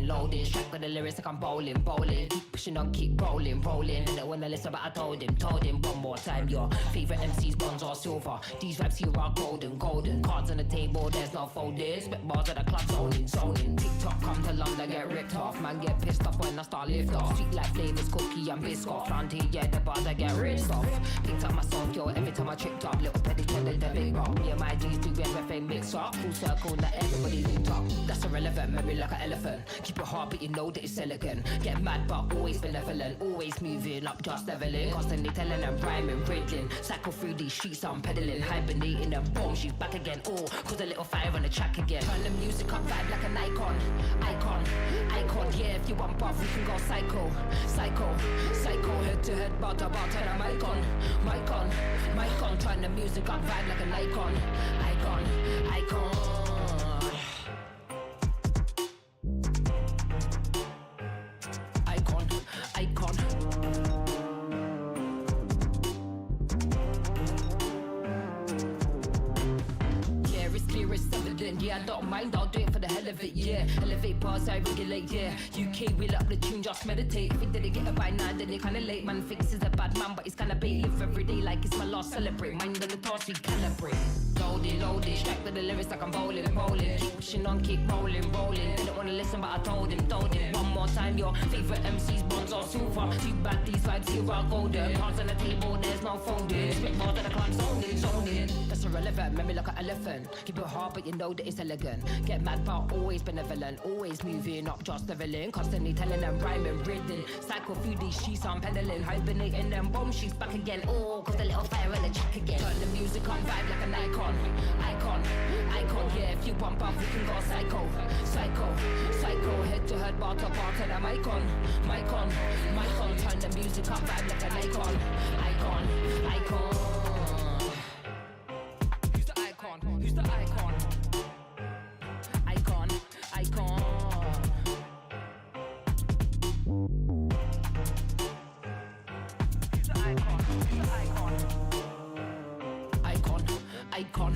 Loading, strapped with the lyrics like I'm bowling. Keep pushing on, keep rolling. And I wanna listen, but I told him one more time. Your favorite MCs, bronze or silver. These vibes here are golden. Cards on the table, there's no folding. Spit bars at the club, zoning. TikTok come to London, get ripped off. Man get pissed off when I start lift off. Sweet like flavors, cookie and biscuit. Round here, yeah, the bars I get ripped off. Picked up myself, yo, every time I tripped up. Little petty cheddar, the big rock. Me and my G's do everything mix up. Full circle, now everybody linked up. That's irrelevant, memory like an elephant. Keep it hard, but you know that it's elegant. Get mad, but always benevolent. Always moving up, just leveling. Constantly telling them rhyming, riddling. Cycle through these streets, I'm pedaling. Hibernating them bombs, she's back again. Oh, cause a little fire on the track again. Turn the music up, vibe like an icon. Yeah, if you want buff, we can go psycho. Head to head, bar to bar, turn a mic on. Turn the music up, vibe like an icon. Yeah, I don't mind, I'll do it for the hell of it, yeah. Elevate bars, I regulate, yeah. UK, we up the tune, just meditate. If it didn't get it by 9, then it kinda late. Man thinks he's a bad man, but he's kinda bait. Live every day like it's my last, celebrate. Mind on the task, we calibrate. Loaded, strapped with the lyrics like I'm bowling. Keep pushing on, keep rolling. Didn't wanna listen, but I told him. One more time, your favorite MCs, bronze or silver. Too bad, these vibes here are golden. Cards on the table, there's no folding. Spit bars at the club, zoning. That's irrelevant, memory like an elephant. Keep it hard, but you know that it's elegant. Get mad, but always benevolent. Always moving up, just leveling. Constantly telling them rhyming, riddling. Cycle through these streets, I'm pedaling. Hibernating them bombs, she's back again. Oh, cause the little fire on the track again. Turn the music on, vibe like an icon. Yeah, if you want buff, we can go psycho. Head to head, bar to bar, turn the mic on. Turn the music up, vibe like an icon. Who's the icon? Who's the icon? Icon. Who's the icon? Icon.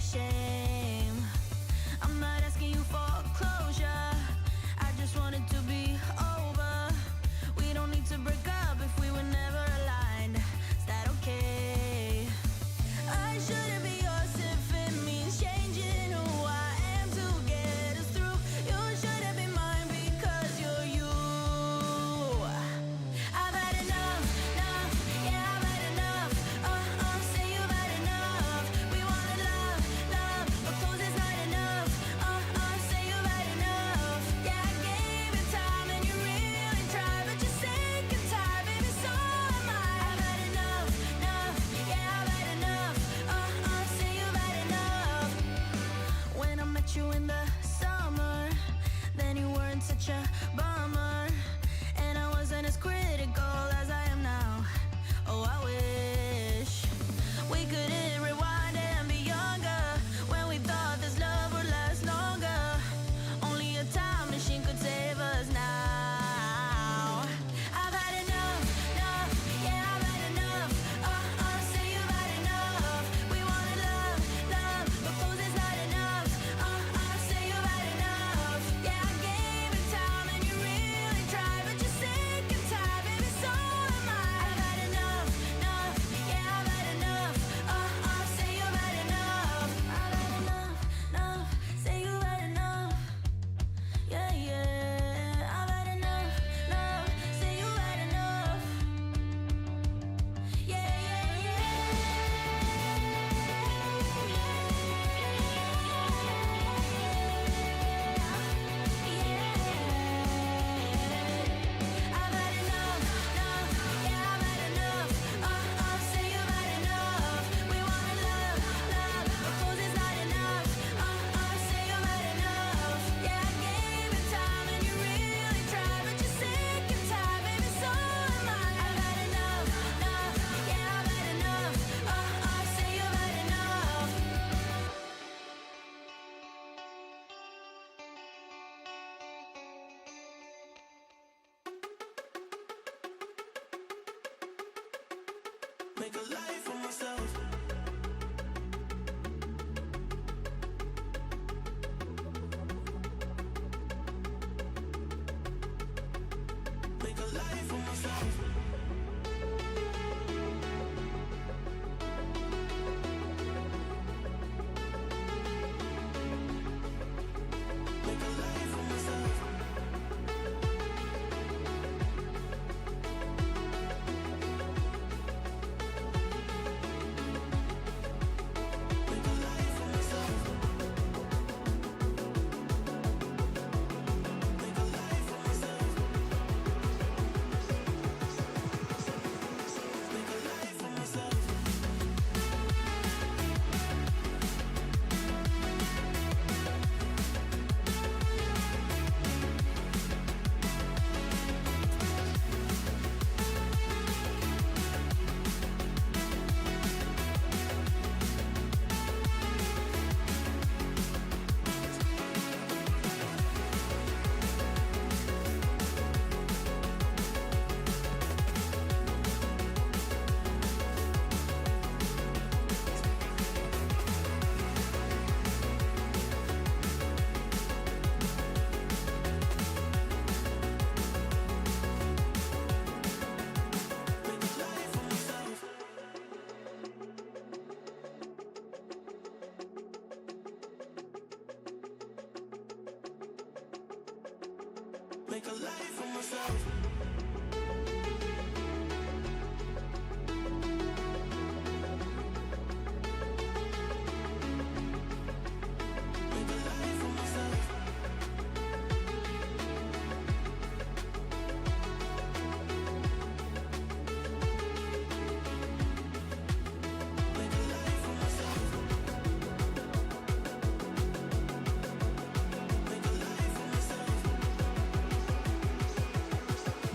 a shame. I'm not asking you for closure, I just want it to be over. We don't need to break up if we were never aligned. Is that okay? I shouldn't be yours if it means changing who I am to get us through. You shouldn't be mine because you're you. I've had enough, enough, yeah, I've had enough. Say you've had enough. We wanna love, love, but close is not enough. Say you've had enough. Yeah, I gave it time and you really tried, but you're sick and tired, baby, so am I. I've had enough, enough, yeah, I've had enough. Say you've had enough. When I met you in the summer, then you weren't such a bummer, and I wasn't as critical as I am now. Oh, I wish we could hit rewind and be younger, when we thought this love would last longer. Only a time machine could save us now. I've had enough, enough, yeah, I've had enough. Say you've had enough. We wanna love, love, but close is not enough. Say you've had enough. Yeah, I gave it time and you really tried, but you're sick and tired, baby, so am I. I've had enough, enough, yeah, I've had enough. Say you've had enough. I've had enough, enough. Say you've had enough. Yeah, yeah. I've had enough, enough. Say you've had enough. Yeah, yeah, yeah. I've had enough, enough, yeah, I've had enough. Say you've had enough. We wanna love, love, but close is not enough. Say you've had enough. Yeah, I gave it time and you really tried, but you're sick and tired, baby, so am I. I've had enough, enough, yeah, I've had enough. Say you've had enough. Make a life for myself. Make a life for myself. Make a life for myself. Make a life for myself. Make a life for myself. Make a life for myself. Make a life for myself. Make a life for myself. Make a life for myself. Make a life for myself. Make a life for myself.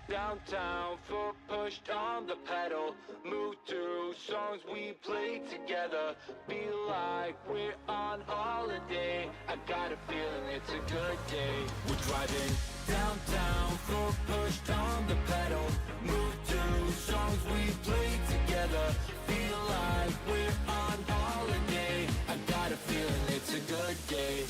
Downtown, foot pushed on the pedal. Move to songs we play together. Feel like we're on holiday. I got a feeling it's a good day. We're driving downtown, foot pushed on the pedal. Move to songs we play together. Feel like we're on holiday. I got a feeling it's a good day.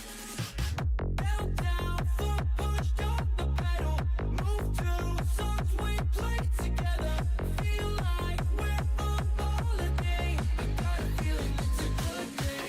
Downtown, foot pushed on the pedal. Move to songs we play together. Feel like we're on holiday. I got a feeling it's a good day.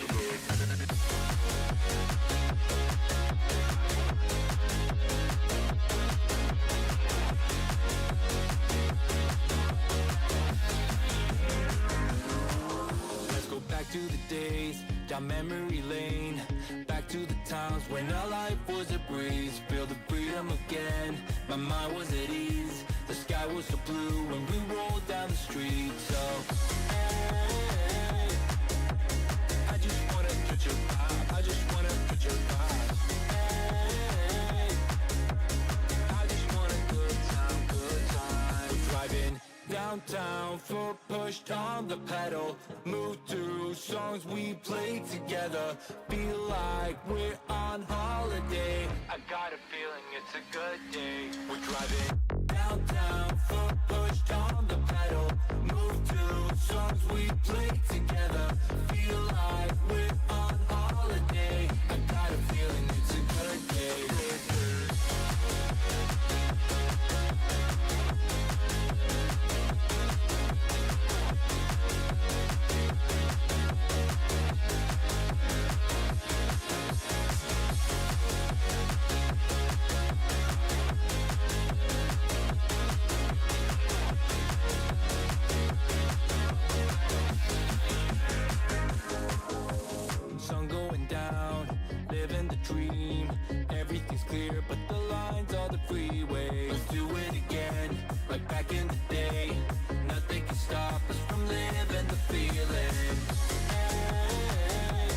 Let's go back to the days, down memory lane. Back to the times when our life was a breeze. Feel the freedom again, my mind was at ease. The sky was so blue when we rolled down the street. So, hey, I just wanna touch your vibe. I just wanna touch your vibe. Hey, I just want a good time, good time. Driving downtown, foot pushed on the pedal. Move to songs we play together. Feel like we're on holiday. I got a feeling it's a good day. We're driving downtown, foot pushed on the pedal. Move to songs we play together. Feel like we're on holiday. I got a feeling it's a good day. Sun going down, living the dream. Everything's clear, but the lines are the freeway. Let's do it again, like back in the day. Nothing can stop us from living the feeling. Hey,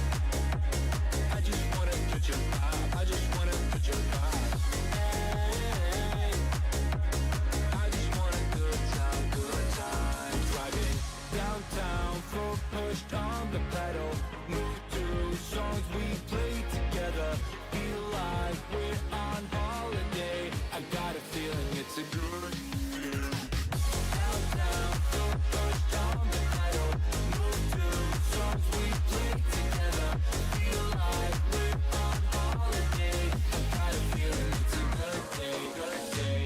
I just wanna touch your vibe. I just wanna touch your vibe. Hey, I just want a good time, good time. Driving downtown, foot pushed on the pedal. Move to songs we play together. Feel like we're on holiday. I got a feeling it's a good day. Downtown, foot pushed on the pedal. Move to songs we play together. Feel like we're on holiday. I got a feeling it's a good day, good day.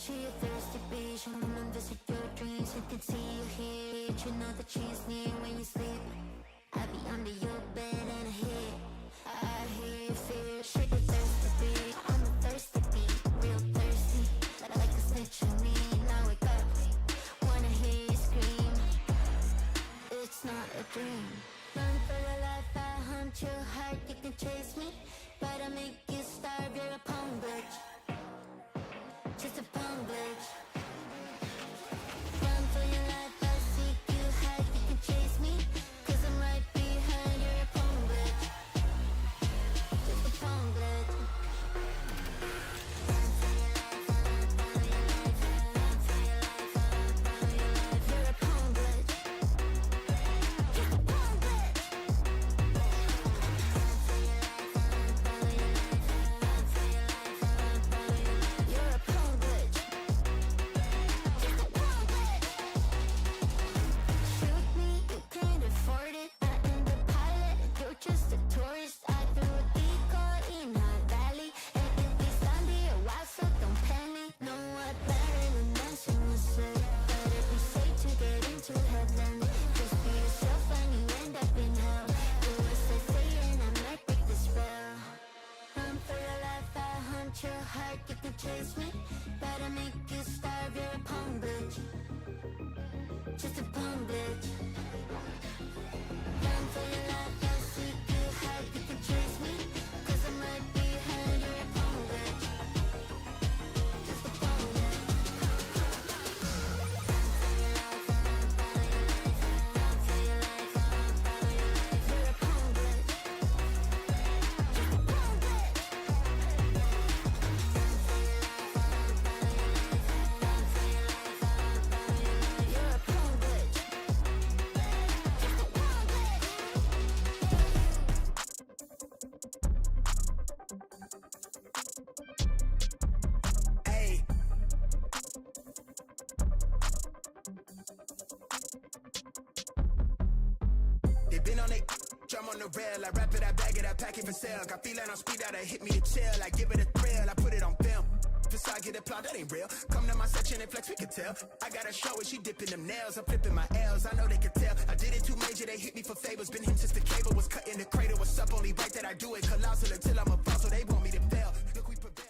She a thirsty bitch, I'm gonna visit your dreams. You can see you hear it, you know that she's near when you sleep. I be under your bed and I hear you fear. She a thirsty bitch, I'm a thirsty beat, real thirsty, like a snitch on me. Now wake up, wanna hear you scream. It's not a dream. Run for your life, I hunt your heart. You can chase me, but I make you starve. You're a punk bitch, just a punk bitch. Run for your life, I seek you hide. You can chase me, 'cause I'm right behind. You're a punk bitch, just a punk bitch. Run for your life, run for your life, run for your life, run for your life. You're a punk bitch, just a punk bitch. Run for your life, run for your life, run for your life, run for your life. You're a punk bitch, just a punk bitch. Shoot me, you can't afford it. I am the pilot, you're just a tourist. I threw a decoy in our valley, and if we stand here a while, so don't panic. Know what better than dancing was said, but if we say to get into heaven, just be yourself and you end up in hell. Do as I say and I might break the spell. Run for your life, I hunt your heart. You can chase me, but I make you starve. You're a punk bitch, just a punk bitch. Run for your life, I'll seek you, hide, you can chase me, 'cause I might be behind, you're a punk bitch. Just a punk bitch. Run for your life, you're a punk bitch. Just a punk bitch. You're a punk bitch. Just a punk bitch. Hey. They been on it, drum on the rail. I wrap it, I bag it, I pack it for sale. Got feeling on speed out, hit me to chill. I give it a thrill, I put it on film. Just I get applaud, that ain't real. Come to my section and flex, we can tell. I got a show and she dipping them nails. I'm flipping my L's, I know they can tell. I did it too major, they hit me for favors. Been him since the cable was cut in the cradle. What's up, only right that I do it. Colossal until I'm a boss, so they want me to fail. Look, we prevail.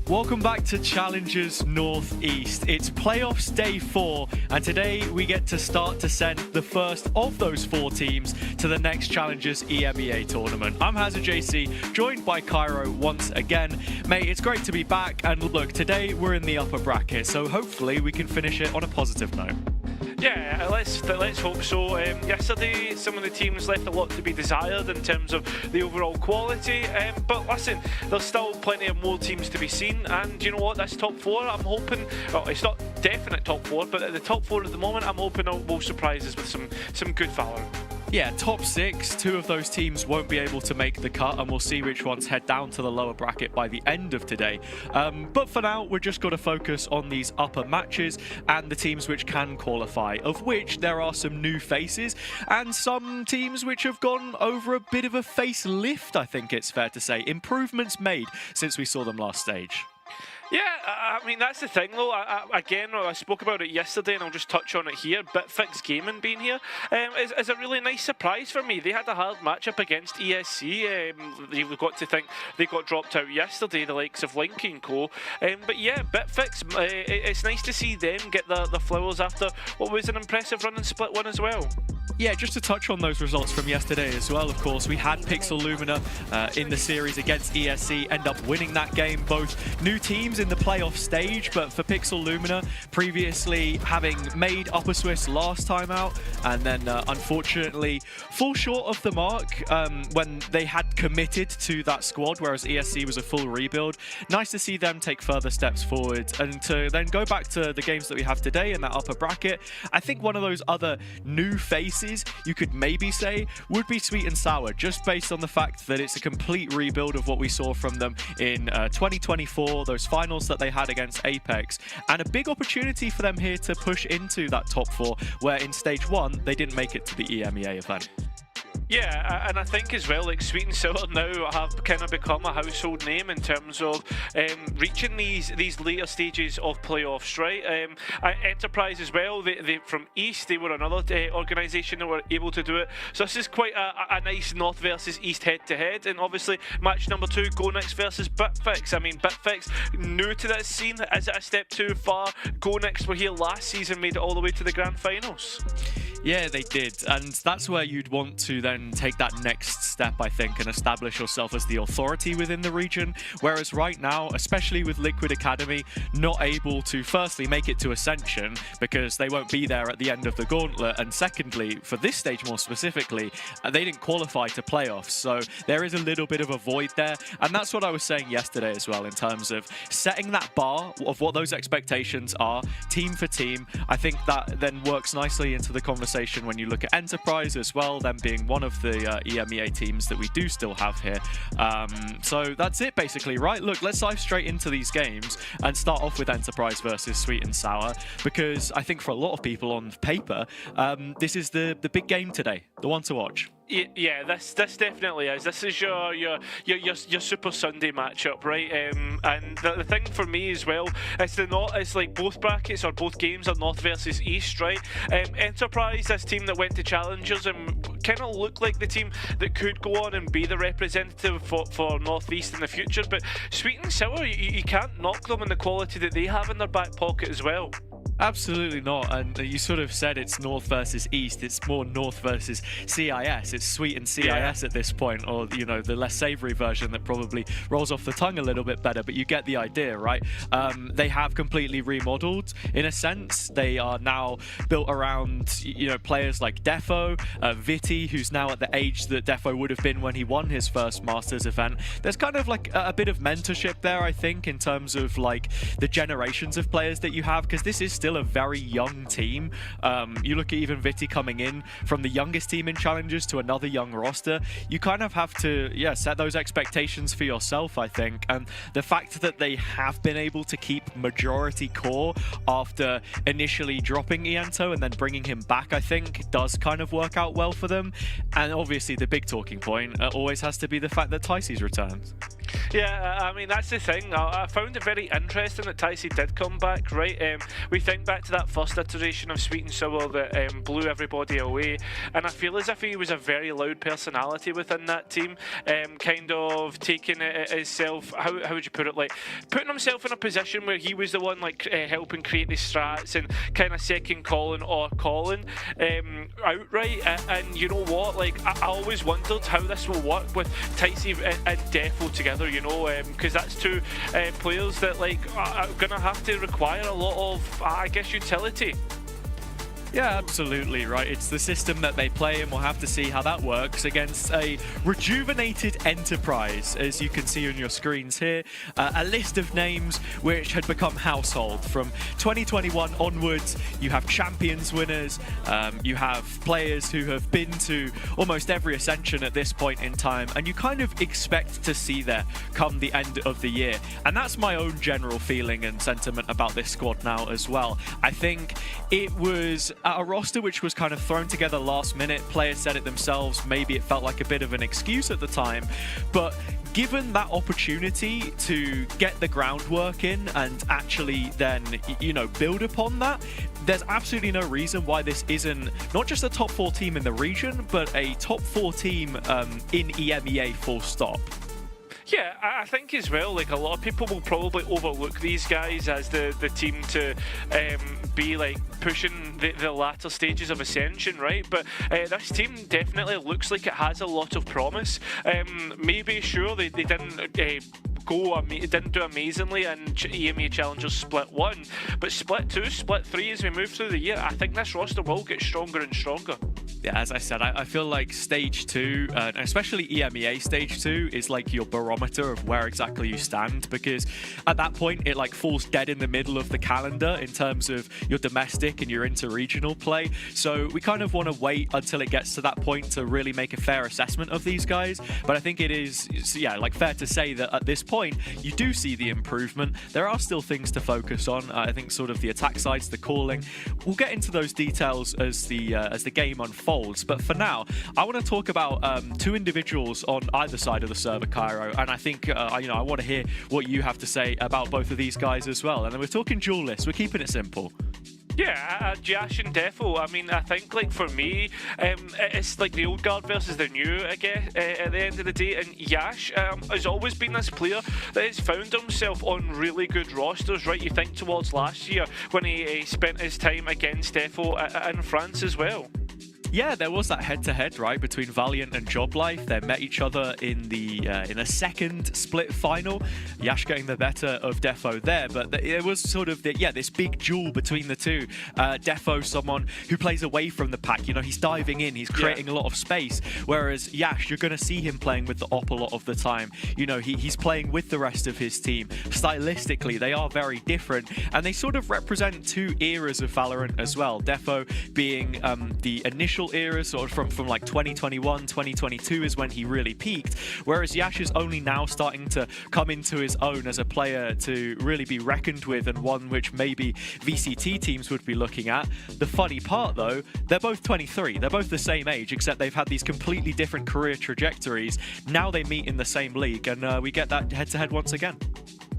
Welcome back to Challengers Northeast. It's playoffs day 4, and today we get to start to send the first of those 4 teams to the next Challengers EMEA tournament. I'm Hazard JC, joined by Cairo once again. Mate, it's great to be back, and look, today we're in the upper bracket, so hopefully we can finish it on a positive note. Yeah, let's hope so. Yesterday, some of the teams left a lot to be desired in terms of the overall quality. But listen, there's still plenty of more teams to be seen. And you know what? This top 4, I'm hoping. Well, it's not definite top 4, but at the top 4 at the moment, I'm hoping it will surprise us with some good Valorant. Yeah, top 6, 2 of those teams won't be able to make the cut, and we'll see which ones head down to the lower bracket by the end of today. But for now, we're just going to focus on these upper matches and the teams which can qualify, of which there are some new faces and some teams which have gone over a bit of a facelift, I think it's fair to say. Improvements made since we saw them last stage. Yeah, I mean, that's the thing though. I spoke about it yesterday and I'll just touch on it here. Bitfix Gaming being here is a really nice surprise for me. They had a hard matchup against ESC. You've got to think they got dropped out yesterday, the likes of Link & Co. But yeah, Bitfix, it's nice to see them get the flowers after what was an impressive run and split one as well. Yeah, just to touch on those results from yesterday as well, of course, we had Pixel Lumina in the series against ESC, end up winning that game. Both new teams in the playoff stage, but for Pixel Lumina, previously having made Upper Swiss last time out, and then unfortunately fall short of the mark when they had committed to that squad, whereas ESC was a full rebuild. Nice to see them take further steps forward, and to then go back to the games that we have today in that upper bracket. I think one of those other new faces you could maybe say would be Sweet and Sour, just based on the fact that it's a complete rebuild of what we saw from them in 2024, those finals that they had against Apex, and a big opportunity for them here to push into that top 4, where in stage 1 they didn't make it to the EMEA event. Yeah, and I think as well, like Sweet and Sour now have kind of become a household name in terms of reaching these later stages of playoffs, right? Enterprise as well, they from East, they were another organisation that were able to do it. So this is quite a nice North versus East head-to-head, and obviously match number 2, Go Next versus Bitfix. I mean, Bitfix, new to this scene, is it a step too far? Go Next were here last season, made it all the way to the grand finals. Yeah, they did, and that's where you'd want to then take that next step, I think, and establish yourself as the authority within the region. Whereas right now, especially with Liquid Academy, not able to firstly make it to Ascension because they won't be there at the end of the gauntlet, and secondly, for this stage more specifically, they didn't qualify to playoffs, so there is a little bit of a void there, and that's what I was saying yesterday as well in terms of setting that bar of what those expectations are, team for team. I think that then works nicely into the conversation when you look at Enterprise as well, them being one of the EMEA teams that we do still have here. So that's it basically, right? Look, let's dive straight into these games and start off with Enterprise versus Sweet and Sour, because I think for a lot of people on paper, this is the big game today, the one to watch. Yeah, this definitely is. This is your Super Sunday matchup, right? And the thing for me as well, it's like both brackets or both games are North versus East, right? Enterprise, this team that went to Challengers and kind of look like the team that could go on and be the representative for Northeast in the future. But Sweet and Sour, you can't knock them in the quality that they have in their back pocket as well. Absolutely not, and you sort of said it's North versus East, it's more North versus CIS, it's Sweet and CIS at this point, or, you know, the less savoury version that probably rolls off the tongue a little bit better, but you get the idea, right? They have completely remodeled, in a sense. They are now built around, you know, players like Defo, Viti, who's now at the age that Defo would have been when he won his first Masters event. There's kind of like a bit of mentorship there, I think, in terms of like the generations of players that you have, because this is still a very young team. You look at even Viti coming in from the youngest team in Challengers to another young roster. You kind of have to, set those expectations for yourself, I think. And the fact that they have been able to keep majority core after initially dropping Ianto and then bringing him back, I think, does kind of work out well for them. And obviously the big talking point always has to be the fact that Tyce's returned. Yeah, I mean, that's the thing. I found it very interesting that Tyce did come back, right? We think back to that first iteration of Sweet and Sour that blew everybody away, and I feel as if he was a very loud personality within that team, kind of taking it himself, how would you put it, like putting himself in a position where he was the one like helping create the strats and kind of second calling or calling outright, and you know what, like I always wondered how this will work with Tyce and Defo together, you know, because that's two players that like are gonna have to require a lot of, I guess, utility. Yeah, absolutely, right. It's the system that they play, and we'll have to see how that works against a rejuvenated Enterprise, as you can see on your screens here. A list of names which had become household from 2021 onwards. You have Champions winners, you have players who have been to almost every Ascension at this point in time, and you kind of expect to see that come the end of the year. And that's my own general feeling and sentiment about this squad now as well. I think it was a roster which was kind of thrown together last minute. Players said it themselves, maybe it felt like a bit of an excuse at the time, but given that opportunity to get the groundwork in and actually then, you know, build upon that, there's absolutely no reason why this isn't not just a top 4 team in the region, but a top 4 team in EMEA full stop. Yeah, I think as well, like a lot of people will probably overlook these guys as the team to be like pushing the latter stages of Ascension, right? But this team definitely looks like it has a lot of promise. Maybe, sure, they didn't it didn't do amazingly in EMEA Challengers Split 1, but Split 2, Split 3, as we move through the year, I think this roster will get stronger and stronger. Yeah, as I said, I feel like Stage 2, especially EMEA Stage 2, is like your barometer of where exactly you stand, because at that point, it like falls dead in the middle of the calendar in terms of your domestic and your inter-regional play. So we kind of want to wait until it gets to that point to really make a fair assessment of these guys. But I think it is, like fair to say that at this point, you do see the improvement. There are still things to focus on. I think sort of the attack sides, the calling. We'll get into those details as the game unfolds. But for now, I want to talk about 2 individuals on either side of the server, Cairo, and I think I want to hear what you have to say about both of these guys as well. And then we're talking duelists. We're keeping it simple. Yeah, Yash and Defo. I mean, I think like for me, it's like the old guard versus the new, I guess, at the end of the day. And Yash has always been this player that has found himself on really good rosters, right? You think towards last year when he spent his time against Defo in France as well. Yeah, there was that head-to-head, right, between Valiant and Job Life. They met each other in a second split final. Yash getting the better of Defo there, but it was sort of this big duel between the two. Defo, someone who plays away from the pack. You know, he's diving in, he's creating a lot of space. Whereas Yash, you're going to see him playing with the op a lot of the time. You know, he's playing with the rest of his team. Stylistically, they are very different, and they sort of represent two eras of Valorant as well. Defo being the initial era, sort of from like 2021, 2022 is when he really peaked, whereas Yash is only now starting to come into his own as a player to really be reckoned with, and one which maybe VCT teams would be looking at. The funny part though, they're both 23, they're both the same age, except they've had these completely different career trajectories. Now they meet in the same league, and we get that head-to-head once again.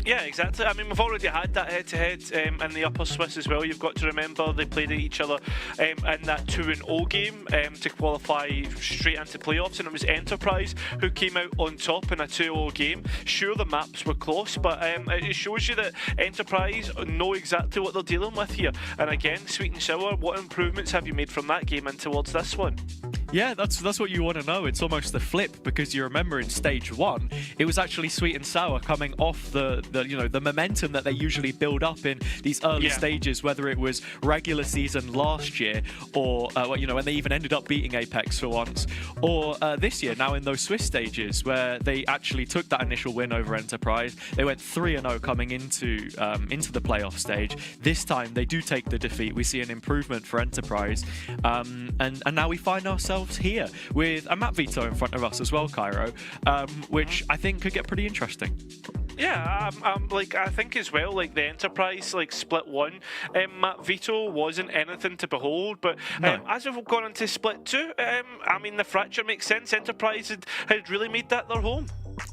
Yeah, exactly. I mean, we've already had that head-to-head in the Upper Swiss as well. You've got to remember they played each other in that 2-0 game to qualify straight into playoffs, and it was Enterprise who came out on top in a 2-0 game. Sure, the maps were close, but it shows you that Enterprise know exactly what they're dealing with here. And again, Sweet and Sour, what improvements have you made from that game and towards this one? Yeah, that's what you want to know. It's almost the flip, because you remember in stage 1, it was actually Sweet and Sour coming off the momentum that they usually build up in these early stages, whether it was regular season last year or when they even ended up beating Apex for once, or this year now in those Swiss stages where they actually took that initial win over Enterprise. They went 3-0 coming into the playoff stage. This time they do take the defeat. We see an improvement for Enterprise, and now we find ourselves here with a map veto in front of us as well, Cairo, which I think could get pretty interesting. Yeah, I think as well, like the Enterprise, like split 1, map veto wasn't anything to behold, but as we've gone into split 2, I mean, the fracture makes sense. Enterprise had really made that their home.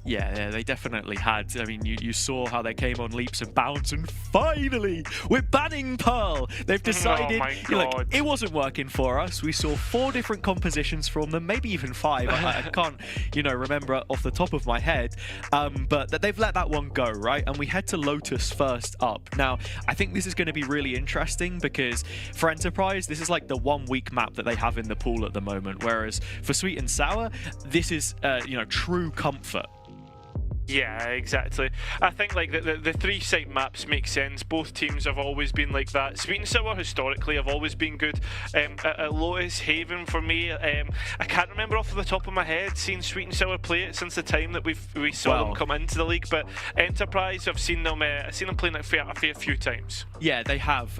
Yeah, they definitely had. I mean, you saw how they came on leaps and bounds, and finally, we're banning Pearl. They've decided, look, it wasn't working for us. We saw 4 different compositions from them, maybe even 5. I can't, remember off the top of my head. But that they've let that one go, right? And we head to Lotus first up. Now, I think this is going to be really interesting, because for Enterprise, this is like the 1 week map that they have in the pool at the moment. Whereas for Sweet and Sour, this is, true comfort. Yeah, exactly. I think like the 3-site maps make sense. Both teams have always been like that. Sweet and Sour historically have always been good. At Lotus, Haven for me, I can't remember off the top of my head seeing Sweet and Sour play it since the time that we saw them come into the league. But Enterprise, I've seen them playing it a fair few times. Yeah, they have.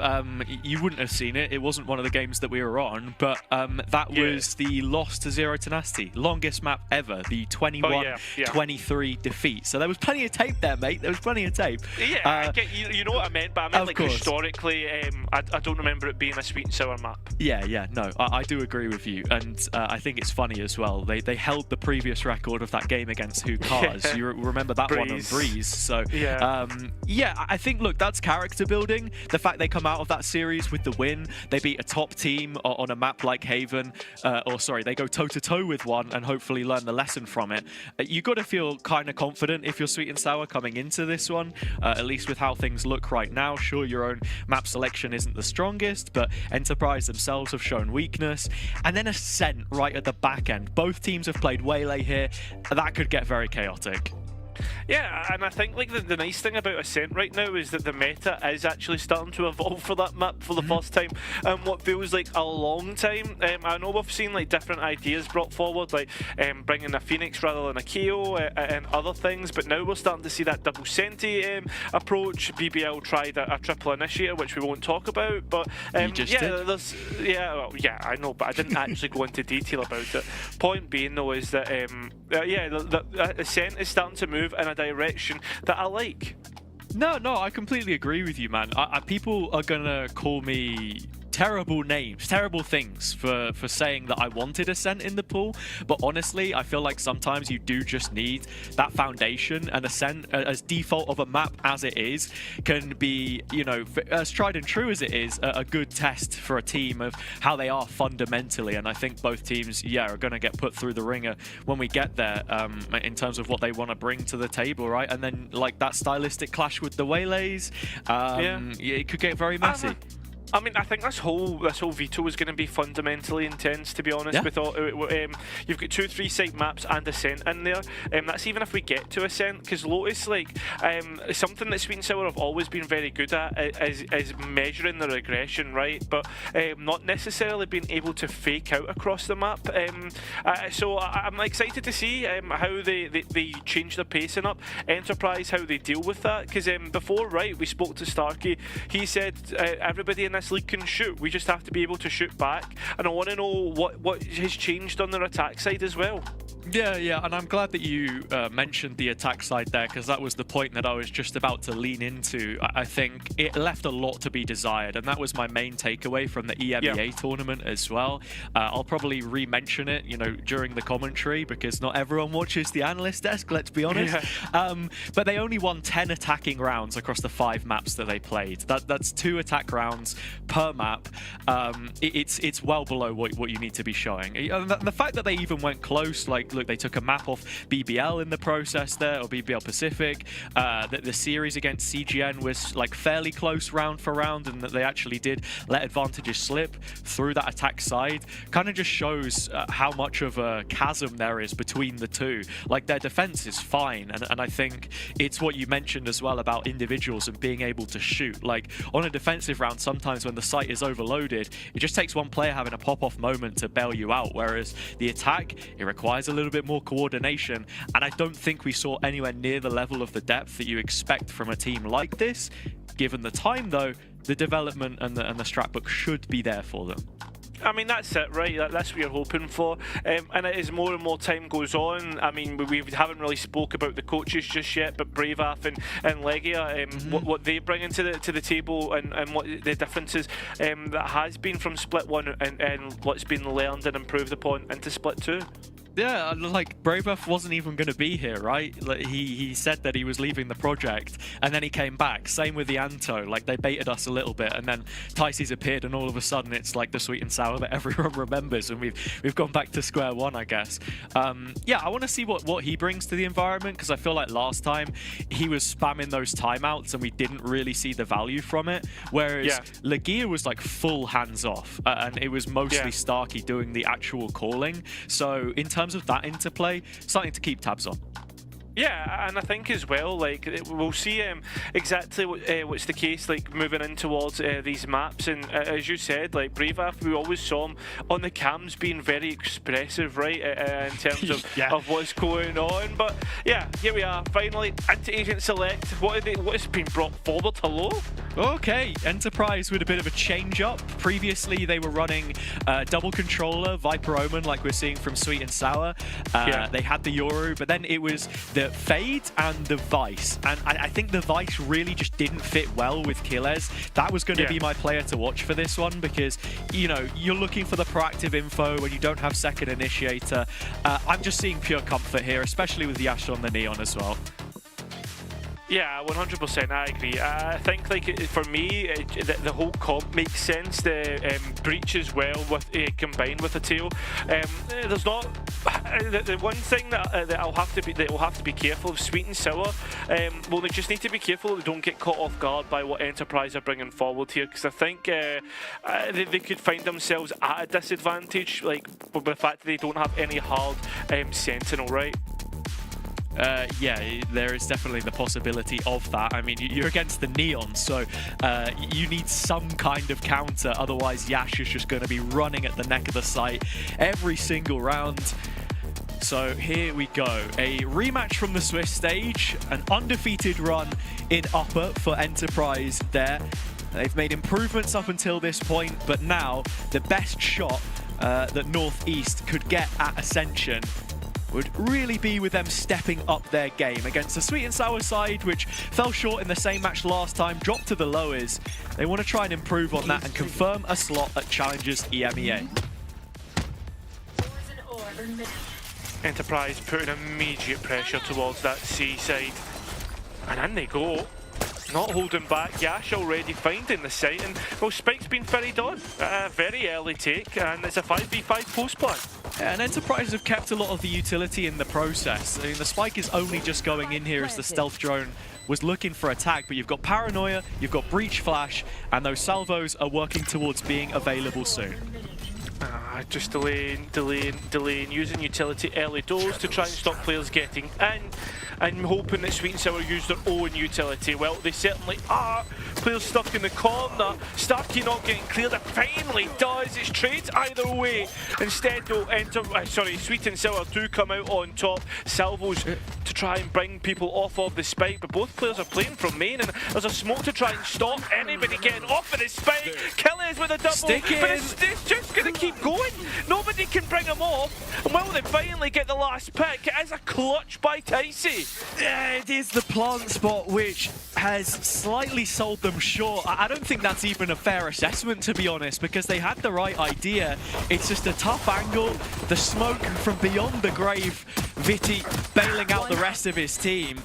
You wouldn't have seen it. It wasn't one of the games that we were on, but that was the loss to Zero Tenacity, longest map ever, the 21-23 defeat. So there was plenty of tape there, mate. There was plenty of tape. Yeah, you know what I meant, but I meant like historically, I don't remember it being a Sweet and Sour map. Yeah, no, I do agree with you, and I think it's funny as well. They held the previous record of that game against Who Cars. You remember that one on Breeze. So I think, look, that's character building. The fact they come out of that series with the win, they beat a top team on a map like Haven, they go toe-to-toe with one and hopefully learn the lesson from it. You got to feel kind of confident if you're Sweet and Sour coming into this one, at least with how things look right now. Sure, your own map selection isn't the strongest, but Enterprise themselves have shown weakness. And then Ascent right at the back end. Both teams have played Waylay here. That could get very chaotic. Yeah, and I think like the nice thing about Ascent right now is that the meta is actually starting to evolve for that map for the first time in what feels like a long time. I know we've seen like different ideas brought forward, like bringing a Phoenix rather than a KO and other things, but now we're starting to see that double Senti approach. BBL tried a triple initiator, which we won't talk about, but I know, but I didn't actually go into detail about it. Point being though is that the Ascent is starting to move in a direction that I like. No, I completely agree with you, man. People are gonna call me terrible names, terrible things for saying that I wanted Ascent in the pool, but honestly, I feel like sometimes you do just need that foundation, and Ascent, as default of a map as it is, can be, as tried and true as it is, a good test for a team of how they are fundamentally, and I think both teams, are going to get put through the ringer when we get there, in terms of what they want to bring to the table, right? And then, like, that stylistic clash with the Waylays, it could get very messy. I mean, I think this whole veto is going to be fundamentally intense, to be honest. Yeah. We thought you've got 2 3-site maps and Ascent in there. That's even if we get to Ascent, because Lotus, like, something that Sweet and Sour have always been very good at is measuring the regression, right? But not necessarily being able to fake out across the map. So I'm excited to see how they change their pacing up. Enterprise, how they deal with that, because before, right, we spoke to Starkey. He said everybody in this league can shoot. We just have to be able to shoot back. And I want to know what has changed on their attack side as well. Yeah, and I'm glad that you mentioned the attack side there, because that was the point that I was just about to lean into. I think it left a lot to be desired, and that was my main takeaway from the EMEA tournament as well. I'll probably re-mention it, you know, during the commentary, because not everyone watches the analyst desk, let's be honest. But they only won 10 attacking rounds across the 5 maps that they played. That's 2 attack rounds per map. It's well below what you need to be showing. The fact that they even went close, like, look, they took a map off BBL in the process there, or BBL Pacific. The series against CGN was like fairly close round for round, and that they actually did let advantages slip through that attack side kind of just shows how much of a chasm there is between the two. Like, their defense is fine, and I think it's what you mentioned as well about individuals and being able to shoot. Like, on a defensive round, sometimes when the site is overloaded, it just takes one player having a pop-off moment to bail you out, whereas the attack, it requires a little bit more coordination, and I don't think we saw anywhere near the level of the depth that you expect from a team like this. Given the time, though, the development and the strat book should be there for them. I mean, that's it, right? That's what you're hoping for. And as more and more time goes on, I mean, we haven't really spoke about the coaches just yet, but Bravaf and Legia, what they bring into the table, and what the differences that has been from Split 1 and what's been learned and improved upon into Split 2. Yeah, like, Bravaf wasn't even going to be here, right? Like, he said that he was leaving the project, and then he came back. Same with the Anto. Like, they baited us a little bit, and then Ticey's appeared, and all of a sudden it's like the Sweet and Sour that everyone remembers, and we've gone back to square one, I guess. Yeah, I want to see what he brings to the environment, because I feel like last time he was spamming those timeouts, and we didn't really see the value from it. Whereas Legia was like full hands off, and it was mostly Starkey doing the actual calling. So in terms of that interplay, something to keep tabs on. Yeah, and I think as well, like, we'll see exactly what's the case, like, moving in towards these maps. And as you said, like, Bravaf, we always saw him on the cams being very expressive, right, in terms of, of what's going on. But yeah, here we are, finally, Anti-Agent Select. What has been brought forward? Hello? Okay, Enterprise with a bit of a change up. Previously, they were running double controller, Viper Omen, like we're seeing from Sweet and Sour. They had the Yoru, but then it was the Fade and the Vice, and I think the Vice really just didn't fit well with Killez. That was going to be my player to watch for this one, because, you know, you're looking for the proactive info when you don't have second initiator. I'm just seeing pure comfort here, especially with Yash on the Neon as well. Yeah, 100%, I agree. I think, like, for me, the whole comp makes sense. The breach as well, with combined with the tail. There's not the one thing that I'll have to be careful of. Sweet and Sour, well, they just need to be careful that they don't get caught off guard by what Enterprise are bringing forward here, because I think they could find themselves at a disadvantage, like, with the fact that they don't have any hard Sentinel, right? Yeah, there is definitely the possibility of that. I mean, you're against the Neon, so you need some kind of counter, otherwise Yash is just going to be running at the neck of the site every single round. So here we go, a rematch from the Swiss stage, an undefeated run in upper for Enterprise there. They've made improvements up until this point, but now the best shot that Northeast could get at Ascension would really be with them stepping up their game against the Sweet and Sour side, which fell short in the same match last time, dropped to the lowers. They want to try and improve on that and confirm a slot at Challengers EMEA. Enterprise putting immediate pressure towards that C side, and in they go. Not holding back, Yash already finding the site, and well, Spike's been ferried on. Very early take, and it's a 5v5 post plan. And Enterprise have kept a lot of the utility in the process. I mean, the spike is only just going in here as the stealth drone was looking for attack, but you've got Paranoia, you've got Breach Flash, and those salvos are working towards being available soon. Just delaying, using utility early doors to try and stop players getting in. I'm hoping that Sweet and Sour use their own utility. Well, they certainly are. Players stuck in the corner. Starkey not getting cleared. It finally does. It's trades either way. Instead, though, Sweet and Sour do come out on top. Salvos to try and bring people off of the spike, but both players are playing from main, and there's a smoke to try and stop anybody getting off of the spike. Killies with a double, but it's just going to keep going. Nobody can bring him off, and will they finally get the last pick? It is a clutch by Ticey. Yeah, it is the plant spot which has slightly sold them short. I don't think that's even a fair assessment, to be honest, because they had the right idea. It's just a tough angle. The smoke from beyond the grave, Viti bailing out the rest of his team.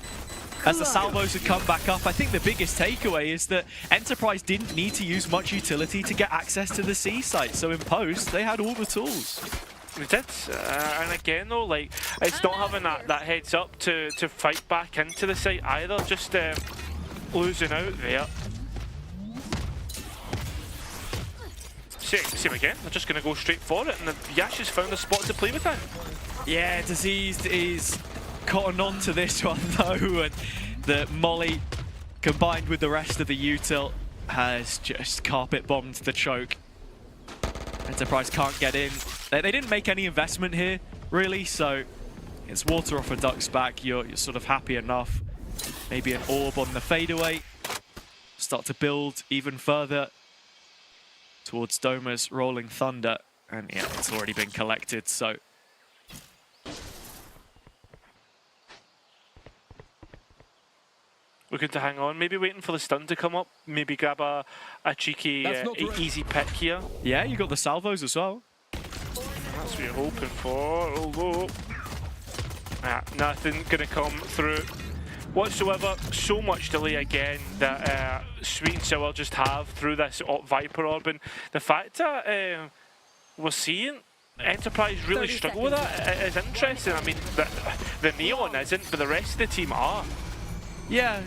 As the salvos had come back up, I think the biggest takeaway is that Enterprise didn't need to use much utility to get access to the C site, so in post, they had all the tools. We did, and again though, like, it's not having that heads up to fight back into the site either, just losing out there. Same again, they're just going to go straight for it, and Yash has found a spot to play with it. Yeah, Diseased is cotton on to this one though, and the Molly combined with the rest of the util has just carpet bombed the choke. Enterprise can't get in. They didn't make any investment here, really, so it's water off a duck's back. You're sort of happy enough. Maybe an orb on the fadeaway. Start to build even further towards Doma's Rolling Thunder. And yeah, it's already been collected, so... Looking to hang on, maybe waiting for the stun to come up, maybe grab a cheeky, easy pick here. Yeah, you got the salvos as well. That's what you're hoping for, although... nothing going to come through whatsoever. So much delay again that Sweet and Sour just have through this Viper Orb, and the fact that we're seeing Enterprise really struggle with that is interesting. I mean, the Neon isn't, but the rest of the team are. Yeah,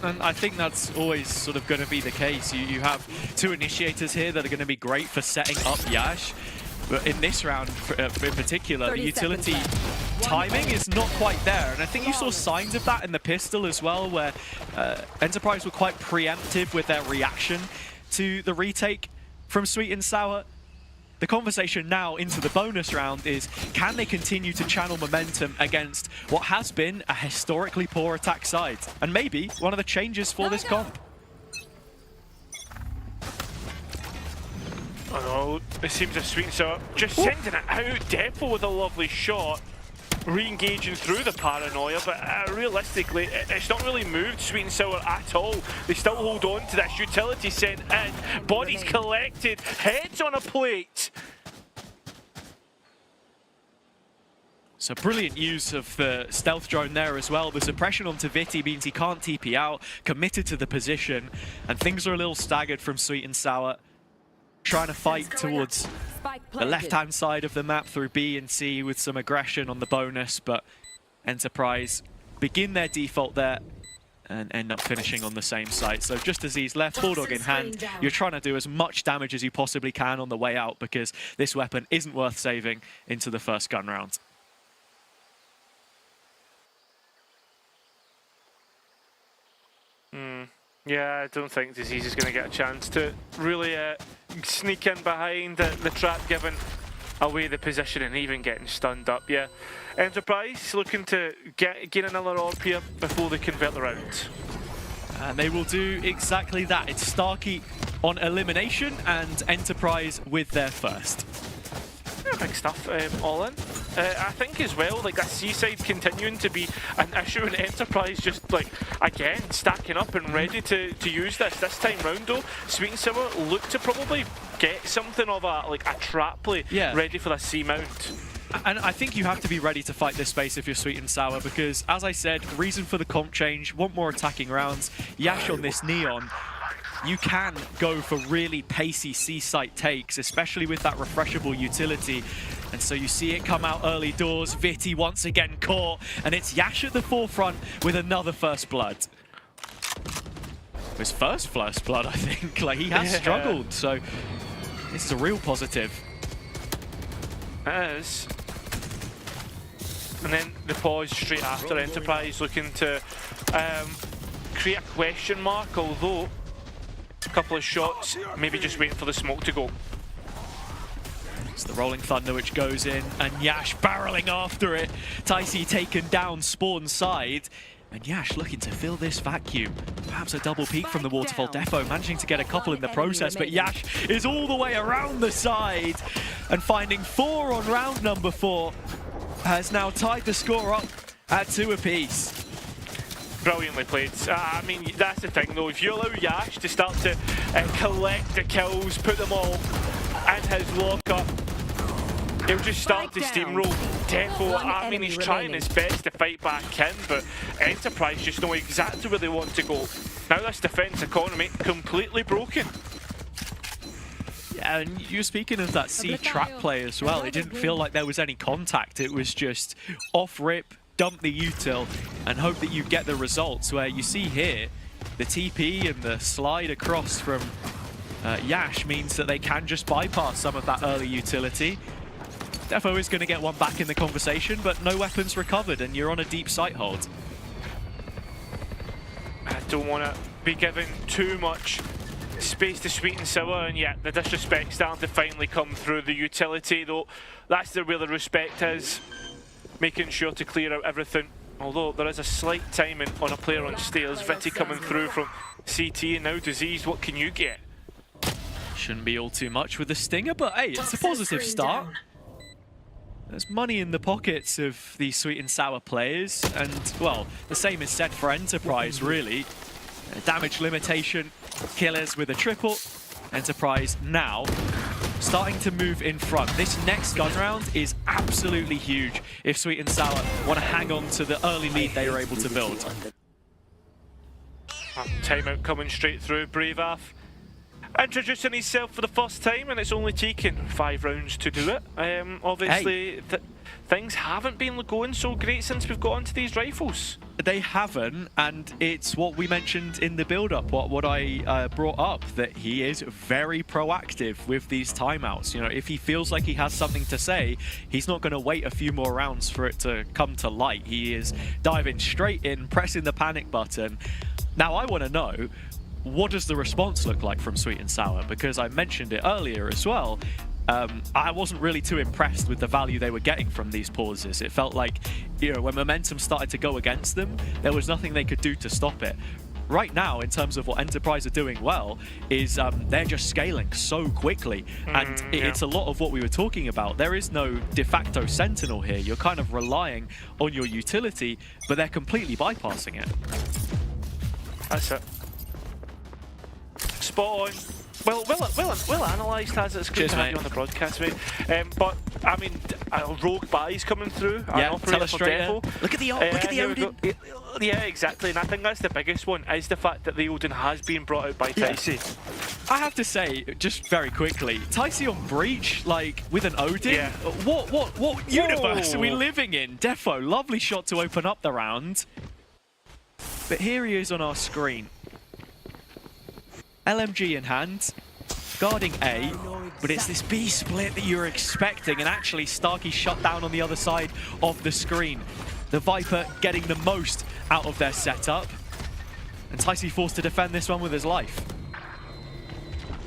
and I think that's always sort of going to be the case. You have two initiators here that are going to be great for setting up Yash, but in this round in particular, the utility timing is not quite there, and I think you saw signs of that in the pistol as well, where Enterprise were quite preemptive with their reaction to the retake from Sweet and Sour. The conversation now into the bonus round is, can they continue to channel momentum against what has been a historically poor attack side? And maybe one of the changes for this comp. Oh no, it seems as Sweet and Sour just sending it out. Defo with a lovely shot, re-engaging through the Paranoia, but realistically, it's not really moved Sweet and Sour at all. They still hold on to this utility sent in, bodies collected, heads on a plate. So brilliant use of the stealth drone there as well. The suppression onto Viti means he can't TP out, committed to the position, and things are a little staggered from Sweet and Sour. Trying to fight towards the left-hand side of the map through B and C with some aggression on the bonus, but Enterprise begin their default there and end up finishing on the same site. So just as he's left, Bulldog in hand, you're trying to do as much damage as you possibly can on the way out, because this weapon isn't worth saving into the first gun round. Yeah, I don't think Disease is going to get a chance to really sneak in behind the trap, giving away the position and even getting stunned up. Yeah, Enterprise looking to gain another orb here before they convert the round. And they will do exactly that. It's Starkey on elimination and Enterprise with their first. Yeah, big stuff, all in. I think as well, like that seaside continuing to be an issue, and Enterprise just like again stacking up and ready to use this time round though. Sweet and Sour look to probably get something of a trap play ready for the C mount. And I think you have to be ready to fight this space if you're Sweet and Sour, because as I said, reason for the comp change, want more attacking rounds. Yash on this Neon, you can go for really pacey C-site takes, especially with that refreshable utility. And so you see it come out early doors. Viti once again caught, and it's Yash at the forefront with another first blood. His first blood, I think. Like, he has struggled, so this is a real positive. It is. And then the pause straight after. Enterprise looking to create a question mark, although a couple of shots, maybe just waiting for the smoke to go. It's the Rolling Thunder which goes in, and Yash barreling after it. Ticey taken down spawn side, and Yash looking to fill this vacuum. Perhaps a double peek from the Waterfall Defo, managing to get a couple in the process, but Yash is all the way around the side, and finding 4 on round number 4. Has now tied the score up at 2 apiece. Brilliantly played. I mean, that's the thing though. If you allow Yash to start to collect the kills, put them all in his lockup, he'll just start to steamroll Defo. I mean, he's trying his best to fight back in, but Enterprise just know exactly where they want to go. Now this defense economy completely broken. Yeah, and you're speaking of that C trap play as well. It didn't feel like there was any contact. It was just off rip, dump the util, and hope that you get the results. Where you see here, the TP and the slide across from Yash means that they can just bypass some of that early utility. Defo is going to get one back in the conversation, but no weapons recovered, and you're on a deep sight hold. I don't want to be given too much space to Sweet and Sour, and yet the disrespect starting to finally come through. The utility though, that's where the respect is, making sure to clear out everything. Although there is a slight timing on a player on stairs. Viti coming through from CT, and now Disease, what can you get? Shouldn't be all too much with the Stinger, but hey, it's a positive start. There's money in the pockets of these Sweet and Sour players, and well, the same is said for Enterprise really. Damage limitation, killers with a triple. Enterprise now starting to move in front. This next gun round is absolutely huge if Sweet and Sour want to hang on to the early lead they were able to build. Timeout coming straight through. Braveath introducing himself for the first time, and it's only taken 5 rounds to do it. Obviously, things haven't been going so great since we've got onto these rifles. They haven't, and it's what we mentioned in the build-up, what I brought up, that he is very proactive with these timeouts. You know, if he feels like he has something to say, he's not going to wait a few more rounds for it to come to light. He is diving straight in, pressing the panic button. Now, I want to know, what does the response look like from Sweet and Sour? Because I mentioned it earlier as well. I wasn't really too impressed with the value they were getting from these pauses. It felt like, you know, when momentum started to go against them, there was nothing they could do to stop it. Right now, in terms of what Enterprise are doing well, is they're just scaling so quickly. And it's a lot of what we were talking about. There is no de facto sentinel here. You're kind of relying on your utility, but they're completely bypassing it. That's it. Spot on. Well analysed, as it's good to have you on the broadcast, mate. But I mean, rogue buys coming through. Yeah, Telestrator. Look at the Odin. Yeah, exactly. And I think that's the biggest one, is the fact that the Odin has been brought out by Ticey. I have to say, just very quickly, Ticey on Breach, like with an Odin. Yeah. What universe are we living in? Defo, lovely shot to open up the round. But here he is on our screen. LMG in hand, guarding A, but it's this B split that you're expecting, and actually Starkey shut down on the other side of the screen. The Viper getting the most out of their setup, and Ticey forced to defend this one with his life.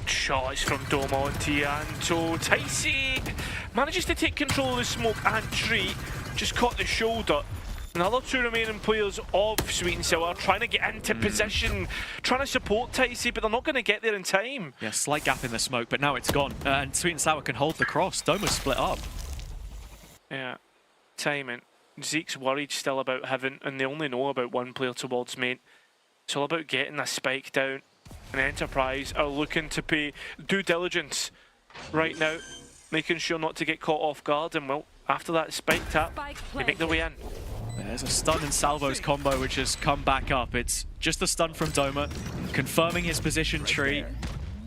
Shots from Doma and Tianto. Ticey manages to take control of the smoke and tree, just caught the shoulder. Another 2 remaining players of Sweet and Sour trying to get into position, trying to support Ticey, but they're not going to get there in time. Yeah, slight gap in the smoke, but now it's gone. And Sweet and Sour can hold the cross. Doma's split up. Yeah, timing. Zeke's worried still about Heaven, and they only know about one player towards main. It's all about getting that spike down. And Enterprise are looking to pay due diligence right now, making sure not to get caught off guard. And well, after that spike tap, they make their way in. There's a stun and Salvo's combo which has come back up. It's just a stun from Doma, confirming his position tree.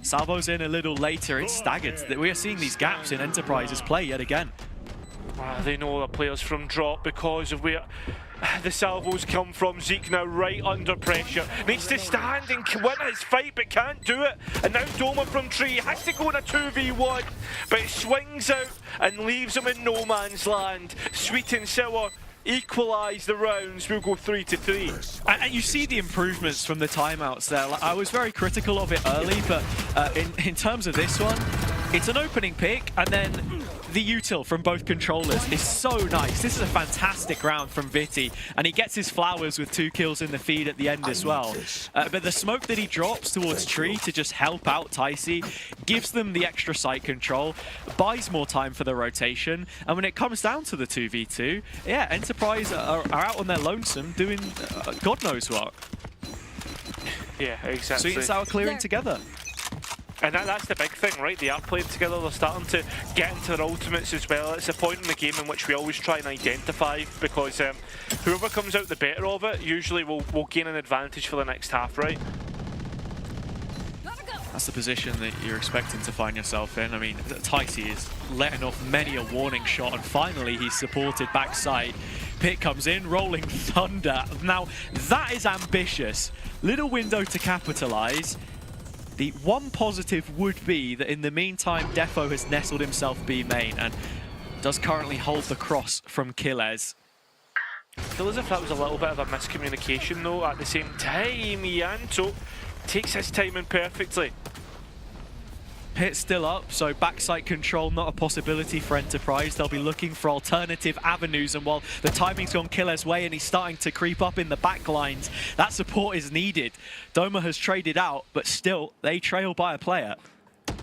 Salvo's in a little later, it's staggered. We are seeing these gaps in Enterprise's play yet again. They know the players from drop because of where the salvos come from. Zeke now right under pressure. Needs to stand and win his fight, but can't do it. And now Doma from tree has to go in a 2v1, but it swings out and leaves him in no man's land. Sweet and Sour equalise the rounds. We'll go 3-3. And you see the improvements from the timeouts there. Like, I was very critical of it early, but in terms of this one, it's an opening pick, and then the util from both controllers is so nice. This is a fantastic round from Viti, and he gets his flowers with 2 kills in the feed at the end as well. But the smoke that he drops towards tree to just help out Ticey gives them the extra site control, buys more time for the rotation, and when it comes down to the 2v2, yeah, Enterprise are out on their lonesome doing God knows what. Yeah, exactly. Sweet and Sour clearing together. And that's the big thing, right? They are playing together, they're starting to get into their ultimates as well. It's a point in the game in which we always try and identify, because whoever comes out the better of it usually will gain an advantage for the next half, right? That's the position that you're expecting to find yourself in. I mean, Ticey is letting off many a warning shot, and finally he's supported backside. Pit comes in, rolling thunder. Now, that is ambitious. Little window to capitalize. The one positive would be that in the meantime, Defo has nestled himself B main and does currently hold the cross from Killez. I feel as if that was a little bit of a miscommunication though. At the same time, Ianto takes his timing perfectly. Pit's still up, so backside control not a possibility for Enterprise. They'll be looking for alternative avenues, and while the timing's gone Killer's way and he's starting to creep up in the back lines, that support is needed. Doma has traded out, but still, they trail by a player.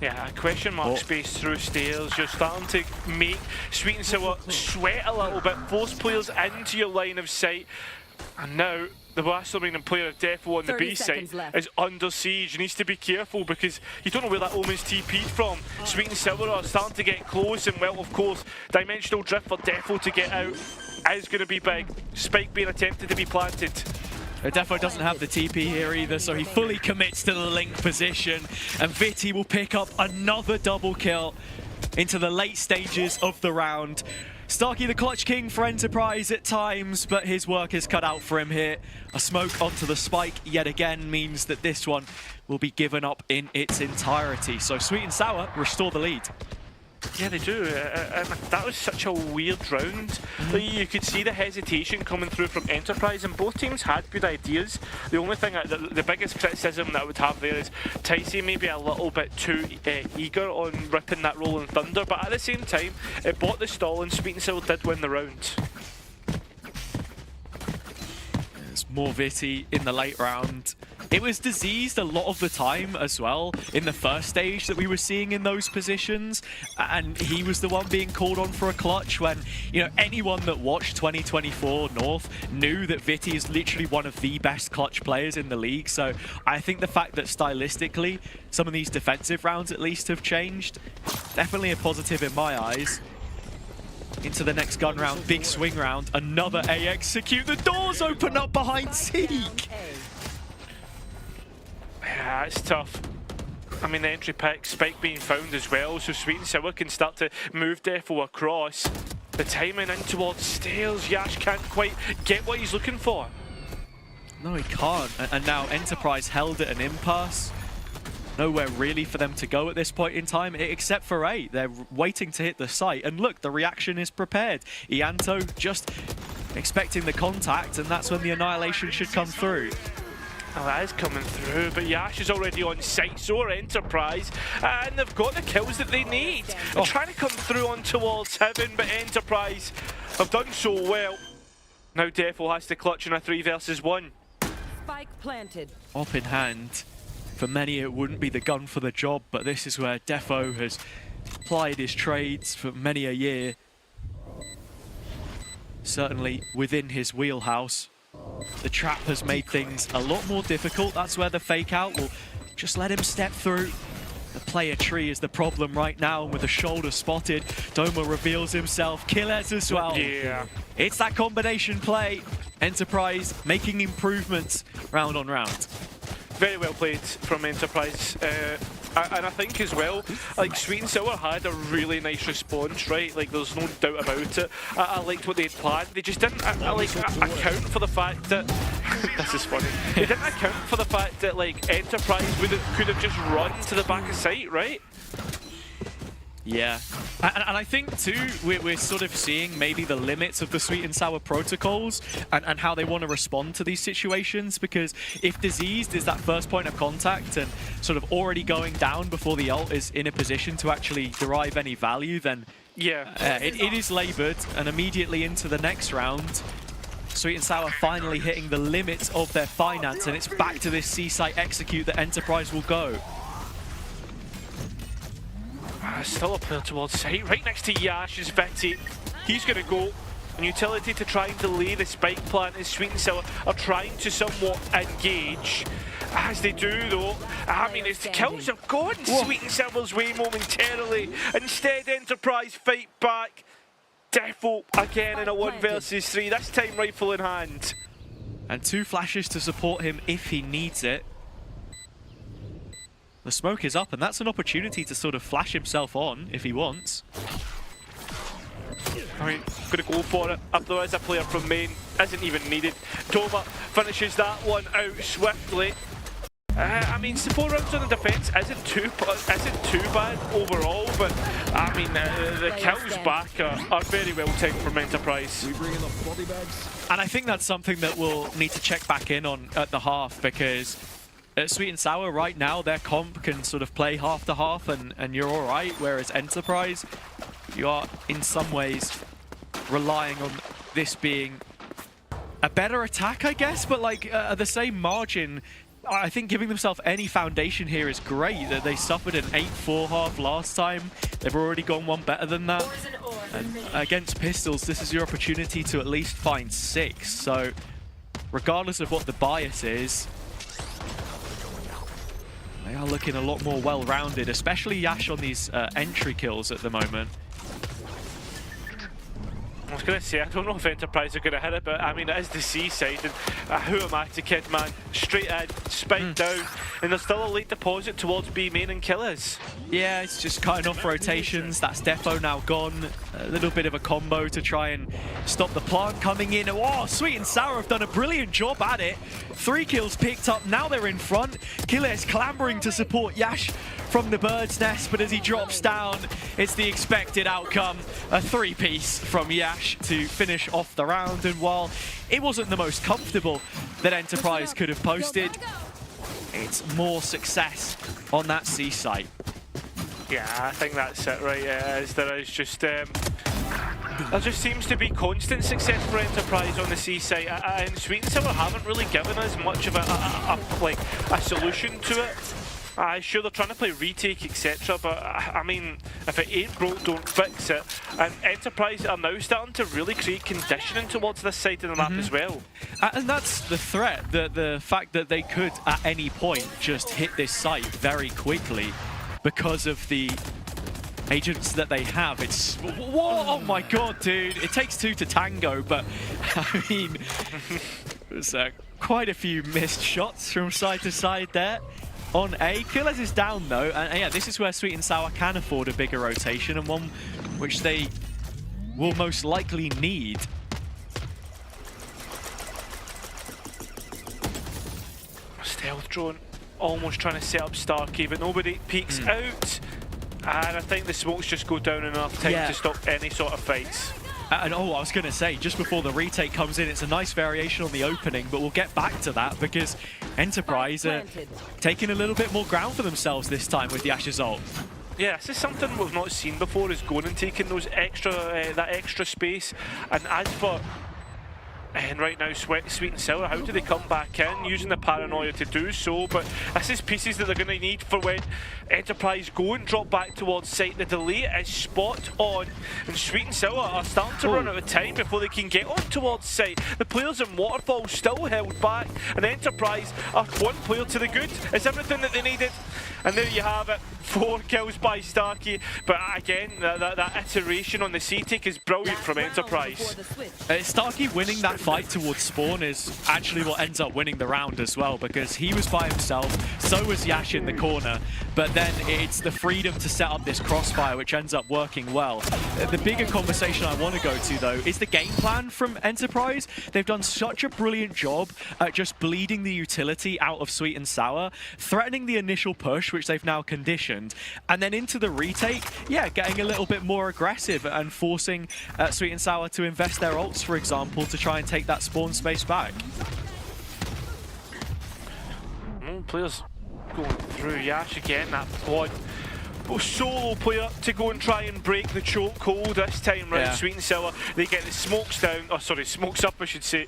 Yeah, a question mark space through stairs. You're starting to make Sweet and Sour sweat a little bit, force players into your line of sight, and now the last remaining player of Defo on the B side is under siege. He needs to be careful because you don't know where that Omen's TP'd from. Sweet and Sour are starting to get close, and well, of course, dimensional drift for Defo to get out is going to be big. Spike being attempted to be planted. Defo doesn't have the TP here either, so he fully commits to the link position, and Viti will pick up another double kill into the late stages of the round. Starkey the clutch king for Enterprise at times, but his work is cut out for him here. A smoke onto the spike yet again means that this one will be given up in its entirety. So Sweet and Sour restore the lead. Yeah, they do. And that was such a weird round. You could see the hesitation coming through from Enterprise, and both teams had good ideas. The only thing, the biggest criticism that I would have there is Ticey maybe a little bit too eager on ripping that rolling thunder, but at the same time, it bought the stall, and Sweet and Sour did win the round. There's more Viti in the late round. It was diseased a lot of the time as well in the first stage that we were seeing in those positions, and he was the one being called on for a clutch when, you know, anyone that watched 2024 North knew that Viti is literally one of the best clutch players in the league. So I think the fact that stylistically some of these defensive rounds at least have changed, definitely a positive in my eyes. Into the next gun round, big swing round, another A execute. The doors open up behind Zeke. Yeah, it's tough. I mean, the entry pick, Spike being found as well, so Sweet and Sour can start to move Defo across. The timing in towards stairs, Yash can't quite get what he's looking for. No, he can't. And now Enterprise held at an impasse. Nowhere really for them to go at this point in time, except for 8. They're waiting to hit the site, and look, the reaction is prepared. Ianto just expecting the contact, and that's when the annihilation should come through. Oh, that is coming through, but Yash is already on site, so are Enterprise, and they've got the kills that they need. They're trying to come through on towards Heaven, but Enterprise have done so well. Now Defo has to clutch in a 3 versus 1. Spike planted. Op in hand. For many, it wouldn't be the gun for the job, but this is where Defo has plied his trades for many a year. Certainly within his wheelhouse. The trap has made things a lot more difficult. That's where the fake out will just let him step through. The player tree is the problem right now, and with the shoulder spotted, Doma reveals himself. Killez as well. Yeah. It's that combination play. Enterprise making improvements round on round. Very well played from Enterprise. And I think as well, like Sweet and Sour had a really nice response, right? Like there's no doubt about it. I liked what they had planned. They just didn't account for the fact that this is funny. They didn't account for the fact that like Enterprise could have just run to the back of site, right? Yeah, and I think too, we're sort of seeing maybe the limits of the Sweet and Sour protocols and how they want to respond to these situations, because if Diseased is that first point of contact and sort of already going down before the ult is in a position to actually derive any value, then yeah, it is laboured and immediately into the next round. Sweet and Sour finally hitting the limits of their finance, and it's back to this C-site execute that Enterprise will go. Still a player towards site, right next to Yash is Veto. He's going to go on utility to try and delay the spike plant, and Sweet and Sour are trying to somewhat engage. As they do though, I mean, the kills have gone Sweet and Sour's way momentarily. Instead, Enterprise fight back. Defo again in a 1 versus 3, this time rifle in hand. And 2 flashes to support him if he needs it. The smoke is up, and that's an opportunity to sort of flash himself on if he wants. Alright, gonna go for it. Up there is a player from main, isn't even needed. Toma finishes that one out swiftly. I mean, 4 rounds on the defense isn't too bad overall, but I mean, the kills back are very well taken from Enterprise. And I think that's something that we'll need to check back in on at the half, because at Sweet and Sour right now, their comp can sort of play half to half and you're all right, whereas Enterprise, you are in some ways relying on this being a better attack, I guess, but like at the same margin, I think giving themselves any foundation here is great. That they suffered an 8-4 half last time. They've already gone one better than that. And against Pistols, this is your opportunity to at least find 6. So regardless of what the bias is, they are looking a lot more well-rounded, especially Yash on these entry kills at the moment. I was going to say, I don't know if Enterprise are going to hit it, but I mean, it is the C side, and who am I to kid, man? Straight in, spike down, and there's still a late deposit towards B main and killers. Yeah, it's just cutting off rotations. That's Defo now gone. A little bit of a combo to try and stop the plant coming in. Oh, Sweet and Sour have done a brilliant job at it. 3 kills picked up, now they're in front. Killer is clambering to support Yash from the bird's nest, but as he drops down, it's the expected outcome. A 3-piece from Yash to finish off the round, and while it wasn't the most comfortable that Enterprise could have posted, it's more success on that C site. Yeah, I think that's it, right? There is just there just seems to be constant success for Enterprise on the C site, and Sweet and Sour haven't really given us much of a solution to it. Sure, they're trying to play retake, etc., but I mean, if it ain't broke, don't fix it. And Enterprise are now starting to really create conditioning towards this side of the map as well. And that's the threat, the fact that they could at any point just hit this site very quickly because of the agents that they have. It's whoa, oh my god, dude! It takes 2 to tango, but I mean, there's quite a few missed shots from side to side there. On A, Killers is down though, and yeah, this is where Sweet and Sour can afford a bigger rotation, and one which they will most likely need. Stealth drone almost trying to set up Starkey, but nobody peeks out, and I think the smokes just go down enough time to stop any sort of fights. And oh, I was going to say, just before the retake comes in, it's a nice variation on the opening, but we'll get back to that because Enterprise are taking a little bit more ground for themselves this time with the Ashes ult. Yeah, this is something we've not seen before, is going and taking those extra, that extra space. And as for right now, Sweet and Sour, how do they come back in? Using the paranoia to do so, but this is pieces that they're going to need for when Enterprise go and drop back towards site. The delay is spot on, and Sweet and Sour are starting to run out of time before they can get on towards site. The players in Waterfall still held back, and Enterprise are 1 player to the good. It's everything that they needed, and there you have it. 4 kills by Starkey, but again, that iteration on the C-take is brilliant from Enterprise. Starkey winning that that fight towards spawn is actually what ends up winning the round as well, because he was by himself, so was Yash in the corner, but then it's the freedom to set up this crossfire which ends up working well. The bigger conversation I want to go to though is the game plan from Enterprise. They've done such a brilliant job at just bleeding the utility out of Sweet and Sour, threatening the initial push which they've now conditioned, and then into the retake, yeah, getting a little bit more aggressive and forcing Sweet and Sour to invest their ults, for example, to try and take that spawn space back. Players going through. Yash again, that quad solo player to go and try and break the chokehold this time round. Yeah. Sweet and Sour, they get the smokes down, oh sorry, smokes up I should say,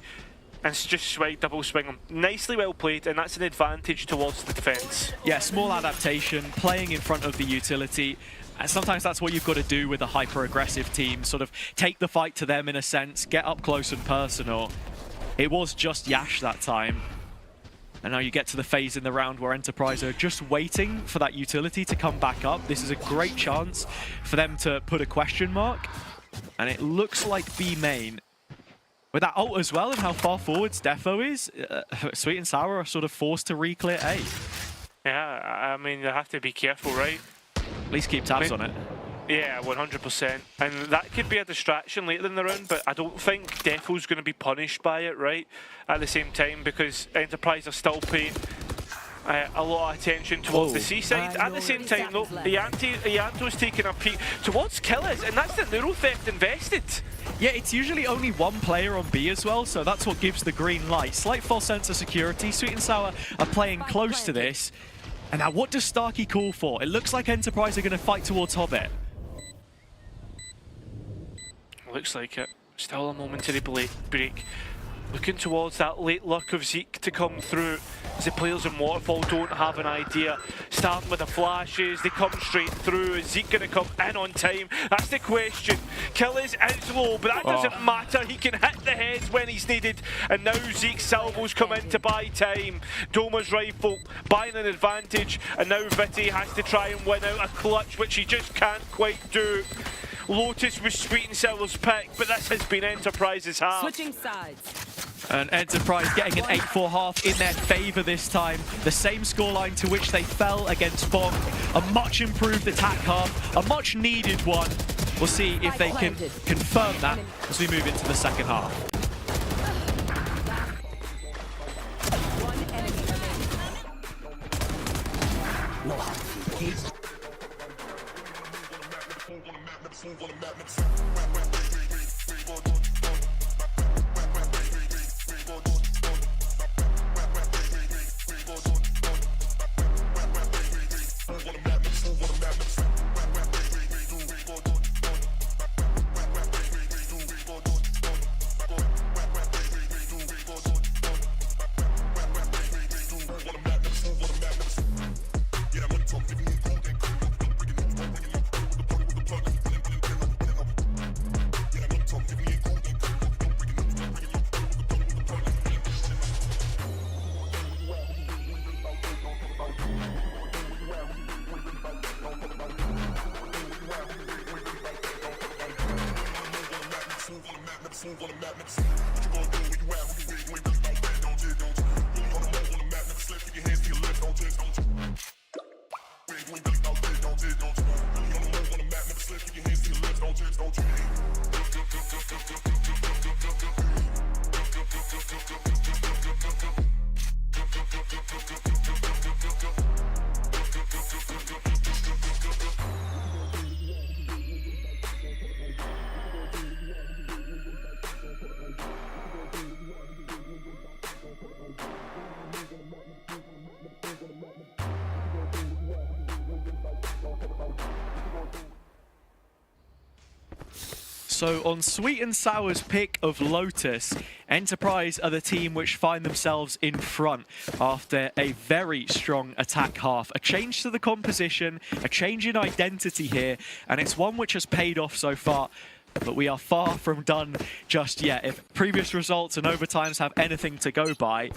and it's just double swing them. Nicely well played, and that's an advantage towards the defence. Yeah, small adaptation, playing in front of the utility. And sometimes that's what you've got to do with a hyper-aggressive team, sort of take the fight to them in a sense, get up close and personal. It was just Yash that time. And now you get to the phase in the round where Enterprise are just waiting for that utility to come back up. This is a great chance for them to put a question mark. And it looks like B main. With that ult as well and how far forwards Defo is, Sweet and Sour are sort of forced to re-clear A. Yeah, I mean, they have to be careful, right? At least keep tabs on it. Yeah, 100%. And that could be a distraction later in the round, but I don't think Defo's going to be punished by it, right? At the same time, because Enterprise are still paying a lot of attention towards the seaside. At the same time, though, Ianto's taking a peek towards killers, and that's the Neuro Theft invested. Yeah, it's usually only one player on B as well, so that's what gives the green light. Slight false sense of security. Sweet and Sour are playing close to this. And now what does Starkey call for? It looks like Enterprise are going to fight towards Hobbit. Looks like it. Still a momentary break. Looking towards that late luck of Zeke to come through, as the players in Waterfall don't have an idea. Starting with the flashes, they come straight through. Is Zeke going to come in on time? That's the question. Killers is low, but that doesn't matter. He can hit the heads when he's needed. And now Zeke's salvos come in to buy time. Doma's rifle buying an advantage, and now Vitty has to try and win out a clutch, which he just can't quite do. Lotus was Sweet and Sour's pick, but this has been Enterprise's half. Switching sides. And Enterprise getting an 8-4 half in their favour this time. The same scoreline to which they fell against Bonk. A much improved attack half, a much needed one. We'll see if they can confirm that as we move into the second half. One enemy remaining. So on Sweet and Sour's pick of Lotus, Enterprise are the team which find themselves in front after a very strong attack half. A change to the composition, a change in identity here, and it's one which has paid off so far. But we are far from done just yet. If previous results and overtimes have anything to go by,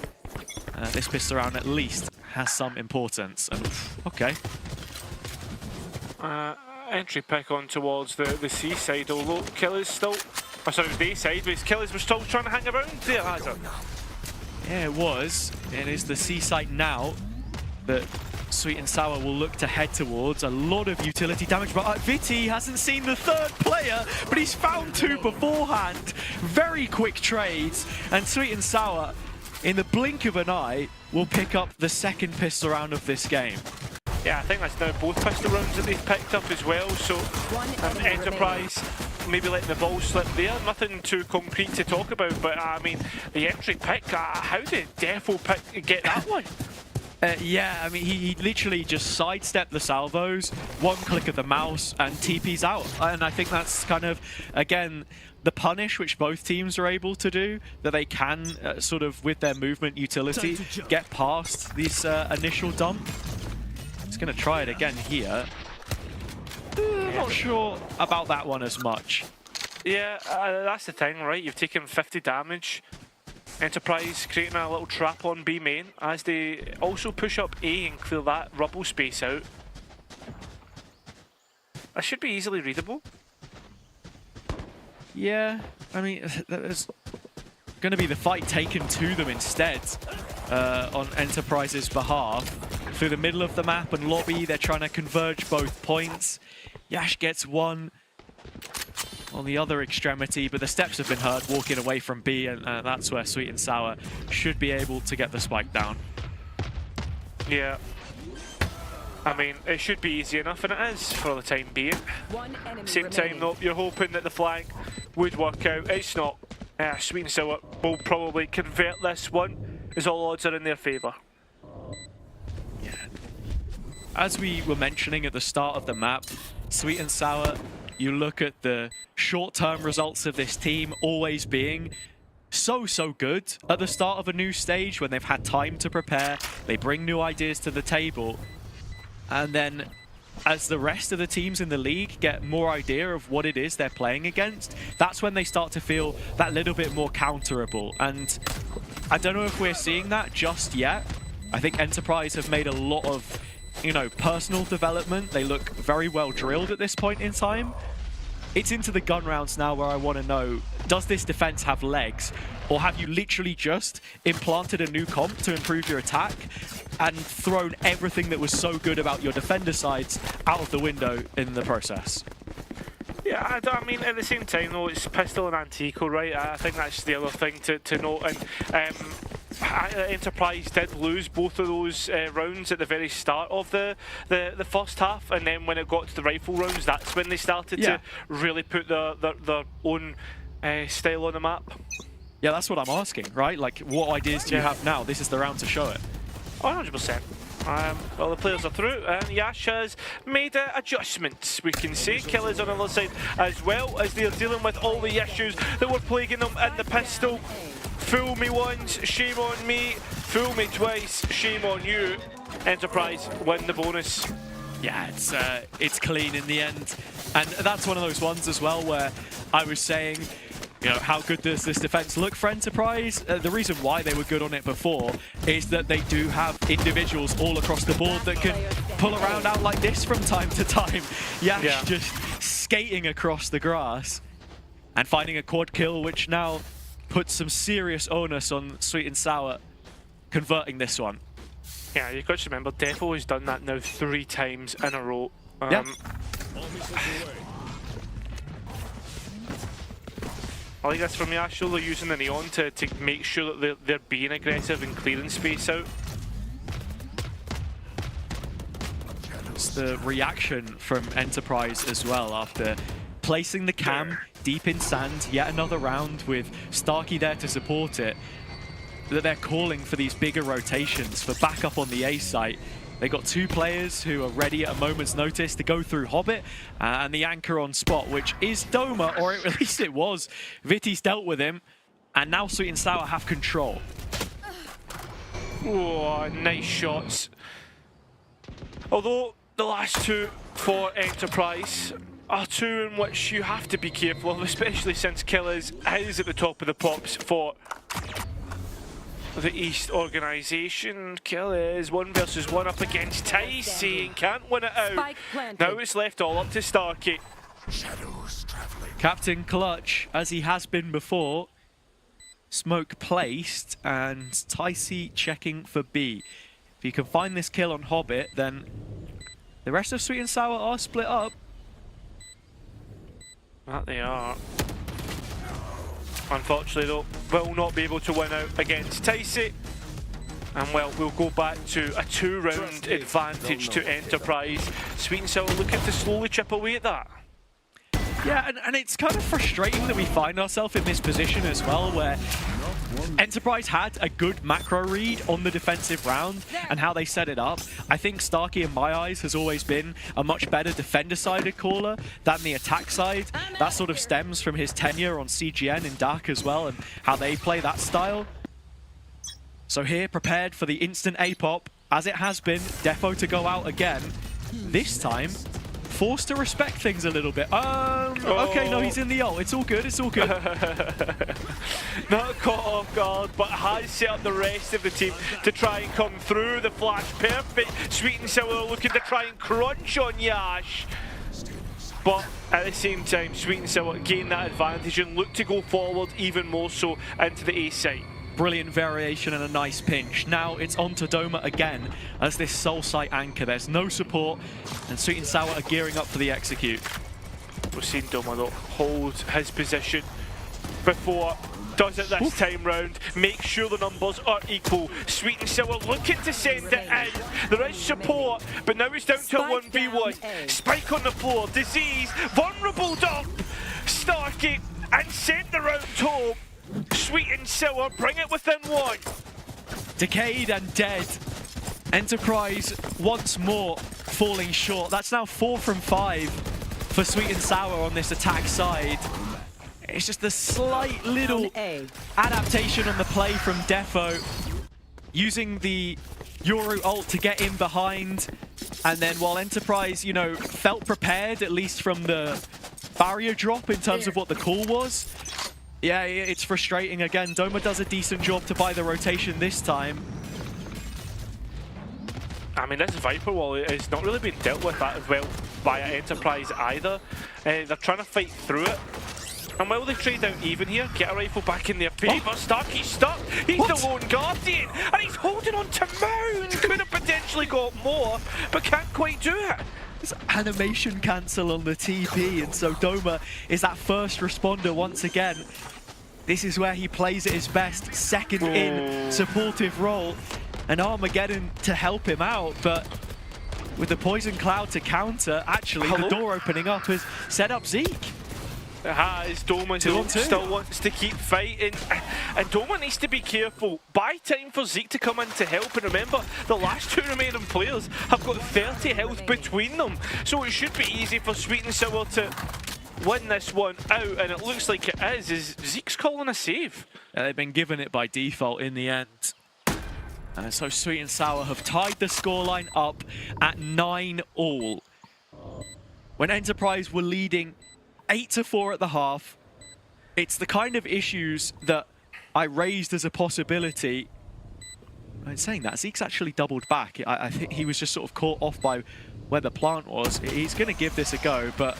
this pistol round at least has some importance. And okay. Entry pick on towards the seaside, although Killers still Oh, sorry, it was the sideways. Killers were still trying to hang around there, has it? Yeah, it was. It is the C site now that Sweet and Sour will look to head towards. A lot of utility damage, but Viti hasn't seen the third player, but he's found two beforehand. Very quick trades, and Sweet and Sour, in the blink of an eye, will pick up the second pistol round of this game. Yeah, I think that's now both pistol rounds that they've picked up as well, so Enterprise maybe letting the ball slip there. Nothing too concrete to talk about, but I mean, the entry pick, how did Defo get that one? Yeah, I mean, he literally just sidestepped the salvos, one click of the mouse, and TP's out. And I think that's kind of, again, the punish which both teams are able to do, that they can sort of, with their movement utility, get past this initial dump. He's going to try it again here. Not sure about that one as much. Yeah, that's the thing, right? You've taken 50 damage. Enterprise creating a little trap on B main as they also push up A and clear that rubble space out. That should be easily readable. Yeah, I mean, there's going to be the fight taken to them instead on Enterprise's behalf. Through the middle of the map and lobby, they're trying to converge both points. Yash gets one on the other extremity, but the steps have been heard walking away from B, and that's where Sweet and Sour should be able to get the spike down. Yeah. I mean, it should be easy enough, and it is for the time being. Same time though, you're hoping that the flank would work out. It's not. Sweet and Sour will probably convert this one, as all odds are in their favour. Yeah. As we were mentioning at the start of the map, Sweet and Sour, you look at the short-term results of this team always being so good at the start of a new stage when they've had time to prepare, they bring new ideas to the table, and then as the rest of the teams in the league get more idea of what it is they're playing against, that's when they start to feel that little bit more counterable. And I don't know if we're seeing that just yet. I think Enterprise have made a lot of, you know, personal development. They look very well drilled at this point in time. It's into the gun rounds now where I want to know, does this defense have legs? Or have you literally just implanted a new comp to improve your attack and thrown everything that was so good about your defender sides out of the window in the process? Yeah, I mean, at the same time though, it's Pistol and Antico, right? I think that's the other thing to note. And Enterprise did lose both of those rounds at the very start of the first half, and then when it got to the rifle rounds, that's when they started to really put their own style on the map. Yeah, that's what I'm asking, right? Like, what ideas do you have now? This is the round to show it. 100%. Well, the players are through, and Yash has made adjustments, we can say. Killer's on the other side as well, as they're dealing with all the issues that were plaguing them in the pistol. Fool me once, shame on me. Fool me twice, shame on you. Enterprise win the bonus. Yeah, it's clean in the end. And that's one of those ones as well where I was saying, you know, how good does this defense look for Enterprise? The reason why they were good on it before is that they do have individuals all across the board that can pull around out like this from time to time. Yash just skating across the grass and finding a quad kill, which now puts some serious onus on Sweet and Sour converting this one. Yeah, you've got to remember, Defo has done that now 3 times in a row. Yeah. I like this from Yash, they're using the Neon to make sure that they're being aggressive and clearing space out. It's the reaction from Enterprise as well after placing the cam deep in sand, yet another round with Starkey there to support it, that they're calling for these bigger rotations for backup on the A site. They got 2 players who are ready at a moment's notice to go through Hobbit, and the anchor on spot, which is Doma, or at least it was. Viti's dealt with him, and now Sweet and Sour have control. Oh, nice shots. Although the last 2 for Enterprise are 2 in which you have to be careful of, especially since Killers is at the top of the pops for the East organisation. Killers 1 versus 1 up against Ticey and can't win it out. Now it's left all up to Starkey. Captain Clutch, as he has been before. Smoke placed, and Ticey checking for B. If you can find this kill on Hobbit, then the rest of Sweet and Sour are split up. That they are. Unfortunately though, will not be able to win out against Ticey. And well, we'll go back to a 2-round advantage to Enterprise. Sweet and Sour looking to slowly chip away at that. Yeah, and it's kind of frustrating that we find ourselves in this position as well, where Enterprise had a good macro read on the defensive round and how they set it up. I think Starkey, in my eyes, has always been a much better defender-sided caller than the attack side. That sort of stems from his tenure on CGN in Dark as well, and how they play that style. So here, prepared for the instant A-pop, as it has been, Defo to go out again. This time, forced to respect things a little bit. Okay, no, he's in the ult. It's all good, it's all good. Not caught off guard, but has set up the rest of the team to try and come through the flash. Perfect. Sweet and Sour looking to try and crunch on Yash. But at the same time, Sweet and Sour gain that advantage and look to go forward even more so into the A site. Brilliant variation and a nice pinch. Now it's on to Doma again as this soul site anchor. There's no support, and Sweet and Sour are gearing up for the execute. We've seen Doma though hold his position before. Does it this time round, make sure the numbers are equal. Sweet and Sour looking to send it in. There is support, but now it's down to a 1v1. Spike on the floor, Disease, vulnerable dump. Starkey, and sent the round home. Sweet and Sour bring it within one. Decayed and dead. Enterprise once more falling short. That's now 4 from 5 for Sweet and Sour on this attack side. It's just a slight little adaptation on the play from Defo, using the Yoru ult to get in behind, and then while Enterprise, you know, felt prepared, at least from the barrier drop in terms of what the call was. Yeah, it's frustrating again. Doma does a decent job to buy the rotation this time. I mean, this Viper wall is not really being dealt with that well by Enterprise either. They're trying to fight through it. And while they trade out even here, get a rifle back in their favour. Starkey's stuck. He's the lone guardian, and he's holding on to Moon. Could have potentially got more, but can't quite do it. This animation cancel on the TP, and so Doma is that first responder once again. This is where he plays at his best, second in supportive role, and Armageddon to help him out, but with the poison cloud to counter, actually the door opening up has set up Zeke. It has. Doma still wants to keep fighting, and Doma needs to be careful. Buy time for Zeke to come in to help, and remember, the last 2 remaining players have got 30 health between them, so it should be easy for Sweet and Sour to win this one out, and it looks like it is. Zeke's calling a save. Yeah, they've been given it by default in the end. And so Sweet and Sour have tied the scoreline up at 9-all. When Enterprise were leading 8-4 at the half, it's the kind of issues that I raised as a possibility. In saying that, Zeke's actually doubled back. I think he was just sort of caught off by where the plant was. He's going to give this a go, but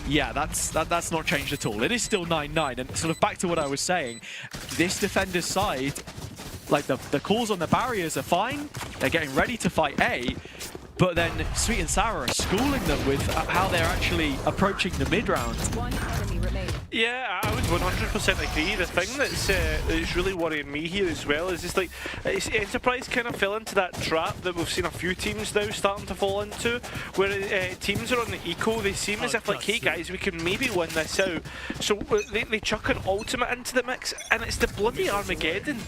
yeah, that's not changed at all. It is still 9-9, and sort of back to what I was saying, this defender's side, like the calls on the barriers are fine. They're getting ready to fight A, but then Sweet and Sour are schooling them with how they're actually approaching the mid-round. One enemy remaining. Yeah, I would 100% agree. The thing that's really worrying me here as well is just like Enterprise kind of fell into that trap that we've seen a few teams now starting to fall into, where teams are on the eco. They seem as if like, hey guys, we can maybe win this out. So they chuck an ultimate into the mix, and it's the bloody Armageddon.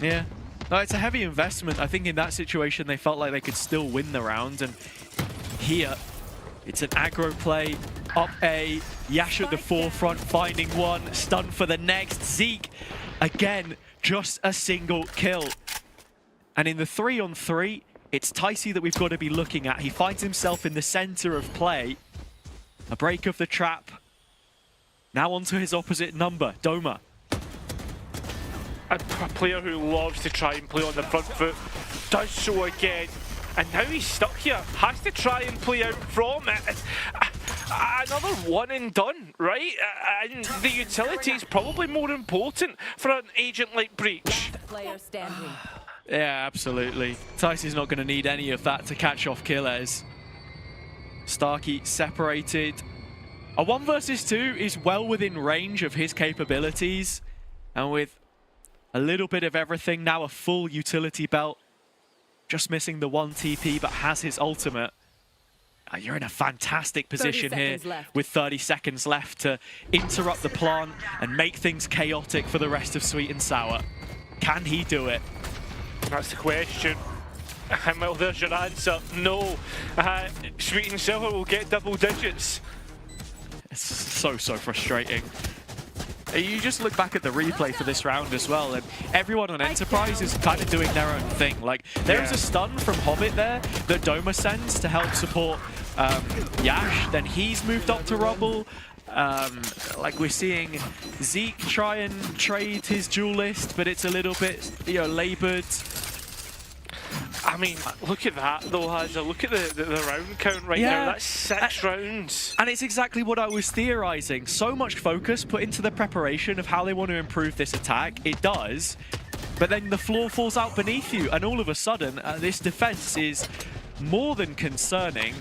Yeah. No, it's a heavy investment. I think in that situation, they felt like they could still win the round. And here, it's an aggro play, up A, Yash at the forefront, finding one, stun for the next. Zeke, again, just a single kill. And in the 3-on-3, it's Ticey that we've got to be looking at. He finds himself in the center of play. A break of the trap. Now onto his opposite number, Doma. A player who loves to try and play on the front foot does so again, and now he's stuck here, has to try and play out from it. another one and done, right? And the utility is probably more important for an agent like Breach. Player standing. Yeah, absolutely. Tyce's not going to need any of that to catch off Killers. Starkey separated. A 1 versus 2 is well within range of his capabilities. And with a little bit of everything, now a full utility belt. Just missing the 1 TP, but has his ultimate. You're in a fantastic position here with 30 seconds left to interrupt the plant and make things chaotic for the rest of Sweet and Sour. Can he do it? That's the question. And well, there's your answer. No. Sweet and Sour will get double digits. It's so frustrating. You just look back at the replay for this round as well, and everyone on Enterprise is kind of doing their own thing. Like, there is a stun from Hobbit there that Doma sends to help support Yash. Then he's moved up to Rubble. Like, we're seeing Zeke try and trade his duelist, but it's a little bit, you know, labored. I mean, look at that though, Hazza. Look at the round count right now. That's 6 rounds. And it's exactly what I was theorizing. So much focus put into the preparation of how they want to improve this attack. It does. But then the floor falls out beneath you, and all of a sudden, this defense is more than concerning.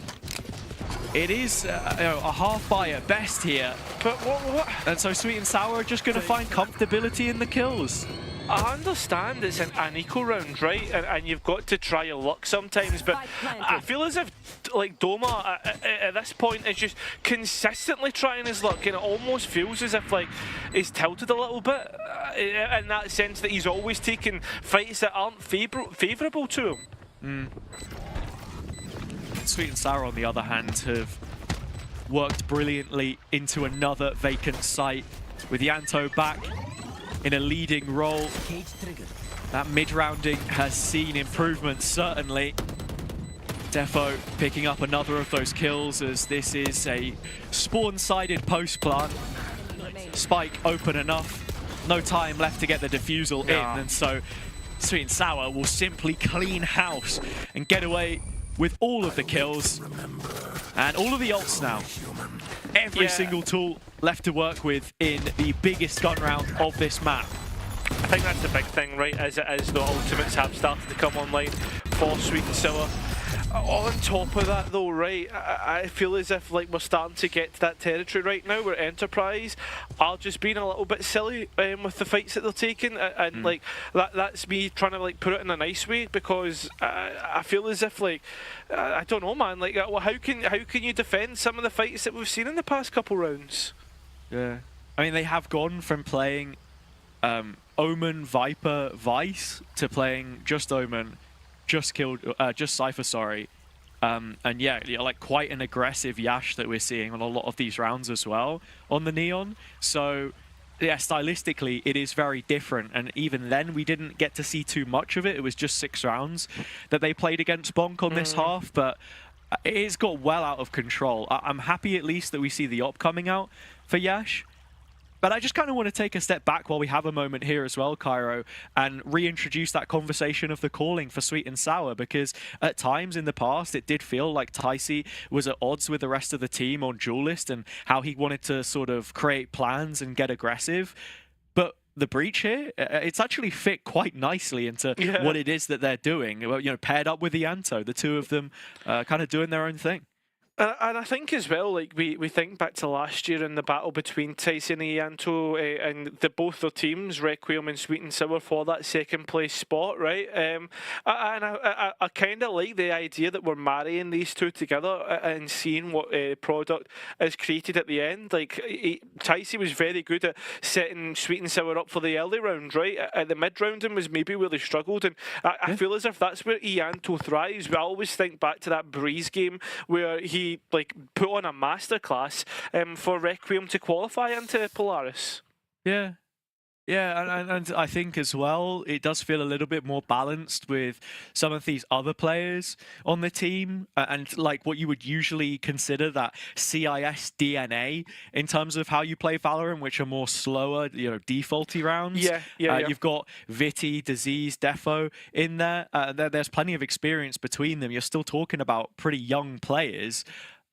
It is a half buy at best here. But what? And so Sweet and Sour are just going to find comfortability in the kills. I understand it's an eco round, right? And you've got to try your luck sometimes, but I feel as if, like, Doma at this point is just consistently trying his luck, and it almost feels as if, like, he's tilted a little bit in that sense that he's always taking fights that aren't favourable to him. Sweet and Sour, on the other hand, have worked brilliantly into another vacant site with Yanto back in a leading role. That mid-rounding has seen improvements, certainly. Defo picking up another of those kills, as this is a spawn-sided post plant. Spike open enough. No time left to get the defusal in, and so Sweet and Sour will simply clean house and get away with all of the kills and all of the ults now. Every single tool left to work with in the biggest gun round of this map. I think that's the big thing, right, as it is the ultimates have started to come online for Sweet and Sour. On top of that though, right, I feel as if, like, we're starting to get to that territory right now where Enterprise are just being a little bit silly with the fights that they're taking, and like that's me trying to, like, put it in a nice way, because I feel as if, like, I don't know, man, like, well, how can you defend some of the fights that we've seen in the past couple rounds? Yeah, I mean, they have gone from playing Omen, Viper, Vice to playing just Omen, just Cypher, sorry. And yeah, like, quite an aggressive Yash that we're seeing on a lot of these rounds as well on the Neon. So yeah, stylistically it is very different, and even then we didn't get to see too much of it. It was just 6 rounds that they played against Bonk on this half, but it's got well out of control. I'm happy at least that we see the op coming out for Yash. But I just kind of want to take a step back while we have a moment here as well, Cairo, and reintroduce that conversation of the calling for Sweet and Sour, because at times in the past it did feel like Tyce was at odds with the rest of the team on Duelist and how he wanted to sort of create plans and get aggressive. But the Breach here, it's actually fit quite nicely into what it is that they're doing. You know, paired up with the Anto, the two of them kind of doing their own thing. And I think as well, like, we think back to last year in the battle between Tyson and Ianto, and both their teams, Requiem and Sweet and Sour, for that second place spot, right? And I kind of like the idea that we're marrying these two together and seeing what product is created at the end. Like, Tyson was very good at setting Sweet and Sour up for the early round, right? At the mid rounding was maybe where they struggled, and I feel as if that's where Ianto thrives. I always think back to that Breeze game where he, like, put on a masterclass for Requiem to qualify into Polaris. Yeah, and I think as well it does feel a little bit more balanced with some of these other players on the team, and like what you would usually consider that CIS DNA in terms of how you play Valorant, which are more slower, you know, defaulty rounds. You've got Viti, Disease, Defo in there. There's plenty of experience between them. You're still talking about pretty young players.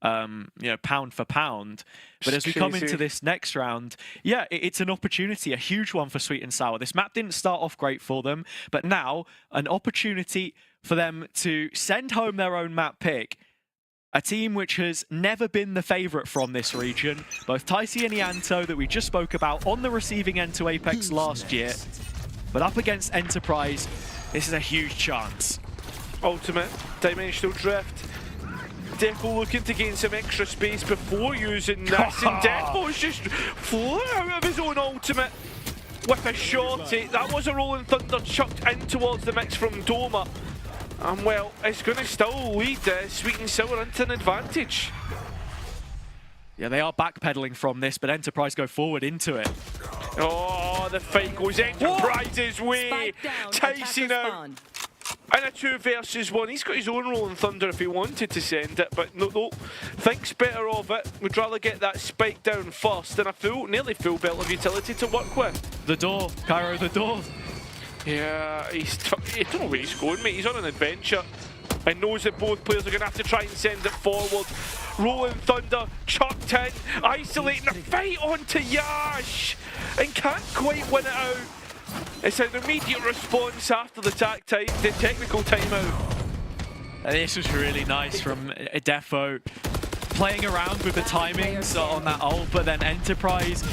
pound for pound. But as we come into this next round, yeah, it's an opportunity, a huge one for Sweet and Sour. This map didn't start off great for them, but now an opportunity for them to send home their own map pick. A team which has never been the favourite from this region. Both Ticey and Ianto that we just spoke about on the receiving end to Apex last year. But up against Enterprise, this is a huge chance. Ultimate dimensional drift. Defo looking to gain some extra space before using this, and Defo's just flew out of his own ultimate with a shorty. That was a Rolling Thunder chucked in towards the mix from Doma. And well, it's going to still lead Sweet and Sour into an advantage. Yeah, they are backpedaling from this, but Enterprise go forward into it. Oh, the fight goes Enterprise's way. Ticey now. In a 2 versus 1, he's got his own Rolling Thunder if he wanted to send it, but no, thinks better of it. Would rather get that spike down first than a nearly full belt of utility to work with. The door, Cairo, the door. Yeah, I don't know where he's going, mate. He's on an adventure and knows that both players are going to have to try and send it forward. Rolling Thunder chucked in, isolating the fight onto Yash, and can't quite win it out. It's an immediate response after the technical timeout. This was really nice from Defo, playing around with the timings on that ult, but then Enterprise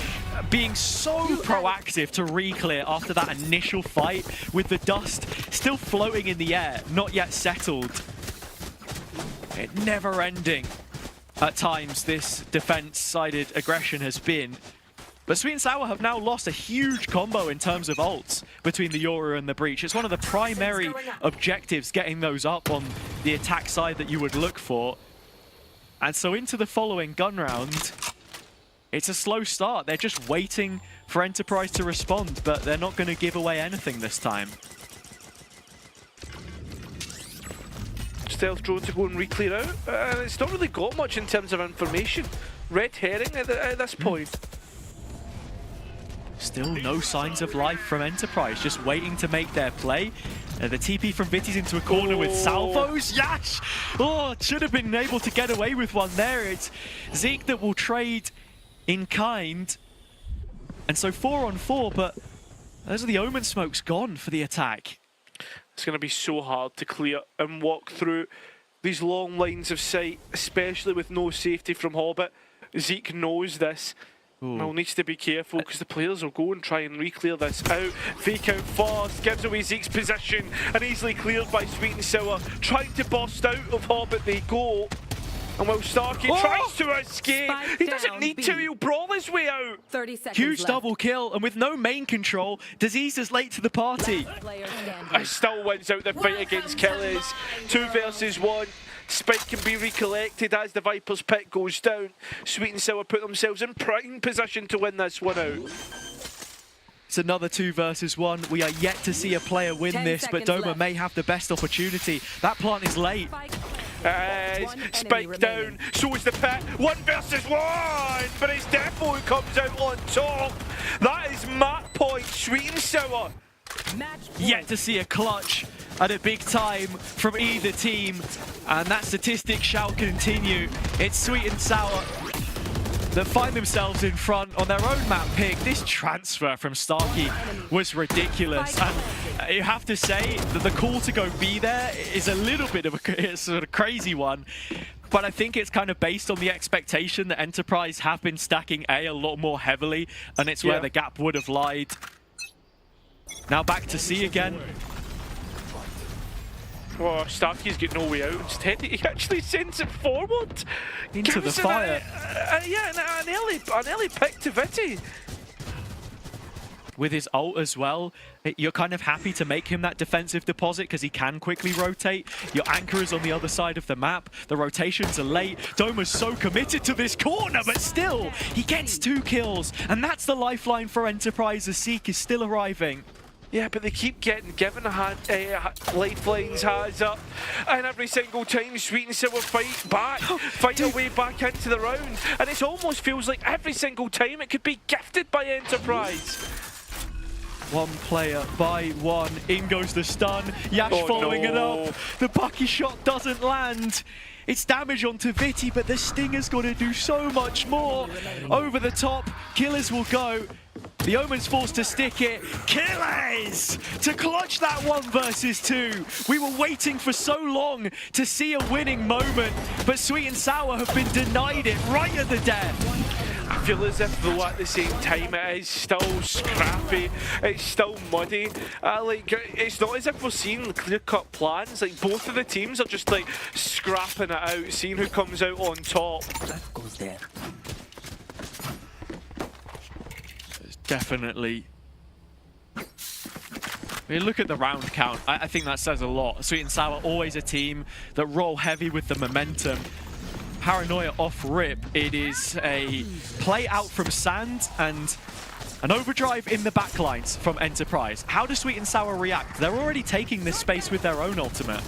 being so proactive to re-clear after that initial fight with the dust still floating in the air, not yet settled. It never ending at times, this defense-sided aggression has been. But Sweet and Sour have now lost a huge combo in terms of ults between the Yoru and the Breach. It's one of the primary objectives, getting those up on the attack side that you would look for. And so into the following gun round, it's a slow start. They're just waiting for Enterprise to respond, but they're not going to give away anything this time. Stealth drone to go and re-clear out. It's not really got much in terms of information. Red herring at this point. Still no signs of life from Enterprise, just waiting to make their play. The TP from Vitty's into a corner with salvos. Yash! Oh, should have been able to get away with one there. It's Zeke that will trade in kind. And so 4 on 4, but those are the Omen smokes gone for the attack. It's going to be so hard to clear and walk through these long lines of sight, especially with no safety from Hobbit. Zeke knows this. Well, needs to be careful because the players will go and try and re-clear this out. Fake out fast, gives away Zeke's position and easily cleared by Sweet and Sour. Trying to burst out of Hobbit they go. And while Starkey tries to escape, he doesn't need to, he'll brawl his way out. 30 seconds Huge left. double kill, and with no main control, Disease is late to the party. He still wins out the fight against Killers. 2 versus 1. Spike can be recollected as the Viper's pick goes down. Sweet and Sour put themselves in prime position to win this one out. It's another 2 versus 1. We are yet to see a player win this, but Doma may have the best opportunity. That plant is late. Spike down, so is the pit. 1 versus 1, but it's Defo who comes out on top. That is map point, Sweet and Sour. Yet to see a clutch at a big time from either team, and that statistic shall continue. It's Sweet and Sour that find themselves in front on their own map pick. This transfer from Starkey was ridiculous, and you have to say that the call to go B there is a little bit of a sort of crazy one, but I think it's kind of based on the expectation that Enterprise have been stacking A lot more heavily, and it's where the gap would have lied. Now back to C again. Oh, Starkey's got no way out. Instead, he actually sends it forward. Into the fire. An early pick to Vitty. With his ult as well, you're kind of happy to make him that defensive deposit because he can quickly rotate. Your anchor is on the other side of the map. The rotations are late. Doma's so committed to this corner, but still, he gets 2 kills. And that's the lifeline for Enterprise as Seek is still arriving. Yeah, but they keep getting given lifelines, has up, and every single time Sweet and Sour fight their way back into the round, and it almost feels like every single time it could be gifted by Enterprise. one player by one. In goes the stun. Yash following it up. The Bucky shot doesn't land. It's damage onto Viti, but the Stinger's got to do so much more. Over the top, Killers will go. The Omen's forced to stick it. Killers to clutch that 1 versus 2. We were waiting for so long to see a winning moment, but Sweet and Sour have been denied it right at the death. I feel as if though at the same time it is still scrappy, it's still muddy. Like it's not as if we're seeing clear-cut plans. Like both of the teams are just like scrapping it out, seeing who comes out on top. That goes there. Definitely. I mean, look at the round count. I think that says a lot. Sweet and Sour always a team that roll heavy with the momentum. Paranoia off rip. It is a play out from Sand and an overdrive in the backlines from Enterprise. How does Sweet and Sour react? They're already taking this space with their own ultimate.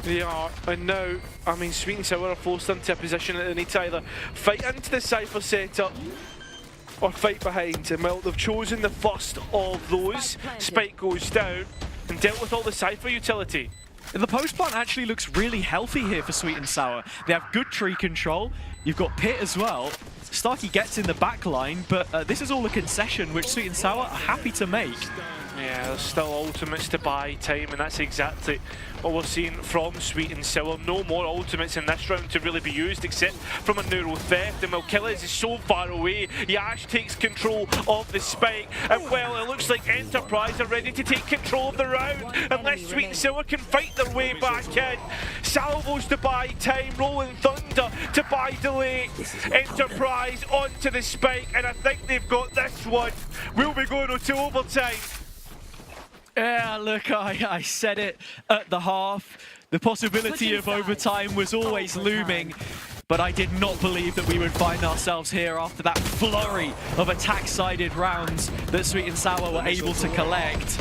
They are, and now, I mean, Sweet and Sour are forced into a position that they need to either fight into the Cypher setup or fight behind, and well, they've chosen the first of those. Spike goes down and dealt with all the Cypher utility. The post plant actually looks really healthy here for Sweet and Sour. They have good tree control. You've got Pit as well. Starkey gets in the back line, but this is all a concession which Sweet and Sour are happy to make. Yeah, there's still ultimates to buy time, and that's exactly what we're seeing from Sweet and Sour. No more ultimates in this round to really be used except from a neuro theft, and Killers is so far away. Yash takes control of the spike, and well, it looks like Enterprise are ready to take control of the round unless Sweet and Sour can fight their way back in. Salvos to buy time, Rolling Thunder to buy delay. Enterprise onto the spike, and I think they've got this one. We'll be going to overtime. Yeah, look, I said it at the half. The possibility of overtime was always looming, but I did not believe that we would find ourselves here after that flurry of attack-sided rounds that Sweet and Sour were able to collect.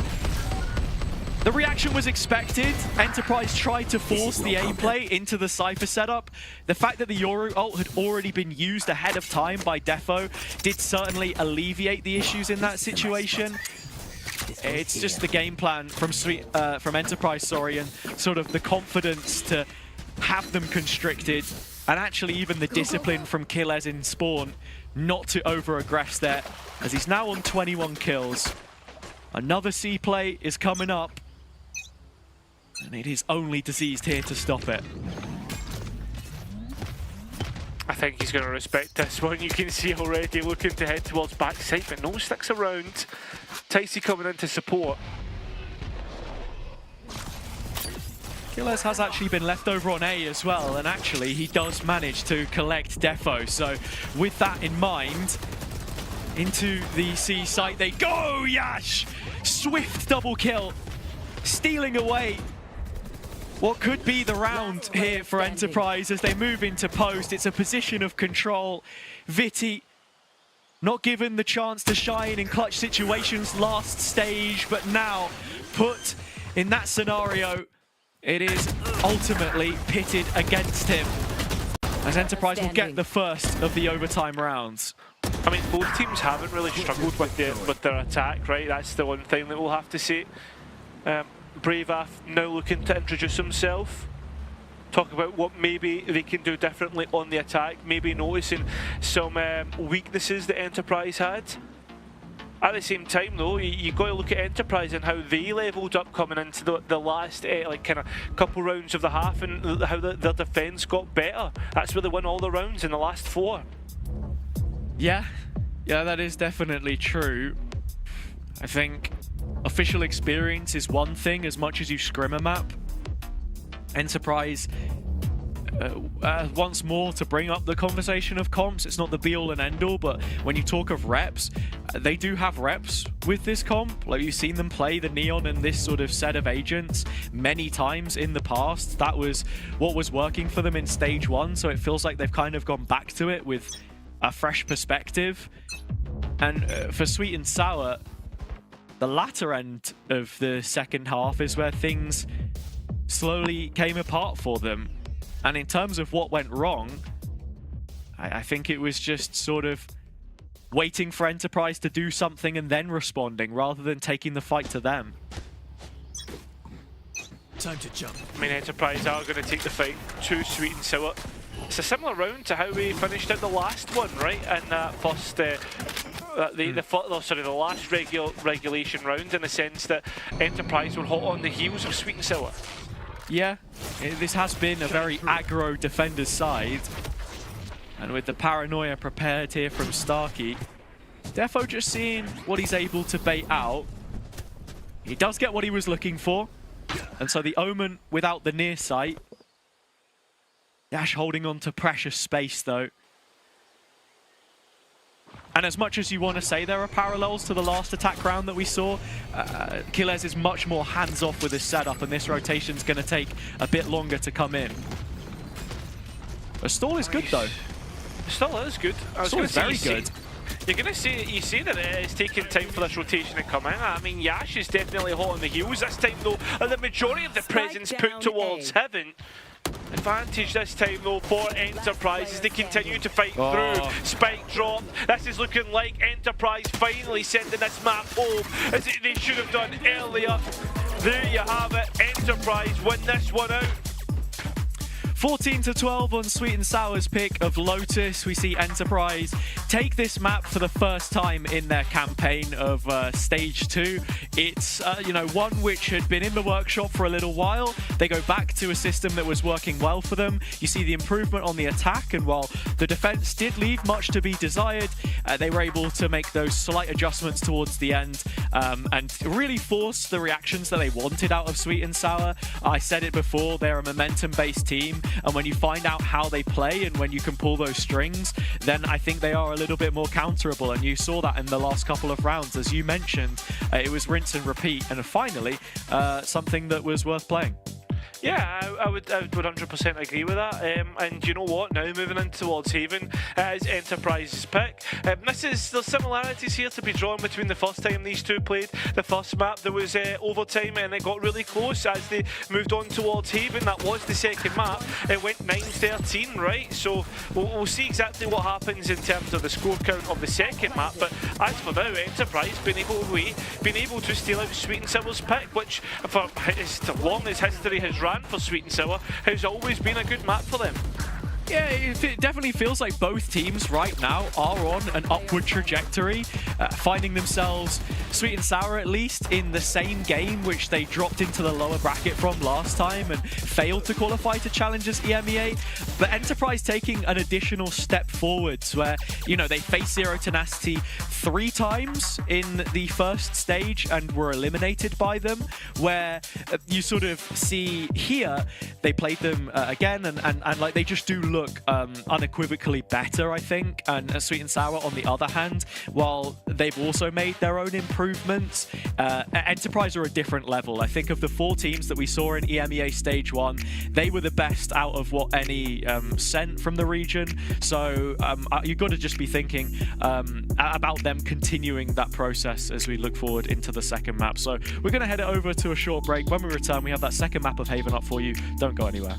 The reaction was expected. Enterprise tried to force the A play into the Cypher setup. The fact that the Yoru ult had already been used ahead of time by Defo did certainly alleviate the issues in that situation. It's just the game plan from Enterprise, sorry, and sort of the confidence to have them constricted, and actually even the discipline from Killers in spawn not to over-aggress there, as he's now on 21 kills. Another C play is coming up, and it is only Diseased here to stop it. I think he's going to respect this one. You can see already looking to head towards backside, but no sticks around. Ticey coming in to support. Killers has actually been left over on A as well, and actually he does manage to collect Defo. So with that in mind, into the C site they go. Yash! Swift double kill, stealing away what could be the round here for Enterprise as they move into post. It's a position of control. Viti not given the chance to shine in clutch situations last stage, but now put in that scenario, it is ultimately pitted against him, as Enterprise will get the first of the overtime rounds. I mean, both teams haven't really struggled with their attack, right? That's the one thing that we'll have to say. Bravaf now looking to introduce himself, talk about what maybe they can do differently on the attack, maybe noticing some weaknesses that Enterprise had. At the same time though, you've got to look at Enterprise and how they leveled up coming into the last like kind of couple rounds of the half, and how their defense got better. That's where they won all the rounds in the last 4. Yeah, that is definitely true. I think official experience is one thing as much as you scrim a map. Enterprise, once more to bring up the conversation of comps, it's not the be all and end all, but when you talk of reps, they do have reps with this comp. Like, you've seen them play the Neon and this sort of set of agents many times in the past. That was what was working for them in stage 1, so it feels like they've kind of gone back to it with a fresh perspective. And for Sweet and Sour, the latter end of the second half is where things slowly came apart for them. And in terms of what went wrong, I think it was just sort of waiting for Enterprise to do something and then responding, rather than taking the fight to them. Time to jump. I mean, Enterprise are going to take the fight to Sweet and Sour. It's a similar round to how we finished out the last one, right? And that first, the last regulation round, in the sense that Enterprise were hot on the heels of Sweet and Sour. Yeah, this has been a very aggro defender's side. And with the paranoia prepared here from Starkey, Defo just seeing what he's able to bait out. He does get what he was looking for. And so the Omen without the near sight. Dash holding on to precious space though. And as much as you want to say there are parallels to the last attack round that we saw, Killez is much more hands-off with his setup, and this rotation's going to take a bit longer to come in. A stall is good though. Stall is good. Stall is very good. You're going to see, you see that it is taking time for this rotation to come in. I mean, Yash is definitely hot on the heels this time though, and the majority of the presence put towards Heaven. Advantage this time though for Enterprise as they continue to fight through. Spike drop. This is looking like Enterprise finally sending this map home as they should have done earlier. There you have it. Enterprise win this one out. 14-12 on Sweet and Sour's pick of Lotus. We see Enterprise take this map for the first time in their campaign of Stage 2. It's one which had been in the workshop for a little while. They go back to a system that was working well for them. You see the improvement on the attack, and while the defense did leave much to be desired, they were able to make those slight adjustments towards the end and really force the reactions that they wanted out of Sweet and Sour. I said it before, they're a momentum-based team. And when you find out how they play and when you can pull those strings, then I think they are a little bit more counterable. And you saw that in the last couple of rounds. As you mentioned, it was rinse and repeat. And finally, something that was worth playing. Yeah, I would 100% agree with that. And you know what? Now moving in towards Haven is Enterprise's pick. There's similarities here to be drawn between the first time these two played. The first map, there was overtime and it got really close as they moved on towards Haven. That was the second map. It went 9-13, right? So we'll see exactly what happens in terms of the score count of the second map. But as for now, Enterprise been able to steal out Sweet and Sour's pick, which for as long as history has run for Sweet and Sour has always been a good map for them. Yeah, it definitely feels like both teams right now are on an upward trajectory, finding themselves, Sweet and Sour at least, in the same game which they dropped into the lower bracket from last time and failed to qualify to challenge as EMEA. But Enterprise taking an additional step forwards where, they faced Zero Tenacity 3 times in the first stage and were eliminated by them, where you sort of see here, they played them again and like they just do look unequivocally better, I think. And Sweet and Sour, on the other hand, while they've also made their own improvements, Enterprise are a different level. I think of the 4 teams that we saw in EMEA Stage 1, they were the best out of what any sent from the region. So you've got to just be thinking about them continuing that process as we look forward into the second map. So we're going to head it over to a short break. When we return, we have that second map of Haven up for you. Don't go anywhere.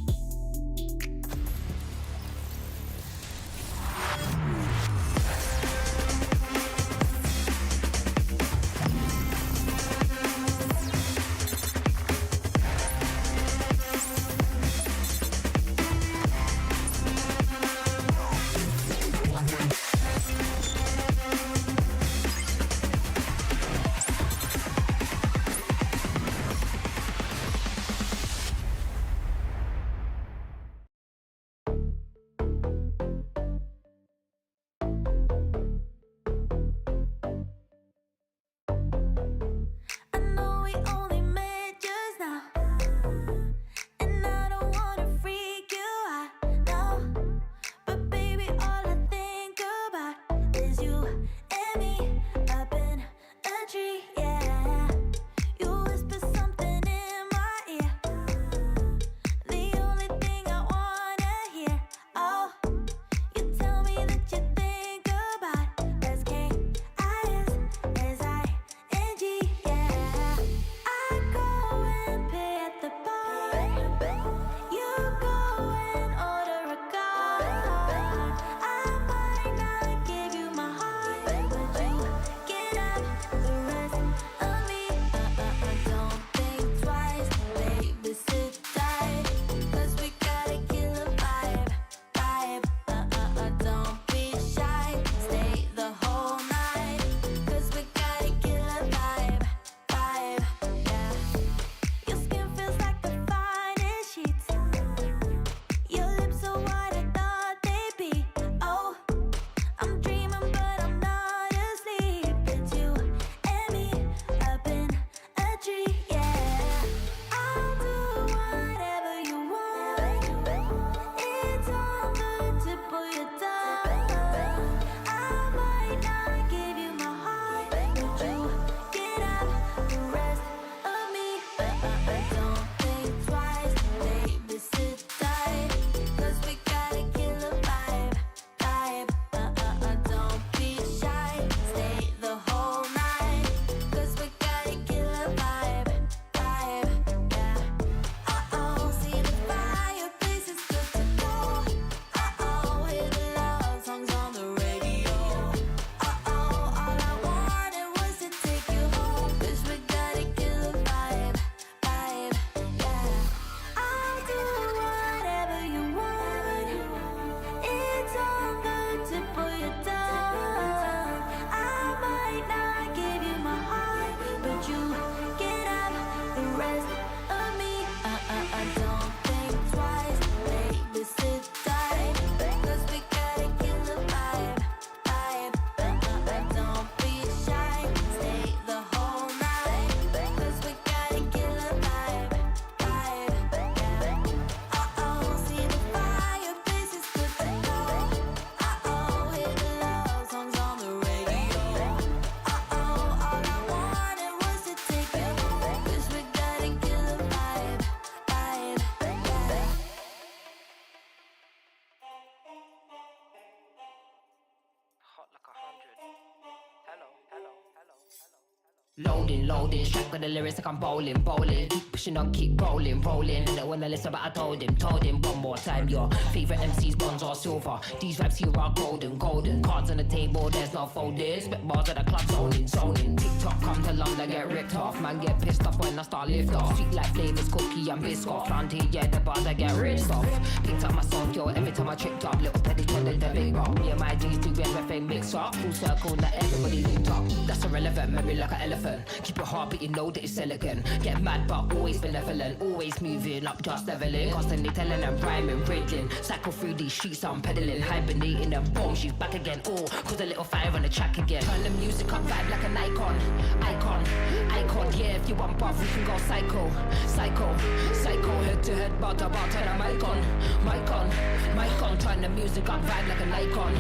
Loading, loading, strike with the lyrics like I'm bowling, bowling. Keep pushing on, keep rolling, rolling. And I wanna listen, but I told him one more time. Your favorite MCs, bronze or silver. These raps here are golden, golden. Cards on the table, there's no folding. Spit bars at the club, zoning, zoning. TikTok come to London, get ripped off. Man get pissed off when I start lift off. Sweet like flavors, cookie and biscuit. Round here, yeah, the bars I get rich off. Picked up myself, yo, every time I tripped up. Little petty trended the big rock. Me and my G's do everything mix up. Full circle, now everybody linked up. That's irrelevant, memory like an elephant. Keep it hard, but you know that it's elegant. Get mad, but always benevolent. Always moving up, just leveling. Constantly telling them rhyming, riddling. Cycle through these streets, I'm pedaling. Hibernating them bombs, she's back again. Oh, cause a little fire on the track again. Turn the music up, vibe like an icon. Icon, icon. Yeah, if you want buff, we can go psycho. Psycho, psycho. Head to head, bar to bar, turn a mic on. Mic on, mic on. Turn the music up, vibe like an icon.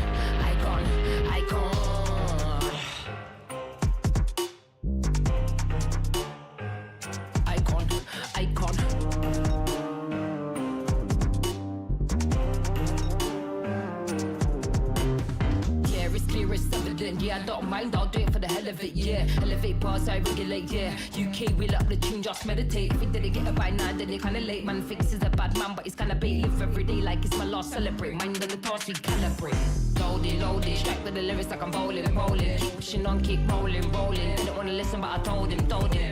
Icon, icon. Icon. Yeah, it's clear, it's evident. Yeah, I don't mind, I'll do it for the hell of it. Yeah, elevate bars, I regulate. Yeah, UK, we love the tune, just meditate. If we didn't get it by 9, then they kinda late. Man thinks he's a bad man, but he's kinda bait. Live every day like it's my last, celebrate. Mind on the task, we calibrate. Loaded, loaded, strike with the lyrics like I'm bowling, bowling. Keep pushing on, keep rolling, rolling. Didn't wanna listen, but I told him.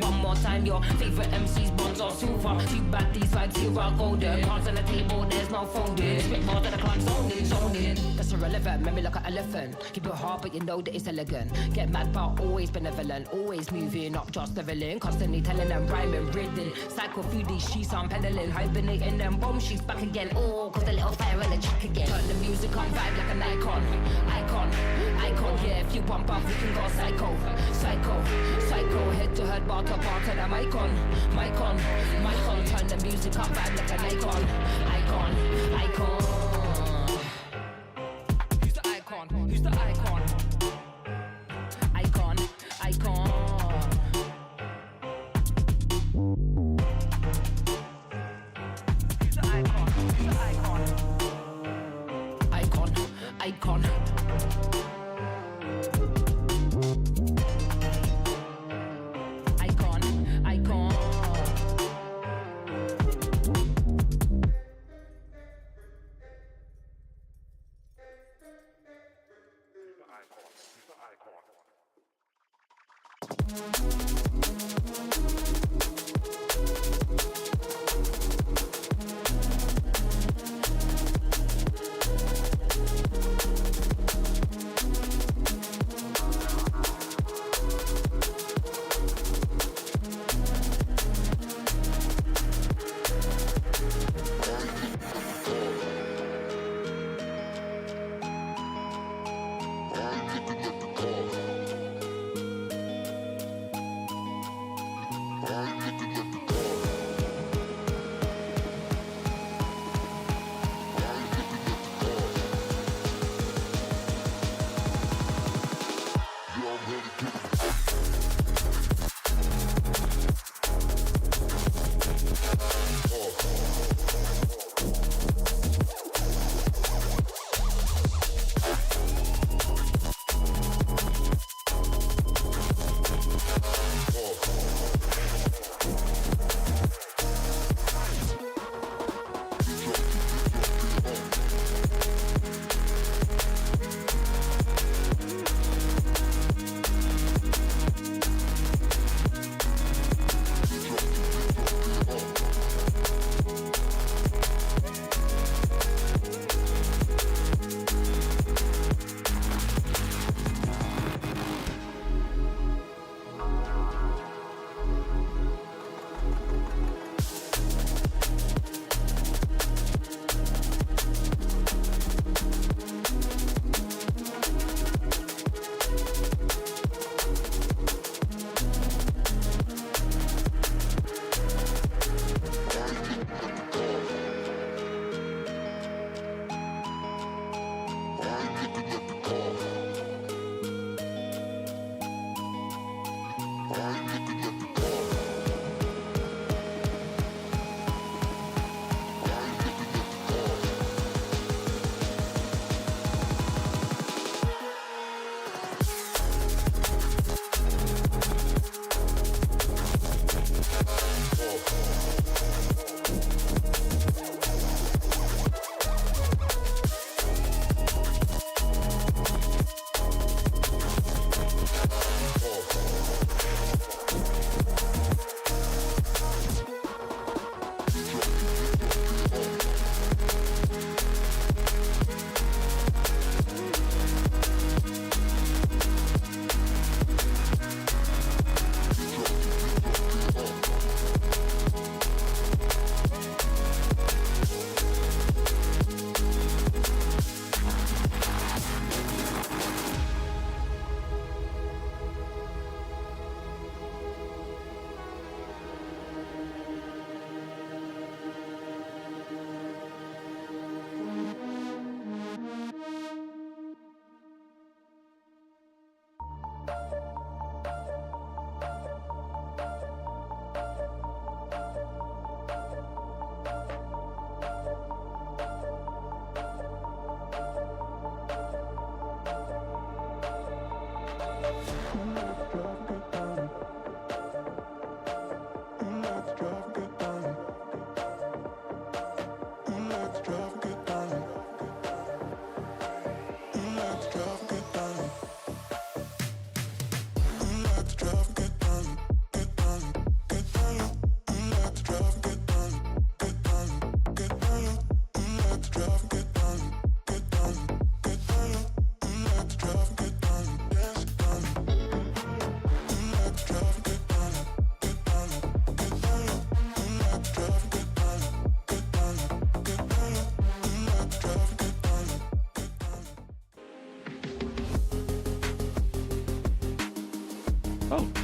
One more time, your favorite MCs, bronze or silver. Too bad these vibes here are golden. Cards on the table, there's no folding. Spit bars at the club, zoning, zoning. That's irrelevant, memory like an elephant. Keep it hard, but you know that it's elegant. Get mad, but always benevolent. Always moving up, just leveling. Constantly telling them rhyming, riddling. Cycle through these streets, I'm pedaling. Hibernating them bombs, she's back again. Oh, cause the little fire on the track again. Turn the music on, vibe like an icon. Icon, icon. Yeah, if you want buff, we can go psycho. Psycho, psycho. Head to head, bar to bar, turn a mic on. Mic on, mic on. Turn the music up, vibe like an icon. Icon, icon. Who's the icon? Who's the icon? Icon, icon. Who's the icon? Who's the icon? Icon, icon. Icon, icon.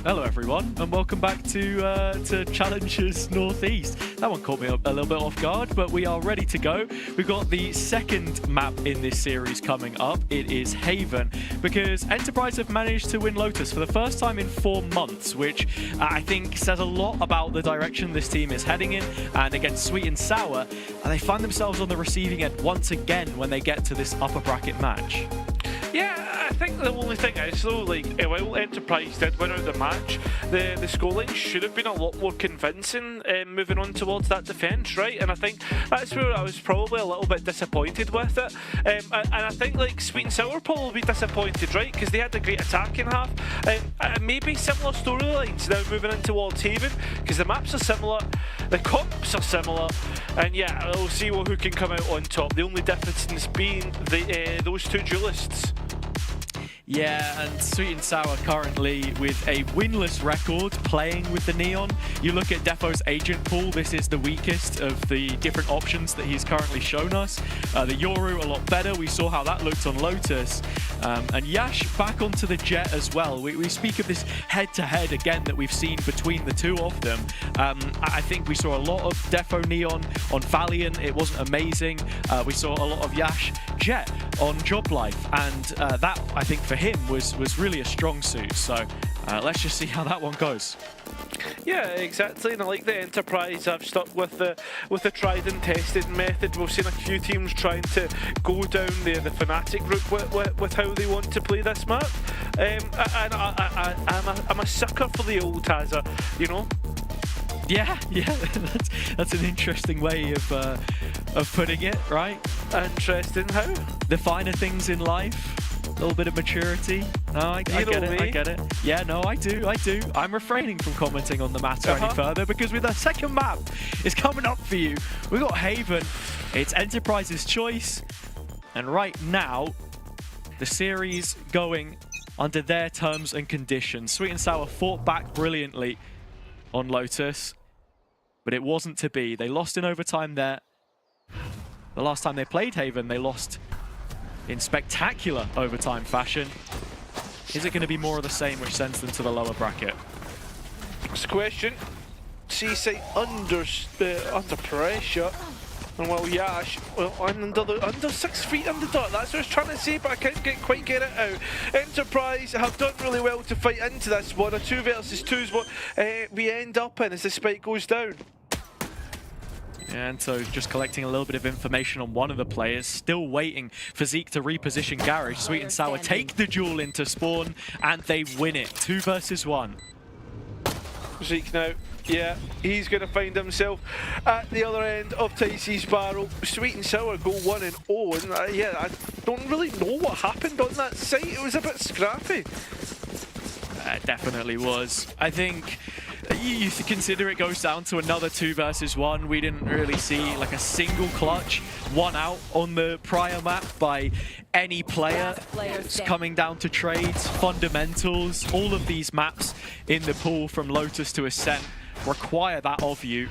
Hello everyone, and welcome back to Challenges Northeast. That one caught me up a little bit off guard, but we are ready to go. We've got the second map in this series coming up. It is Haven, because Enterprise have managed to win Lotus for the first time in 4 months, which I think says a lot about the direction this team is heading in. And against Sweet and Sour, they find themselves on the receiving end once again when they get to this upper bracket match. Yeah, I think the only thing is though, like, while Enterprise did win out the match, the scoreline should have been a lot more convincing moving on towards that defence, right? And I think that's where I was probably a little bit disappointed with it. And I think like Sweet and Sour probably disappointed, right? Because they had a great attacking half. Maybe similar storylines now moving in towards Haven, because the maps are similar, the comps are similar, and yeah, we'll see who can come out on top. The only difference being those two duelists. Yeah, and Sweet and Sour currently with a winless record playing with the Neon. You look at Defo's agent pool, this is the weakest of the different options that he's currently shown us. The Yoru a lot better, we saw how that looked on Lotus. And Yash back onto the Jet as well. We speak of this head-to-head again that we've seen between the two of them. I think we saw a lot of Defo Neon on Valiant, it wasn't amazing. We saw a lot of Yash Jet on Job Life, and that, I think, for him was really a strong suit. So let's just see how that one goes. Yeah, exactly. And I like the Enterprise have stuck with the tried and tested method. We've seen a few teams trying to go down the Thematic route with how they want to play this map. And I'm a sucker for the old Taza, you know. Yeah, that's an interesting way of putting it, right? Interesting. How? The finer things in life. A little bit of maturity. No, I get it. Yeah, no, I do. I'm refraining from commenting on the matter any further, because with our second map is coming up for you. We've got Haven. It's Enterprise's choice. And right now, the series going under their terms and conditions. Sweet and Sour fought back brilliantly on Lotus, but it wasn't to be. They lost in overtime there. The last time they played Haven, they lost in spectacular overtime fashion. Is it going to be more of the same, which sends them to the lower bracket? Next question. Seaside under pressure. And well, Yash, well, under 6 feet under dot. That's what I was trying to say, but I can't quite get it out. Enterprise have done really well to fight into this one. A 2 versus 2 is what we end up in as the spike goes down. And so just collecting a little bit of information on one of the players, still waiting for Zeke to reposition Garage. Sweet and Sour take the duel into spawn, and they win it. 2 versus 1. Zeke now, yeah, he's going to find himself at the other end of Ticey's barrel. Sweet and Sour go 1-0, and yeah, I don't really know what happened on that site. It was a bit scrappy. It definitely was. I think you consider it goes down to another 2 versus 1. We didn't really see like a single clutch, 1 out on the prior map by any player. It's coming down to trades, fundamentals. All of these maps in the pool from Lotus to Ascent require that of you,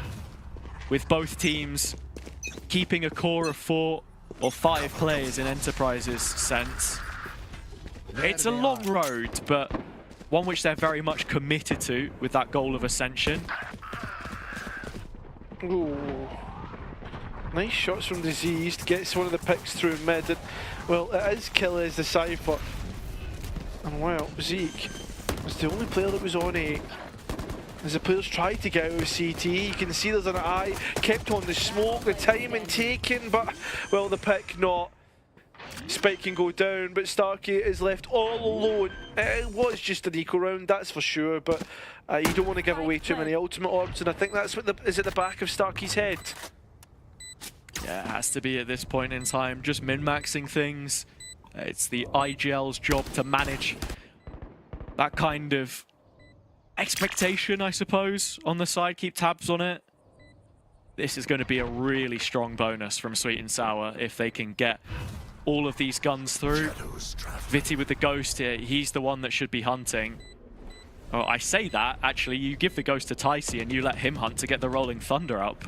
with both teams keeping a core of 4 or 5 players in Enterprise's sense. It's a long road, but one which they're very much committed to with that goal of Ascension. Ooh. Nice shots from Diseased, gets one of the picks through mid, and well, it is kill as Decisive. And well, Zeke was the only player that was on A. As the players tried to get out of CT, you can see there's an eye, kept on the smoke, the timing taken, but well, the pick not. Spike can go down, but Starkey is left all alone. It was just an eco round, that's for sure, but you don't want to give away too many ultimate orbs, and I think that's what is at the back of Starkey's head. Yeah, it has to be at this point in time, just min-maxing things. It's the IGL's job to manage that kind of expectation, I suppose, on the side, keep tabs on it. This is going to be a really strong bonus from Sweet and Sour if they can get all of these guns through. Viti with the Ghost here, he's the one that should be hunting. Oh, I say that, actually, you give the Ghost to Ticey and you let him hunt to get the Rolling Thunder up.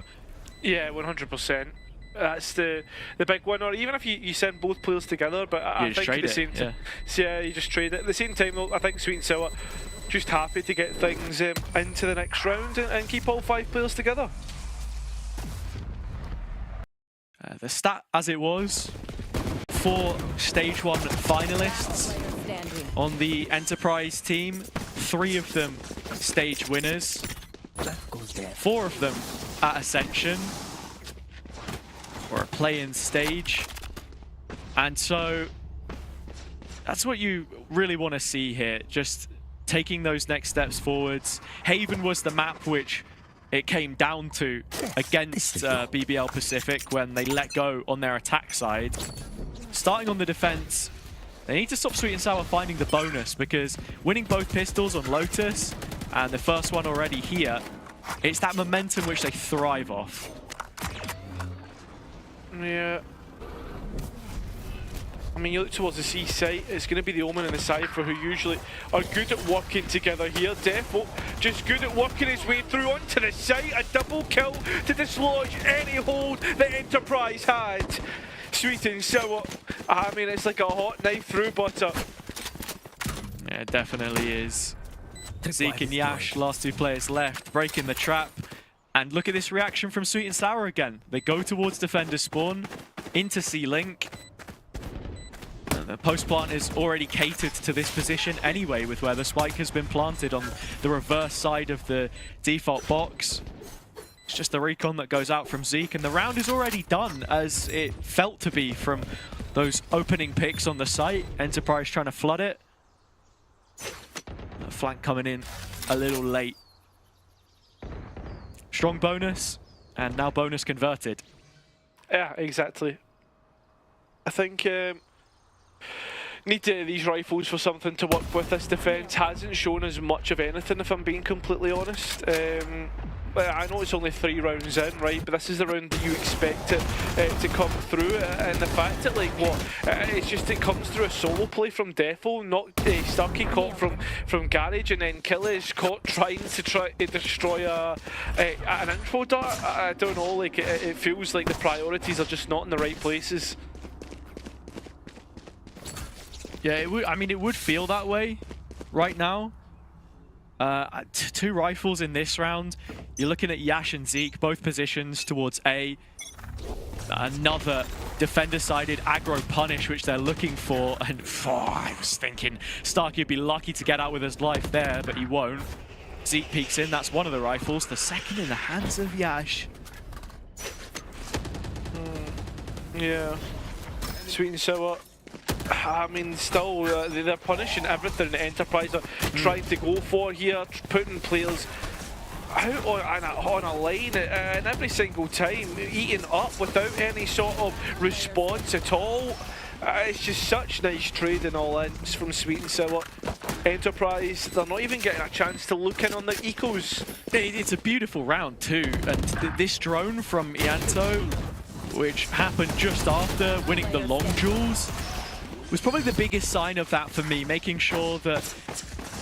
Yeah, 100%. That's the big one, or even if you send both players together, but I think at the same time, yeah, you just trade it. At the same time, though, I think Sweet and Sour just happy to get things into the next round and keep all 5 players together. The stat as it was, 4 Stage 1 finalists Standing. on the Enterprise team, 3 of them stage winners, 4 of them at Ascension, or a play-in stage. And so that's what you really want to see here, just taking those next steps forwards. Haven was the map which it came down to against BBL Pacific when they let go on their attack side. Starting on the defense, they need to stop Sweet and Sour finding the bonus, because winning both pistols on Lotus and the first one already here, it's that momentum which they thrive off. Yeah. I mean, you look towards the C site, it's going to be the Omen and the Cypher who usually are good at working together here. Defo just good at working his way through onto the site. A double kill to dislodge any hold that Enterprise had. Sweet and Sour, I mean, it's like a hot knife through butter. Yeah, it definitely is. Zeke and Yash, last 2 players left, breaking the trap. And look at this reaction from Sweet and Sour again. They go towards Defender spawn, into C-Link. The post plant is already catered to this position anyway, with where the spike has been planted on the reverse side of the default box. It's just the recon that goes out from Zeke, and the round is already done, as it felt to be from those opening picks on the site. Enterprise trying to flood it. The flank coming in a little late. Strong bonus, and now bonus converted. Yeah, exactly. I think need these rifles for something to work with. This defense hasn't shown as much of anything, if I'm being completely honest. I know it's only 3 rounds in, right? But this is the round that you expect it to come through, and the fact that, like, it's just it comes through a solo play from Defo, not Stucky caught from Garage, and then Kill is caught trying to destroy an info dart. I don't know, like it feels like the priorities are just not in the right places. Yeah, it would. I mean, it would feel that way right now. 2 rifles in this round. You're looking at Yash and Zeke, both positions towards A. Another defender-sided aggro punish, which they're looking for. And I was thinking Starkey would be lucky to get out with his life there, but he won't. Zeke peeks in. That's one of the rifles. The second in the hands of Yash. Yeah. Sweet and Sour. I mean, still, they're punishing everything the Enterprise are trying to go for here, putting players out on a line and every single time, eating up without any sort of response at all. It's just such nice trading all in from Sweet and Sour. Enterprise, they're not even getting a chance to look in on the ecos. It's a beautiful round too, and this drone from Ianto, which happened just after winning the long jewels, was probably the biggest sign of that for me, making sure that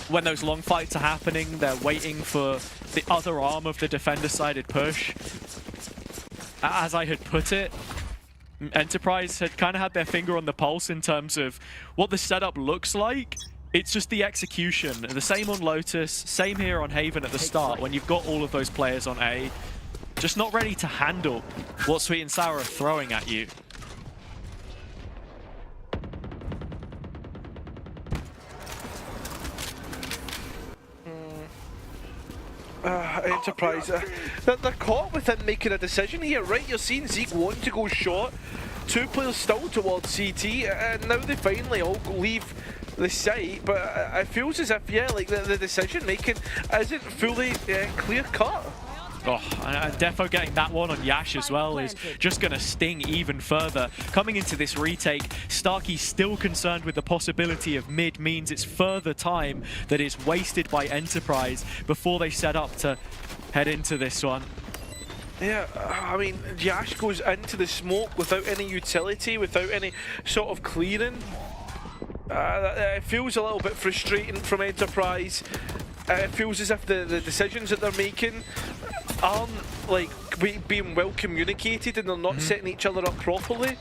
when those long fights are happening, they're waiting for the other arm of the defender-sided push. As I had put it, Enterprise had kind of had their finger on the pulse in terms of what the setup looks like. It's just the execution. The same on Lotus, same here on Haven at the start, when you've got all of those players on A, just not ready to handle what Sweet and Sour are throwing at you. Enterprise, they're caught within making a decision here, right? You're seeing Zeke want to go short, 2 players still towards CT, and now they finally all leave the site, but it feels as if, yeah, like the decision making isn't fully clear cut. Oh, and Defo getting that one on Yash as well is just going to sting even further. Coming into this retake, Starkey's still concerned with the possibility of mid means it's further time that is wasted by Enterprise before they set up to head into this one. Yeah, I mean, Yash goes into the smoke without any utility, without any sort of clearing. It feels a little bit frustrating from Enterprise. It feels as if the decisions that they're making aren't like being well communicated, and they're not setting each other up properly.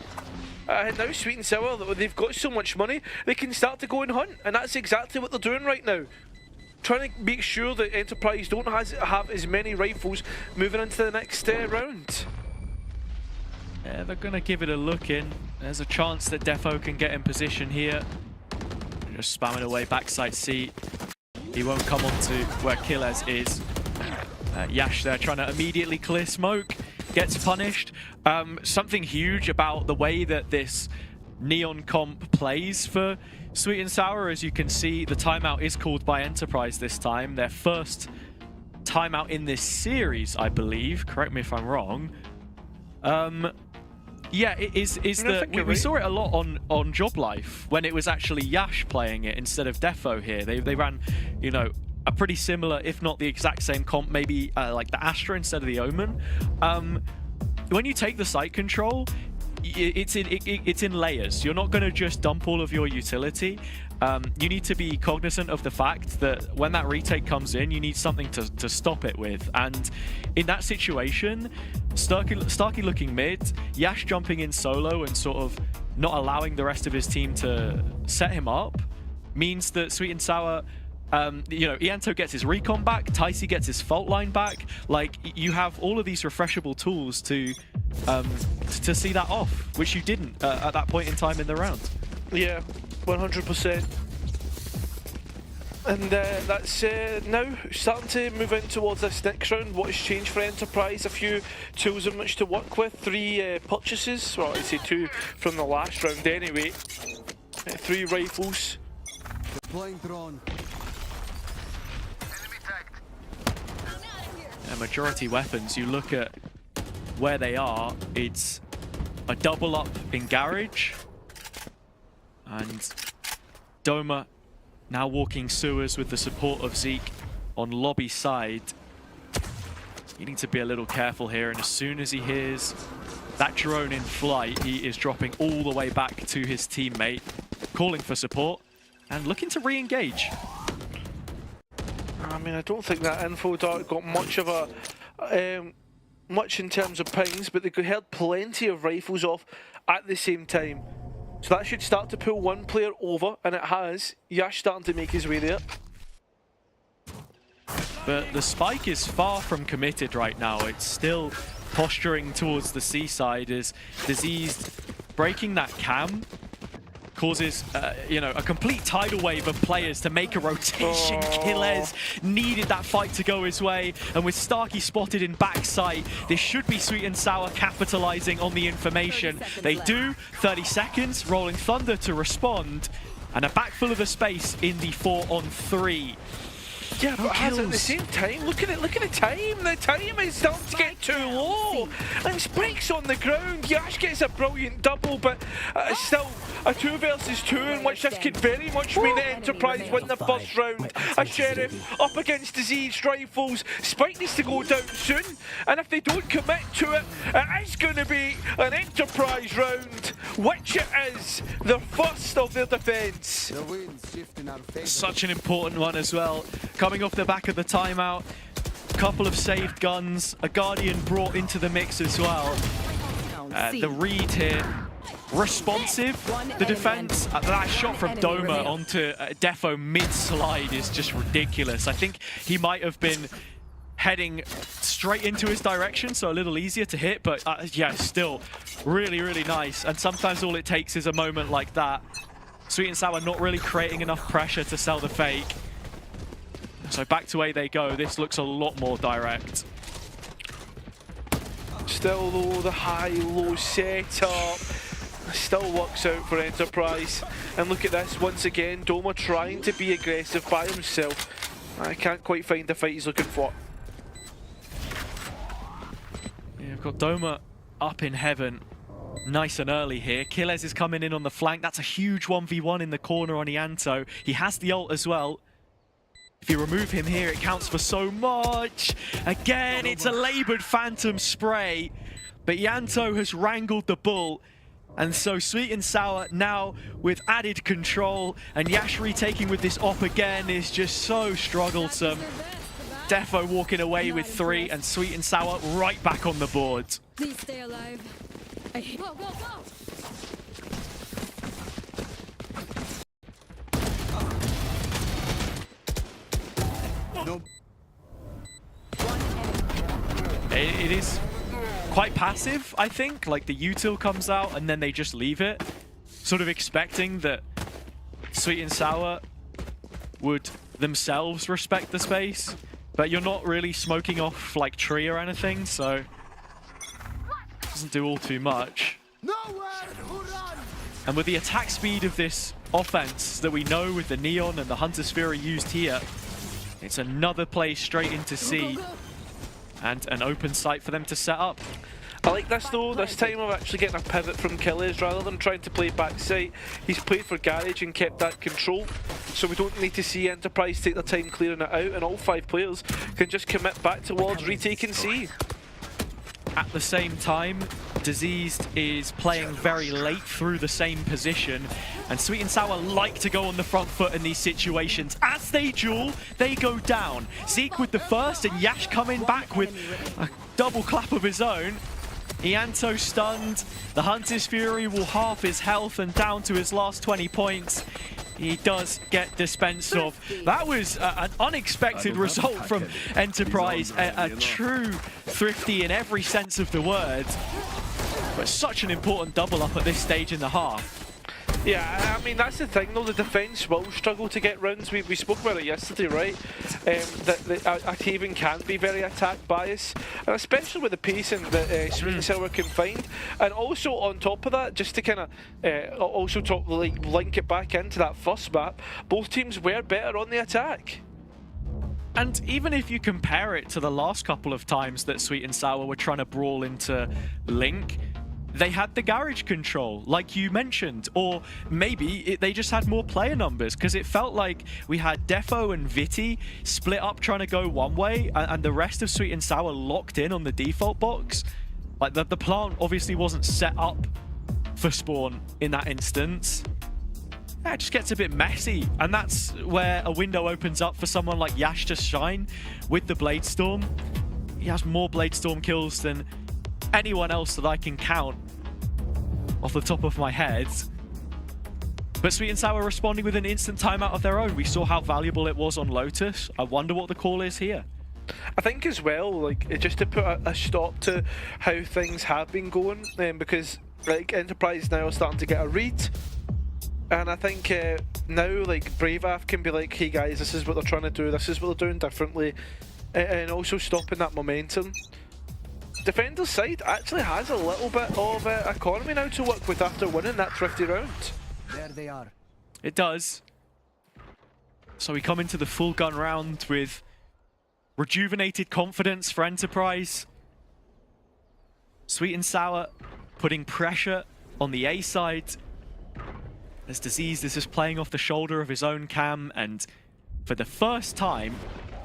And now Sweet and Sour, they've got so much money, they can start to go and hunt, and that's exactly what they're doing right now. trying to make sure that Enterprise don't have as many rifles moving into the next round. Yeah, they're going to give it a look in. There's a chance that Defo can get in position here. Just spamming away backside seat. He won't come on to where Killez is. Yash there trying to immediately clear smoke. Gets punished. Something huge about the way that this Neon comp plays for Sweet and Sour, as you can see, the timeout is called by Enterprise this time. Their first timeout in this series, I believe. Correct me if I'm wrong. Yeah, it is we saw it a lot on Job Life when it was actually Yash playing it instead of Defo here. They ran, you know, a pretty similar, if not the exact same comp, maybe like the Astra instead of the Omen. When you take the site control, it's in layers. You're not going to just dump all of your utility. You need to be cognizant of the fact that when that retake comes in, you need something to stop it with. And in that situation, Starkey looking mid, Yash jumping in solo and sort of not allowing the rest of his team to set him up means that Sweet and Sour, you know, Ianto gets his recon back, Ticey gets his fault line back. Like, you have all of these refreshable tools to see that off, which you didn't at that point in time in the round. Yeah, 100%. And that's now starting to move in towards this next round. What has changed for Enterprise? A few tools in which to work with. 3 purchases, well, I'd say 2 from the last round anyway. 3 rifles. Deploying drone. Majority weapons, you look at where they are, it's a double up in garage. And Doma now walking sewers with the support of Zeke on lobby side. You need to be a little careful here, and as soon as he hears that drone in flight, he is dropping all the way back to his teammate, calling for support and looking to re-engage. I mean, I don't think that info dart got much of a much in terms of pings, but they heard plenty of rifles off at the same time. So that should start to pull one player over, and it has. Yash starting to make his way there. But the spike is far from committed right now. It's still posturing towards the seaside as Diseased breaking that cam causes, you know, a complete tidal wave of players to make a rotation. Killez needed that fight to go his way, and with Starkey spotted in backside, this should be Sweet and Sour capitalizing on the information. They do. 30 seconds, Rolling Thunder to respond, and a backfill of the space in the 4-on-3. Yeah, but as at the same time, look at the time. The time is starting to get too low. And Spike's on the ground. Yash gets a brilliant double, but still a 2 versus 2 in which this could very much mean that Enterprise win the first round. A Sheriff up against Diseased rifles. Spike needs to go down soon, and if they don't commit to it, it is going to be an Enterprise round, which it is the first of their defense. The wind's shifting our favor. Such an important one as well. Coming off the back of the timeout, couple of saved guns, a Guardian brought into the mix as well. The read here, responsive. The defense, that shot from Doma onto Defo mid-slide is just ridiculous. I think he might have been heading straight into his direction, so a little easier to hit, but yeah, still really, really nice. And sometimes all it takes is a moment like that. Sweet and Sour not really creating enough pressure to sell the fake. So back to A they go. This looks a lot more direct. Still though, the high-low setup still works out for Enterprise. And look at this, once again, Doma trying to be aggressive by himself. I can't quite find the fight he's looking for. Yeah, we've got Doma up in heaven. Nice and early here. Killez is coming in on the flank. That's a huge 1v1 in the corner on Ianto. He has the ult as well. If you remove him here, it counts for so much. Again, it's a laboured Phantom spray. But Ianto has wrangled the bull. And so Sweet and Sour now with added control. And Yash retaking with this op again is just so strugglesome. Defo walking away with 3, and Sweet and Sour right back on the board. Please stay alive. Go, go, go! No. It is quite passive, I think. Like the util comes out and then they just leave it, sort of expecting that Sweet and Sour would themselves respect the space, but you're not really smoking off like tree or anything, so it doesn't do all too much. And with the attack speed of this offense that we know with the Neon and the Hunter's Fury used here, it's another play straight into C and an open site for them to set up. I like this though, this time of actually getting a pivot from Killies rather than trying to play backside. He's played for Garage and kept that control, so we don't need to see Enterprise take their time clearing it out, and all 5 players can just commit back towards retaking C. At the same time, Diseased is playing very late through the same position, and Sweet and Sour like to go on the front foot in these situations. As they duel, they go down. Zeke with the first, and Yash coming back with a double clap of his own. Ianto stunned. The Hunter's Fury will half his health and down to his last 20 points. He does get dispensed of. That was an unexpected result from Enterprise. A true thrifty in every sense of the word. But such an important double up at this stage in the half. Yeah, I mean, that's the thing though, the defence will struggle to get rounds. We spoke about it yesterday, right? That Haven can be very attack biased, and especially with the pacing that Sweet and Sour can find. And also on top of that, just to kind of link it back into that first map, both teams were better on the attack. And even if you compare it to the last couple of times that Sweet and Sour were trying to brawl into Link, they had the garage control, like you mentioned, or maybe they just had more player numbers, because it felt like we had Defo and Viti split up trying to go one way, and the rest of Sweet and Sour locked in on the default box. Like the plant obviously wasn't set up for spawn in that instance. Yeah, it just gets a bit messy, and that's where a window opens up for someone like Yash to shine with the Bladestorm. He has more Bladestorm kills than anyone else that I can count off the top of my head. But Sweet and Sour responding with an instant timeout of their own. We saw how valuable it was on Lotus. I wonder what the call is here. I think as well, like, just to put a stop to how things have been going, because like Enterprise now are starting to get a read, and I think now like Brave can be like, hey guys, this is what they're trying to do, this is what they're doing differently, and also stopping that momentum. Defender's side actually has a little bit of economy now to work with after winning that thrifty round. There they are. It does. So we come into the full gun round with rejuvenated confidence for Enterprise. Sweet and Sour putting pressure on the A side. As Diseased is just playing off the shoulder of his own cam, and for the first time,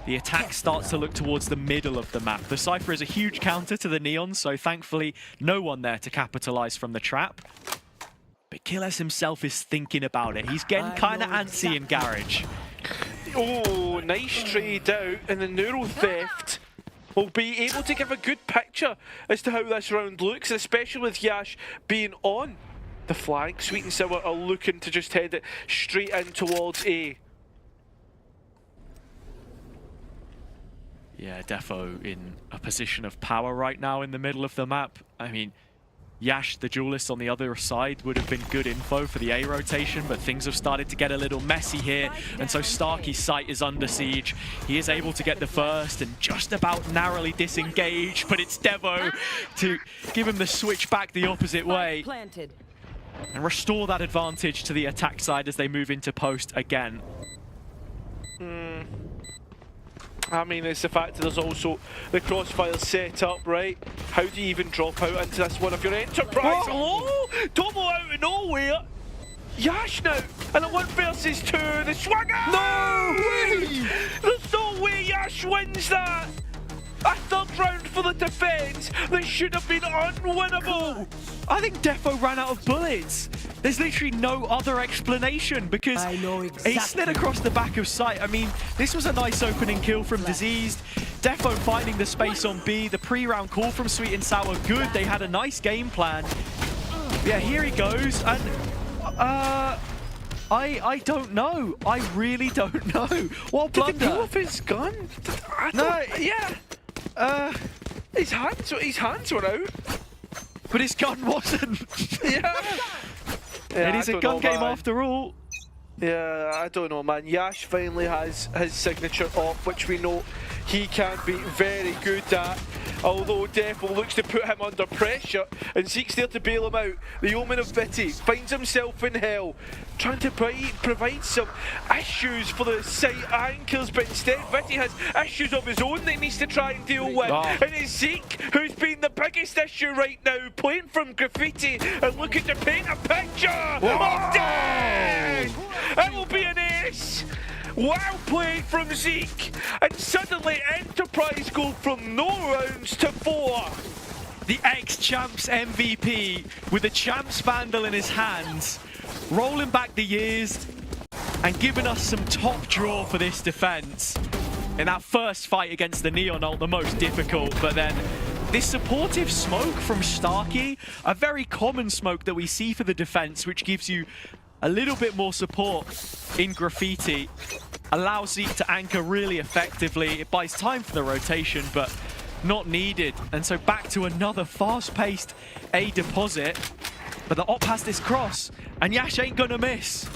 the attack starts to look towards the middle of the map. The Cypher is a huge counter to the Neon, so thankfully no one there to capitalize from the trap. But Killes himself is thinking about it. He's getting kind of antsy in Garage. Oh, nice trade out, and the Neuro Theft will be able to give a good picture as to how this round looks, especially with Yash being on the flank. Sweet and Sour are looking to just head it straight in towards A. Yeah, Defo in a position of power right now in the middle of the map. I mean, Yash, the duelist on the other side, would have been good info for the A rotation, but things have started to get a little messy here, and so Starkey's site is under siege. He is able to get the first and just about narrowly disengage, but it's Devo to give him the switch back the opposite way and restore that advantage to the attack side as they move into post again. I mean, it's the fact that there's also the crossfire set up, right? How do you even drop out into this one of your Enterprise? Oh, double out of nowhere! Yash now! And a 1 versus 2, the swagger! No way! There's no way Yash wins that! A third round for the defense that should have been unwinnable! I think Defo ran out of bullets. There's literally no other explanation, because he slid across the back of sight. I mean, this was a nice opening kill from Diseased. Defo finding the space on B. The pre-round call from Sweet and Sour, good. They had a nice game plan. Yeah, here he goes. And I don't know. I really don't know. What Did he pull blunder? off his gun? No, His hands were out. but his gun wasn't. Yeah. It is a gun game after all. Yeah, I don't know, man. Yash finally has his signature off, which we know he can be very good at. Although Defo looks to put him under pressure and seeks there to bail him out. The Omen of Vitty finds himself in hell, trying to provide some issues for the site anchors, but instead Vitty has issues of his own that he needs to try and deal with. And it's Zeke who's been the biggest issue right now, playing from graffiti and looking to paint a picture of death. It will be an ace. Wow played from Zeke, and suddenly Enterprise go from no rounds to 4. The ex-champs MVP with the champs vandal in his hands, rolling back the years and giving us some top draw for this defense. In that first fight against the Neon ult, the most difficult, but then this supportive smoke from Starkey, a very common smoke that we see for the defense, which gives you a little bit more support in graffiti, allows Zeke to anchor really effectively. It buys time for the rotation, but not needed. And so back to another fast-paced A deposit, but the op has this cross, and Yash ain't gonna miss.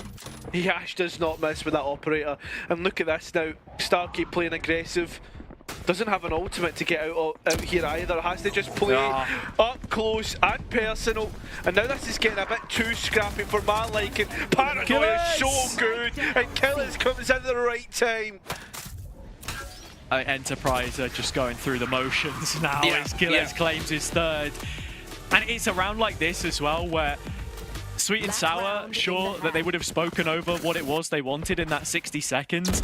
Yash does not miss with that operator. And look at this now, Starkey playing aggressive. Doesn't have an ultimate to get out here either. Has to just play up close and personal. And now this is getting a bit too scrappy for my liking. Paranoia is so good, and Killers comes in at the right time. Enterprise are just going through the motions now as Killers claims his third. And it's a round like this as well where Sweet and Sour, sure that they would have spoken over what it was they wanted in that 60 seconds,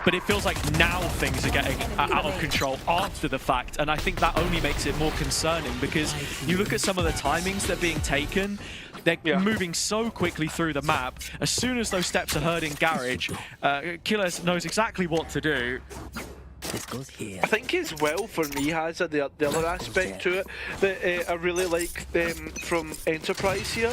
but it feels like now things are getting out of control after the fact, and I think that only makes it more concerning because you look at some of the timings that are being taken, they're moving so quickly through the map. As soon as those steps are heard in Garage, Killers knows exactly what to do. This goes here. I think as well for me has the other aspect to it that I really like from Enterprise here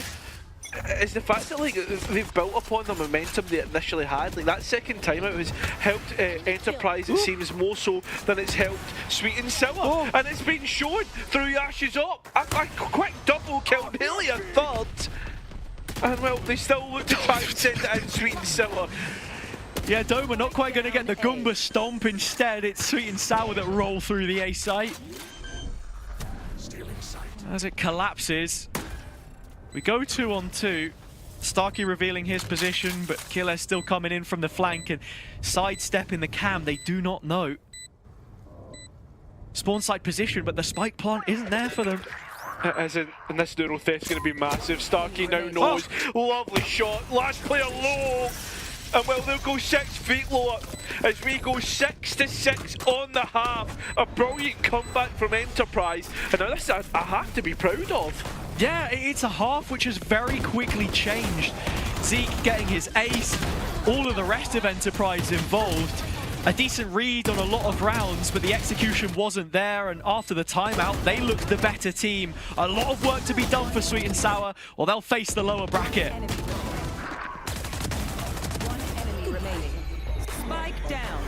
is the fact that like they've built upon the momentum they initially had. Like that second time out has helped Enterprise, it seems, more so than it's helped Sweet and Sour. And it's been shown through Yash's up. A quick double kill, nearly a third. And well, they still look to try and send it in Sweet and Sour. Yeah, Doma not quite going to get the Goomba stomp. Instead, it's Sweet and Sour that roll through the A site. As it collapses, we go 2-on-2. Starkey revealing his position, but Killer still coming in from the flank and sidestepping the cam. They do not know. Spawn side position, but the spike plant isn't there for them. As in, and this neural threat's going to be massive. Starkey now knows. Lovely shot. Last player low. And well, they'll go 6 feet lower as we go 6-6 on the half. A brilliant comeback from Enterprise. And now this I have to be proud of. Yeah, it's a half which has very quickly changed. Zeke getting his ace, all of the rest of Enterprise involved. A decent read on a lot of rounds, but the execution wasn't there, and after the timeout, they looked the better team. A lot of work to be done for Sweet and Sour, or they'll face the lower bracket. One enemy remaining. Spike down.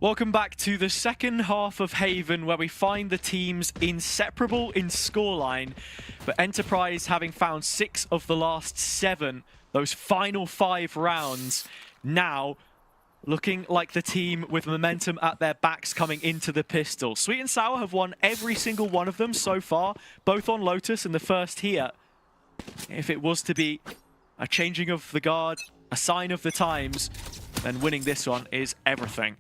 Welcome back to the second half of Haven, where we find the teams inseparable in scoreline, but Enterprise having found 6 of the last 7, those final 5 rounds, now looking like the team with momentum at their backs coming into the pistol. Sweet and Sour have won every single one of them so far, both on Lotus and the first here. If it was to be a changing of the guard, a sign of the times, then winning this one is everything.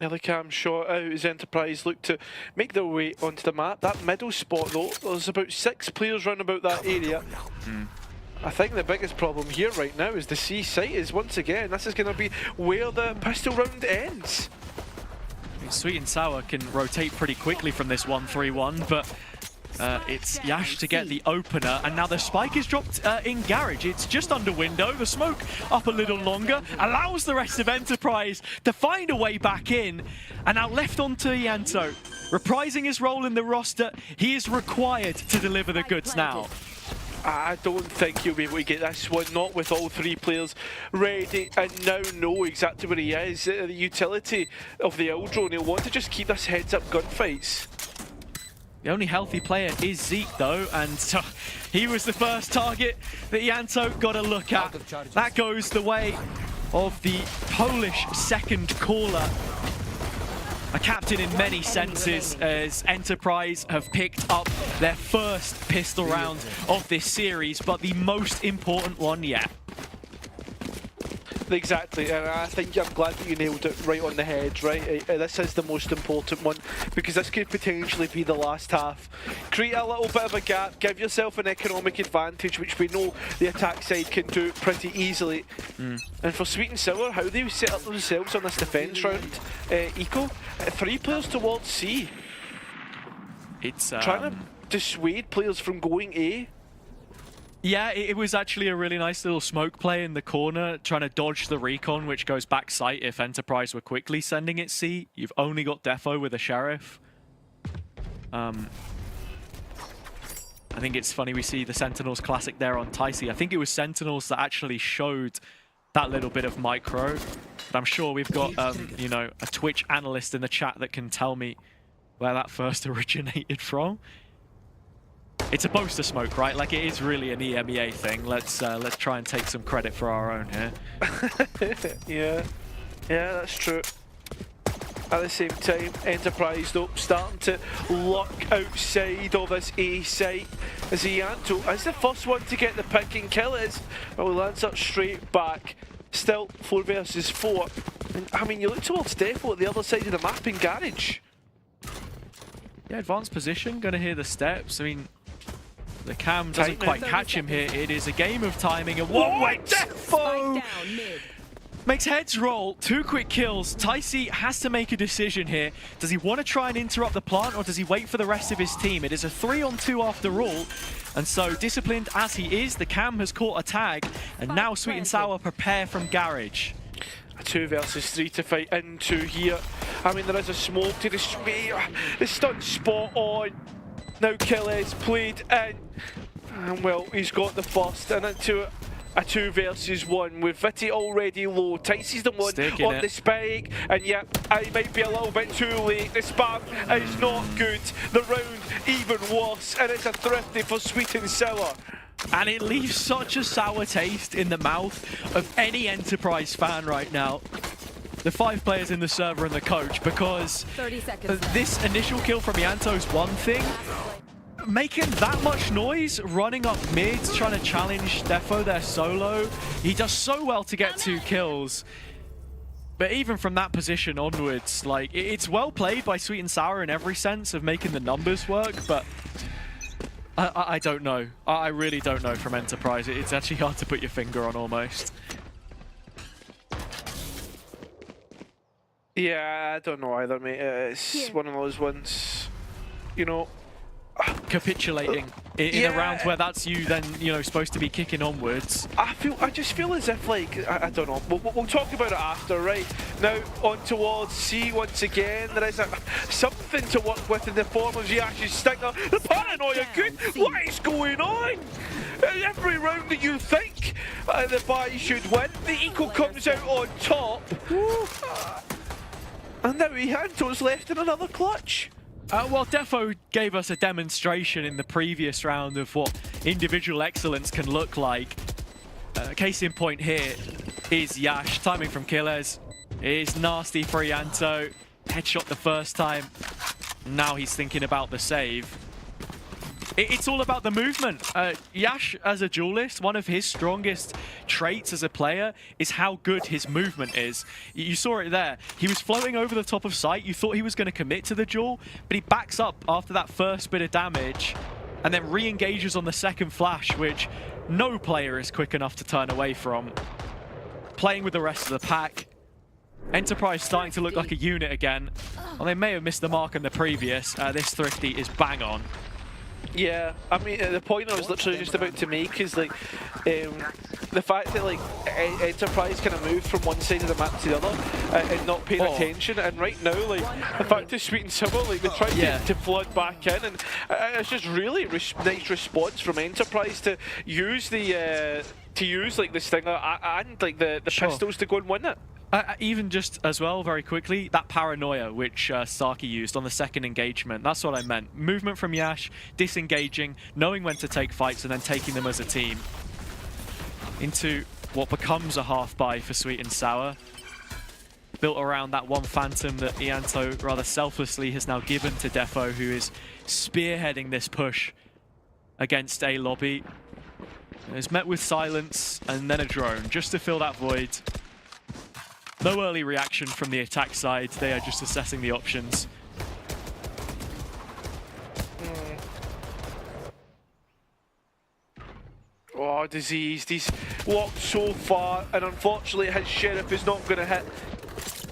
Elicam shot out as Enterprise look to make their way onto the map. That middle spot though, there's about 6 players round about that area. I think the biggest problem here right now is the C site is once again, this is going to be where the pistol round ends. Sweet and Sour can rotate pretty quickly from this 1-3-1, but it's Yash to get the opener, and now the spike is dropped in Garage. It's just under window, the smoke up a little longer, allows the rest of Enterprise to find a way back in, and now left onto Ianto. Reprising his role in the roster, he is required to deliver the goods now. I don't think he'll be able to get this one, not with all 3 players ready and now know exactly where he is. The utility of the Eldrone, he'll want to just keep this heads-up gunfights. The only healthy player is Zeke though, and he was the first target that Ianto got a look at. That goes the way of the Polish second caller. A captain in many senses, as Enterprise have picked up their first pistol round of this series, but the most important one yet. Exactly, and I think I'm glad that you nailed it right on the head, right? This is the most important one, because this could potentially be the last half. Create a little bit of a gap, give yourself an economic advantage, which we know the attack side can do pretty easily. And for Sweet and Sour, how they set up themselves on this defense round, Eco, 3 players towards C. It's trying to dissuade players from going A. Yeah, it was actually a really nice little smoke play in the corner, trying to dodge the recon, which goes back sight if Enterprise were quickly sending it C. You've only got Defo with a Sheriff. I think it's funny we see the Sentinels classic there on Ticey. I think it was Sentinels that actually showed that little bit of micro. But I'm sure we've got, you know, a Twitch analyst in the chat that can tell me where that first originated from. It's a boaster smoke, right? Like, it is really an EMEA thing. Let's try and take some credit for our own here. Yeah, that's true. At the same time, Enterprise though starting to look outside of this A site as Ianto is the first one to get the pick and kill. Is well, he lands up straight back. Still 4 versus 4. And, I mean, you look towards Defo at the other side of the map in Garage. Yeah, advanced position, gonna hear the steps. I mean, the cam doesn't quite catch him here. It is a game of timing, and one-way Defo makes heads roll. 2 quick kills. Ticey has to make a decision here. Does he want to try and interrupt the plant, or does he wait for the rest of his team? It is a 3-on-2 after all, and so disciplined as he is, the cam has caught a tag, and now Sweet and Sour prepare from Garage. A 2 versus 3 to fight into here. I mean, there is a smoke to the stunt spot on. Now kill is played in, and well, he's got the first, and into a 2 versus 1 with Viti already low. Ticey's the one on the spike, and yeah, I might be a little bit too late. The spam is not good. The round even worse, and it's a thrifty for Sweet and Sour. And it leaves such a sour taste in the mouth of any Enterprise fan right now. The 5 players in the server and the coach, because 30 seconds this initial kill from Ianto's one thing. Making that much noise, running up mid, trying to challenge Defo there solo. He does so well to get 2 kills. But even from that position onwards, like, it's well played by Sweet and Sour in every sense of making the numbers work, but I don't know. I really don't know from Enterprise. It's actually hard to put your finger on almost. Yeah, I don't know either, mate. It's one of those ones, you know. Capitulating. in a round where that's you then, you know, supposed to be kicking onwards. I just feel as if, like, I don't know, we'll talk about it after, right? Now, on towards C once again, there is something to work with in the form of Yash's stinger. The paranoia good, what is going on? Every round that you think the buy should win, the eco comes out on top. And now Ianto's left in another clutch. Well, Defo gave us a demonstration in the previous round of what individual excellence can look like. Case in point here is Yash. Timing from Killers is nasty for Ianto. Headshot the first time. Now he's thinking about the save. It's all about the movement. Yash, as a duelist, one of his strongest traits as a player is how good his movement is. You saw it there. He was floating over the top of sight. You thought he was going to commit to the duel, but he backs up after that first bit of damage and then re-engages on the second flash, which no player is quick enough to turn away from. Playing with the rest of the pack. Enterprise starting to look like a unit again. Well, they may have missed the mark in the previous. This Thrifty is bang on. Yeah, I mean, the point I was literally just about to make is, like, the fact that, like, Enterprise kind of moved from one side of the map to the other and not paying attention, and right now, like, the fact that Sweet and Sour, like, they tried to flood back in, and it's just really nice response from Enterprise to use the like the stinger and like the pistols to go and win it. Even just as well, very quickly, that paranoia which Saki used on the second engagement, that's what I meant. Movement from Yash, disengaging, knowing when to take fights and then taking them as a team into what becomes a half buy for Sweet and Sour. Built around that one Phantom that Ianto rather selflessly has now given to Defo, who is spearheading this push against A lobby. Is met with silence and then a drone just to fill that void. No early reaction from the attack side. They are just assessing the options. Oh, Diseased. He's walked so far, and unfortunately his Sheriff is not going to hit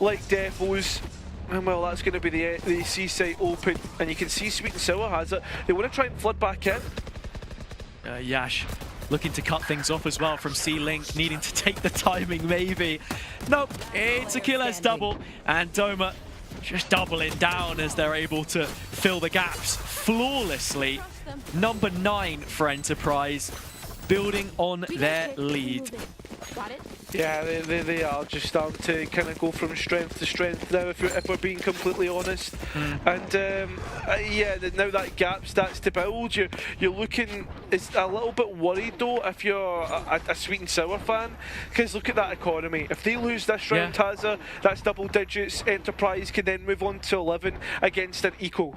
like Defo's. And well, that's going to be the C site open, and you can see Sweet and Sour has it. They want to try and flood back in. Yash looking to cut things off as well from C-Link, needing to take the timing maybe. Nope, it's a Killers double, and Doma just doubling down as they're able to fill the gaps flawlessly. Number 9 for Enterprise, building on their lead. Yeah, they are just starting to kind of go from strength to strength now, if we're being completely honest. And yeah, now that gap starts to build. You're looking, it's a little bit worried though if you're a Sweet and Sour fan, because look at that economy. If they lose this round, Taza, that's double digits. Enterprise can then move on to 11 against an eco.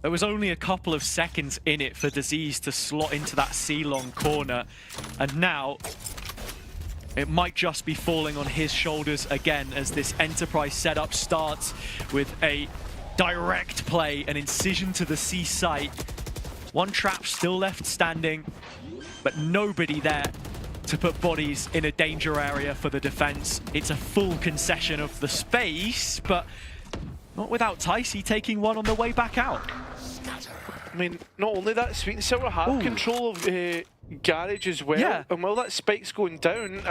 There was only a couple of seconds in it for Disease to slot into that C-long corner, and now it might just be falling on his shoulders again as this Enterprise setup starts with a direct play, an incision to the C site. One trap still left standing, but nobody there to put bodies in a danger area for the defense. It's a full concession of the space, but not without Ticey taking one on the way back out. I mean, not only that, Sweet and Sour have control of Garage as well, and while that spike's going down,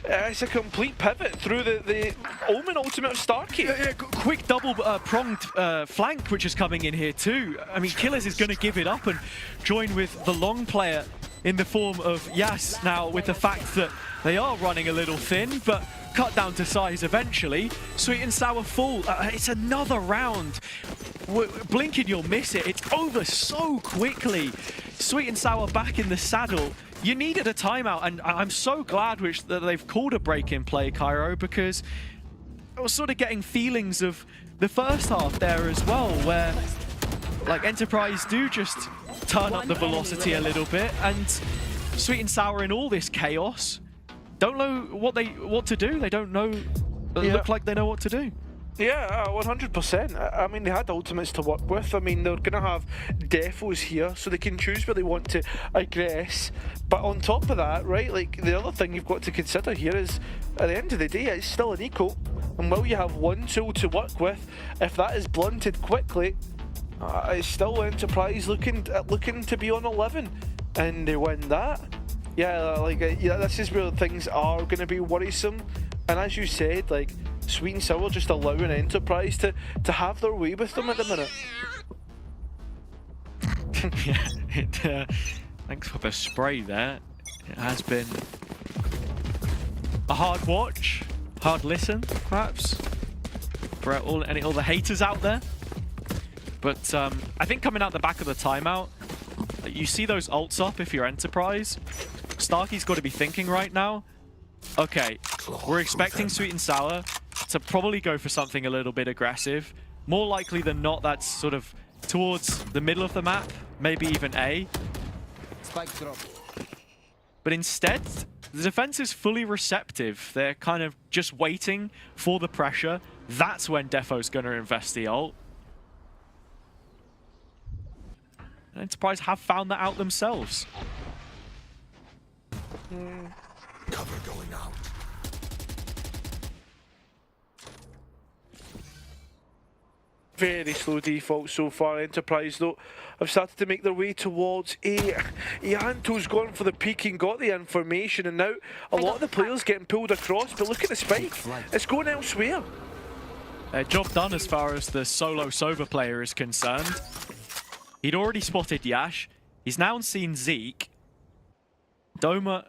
it's a complete pivot through the Omen ultimate of Starkey. Quick double pronged flank which is coming in here too. I mean, Killers is going to give it up and join with the long player in the form of Yas now, with the fact that they are running a little thin, but cut down to size eventually. Sweet and Sour fall. It's another round. Blink and you'll miss it. It's over so quickly. Sweet and Sour back in the saddle. You needed a timeout, and I'm so glad that they've called a break in play, Cairo, because I was sort of getting feelings of the first half there as well, where like Enterprise do just turn up the velocity a little bit, and Sweet and Sour in all this chaos don't know what to do. They don't know. Look like they know what to do. Yeah, 100%. I mean, they had ultimates to work with. I mean, they're going to have defos here, so they can choose where they want to aggress. But on top of that, right, like, the other thing you've got to consider here is, at the end of the day, it's still an eco. And while you have one tool to work with, if that is blunted quickly, It's still Enterprise looking to be on 11, and they win that. Yeah, this is where things are going to be worrisome. And as you said, like, Sweet and Sour just allowing Enterprise to have their way with them at the minute. Yeah, thanks for the spray there. It has been a hard watch, hard listen, perhaps, for all the haters out there. But I think coming out the back of the timeout, you see those ults up if you're Enterprise. Starkey's got to be thinking right now, okay, we're expecting Sweet and Sour to probably go for something a little bit aggressive. More likely than not, that's sort of towards the middle of the map, maybe even A. Spike drop. But instead, the defense is fully receptive. They're kind of just waiting for the pressure. That's when Defo's going to invest the ult. And Enterprise have found that out themselves. Cover going out. Very slow default so far. Enterprise, though, have started to make their way towards A. Ianto's gone for the peek and got the information, and now a lot of the players getting pulled across, but look at the spike. It's going elsewhere. Job done as far as the solo Sova player is concerned. He'd already spotted Yash. He's now seen Zeke. Doma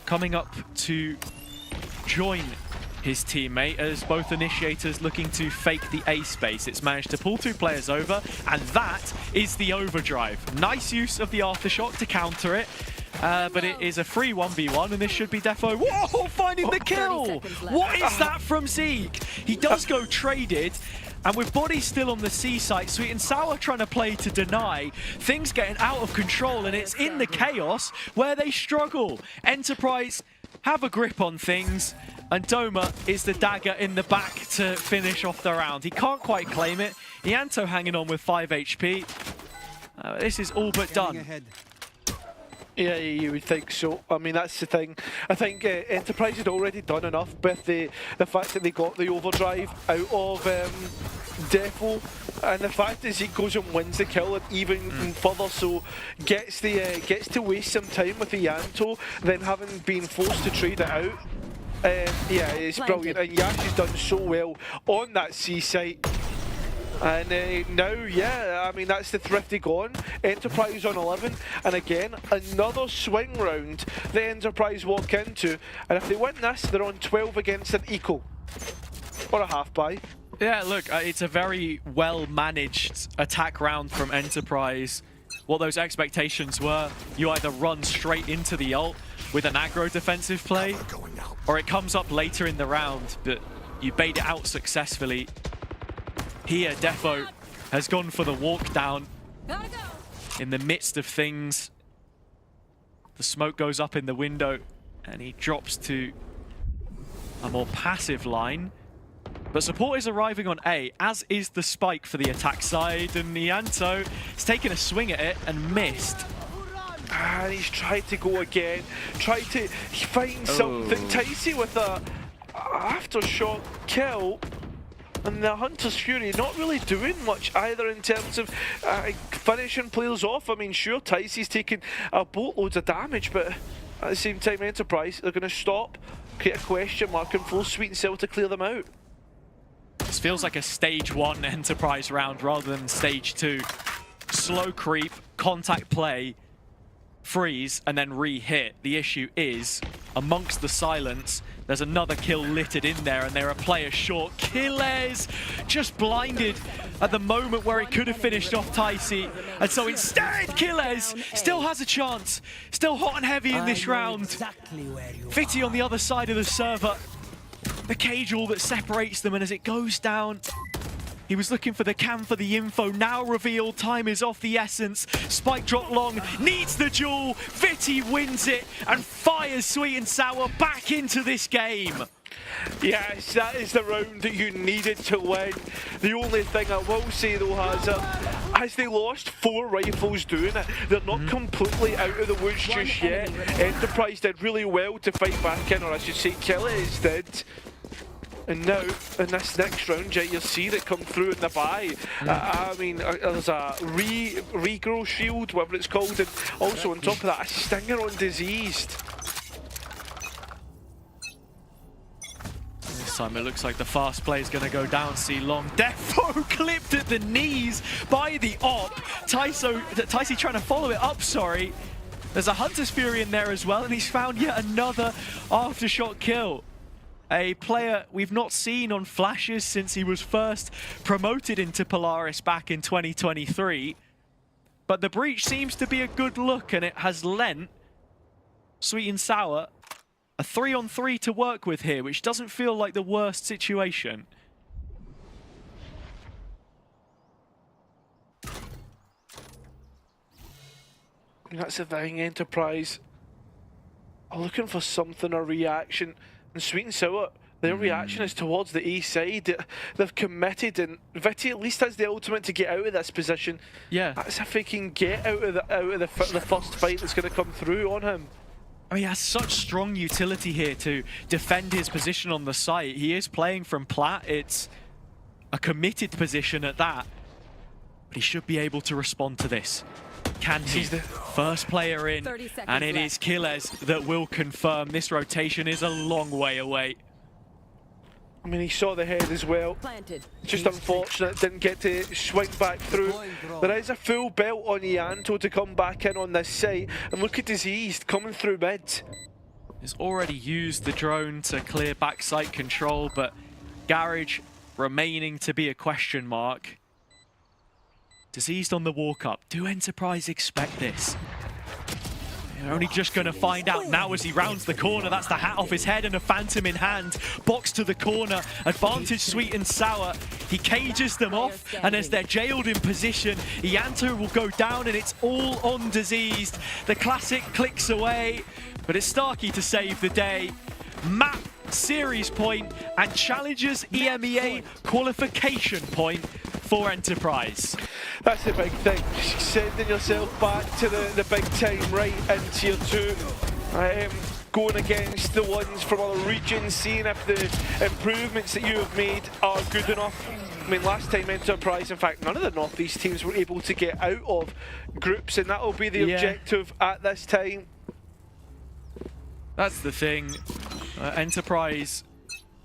coming up to join his teammate as both initiators looking to fake the A space. It's managed to pull 2 players over, and that is the overdrive. Nice use of the aftershock to counter it, but it is a free 1v1, and this should be Defo. Whoa, finding the kill! What is that from Zeke? He does go traded, and with bodies still on the C site, Sweet and Sour trying to play to deny, things getting out of control, and it's in the chaos where they struggle. Enterprise have a grip on things, and Doma is the dagger in the back to finish off the round. He can't quite claim it. Ianto hanging on with 5 HP. This is all but done. Yeah, you would think so. I mean, that's the thing. I think Enterprise had already done enough with the fact that they got the overdrive out of Defo, and the fact is he goes and wins the kill, and even further so gets to waste some time with Ianto, then having been forced to trade it out. Yeah, it's brilliant, and Yash has done so well on that C site. And now, yeah, I mean, that's the Thrifty gone. Enterprise on 11, and again, another swing round the Enterprise walk into. And if they win this, they're on 12 against an eco. Or a half buy. Yeah, look, it's a very well-managed attack round from Enterprise. What those expectations were, you either run straight into the ult with an aggro defensive play, or it comes up later in the round, but you bait it out successfully. Here, Defo has gone for the walk down in the midst of things. The smoke goes up in the window, and he drops to a more passive line. But support is arriving on A, as is the spike for the attack side, and Ianto has taken a swing at it and missed. And he's tried to go again, tried to find something. Ticey with a aftershock kill. And the Hunter's Fury not really doing much either in terms of finishing players off. I mean, sure, Ticey's taking a boatloads of damage, but at the same time, Enterprise, they're going to stop, create a question mark, and force Sweet and Sour to clear them out. This feels like a stage 1 Enterprise round rather than stage 2. Slow creep, contact play, freeze, and then re-hit. The issue is, amongst the silence, there's another kill littered in there, and they're a player short. Killers just blinded at the moment where he could have finished off Ticey. And so instead, Killers still has a chance. Still hot and heavy in this round. Fitty on the other side of the server. The cage wall that separates them, and as it goes down, he was looking for the cam for the info, now revealed, time is of the essence. Spike drop long, needs the duel, Fitty wins it and fires Sweet and Sour back into this game. Yes, that is the round that you needed to win. The only thing I will say though, as they lost 4 rifles doing it, they're not completely out of the woods just yet. Enterprise did really well to fight back in, or I should say Killers did. And now, in this next round, you'll see it come through in the buy. I mean, there's a regrow shield, whatever it's called, and also on top of that, a stinger on Diseased. This time it looks like the fast play is going to go down C-Long. Defo clipped at the knees by the op. Tycee trying to follow it up, sorry. There's a Hunter's Fury in there as well, and he's found yet another aftershock kill. A player we've not seen on flashes since he was first promoted into Polaris back in 2023. But the breach seems to be a good look, and it has lent Sweet and Sour a 3-on-3 to work with here, which doesn't feel like the worst situation. That's the thing, Enterprise are looking for something, a reaction. And Sweet and Sour, their reaction is towards the A side. They've committed, and Viti at least has the ultimate to get out of this position. Yeah. That's if he can get out of the first fight that's going to come through on him. I mean, he has such strong utility here to defend his position on the site. He is playing from plat. It's a committed position at that. But he should be able to respond to this. Can he? He's the first player in, and it is Killez that will confirm this rotation is a long way away. I mean, he saw the head as well. Planted. Just unfortunate, didn't get to swing back through. There is a full belt on Ianto to come back in on this site. And look at Diseased coming through mid. He's already used the drone to clear backside control, but Garage remaining to be a question mark. Diseased on the walk up. Do Enterprise expect this? They're only just going to find out now as he rounds the corner. That's the hat off his head and a phantom in hand. Box to the corner. Advantage Sweet and Sour. He cages them off, and as they're jailed in position, Ianto will go down, and it's all on Diseased. The classic clicks away, but it's Starkey to save the day. Map series point and Challengers EMEA qualification point for Enterprise. That's the big thing, sending yourself back to the big time right in tier 2. Going against the ones from other regions, seeing if the improvements that you have made are good enough. I mean, last time Enterprise, in fact, none of the Northeast teams were able to get out of groups, and that will be the objective at this time. That's the thing. Enterprise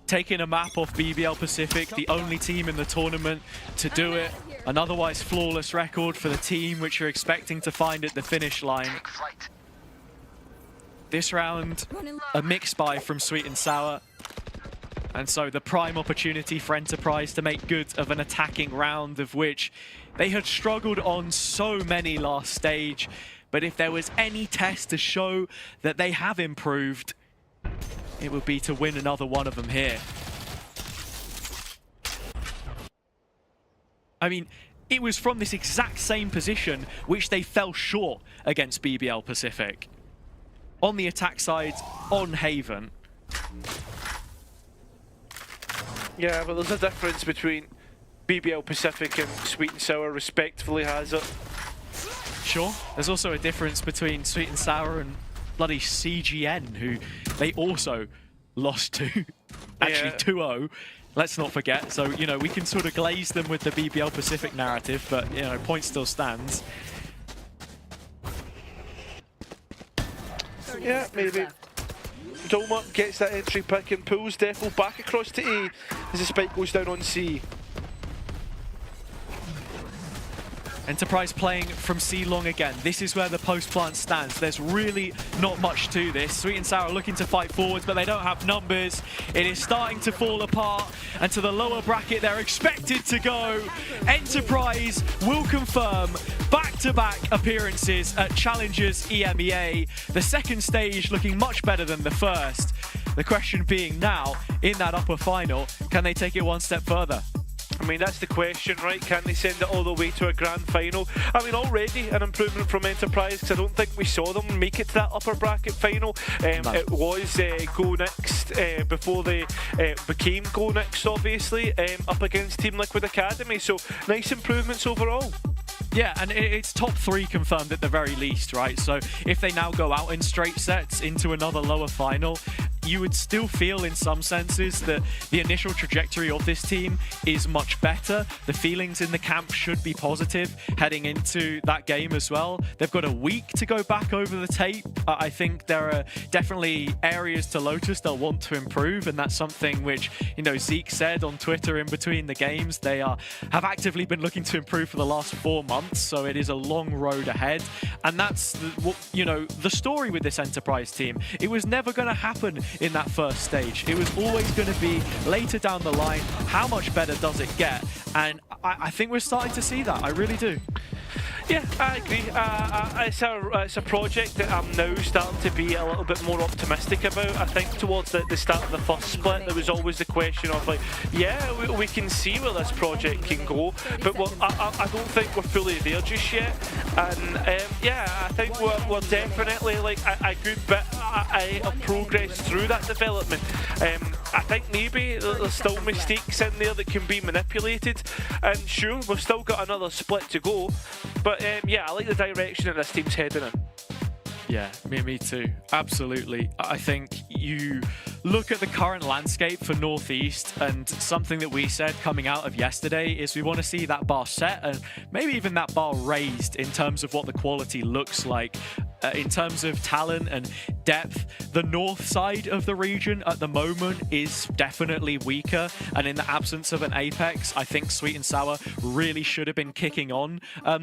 taking a map off BBL Pacific, the only team in the tournament to do it. An otherwise flawless record for the team, which you're expecting to find at the finish line. This round, a mixed buy from Sweet and Sour. And so the prime opportunity for Enterprise to make good of an attacking round, of which they had struggled on so many last stage. But if there was any test to show that they have improved, it would be to win another one of them here. I mean, it was from this exact same position which they fell short against BBL Pacific. On the attack side, on Haven. Yeah, but there's a difference between BBL Pacific and Sweet and Sour, respectfully has it. Sure. There's also a difference between Sweet and Sour and bloody CGN, who they also lost to. Actually, 2-0. Let's not forget. So, you know, we can sort of glaze them with the BBL Pacific narrative, but, you know, point still stands. Yeah, maybe. Doma gets that entry pick and pulls Defo back across to A as the spike goes down on C. Enterprise playing from C-Long again. This is where the post plant stands. There's really not much to this. Sweet and Sour looking to fight forwards, but they don't have numbers. It is starting to fall apart, and to the lower bracket they're expected to go. Enterprise will confirm back-to-back appearances at Challengers EMEA. The second stage looking much better than the first. The question being now, in that upper final, can they take it one step further? I mean, that's the question, right? Can they send it all the way to a grand final? I mean, already an improvement from Enterprise, because I don't think we saw them make it to that upper bracket final. It was Go Next before they became Go Next, obviously, up against Team Liquid Academy. So, nice improvements overall. Yeah, and it's top 3 confirmed at the very least, right? So if they now go out in straight sets into another lower final, you would still feel in some senses that the initial trajectory of this team is much better. The feelings in the camp should be positive heading into that game as well. They've got a week to go back over the tape. I think there are definitely areas to Lotus they'll want to improve, and that's something which, you know, Zeke said on Twitter in between the games. They have actively been looking to improve for the last 4 months, so it is a long road ahead. And that's the story with this Enterprise team. It was never going to happen in that first stage. It was always going to be later down the line. How much better does it get? And I think we're starting to see that. I really do. Yeah, I agree. It's a project that I'm now starting to be a little bit more optimistic about. I think towards the start of the first split, there was always the question of like, yeah, we can see where this project can go, but I don't think we're fully there just yet. And yeah, I think we're definitely like a good bit of progress through that development. I think maybe there's still mistakes in there that can be manipulated, and sure, we've still got another split to go, but yeah, I like the direction that this team's heading in. Yeah, me too. Absolutely. I think you look at the current landscape for Northeast, and something that we said coming out of yesterday is we want to see that bar set and maybe even that bar raised in terms of what the quality looks like. In terms of talent and depth, the north side of the region at the moment is definitely weaker, and in the absence of an Apex, I think Sweet and Sour really should have been kicking on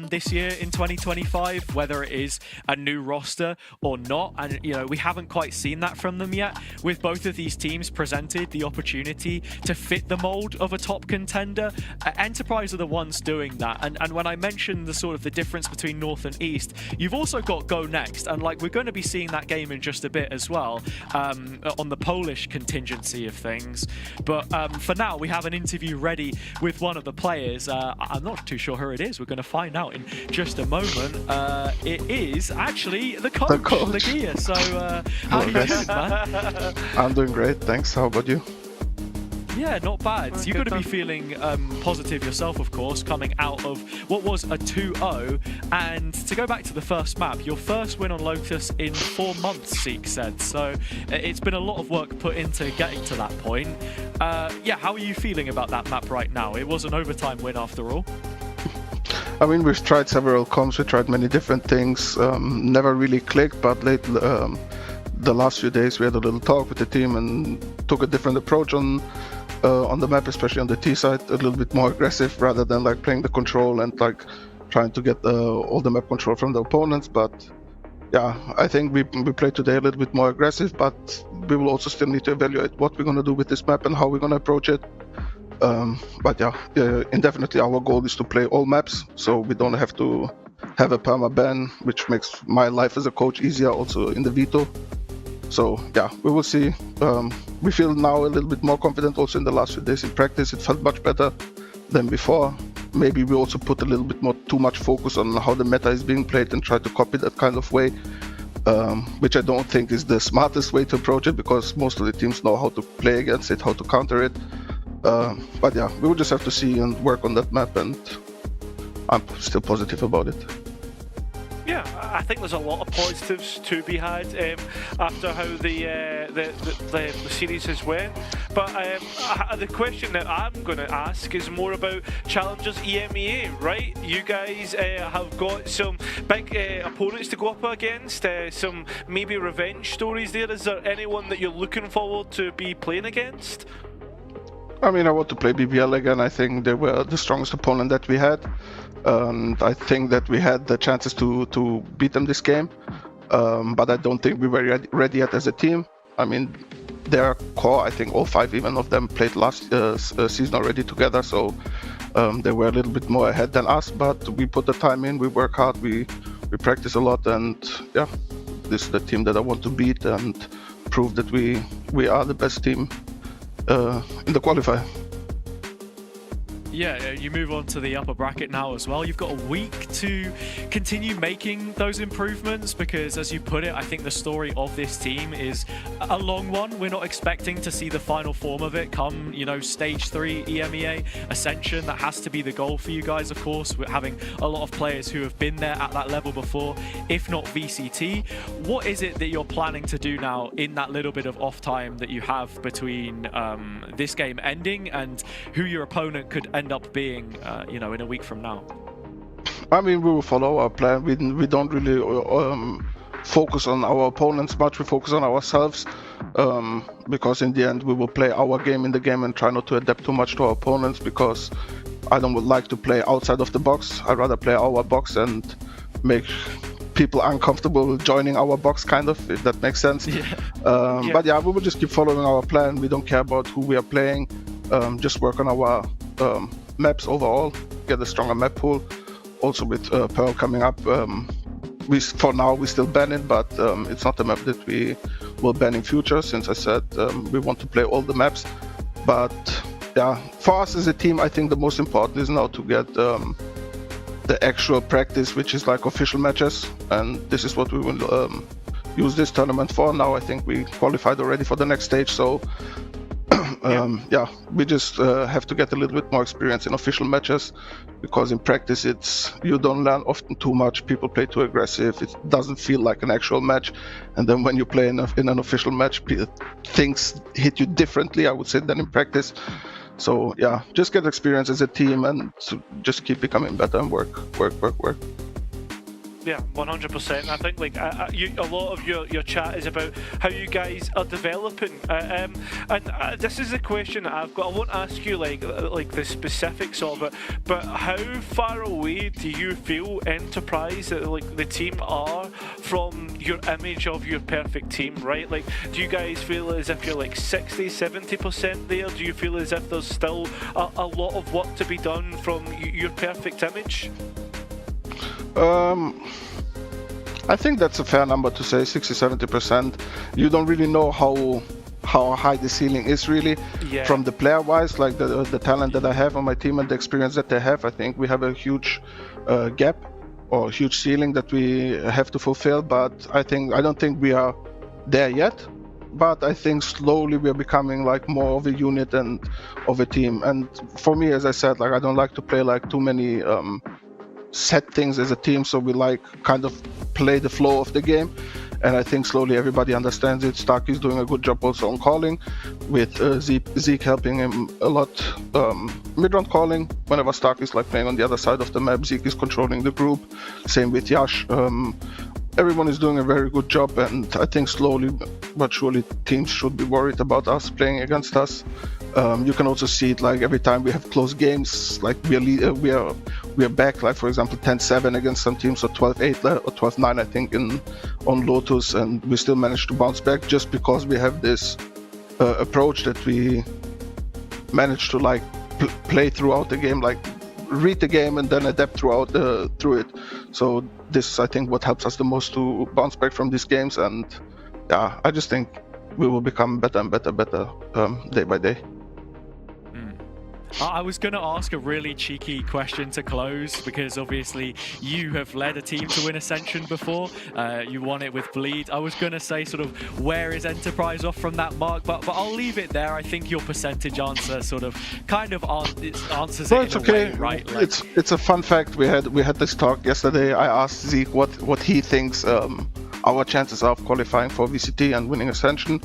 this year in 2025, whether it is a new roster or not. And you know, we haven't quite seen that from them yet. With both of these teams presented the opportunity to fit the mold of a top contender, Enterprise are the ones doing that. And when I mentioned the sort of the difference between North and East, you've also got Go Next. And like, we're going to be seeing that game in just a bit as well, on the Polish contingency of things. But for now, we have an interview ready with one of the players. I'm not too sure who it is. We're going to find out in just a moment. It is actually the coach, Lagia. So how are you doing, man? I'm doing great, thanks. How about you? Yeah, not bad. You've got to be feeling positive yourself, of course, coming out of what was a 2-0. And to go back to the first map, your first win on Lotus in 4 months, Zeke said. So it's been a lot of work put into getting to that point. Yeah, how are you feeling about that map right now? It was an overtime win after all. I mean, we've tried several comps, we tried many different things. Never really clicked, but lately, the last few days we had a little talk with the team and took a different approach on the map, especially on the T side, a little bit more aggressive rather than like playing the control and like trying to get all the map control from the opponents. But yeah, I think we played today a little bit more aggressive, but we will also still need to evaluate what we're going to do with this map and how we're going to approach it. But yeah, indefinitely our goal is to play all maps, so we don't have to have a perma ban, which makes my life as a coach easier also in the veto. So yeah, we will see. We feel now a little bit more confident also in the last few days in practice. It felt much better than before. Maybe we also put a little bit more too much focus on how the meta is being played and try to copy that kind of way, which I don't think is the smartest way to approach it, because most of the teams know how to play against it, how to counter it. But yeah, we will just have to see and work on that map, and I'm still positive about it. Yeah, I think there's a lot of positives to be had after how the series has went. But the question that I'm going to ask is more about Challengers EMEA, right? You guys have got some big opponents to go up against, some maybe revenge stories there. Is there anyone that you're looking forward to be playing against? I mean, I want to play BBL again. I think they were the strongest opponent that we had. And I think that we had the chances to beat them this game. But I don't think we were ready yet as a team. I mean, their core, I think all 5 even of them played last season already together. So they were a little bit more ahead than us. But we put the time in, we work hard, we practice a lot. And yeah, this is the team that I want to beat and prove that we are the best team in the qualifier. Yeah, you move on to the upper bracket now as well. You've got a week to continue making those improvements because, as you put it, I think the story of this team is a long one. We're not expecting to see the final form of it come, you know, stage 3 EMEA Ascension. That has to be the goal for you guys, of course. We're having a lot of players who have been there at that level before, if not VCT. What is it that you're planning to do now in that little bit of off time that you have between this game ending and who your opponent could end up being, you know, in a week from now? I mean, we will follow our plan. We don't really focus on our opponents much. We focus on ourselves because in the end we will play our game in the game and try not to adapt too much to our opponents, because I don't like to play outside of the box. I'd rather play our box and make people uncomfortable joining our box, kind of, if that makes sense. But yeah, we will just keep following our plan. We don't care about who we are playing. Just work on our maps overall, get a stronger map pool. Also with Pearl coming up, for now we still ban it, but it's not a map that we will ban in future, since I said we want to play all the maps. But yeah, for us as a team, I think the most important is now to get the actual practice, which is like official matches, and this is what we will use this tournament for. Now I think we qualified already for the next stage, so yeah, we just have to get a little bit more experience in official matches, because in practice you don't learn often too much. People play too aggressive. It doesn't feel like an actual match, and then when you play in an official match, things hit you differently, I would say, than in practice. So yeah, just get experience as a team and just keep becoming better and work. Yeah, 100%. I think like a lot of your chat is about how you guys are developing, and this is a question that I've got. I won't ask you like the specifics of it, but how far away do you feel Enterprise, like the team, are from your image of your perfect team, right? Like, do you guys feel as if you're like 60-70% there? Do you feel as if there's still a lot of work to be done from your perfect image? I think that's a fair number to say, 60-70%. You don't really know how high the ceiling is really, from the player wise, like the talent that I have on my team and the experience that they have. I think we have a huge gap or huge ceiling that we have to fulfill, but I don't think we are there yet. But I think slowly we are becoming like more of a unit and of a team. And for me, as I said, like I don't like to play like too many set things as a team, so we like kind of play the flow of the game, and I think slowly everybody understands it. Stark is doing a good job also on calling, with Zeke helping him a lot mid-round calling. Whenever Stark is like playing on the other side of the map, Zeke is controlling the group. Same with Yash. Everyone is doing a very good job, and I think slowly but surely teams should be worried about us playing against us. You can also see it like every time we have close games, like we are back, like for example 10-7 against some teams, or 12-8 or 12-9 I think on Lotus, and we still managed to bounce back just because we have this approach that we managed to like play throughout the game, like read the game and then adapt through it. So this is, I think, what helps us the most to bounce back from these games, and yeah, I just think we will become better and better day by day. I was going to ask a really cheeky question to close, because obviously you have led a team to win Ascension before. You won it with Bleed. I was going to say sort of where is Enterprise off from that mark, but I'll leave it there. I think your percentage answer sort of kind of answers it in a way, right? Like, it's a fun fact. We had this talk yesterday. I asked Zeke what he thinks our chances are of qualifying for VCT and winning Ascension.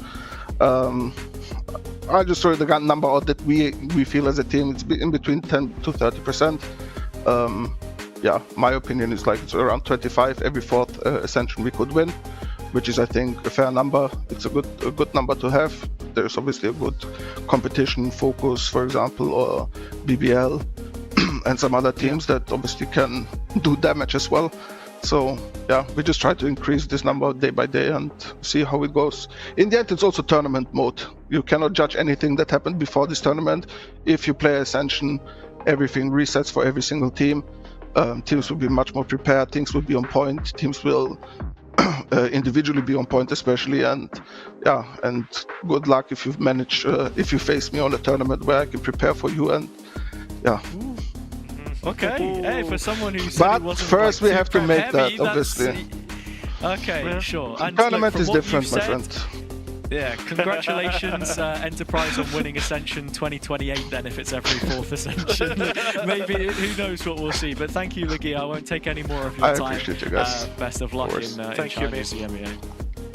I just threw the number out that we feel as a team it's in between 10 to 30%. Yeah, my opinion is like it's around 25. Every fourth Ascension we could win, which is, I think, a fair number. It's a good number to have. There's obviously a good competition focus, for example, or BBL and some other teams that obviously can do damage as well. So yeah, we just try to increase this number day by day and see how it goes. In the end, it's also tournament mode. You cannot judge anything that happened before this tournament. If you play Ascension, everything resets for every single team. Teams will be much more prepared. Things will be on point. Teams will individually be on point, especially. And yeah, and good luck if you've managed, if you face me on a tournament where I can prepare for you and Yeah. Okay. Hey, for someone who said But he wasn't first like, we have to make heavy, that, obviously. Okay, sure. And Tournament look, is from what different, you've my said, friend. Yeah, congratulations, Enterprise, on winning Ascension 2028 then, if it's every 4th Ascension. Maybe, who knows what we'll see. But thank you, Lagi. I won't take any more of your time. I appreciate you guys. Best of luck in Thank you, China's EMEA.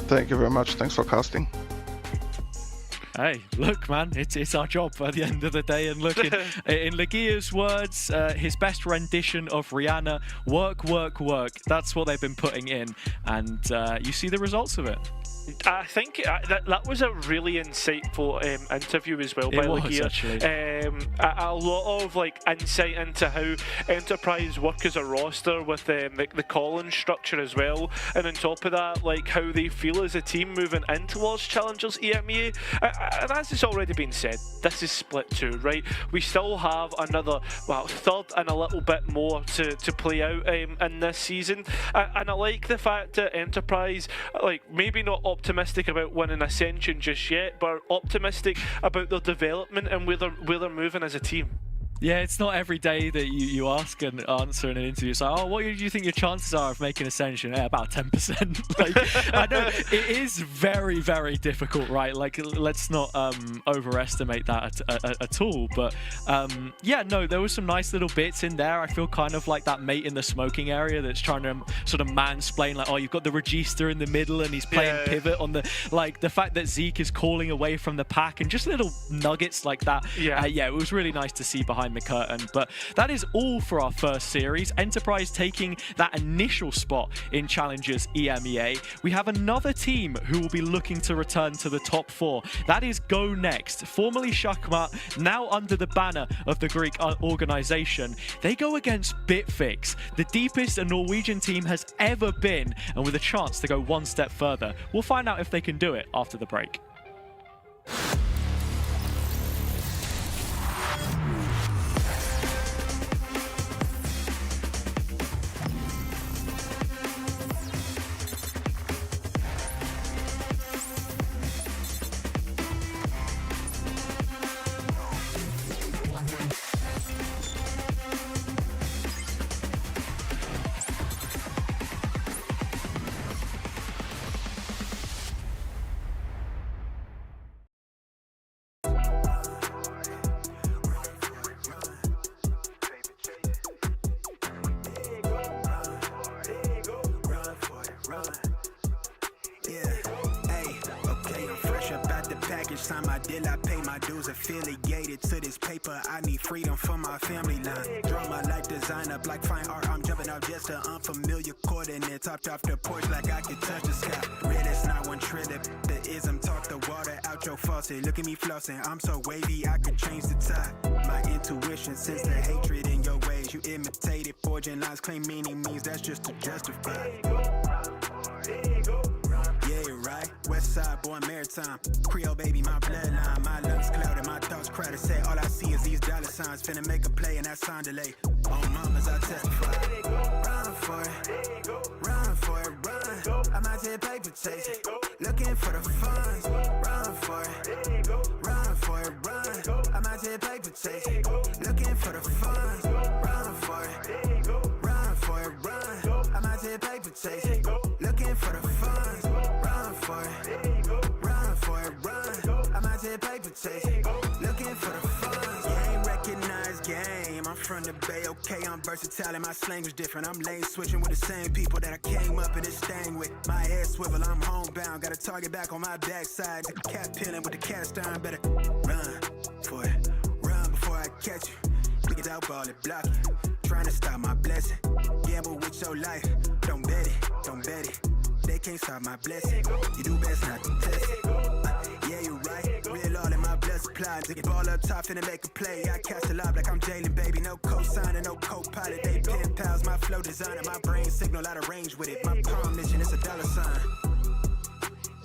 Thank you very much. Thanks for casting. Hey, look, man, it's our job at the end of the day. And look, in Lagia's words, his best rendition of Rihanna, work, work, work. That's what they've been putting in. And you see the results of it. I think that was a really insightful interview as well by Lagia. Actually. A lot of like insight into how Enterprise work as a roster with the Collins structure as well, and on top of that, like how they feel as a team moving in towards Challengers EMEA. And as it's already been said, this is split 2, right? We still have another, well, third and a little bit more to play out in this season. And I like the fact that Enterprise, like, maybe not optimistic about winning Ascension just yet, but optimistic about their development and where they're moving as a team. Yeah, it's not every day that you ask and answer in an interview. It's like, oh, what do you think your chances are of making Ascension? Yeah, about 10%. Like, I know it is very, very difficult, right? Like, let's not overestimate that at all. But yeah, no, there were some nice little bits in there. I feel kind of like that mate in the smoking area that's trying to sort of mansplain, like, oh, you've got the Regista in the middle and he's playing pivot on the, like, the fact that Zeke is calling away from the pack and just little nuggets like that. Yeah, it was really nice to see behind the curtain. But that is all for our first series. Enterprise taking that initial spot in Challengers EMEA. We have another team who will be looking to return to the top 4. That is Go Next, formerly Shakmat, now under the banner of the Greek organization. They go against Bitfix, the deepest a Norwegian team has ever been, and with a chance to go one step further. We'll find out if they can do it after the break. Time I did, I pay my dues affiliated to this paper. I need freedom from my family line. Draw my life design up like fine art. I'm jumping off just an unfamiliar coordinates. Hopped off the porch like I could touch the sky. Red is not one trillion. The ism talk the water out your faucet. Look at me flossing. I'm so wavy, I could change the tide. My intuition sense the hatred in your ways. You imitated, forging lines, claim meaning means that's just to justify. Right, West Side, born maritime. Creole baby, my bloodline. My lungs clouded, my thoughts crowded. Say all I see is these dollar signs. Finna make a play and that sound delay. On mamas, I testify. Run for it, run for it, run. I'm out here paper chasing, looking for the funds. Run for it, run for it, run. I'm out here paper chasing, looking for the funds. Run for it, run for it, run. I'm out here paper chasing, looking for the funds. Run for it, run. I'm out here paper chasing, looking for the funds. Game recognized game. I'm from the Bay, okay, I'm versatile and my slang was different. I'm lane switching with the same people that I came up in this thing with. My head swivel, I'm homebound. Got a target back on my backside. The cat peeling with the cast iron. Better run for it, run before I catch you. Pick it out, ball it, block it. Trying to stop my blessing. Gamble with your life. Don't bet it, don't bet it. They can't stop my blessing. You do best not to test it. Yeah, you're right. Real all in my blood supply. Take it ball up top, finna make a play. I cast a lob like I'm Jalen, baby. No cosign and no co-pilot. They pen pals, my flow designer. My brain signal out of range with it. My palm mission, it's a dollar sign.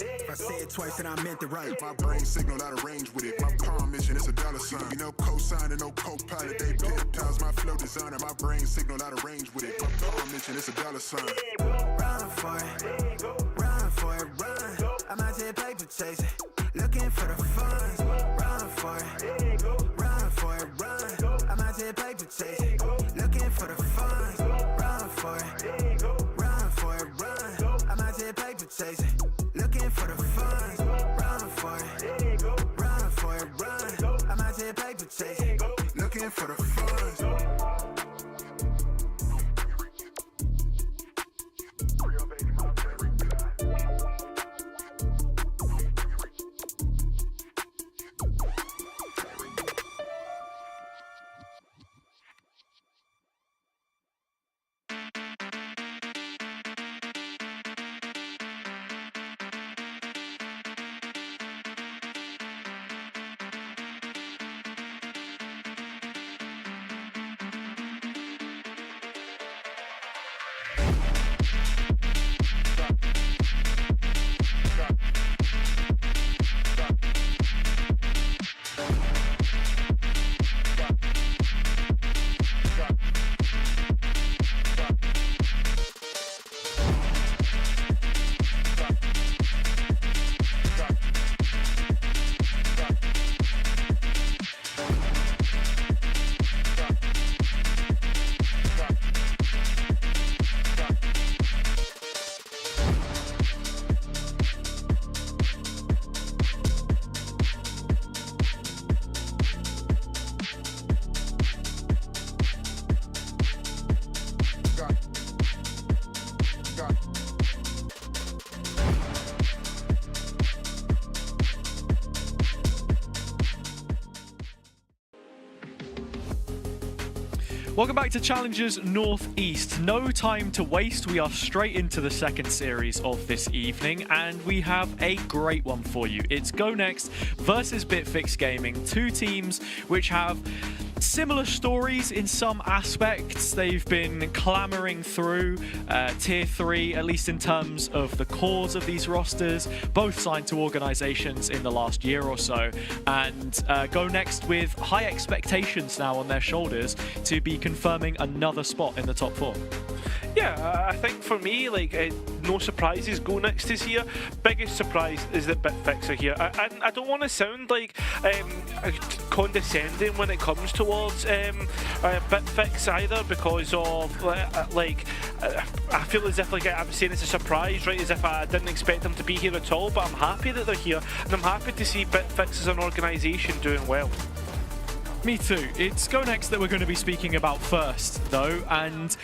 If I say it twice, then I meant it right. My brain signal out of range with it. My palm mission, it's a dollar sign. You no cosign and no co-pilot. They pen pals, my flow designer. My brain signal out of range with it. My palm mission, it's a dollar sign. Run for it, run for it, run. I'm out here paper chasing, looking for the funds. Run for it, run for it, run. I'm out here chase. Looking for the funds. Welcome back to Challengers Northeast. No time to waste. We are straight into the second series of this evening, and we have a great one for you. It's Go Next versus Bitfix Gaming, two teams which have similar stories in some aspects. They've been clamoring through Tier 3, at least in terms of the cores of these rosters, both signed to organizations in the last year or so, and Go Next with high expectations now on their shoulders to be confirming another spot in the top 4. Yeah, I think for me, like, no surprises. Go Next is here. Biggest surprise is that Bitfix are here. I don't want to sound like condescending when it comes towards Bitfix either, because of I feel as if I'm saying it's a surprise, right? As if I didn't expect them to be here at all. But I'm happy that they're here, and I'm happy to see Bitfix as an organisation doing well. Me too. It's Go Next that we're going to be speaking about first, though, and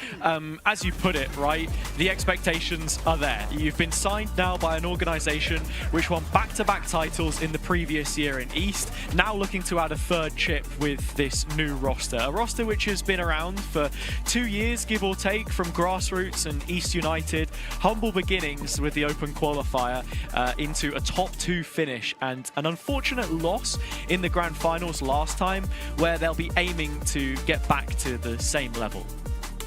as you put it, right, the expectations are there. You've been signed now by an organisation which won back-to-back titles in the previous year in East, now looking to add a third chip with this new roster. A roster which has been around for 2 years, give or take, from Grassroots and East United. Humble beginnings with the Open Qualifier into a top 2 finish, and an unfortunate loss in the Grand Finals last time, where they'll be aiming to get back to the same level.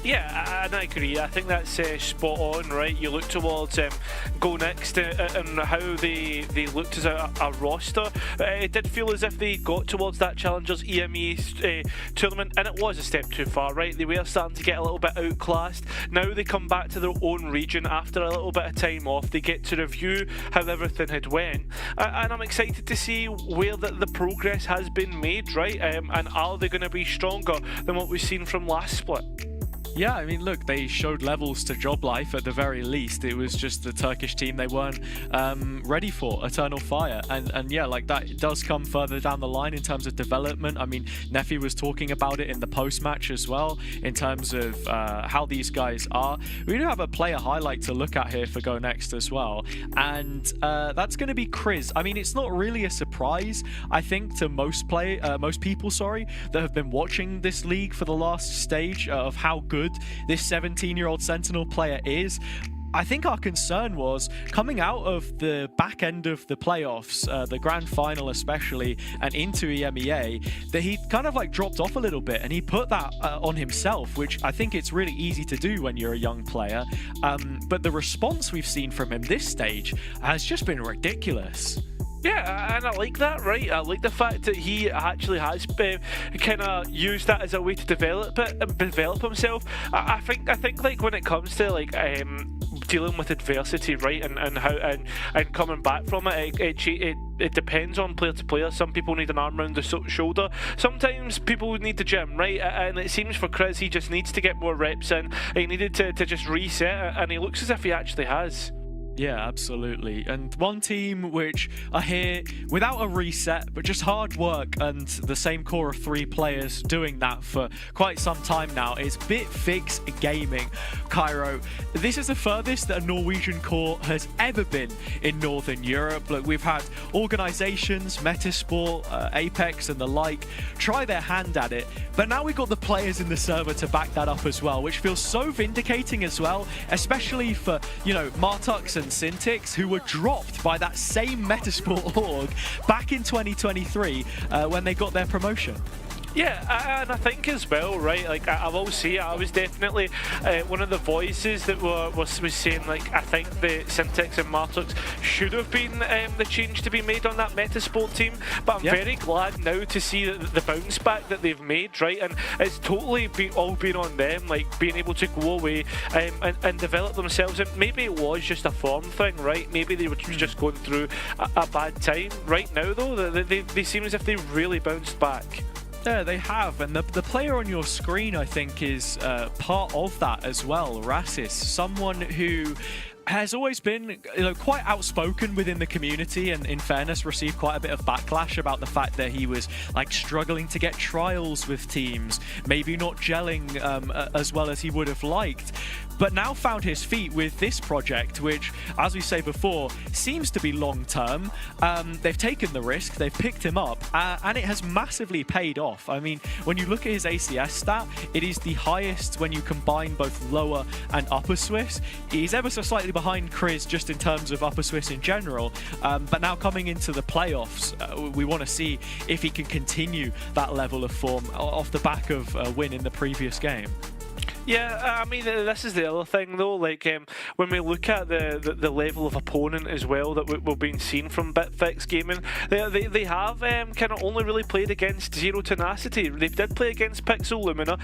Yeah, and I agree. I think that's spot on, right? You look towards Go Next and how they looked as a roster. It did feel as if they got towards that Challengers EMEA tournament, and it was a step too far, right? They were starting to get a little bit outclassed. Now they come back to their own region after a little bit of time off. They get to review how everything had went, and I'm excited to see where the progress has been made, right? And are they going to be stronger than what we've seen from last split? Yeah, I mean, look, they showed levels to Job Life at the very least. It was just the Turkish team they weren't ready for, Eternal Fire. And yeah, like that does come further down the line in terms of development. I mean, Nefi was talking about it in the post-match as well, in terms of how these guys are. We do have a player highlight to look at here for Go Next as well. And that's going to be Kriz. I mean, it's not really a surprise, I think, to most people, that have been watching this league for the last stage of how good this 17-year-old Sentinel player is. I think our concern was coming out of the back end of the playoffs, the grand final especially, and into EMEA, that he kind of like dropped off a little bit, and he put that on himself, which I think it's really easy to do when you're a young player. But the response we've seen from him this stage has just been ridiculous. Yeah, and I like that, right? I like the fact that he actually has kind of used that as a way to develop himself. I think like when it comes to like dealing with adversity, right, and how and coming back from it depends on player to player. Some people need an arm around the shoulder. Sometimes people need the gym, right? And it seems for Kriz, he just needs to get more reps in. He needed to just reset, and he looks as if he actually has. Yeah, absolutely. And one team which are here without a reset, but just hard work and the same core of 3 players doing that for quite some time now is Bitfix Gaming. Cairo, this is the furthest that a Norwegian core has ever been in Northern Europe. Look, we've had organizations, Metasport, Apex and the like try their hand at it, but now we've got the players in the server to back that up as well, which feels so vindicating as well, especially for, you know, Martux and Syntix, who were dropped by that same Metasport org back in 2023 when they got their promotion. Yeah, and I think as well, right, like I will say, I was definitely one of the voices that was saying, like, I think the Syntix and Martux should have been the change to be made on that Metasport team, but I'm very glad now to see the bounce back that they've made, right, and it's totally all been on them, like being able to go away and develop themselves, and maybe it was just a form thing, right, maybe they were just going through a bad time. Right now though, they seem as if they really bounced back. Yeah, they have, and the player on your screen, I think, is part of that as well. Rassis, someone who has always been, you know, quite outspoken within the community, and in fairness received quite a bit of backlash about the fact that he was like struggling to get trials with teams, maybe not gelling as well as he would have liked, but now found his feet with this project, which, as we say before, seems to be long term. They've taken the risk, they've picked him up, and it has massively paid off. I mean, when you look at his ACS stat, it is the highest when you combine both lower and upper Swiss. He's ever so slightly behind Chris just in terms of upper Swiss in general, but now coming into the playoffs, we want to see if he can continue that level of form off the back of a win in the previous game. Yeah, I mean, this is the other thing though, like when we look at the level of opponent as well that we've been seeing from Bitfix Gaming, they have kind of only really played against Zero Tenacity. They did play against Pixel Lumina,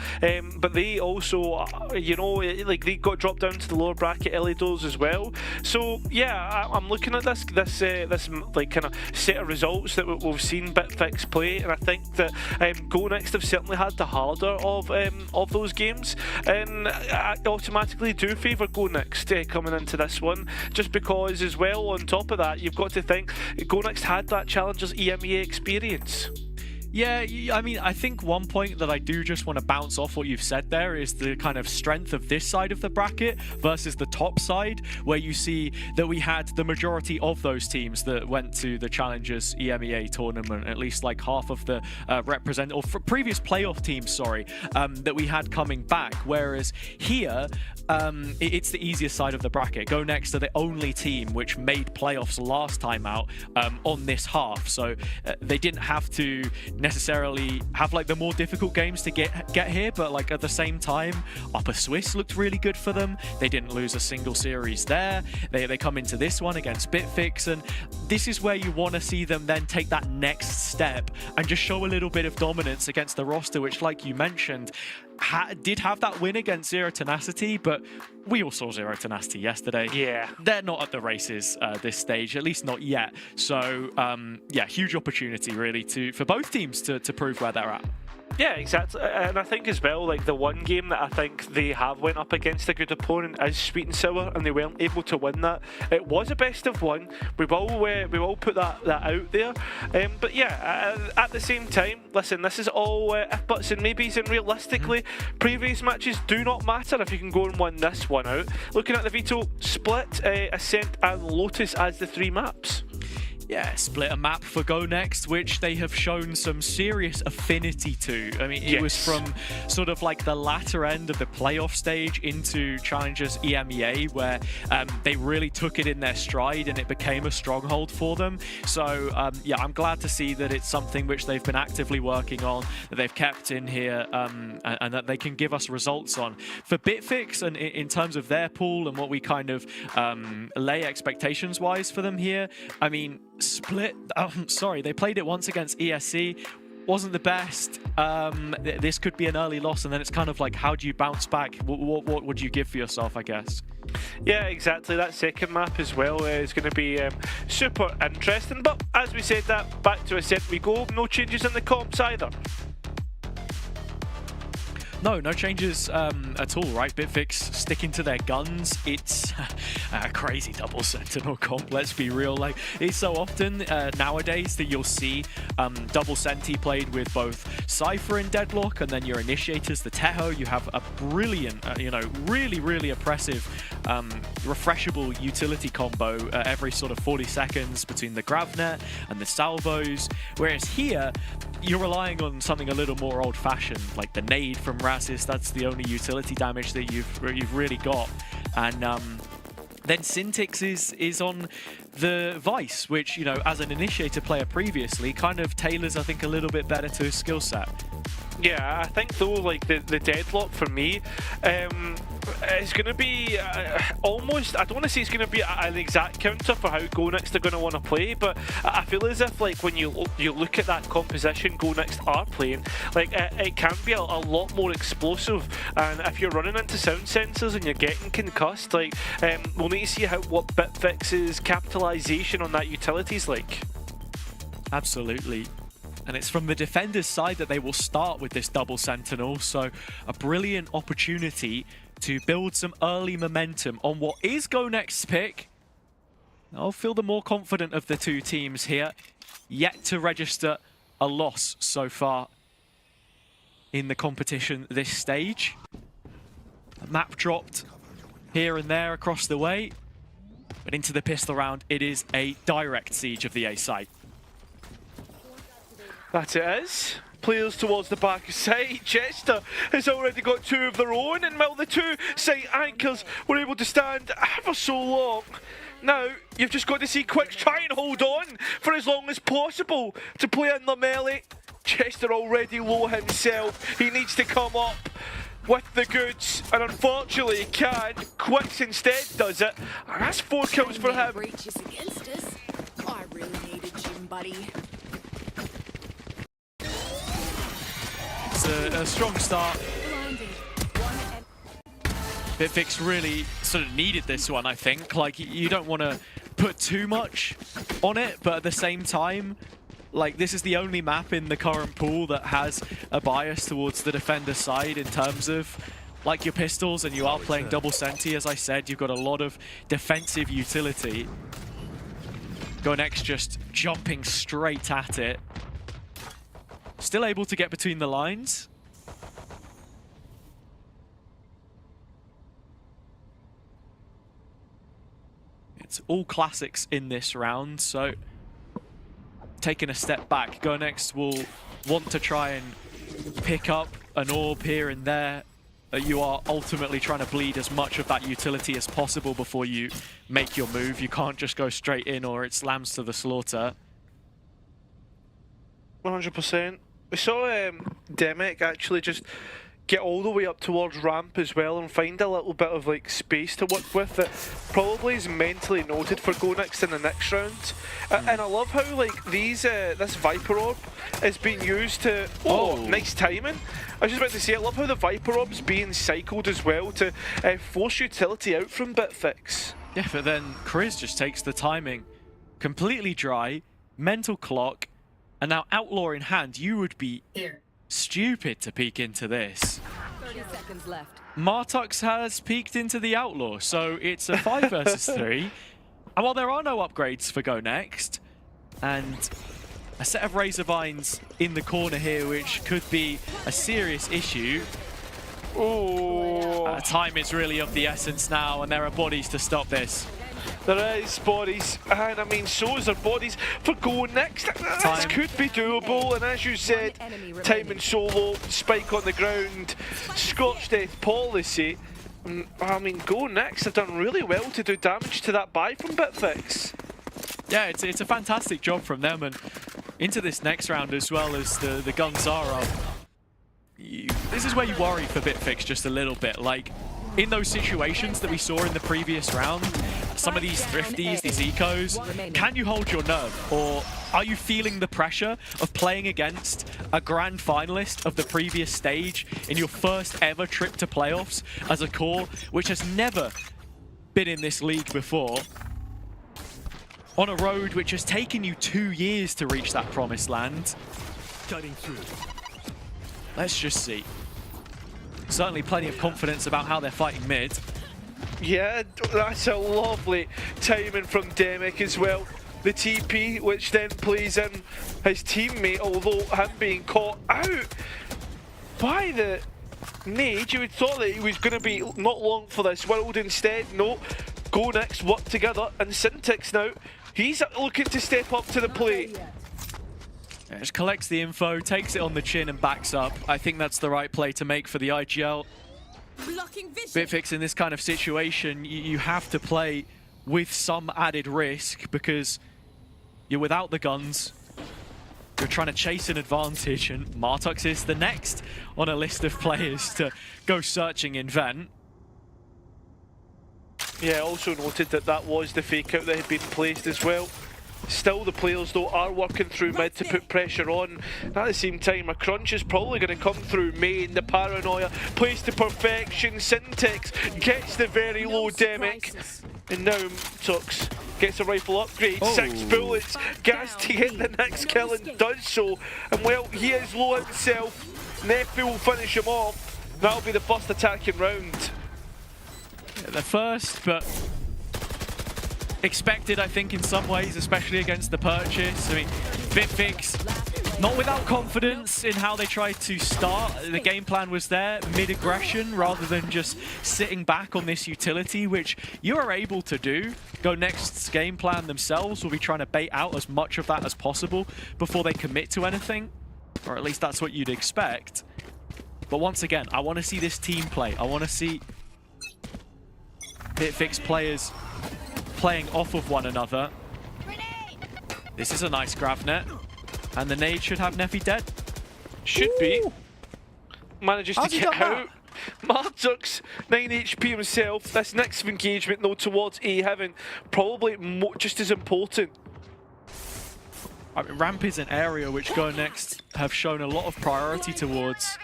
but they also, you know, like they got dropped down to the lower bracket LA Doors as well. So yeah, I'm looking at this like kind of set of results that we've seen Bitfix play, and I think that Go Next have certainly had the harder of those games. And I automatically do favour Go Next coming into this one, just because as well, on top of that, you've got to think Go Next had that Challengers EMEA experience. Yeah, I mean, I think one point that I do just want to bounce off what you've said there is the kind of strength of this side of the bracket versus the top side, where you see that we had the majority of those teams that went to the Challengers EMEA tournament, at least like half of the previous playoff teams, sorry, that we had coming back. Whereas here, it's the easiest side of the bracket. Go Next are the only team which made playoffs last time out on this half, so they didn't have to necessarily have like the more difficult games to get here, but like at the same time, Upper Swiss looked really good for them. They didn't lose a single series there. They come into this one against Bitfix, and this is where you want to see them then take that next step and just show a little bit of dominance against the roster, which, like you mentioned, did have that win against Zero Tenacity, but we all saw Zero Tenacity yesterday. Yeah, they're not at the races this stage, at least not yet. So yeah, huge opportunity really for both teams to prove where they're at. Yeah, exactly, and I think as well, like the one game that I think they have went up against a good opponent is Sweet and Sour, and they weren't able to win that. It was a best of one. We will put that out there. But yeah, at the same time, listen, this is all if buts and maybes, and realistically, previous matches do not matter if you can go and win this one out. Looking at the veto, Split, Ascent, and Lotus as the 3 maps. Yeah, split a map for Go Next, which they have shown some serious affinity to. I mean, it was from sort of like the latter end of the playoff stage into Challengers EMEA, where they really took it in their stride and it became a stronghold for them. So yeah, I'm glad to see that it's something which they've been actively working on, that they've kept in here, and that they can give us results on. For Bitfix, and in terms of their pool and what we kind of lay expectations-wise for them here, I mean, Split, sorry, they played it once against ESC, wasn't the best. This could be an early loss, and then it's kind of like, how do you bounce back? What would you give for yourself, I guess? Yeah, exactly. That second map as well is going to be super interesting. But as we said that, back to Ascent we go. No changes in the comps either. No changes at all, right? Bitfix sticking to their guns. It's a crazy double sentinel comp, let's be real. Like, it's so often nowadays that you'll see double senti played with both Cypher and Deadlock, and then your initiators, the Teho. You have a brilliant, you know, really oppressive, refreshable utility combo every sort of 40 seconds between the Gravnet and the salvos. Whereas here, you're relying on something a little more old-fashioned, like the nade from Razis. That's the only utility damage that you've really got. And then Syntix is on the Vice, which, you know, as an initiator player previously, kind of tailors, I think, a little bit better to his skill set. Yeah, I think though, like the deadlock for me, is going to be almost, I don't want to say it's going to be an exact counter for how Go Next are going to want to play, but I feel as if, like, when you look at that composition Go Next are playing, like it can be a lot more explosive, and if you're running into sound sensors and you're getting concussed, like we'll need to see what Bitfix's capitalization on that utility is like. Absolutely. And it's from the defender's side that they will start with this double sentinel, so a brilliant opportunity to build some early momentum on what is Go Next's pick. I'll feel the more confident of the two teams here, yet to register a loss so far in the competition this stage. A map dropped here and there across the way, but into the pistol round, it is a direct siege of the A site. That it is. Players towards the back side. Chester has already got two of their own, and while the two side anchors were able to stand ever so long, now you've just got to see Quicks try and hold on for as long as possible to play in the melee. Chester already low himself. He needs to come up with the goods, and unfortunately he can't. Quicks instead does it, and that's 4 kills for him. Breaches against us. I really needed Jim, buddy. It's a strong start. Bitfix really sort of needed this one, I think. Like, you don't want to put too much on it, but at the same time, like, this is the only map in the current pool that has a bias towards the defender side in terms of, like, your pistols, and you are playing double senti. As I said, you've got a lot of defensive utility. Go Next just jumping straight at it. Still able to get between the lines. It's all classics in this round, so taking a step back, Go Next will want to try and pick up an orb here and there. You are ultimately trying to bleed as much of that utility as possible before you make your move. You can't just go straight in or it slams to the slaughter. 100%. We saw Demic actually just get all the way up towards ramp as well and find a little bit of, like, space to work with that probably is mentally noted for Go Next in the next round. And I love how, like, this Viper Orb is being used to... Oh, nice timing. I was just about to say, I love how the Viper Orb is being cycled as well to force utility out from Bitfix. Yeah, but then Chris just takes the timing completely dry, mental clock, and now Outlaw in hand. You would be stupid to peek into this. 30 seconds left. Martux has peeked into the Outlaw, so it's a 5 versus 3. And while there are no upgrades for Go Next, and a set of Razor Vines in the corner here, which could be a serious issue. Oh, time is really of the essence now, and there are bodies to stop this. There is bodies, and I mean, so is there bodies for Go Next. This could be doable, and as you said, time and solo, spike on the ground, Scorch Death policy. I mean, Go Next have done really well to do damage to that buy from Bitfix. Yeah, it's a fantastic job from them, and into this next round as well as the guns are up. This is where you worry for Bitfix just a little bit. Like, in those situations that we saw in the previous round, some of these thrifties, these ecos, can you hold your nerve? Or are you feeling the pressure of playing against a grand finalist of the previous stage in your first ever trip to playoffs as a core, which has never been in this league before, on a road which has taken you 2 years to reach that promised land? Cutting through. Let's just see. certainly plenty of confidence about how they're fighting mid. Yeah, that's a lovely timing from Demic as well. The TP, which then plays in his teammate, although him being caught out by the nade, you would thought that he was going to be not long for this world. Instead, no. Go next, work together, and Syntax now, he's looking to step up to the plate. Yeah, just collects the info, takes it on the chin and backs up. I think that's the right play to make for the IGL. Bitfix, in this kind of situation, you have to play with some added risk because you're without the guns. You're trying to chase an advantage, and Martux is the next on a list of players to go searching in Vent. Yeah, also noted that that was the fake out that had been placed as well. Still, the players though are working through mid to put pressure on. And at the same time, a crunch is probably going to come through main. The paranoia plays to perfection. Syntax gets the very low Demic, and now Tux gets a rifle upgrade. 6 bullets, gas to get the next kill, and does so. And well, he is low himself. Nefe will finish him off. That'll be the first attacking round. Yeah, the first, but expected, I think, in some ways, especially against the purchase. I mean, Bitfix, not without confidence in how they tried to start. The game plan was there, mid-aggression, rather than just sitting back on this utility, which you are able to do. Go Next's game plan themselves will be trying to bait out as much of that as possible before they commit to anything, or at least that's what you'd expect. But once again, I want to see this team play. I want to see Bitfix players playing off of one another. This is a nice grab net, and the nade should have Nefe dead. Should be. Manages to get out. Martux, 9 HP himself. This next engagement though towards A Heaven, probably just as important. I mean, ramp is an area which Go Next have shown a lot of priority towards.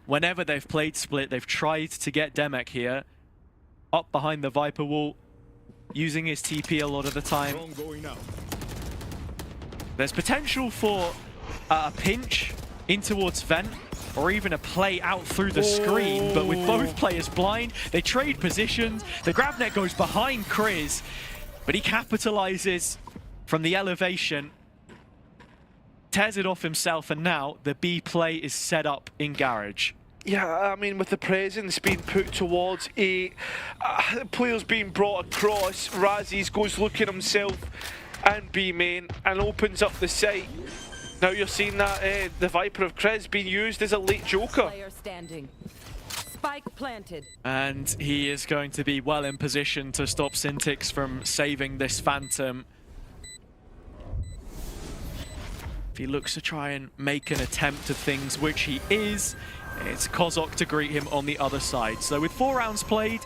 Whenever they've played split, they've tried to get Demic here, up behind the Viper wall, using his TP a lot of the time. There's potential for a pinch in towards Vent, or even a play out through the screen, but with both players blind, they trade positions. The grab net goes behind Chris, but he capitalizes from the elevation, tears it off himself, and now the B play is set up in Garage. Yeah, I mean, with the presence being put towards A, players being brought across, Razzies goes looking himself and B main and opens up the site. Now you're seeing that the Viper of Krez being used as a late joker. Spike planted. And he is going to be well in position to stop Syntax from saving this Phantom. If he looks to try and make an attempt at things, which he is, it's Kozok to greet him on the other side. So with 4 rounds played,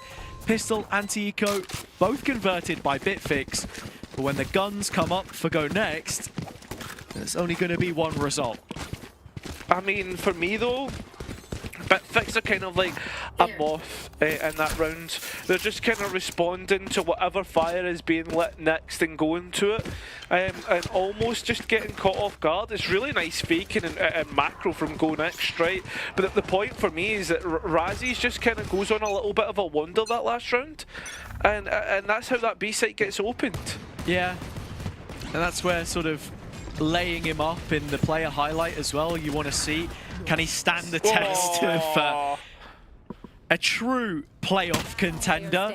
Pistol, Anti-Eco, both converted by Bitfix. But when the guns come up for Go Next, there's only going to be one result. I mean, for me though, Bitfix are kind of like a moth in that round. They're just kind of responding to whatever fire is being lit next and going to it, and almost just getting caught off guard. It's really nice faking and macro from Go Next, right? But the point for me is that Razzies just kind of goes on a little bit of a wonder that last round, and that's how that B site gets opened. Yeah, and that's where sort of laying him up in the player highlight as well, you want to see, can he stand the test of a true playoff contender?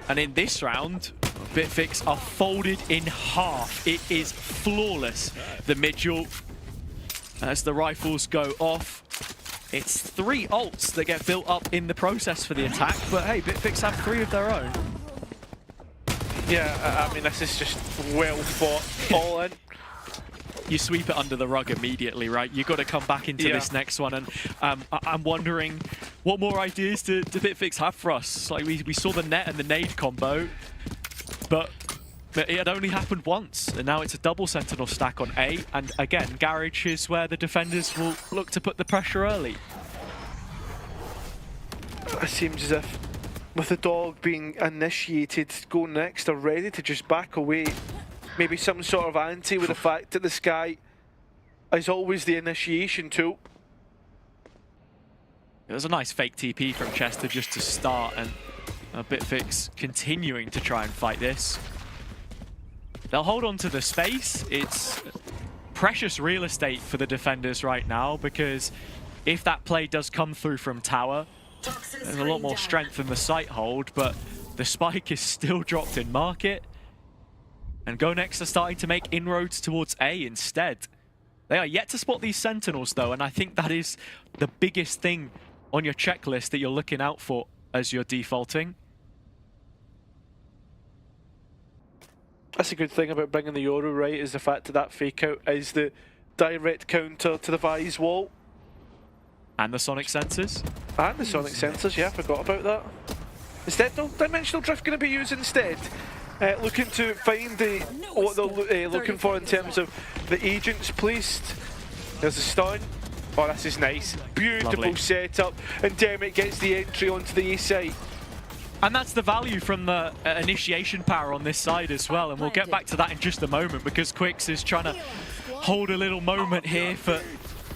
And in this round, Bitfix are folded in half. It is flawless, the mid-duel. As the rifles go off, it's 3 ults that get built up in the process for the attack, but hey, Bitfix have 3 of their own. Yeah, I mean, this is just well fought, all in. You sweep it under the rug immediately, right? You've got to come back into this next one, and I'm wondering what more ideas do Bitfix have for us? Like we saw the net and the nade combo, but it had only happened once, and now it's a double sentinel stack on A, and again, Garage is where the defenders will look to put the pressure early. It seems as if with the dog being initiated, Go Next are ready to just back away. Maybe some sort of anti with the fact that the sky is always the initiation tool. It was a nice fake TP from Chester just to start, and Bitfix continuing to try and fight this. They'll hold on to the space. It's precious real estate for the defenders right now, because if that play does come through from tower, there's a lot more strength in the site hold, but the spike is still dropped in market. And GoNext are starting to make inroads towards A instead. They are yet to spot these sentinels though, and I think that is the biggest thing on your checklist that you're looking out for as you're defaulting. That's a good thing about bringing the Yoru, right, is the fact that that fake out is the direct counter to the Vise wall. And the sonic sensors. And the sonic sensors, yeah, I forgot about that. Instead, though, Dimensional Drift going to be used instead. Looking to find what they're looking for in terms of the agents placed. There's a stun. Oh, this is nice. Beautiful Lovely setup. And Demic gets the entry onto the A site. And that's the value from the initiation power on this side as well. And we'll get back to that in just a moment, because Quicks is trying to hold a little moment here for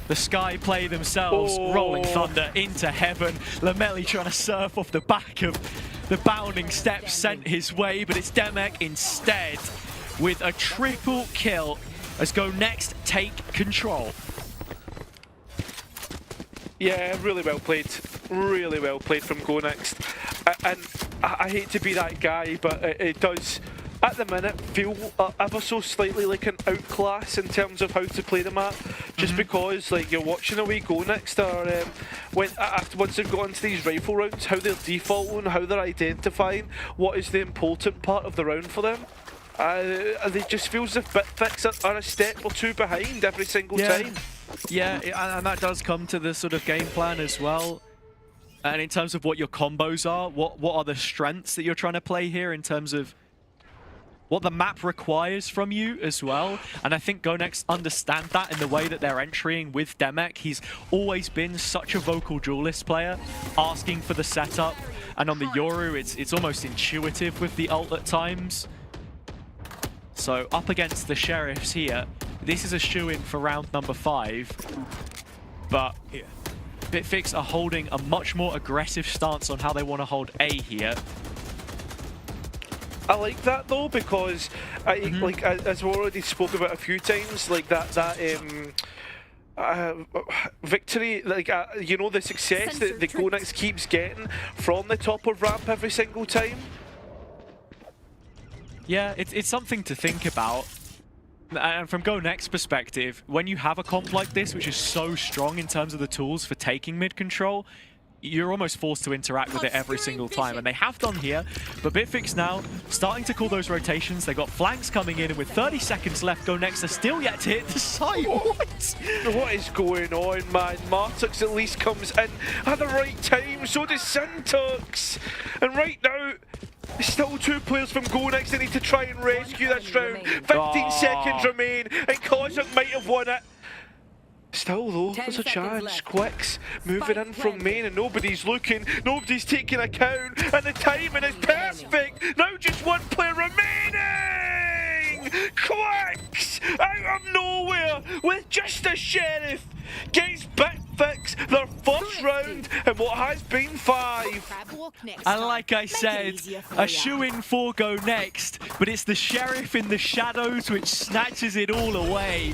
the Sky play themselves. Oh. Rolling Thunder into heaven. Lamelli trying to surf off the back of the bounding steps sent his way, but it's Demic instead with a triple kill as GoNext take control. Yeah, really well played. Really well played from GoNext. And I hate to be that guy, but it does, at the minute, feel ever so slightly like an outclass in terms of how to play the map. Just because, like, you're watching a way GoNext are, once they've got into these rifle rounds, how they're defaulting, how they're identifying what is the important part of the round for them. It just feels as if Bitfix are a step or two behind every single time. Yeah, and that does come to the sort of game plan as well. And in terms of what your combos are, what are the strengths that you're trying to play here in terms of what the map requires from you as well. And I think GoNext understand that in the way that they're entering with Demic. He's always been such a vocal duelist player, asking for the setup. And on the Yoru, it's almost intuitive with the ult at times. So up against the Sheriffs here, this is a shoo-in for round number 5. But Bitfix are holding a much more aggressive stance on how they want to hold A here. I like that though, because like as we already spoke about a few times, like that victory, like you know, the success that the GoNext keeps getting from the top of ramp every single time. Yeah, it's something to think about. And from GoNext's perspective, when you have a comp like this, which is so strong in terms of the tools for taking mid control, you're almost forced to interact with it every single time. And they have done here, but Bitfix now starting to call those rotations. They got flanks coming in, and with 30 seconds left, GoNext are still yet to hit the site. What is going on, man? Martux at least comes in at the right time, so does Syntax. And right now, there's still 2 players from GoNext that need to try and rescue this round. 15 seconds remain, and Cossack might have won it. Still though, there's a chance. Quicks moving in from main, and nobody's looking, nobody's taking account, and the timing is perfect. Now just 1 player remaining. Quicks out of nowhere with just a Sheriff gets Bitfix their first round in what has been 5. And like I said, a shoo-in for GoNext, but it's the Sheriff in the shadows which snatches it all away.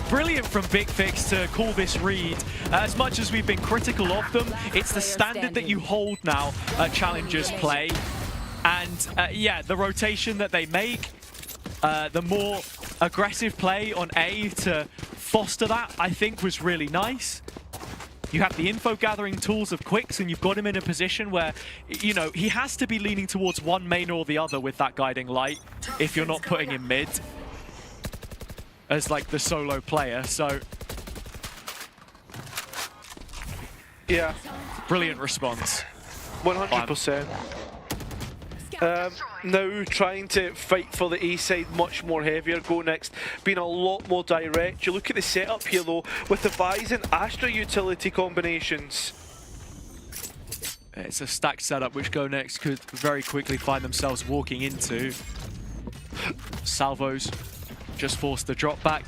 Brilliant from Bitfix to call this read. As much as we've been critical of them, it's the standard that you hold now at Challengers play. And yeah, the rotation that they make, the more aggressive play on A to foster that, I think was really nice. You have the info gathering tools of Quicks, and you've got him in a position where, you know, he has to be leaning towards one main or the other with that guiding light if you're not putting him mid as like the solo player. So yeah, brilliant response. 100%. Now trying to fight for the A side much more heavier. GoNext being a lot more direct. You look at the setup here though, with the Vise and Astra utility combinations. It's a stacked setup which GoNext could very quickly find themselves walking into. Salvos just forced the drop back.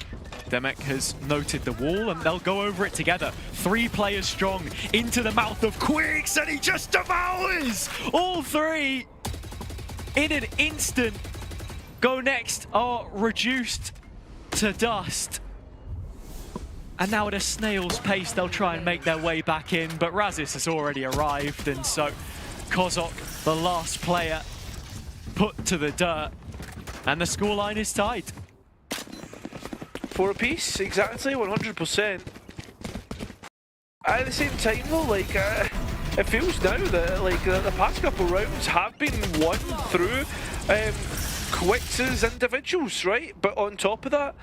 Demek has noted the wall and they'll go over it together. 3 players strong into the mouth of Quicks and he just devours all 3 in an instant. Go Next are reduced to dust. And now at a snail's pace, they'll try and make their way back in, but Razis has already arrived, and so Kozok, the last player, put to the dirt, and the scoreline is tied. 4 apiece, exactly, 100%. At the same time though, like, it feels now that like the past couple rounds have been won through Quicks' individuals, right? But on top of that,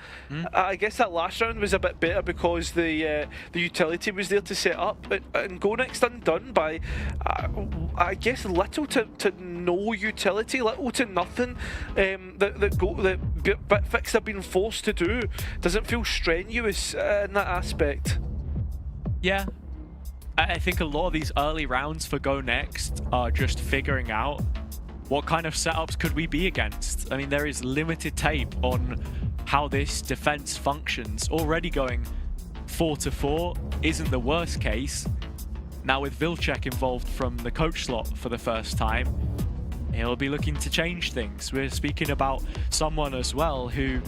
I guess that last round was a bit better because the utility was there to set up, and Go Next undone by, I guess, little to no utility, little to nothing. That Bitfix have been forced to do doesn't feel strenuous in that aspect. Yeah, I think a lot of these early rounds for Go Next are just figuring out what kind of setups could we be against. I mean, there is limited tape on how this defense functions. Already going 4-4 isn't the worst case. Now with Vilcek involved from the coach slot for the first time, he'll be looking to change things. We're speaking about someone as well who,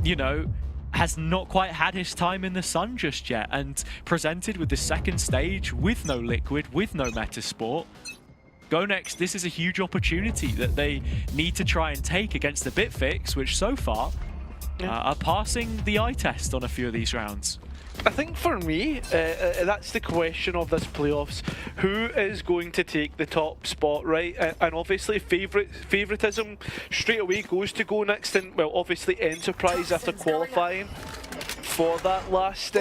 you know, has not quite had his time in the sun just yet, and presented with the second stage with no Liquid, with no Metasport. Go Next, this is a huge opportunity that they need to try and take against the Bitfix, which so far are passing the eye test on a few of these rounds. I think for me, that's the question of this playoffs. Who is going to take the top spot, right? And obviously favoritism straight away goes to Go Next, and well, obviously Enterprise after qualifying for that last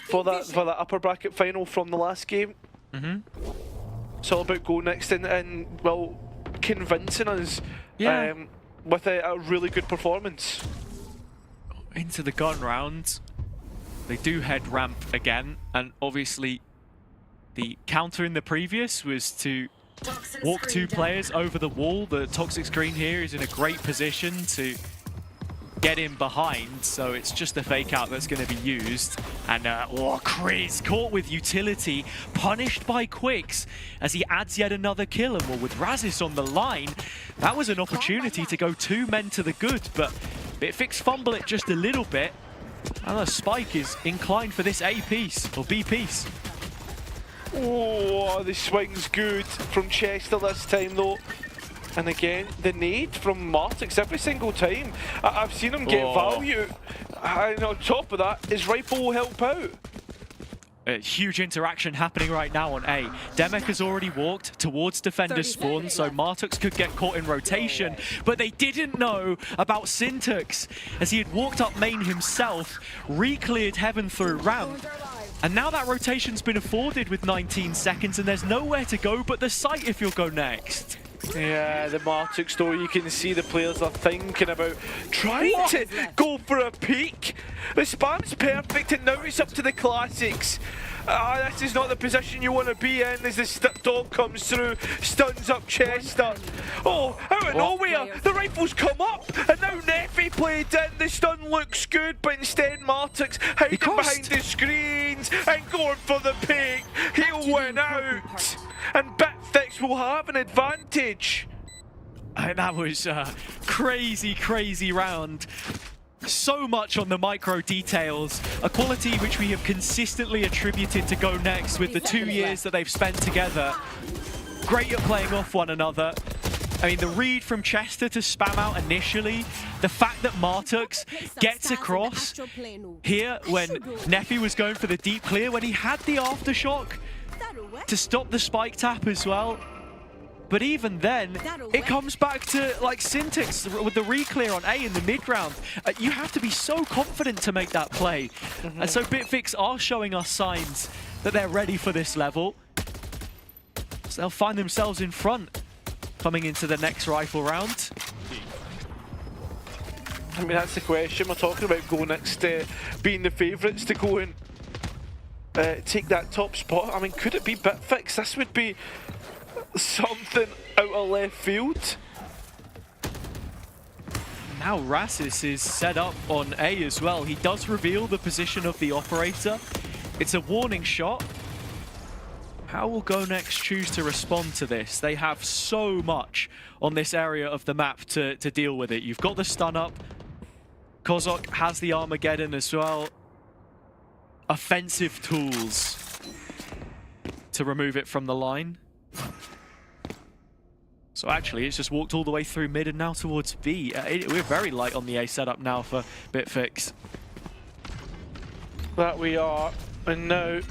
for that upper bracket final from the last game. It's all about Go Next and well, convincing us with a really good performance. Into the gun round. They do head ramp again, and obviously the counter in the previous was to walk 2 players over the wall. The Toxic Screen here is in a great position to get in behind, so it's just a fake out that's going to be used. And Chris caught with utility, punished by Quicks as he adds yet another kill. And well, with Razis on the line, that was an opportunity to go 2 men to the good, but Bitfix fumble it just a little bit. And the Spike is inclined for this A piece, or B piece. Oh, the swing's good from Chester this time though. And again, the nade from Martix every single time. I've seen him get value. And on top of that, his rifle will help out. A huge interaction happening right now on A. Demek has already walked towards defender spawn, so Martux could get caught in rotation, but they didn't know about Syntax, as he had walked up main himself, re-cleared Heaven through ramp, and now that rotation's been afforded with 19 seconds, and there's nowhere to go but the site if you'll Go Next. Yeah, the Martix though, you can see the players are thinking about trying to go for a peek. The spam's perfect, and now it's up to the classics. This is not the position you want to be in as the dog comes through, stuns up Chester. Oh, out of nowhere, the rifles come up, and now Neffy played in. The stun looks good, but instead Martix hiding behind the screens and going for the peek. He'll win out, and Bitfix will have an advantage. That was a crazy, crazy round. So much on the micro details, a quality which we have consistently attributed to Go Next with the 2 years that they've spent together. Great at playing off one another. I mean, the read from Chester to spam out initially, the fact that Martux gets across here when Neffy was going for the deep clear, when he had the aftershock to stop the spike tap as well. But even then, it comes back to like Syntax with the re-clear on A in the mid round. You have to be so confident to make that play. And so Bitfix are showing us signs that they're ready for this level. So they'll find themselves in front coming into the next rifle round. I mean, that's the question. We're talking about Go Next being the favourites to go and take that top spot. I mean, could it be Bitfix? This would be something out of left field. now Rasis is set up on A as well. He does reveal the position of the operator. It's a warning shot. How will GoNext choose to respond to this? They have so much on this area of the map to deal with it. You've got the stun up. Kozok has the Armageddon as well. Offensive tools to remove it from the line. So actually, it's just walked all the way through mid and now towards B. We're very light on the A setup now for Bitfix. That we are, and now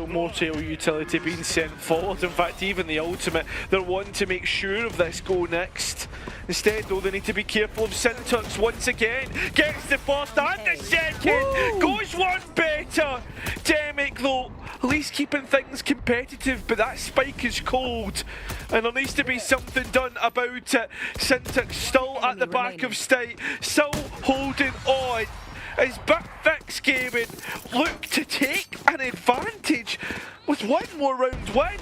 more tail utility being sent forward. In fact, even the ultimate, they're wanting to make sure of this GoNext. Instead, though, they need to be careful of Syntax once again. Gets the first and the second. Woo! Goes one better. Demic, though, at least keeping things competitive, but that spike is cold. And there needs to be something done about it. Syntax still at the back of state, still holding on. As Bitfix Gaming look to take an advantage with one more round win.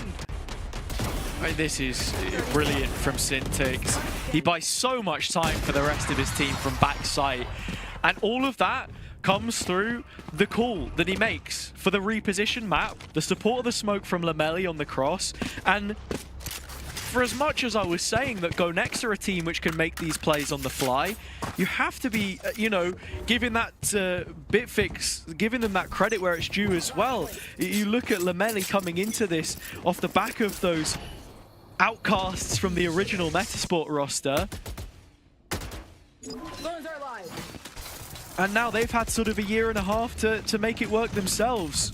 This is brilliant from Syntax. He buys so much time for the rest of his team from backside. And all of that comes through the call that he makes for the reposition map, the support of the smoke from Lamelli on the cross, and for as much as I was saying that GoNext are a team which can make these plays on the fly, you have to be, you know, giving that Bitfix, giving them that credit where it's due as well. You look at Lamelli coming into this off the back of those outcasts from the original Metasport roster. And now they've had sort of a year and a half to make it work themselves.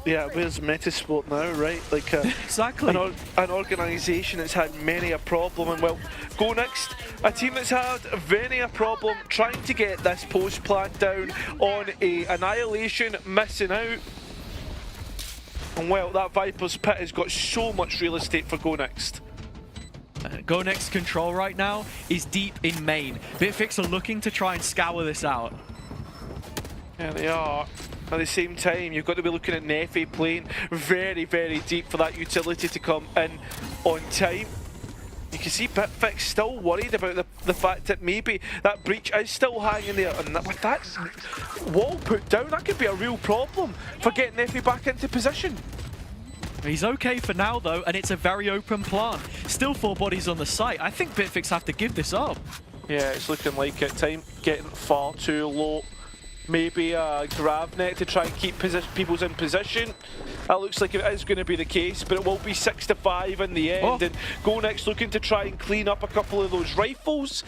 Yeah, where's Metasport now, right? Like exactly. An organisation that's had many a problem, and well, GoNext, a team that's had many a problem trying to get this post plant down on a Annihilation, missing out. And well, that Viper's Pit has got so much real estate for GoNext. GoNext control right now is deep in main. Bitfix are looking to try and scour this out. Yeah, they are. At the same time, you've got to be looking at Nefe playing very, very deep for that utility to come in on time. You can see Bitfix still worried about the fact that maybe that breach is still hanging there, and with that wall put down, that could be a real problem for getting Nefe back into position. He's okay for now though, and it's a very open plant. Still 4 bodies on the site. I think Bitfix have to give this up. Yeah, it's looking like it. Time getting far too low. Maybe a grab net to try and keep people's in position. That looks like it is going to be the case, but it will be 6-5 in the end. And GoNext looking to try and clean up a couple of those rifles.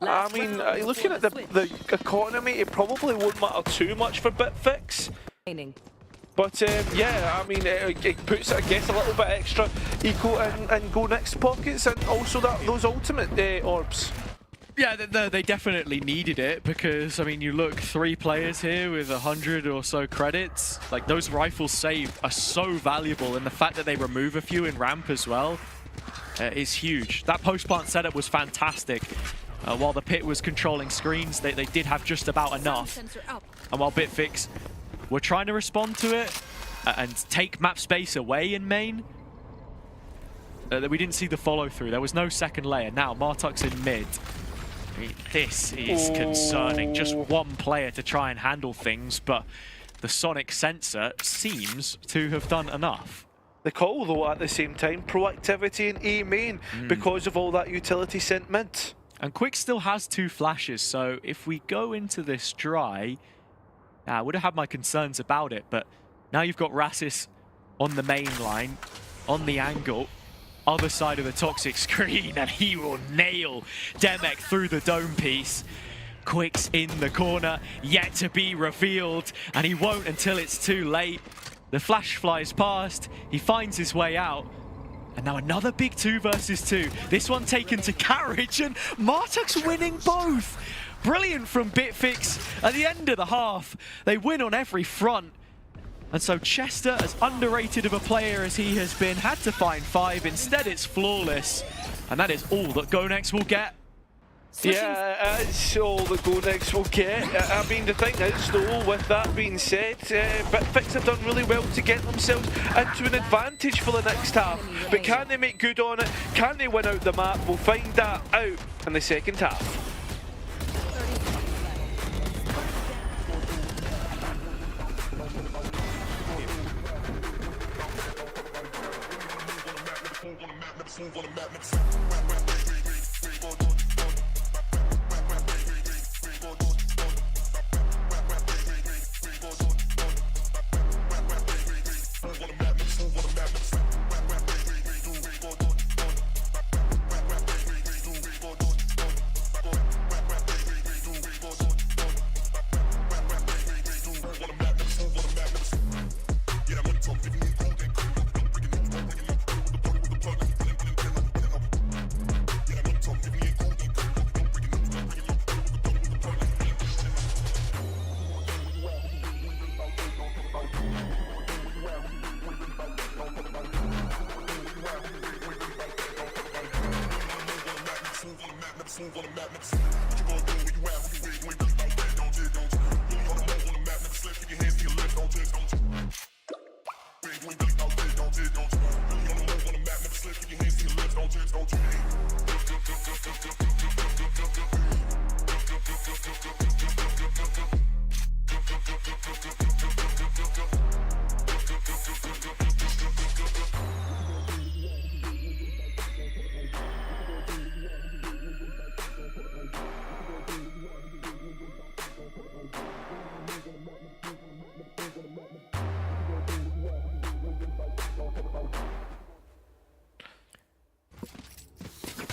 I mean, looking at the economy, it probably won't matter too much for Bitfix. But yeah, I mean, it puts, I guess, a little bit extra eco in GoNext pockets, and also those ultimate orbs. Yeah, they definitely needed it because, I mean, you look, 3 players here with 100 or so credits. Like, those rifles saved are so valuable, and the fact that they remove a few in ramp as well is huge. That post-plant setup was fantastic. While the pit was controlling screens, they did have just about enough. And while Bitfix were trying to respond to it and take map space away in main, we didn't see the follow-through. There was no second layer. Now, Martuk's in mid. This is concerning. Just one player to try and handle things, but the sonic sensor seems to have done enough. The call, though, at the same time, proactivity in A main because of all that utility sent mid. And Quick still has 2 flashes, so if we go into this dry, I would have had my concerns about it, but now you've got Rasis on the main line, on the angle, other side of the toxic screen, and he will nail Demic through the dome piece. Quick's in the corner, yet to be revealed, and he won't until it's too late. The flash flies past, he finds his way out, and now another big 2 versus 2. This one taken to Carriage, and Martuk's winning both. Brilliant from Bitfix. At the end of the half, they win on every front. And so Chester, as underrated of a player as he has been, had to find 5. Instead, it's flawless. And that is all that GoNext will get. Yeah, that's all the Go Next will get. I mean, the thing is, though, with that being said, Bitfix have done really well to get themselves into an advantage for the next half. But can they make good on it? Can they win out the map? We'll find that out in the second half.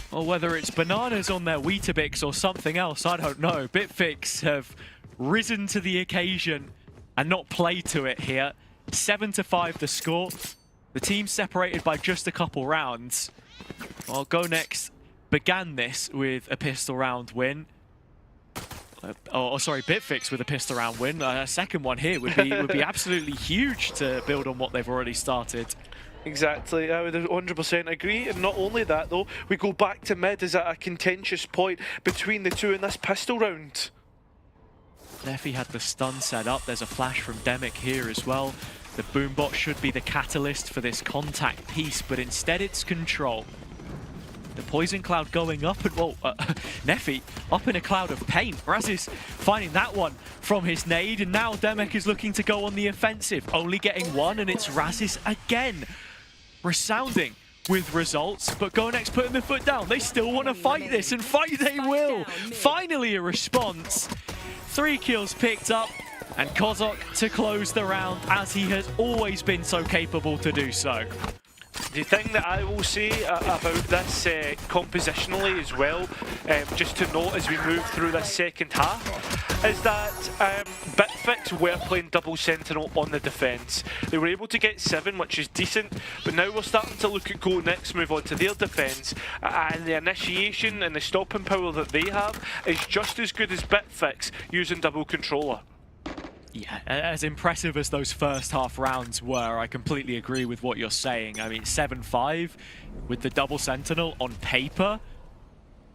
Or whether it's bananas on their Weetabix or something else, I don't know. Bitfix have risen to the occasion and not played to it here. 7-5 the score. The team separated by just a couple rounds. Well, Go Next began this with a pistol round win. Sorry, Bitfix with a pistol round win. A second one here would be absolutely huge to build on what they've already started. Exactly, I would 100% agree. And not only that, though, we go back to mid as at a contentious point between the two in this pistol round. Neffy had the stun set up. There's a flash from Demic here as well. The boombot should be the catalyst for this contact piece, but instead it's control. The poison cloud going up, and Neffy up in a cloud of paint. Razis finding that one from his nade, and now Demic is looking to go on the offensive, only getting one, and it's Razis again. Resounding with results, but Go Next putting the foot down. They still want to fight this, and fight they will. Finally a response. 3 kills picked up, and Kozok to close the round, as he has always been so capable to do so. The thing that I will say about this compositionally as well, just to note as we move through this second half, is that Bitfix were playing double sentinel on the defence. They were able to get 7, which is decent, but now we're starting to look at Go Next move on to their defence, and the initiation and the stopping power that they have is just as good as Bitfix using double controller. Yeah, as impressive as those first half rounds were, I completely agree with what you're saying. I mean, 7-5 with the double sentinel on paper,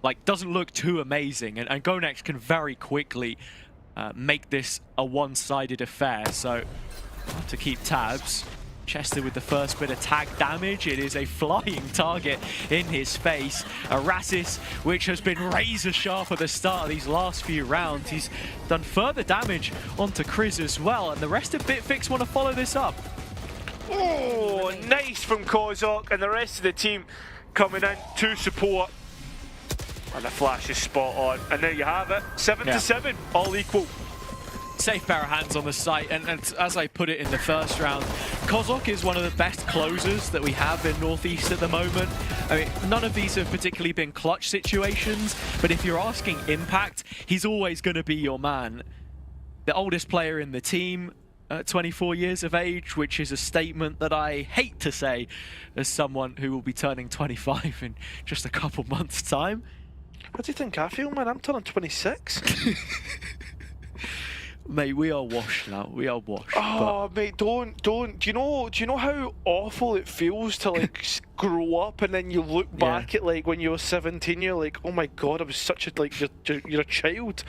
like, doesn't look too amazing, and Go Next can very quickly make this a one-sided affair, so we'll have to keep tabs. Chester with the first bit of tag damage. It is a flying target in his face. Razis, which has been razor sharp at the start of these last few rounds. He's done further damage onto Chris as well, and the rest of Bitfix want to follow this up. Oh, nice from Kozok, and the rest of the team coming in to support. And the flash is spot on, and there you have it. 7-7, all equal. Safe pair of hands on the site, and as I put it in the first round, Kozok is one of the best closers that we have in Northeast at the moment. I mean, none of these have particularly been clutch situations, but if you're asking impact, he's always going to be your man. The oldest player in the team, 24 years of age, which is a statement that I hate to say as someone who will be turning 25 in just a couple months' time. What do you think I feel, man? I'm turning 26. Mate, we are washed now. We are washed. Oh, mate, don't. Do you know how awful it feels to like grow up and then you look back at like when you were 17, you're like, oh my god, I was such a like you're a child.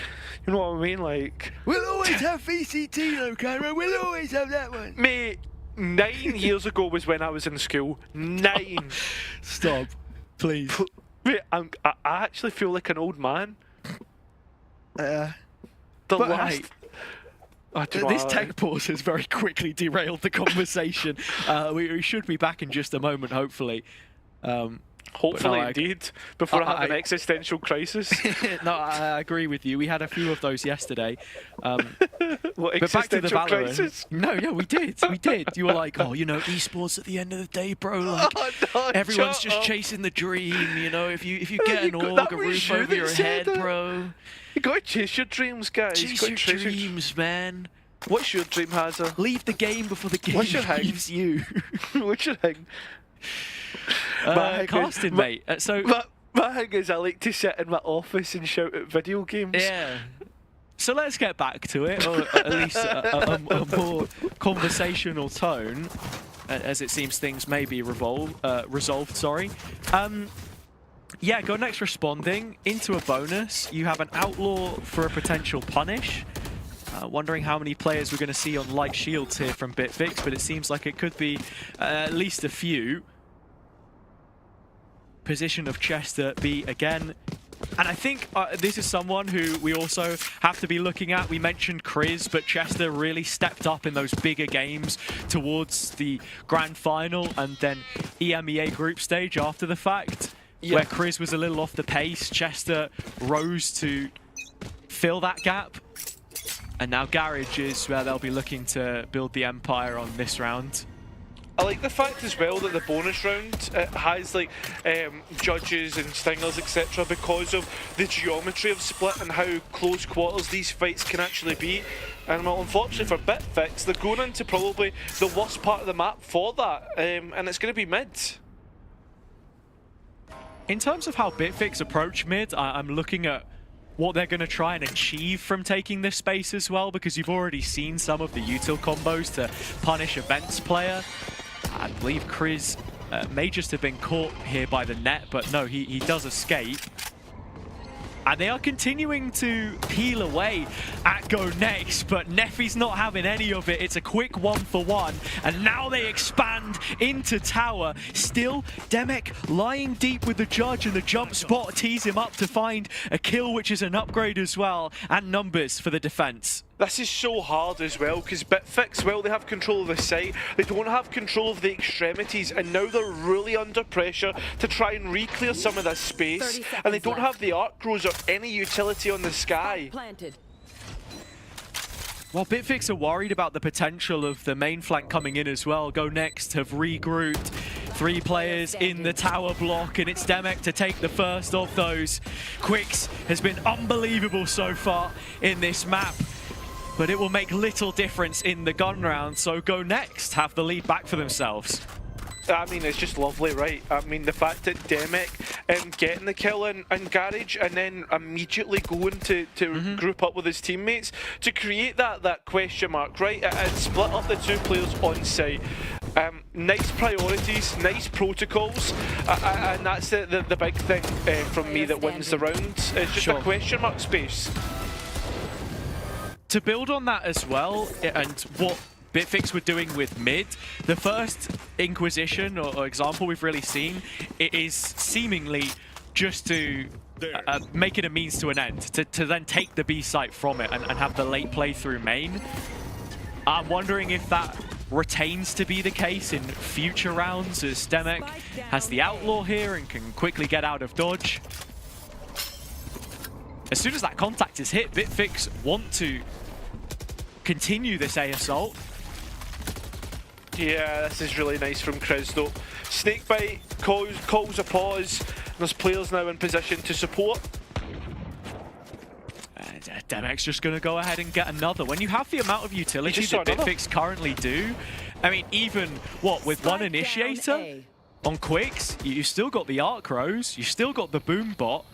You know what I mean? Like we'll always have VCT though, Cameron. We'll always have that one. Mate, 9 years ago was when I was in school. 9. Stop, please. Mate, I actually feel like an old man. The but last. Hey, this tech pause has very quickly derailed the conversation. We should be back in just a moment, hopefully. Hopefully, indeed, before I have an existential crisis. No, I agree with you. We had a few of those yesterday. What, but back to the Valorant. Crisis? No, yeah, we did. We did. You were like, oh, you know, esports at the end of the day, bro. Like, everyone's just chasing the dream. You know, if you get an org, a roof over your head, bro. You gotta chase your dreams, guys. Chase your dreams, man. What's your dream, Hazza? Leave the game before the game leaves you. What's your thing? Casting, mate. My thing is I like to sit in my office and shout at video games. Yeah. So let's get back to it, or at least a more conversational tone, as it seems things may be resolved. Sorry. Yeah, Go Next responding into a bonus. You have an outlaw for a potential punish. Wondering how many players we're going to see on light shields here from Bitfix, but it seems like it could be at least a few. Position of Chester B again. And I think this is someone who we also have to be looking at. We mentioned Chris, but Chester really stepped up in those bigger games towards the grand final and then EMEA group stage after the fact, where Chris was a little off the pace. Chester rose to fill that gap. And now Garage is where they'll be looking to build the empire on this round. I like the fact as well that the bonus round has like judges and stingers, etc., because of the geometry of Split and how close quarters these fights can actually be. And well, unfortunately for Bitfix, they're going into probably the worst part of the map for that, and it's going to be mid. In terms of how Bitfix approach mid, I'm looking at what they're going to try and achieve from taking this space as well, because you've already seen some of the util combos to punish Events player. I believe Chris may just have been caught here by the net, but no, he does escape. And they are continuing to peel away at Go Next, but Neffy's not having any of it. It's a quick 1-for-1, and now they expand into tower. Still, Demek lying deep with the judge, and the jump spot tees him up to find a kill, which is an upgrade as well, and numbers for the defense. This is so hard as well, because Bitfix, well, they have control of the site, they don't have control of the extremities, and now they're really under pressure to try and re-clear some of this space, and they don't have the arc crows or any utility on the sky. Well, Bitfix are worried about the potential of the main flank coming in as well. Go Next have regrouped 3 players in the tower block, and it's Demek to take the first of those. Quicks has been unbelievable so far in this map, but it will make little difference in the gun round, so Go Next have the lead back for themselves. I mean, it's just lovely, right? I mean, the fact that Demek getting the kill in Garage and then immediately going to group up with his teammates to create that question mark, right? And split up the 2 players on site. Nice priorities, nice protocols, and that's the big thing from me that wins the round. It's just a question mark space. To build on that as well, and what Bitfix were doing with mid, the first Inquisition or example we've really seen, it is seemingly just to make it a means to an end, to then take the B site from it and have the late play through main. I'm wondering if that retains to be the case in future rounds, as Demek has the outlaw here and can quickly get out of dodge. As soon as that contact is hit, Bitfix want to continue this A assault. Yeah, this is really nice from Chris though. Snakebite calls a pause, and there's players now in position to support. Demek's just going to go ahead and get another. When you have the amount of utility that Bitfix currently do, I mean, even, what, with one initiator on Quicks, you still got the Arc Rose, you still got the Boom Bot.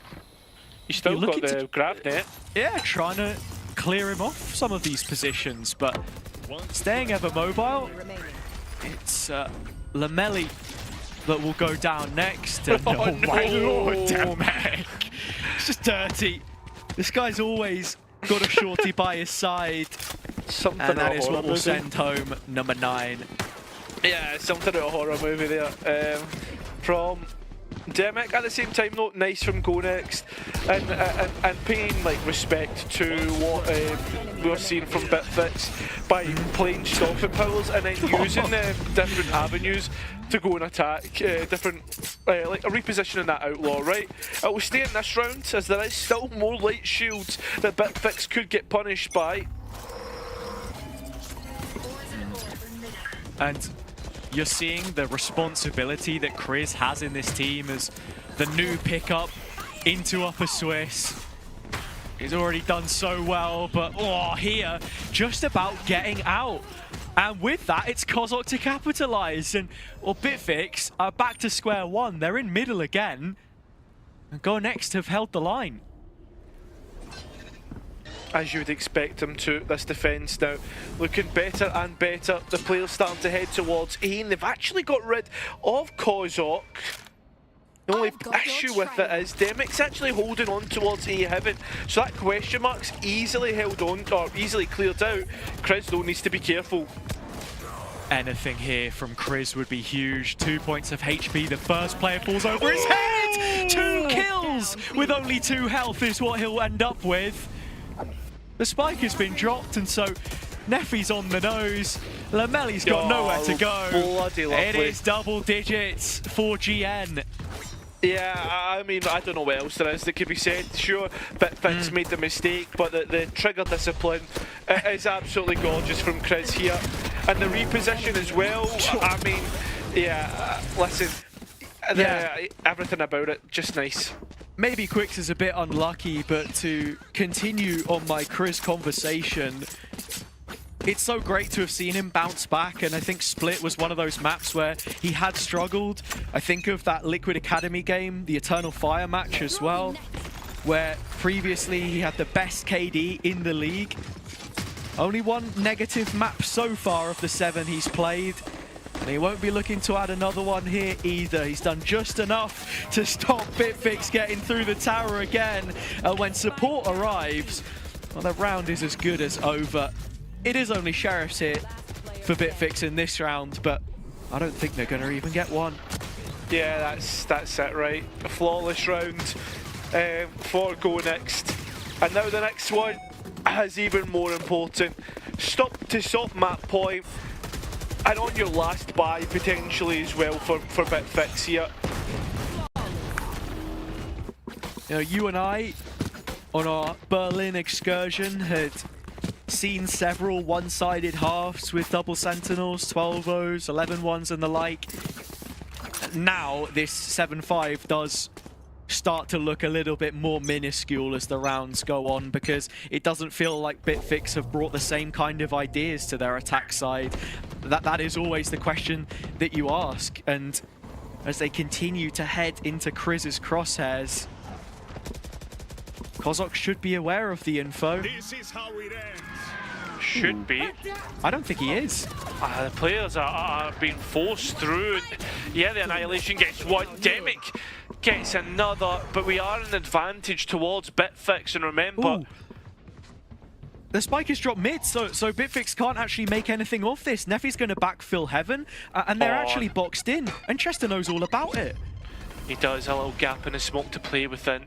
You still got the grab net. Yeah, trying to clear him off some of these positions, but staying ever mobile, Remaining. it's Lamelli that will go down next. And Oh, oh my no. lord, Thematic. It's just dirty. This guy's always got a shorty by his side. Something And that out of is a what will horror send home number 9. Yeah, something out of a horror movie there. From Demic. At the same time, though, nice from Go Next, and paying like respect to what we're seeing from Bitfix by playing stopping powers and then using different avenues to go and attack, different like repositioning that outlaw. Right, it will stay in this round as there is still more light shields that Bitfix could get punished by. And you're seeing the responsibility that Chris has in this team as the new pickup into Upper Swiss. He's already done so well, but here, just about getting out. And with that, it's Kozok to capitalize. And Bitfix are back to square one. They're in middle again. And Go Next have held the line. As you would expect them to, this defence now looking better and better. The players starting to head towards A, and they've actually got rid of Kozok. The only issue with it is Demic's actually holding on towards A heaven, so that question mark's easily held on, or easily cleared out. Chris though needs to be careful. Anything here from Chris would be huge. 2 points of HP. The first player falls over his head. 2 kills with only 2 health is what he'll end up with. The spike has been dropped, and so Neffy's on the nose. Lamelli's got nowhere to go. Bloody lovely. It is double digits for GN. Yeah, I mean, I don't know what else there is that could be said. Sure, Bitfix made the mistake, but the trigger discipline is absolutely gorgeous from Chris here. And the reposition as well, I mean, yeah, listen, everything about it, just nice. Maybe Quicks is a bit unlucky, but to continue on my Chris conversation, it's so great to have seen him bounce back, and I think Split was one of those maps where he had struggled. I think of that Liquid Academy game, the Eternal Fire match as well, where previously he had the best KD in the league. Only 1 negative map so far of the 7 he's played. And he won't be looking to add another one here either. He's done just enough to stop Bitfix getting through the tower again. When support arrives, well, the round is as good as over. It is only Sheriffs here for Bitfix in this round, but I don't think they're going to even get one. Yeah, that's it, right. A flawless round for Go Next. And now the next one is even more important. Stop to soft map point. And on your last buy, potentially as well for Bitfix here. You know, you and I, on our Berlin excursion, had seen several one-sided halves with double sentinels, 12-0s, 11-1s and the like. Now, this 7-5 does start to look a little bit more minuscule as the rounds go on, because it doesn't feel like Bitfix have brought the same kind of ideas to their attack side. That is always the question that you ask, and as they continue to head into Chris's crosshairs, Kozok should be aware of the info. This is how it ends. Should be. I don't think he is. The players are being forced through. Yeah, the Annihilation gets one. Demic gets another, but we are an advantage towards Bitfix, and remember... Ooh. The spike is dropped mid, so Bitfix can't actually make anything of this. Neffy's going to backfill Heaven, and they're actually boxed in, and Chester knows all about it. He does, a little gap in the smoke to play within.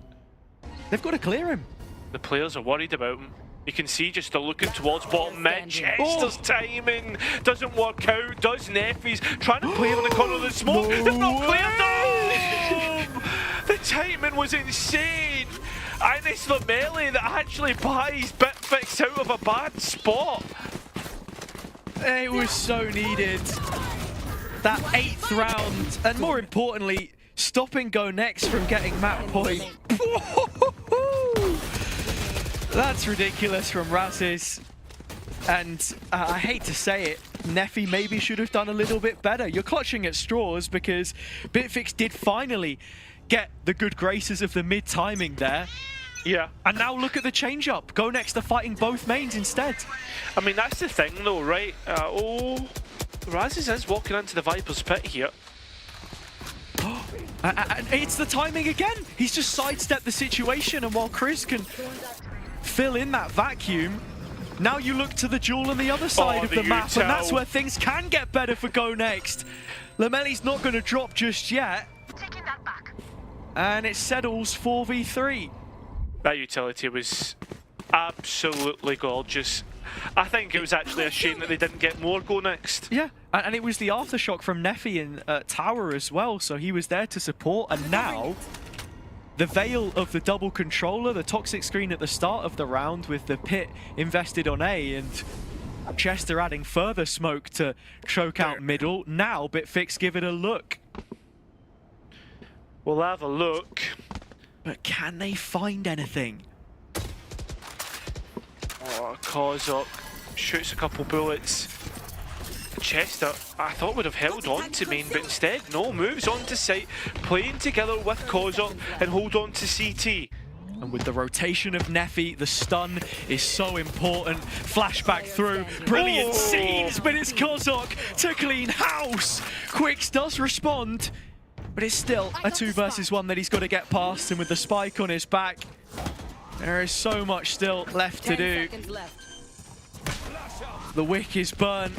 They've got to clear him. The players are worried about him. You can see just looking towards bottom mid. Chester's timing doesn't work out, does Neffy's trying to play on the corner of the smoke. They've not cleared him! The timing was insane! And it's the melee that actually buys Bitfix out of a bad spot. It was so needed. That 8th round, and more importantly, stopping Go Next from getting map point. That's ridiculous from Razes. And I hate to say it, Neffy maybe should have done a little bit better. You're clutching at straws because Bitfix did finally get the good graces of the mid timing there. Yeah. And now look at the change up. Go Next are fighting both mains instead. I mean, that's the thing though, right? Razes is walking into the Viper's pit here. And it's the timing again. He's just sidestepped the situation, and while Chris can fill in that vacuum, now you look to the duel on the other side of the map, and that's where things can get better for Go Next. Lameli's not going to drop just yet. And it settles 4v3. That utility was absolutely gorgeous. I think it was actually a shame that they didn't get more Go Next. Yeah, and it was the aftershock from Neffy in tower as well, so he was there to support, and now the veil of the double controller, the toxic screen at the start of the round with the pit invested on A, and Chester adding further smoke to choke out middle. Now Bitfix give it a look. We'll have a look. But can they find anything? Oh, Kozok shoots a couple bullets. Chester, I thought would have held on to main, but instead, no, moves on to site, playing together with Kozok and hold on to CT. And with the rotation of Neffy, the stun is so important. Flashback through, brilliant scenes, but it's Kozok to clean house. Quicks does respond, but it's still a 2 versus 1 that he's got to get past, and with the spike on his back, there is so much still left to do. The wick is burnt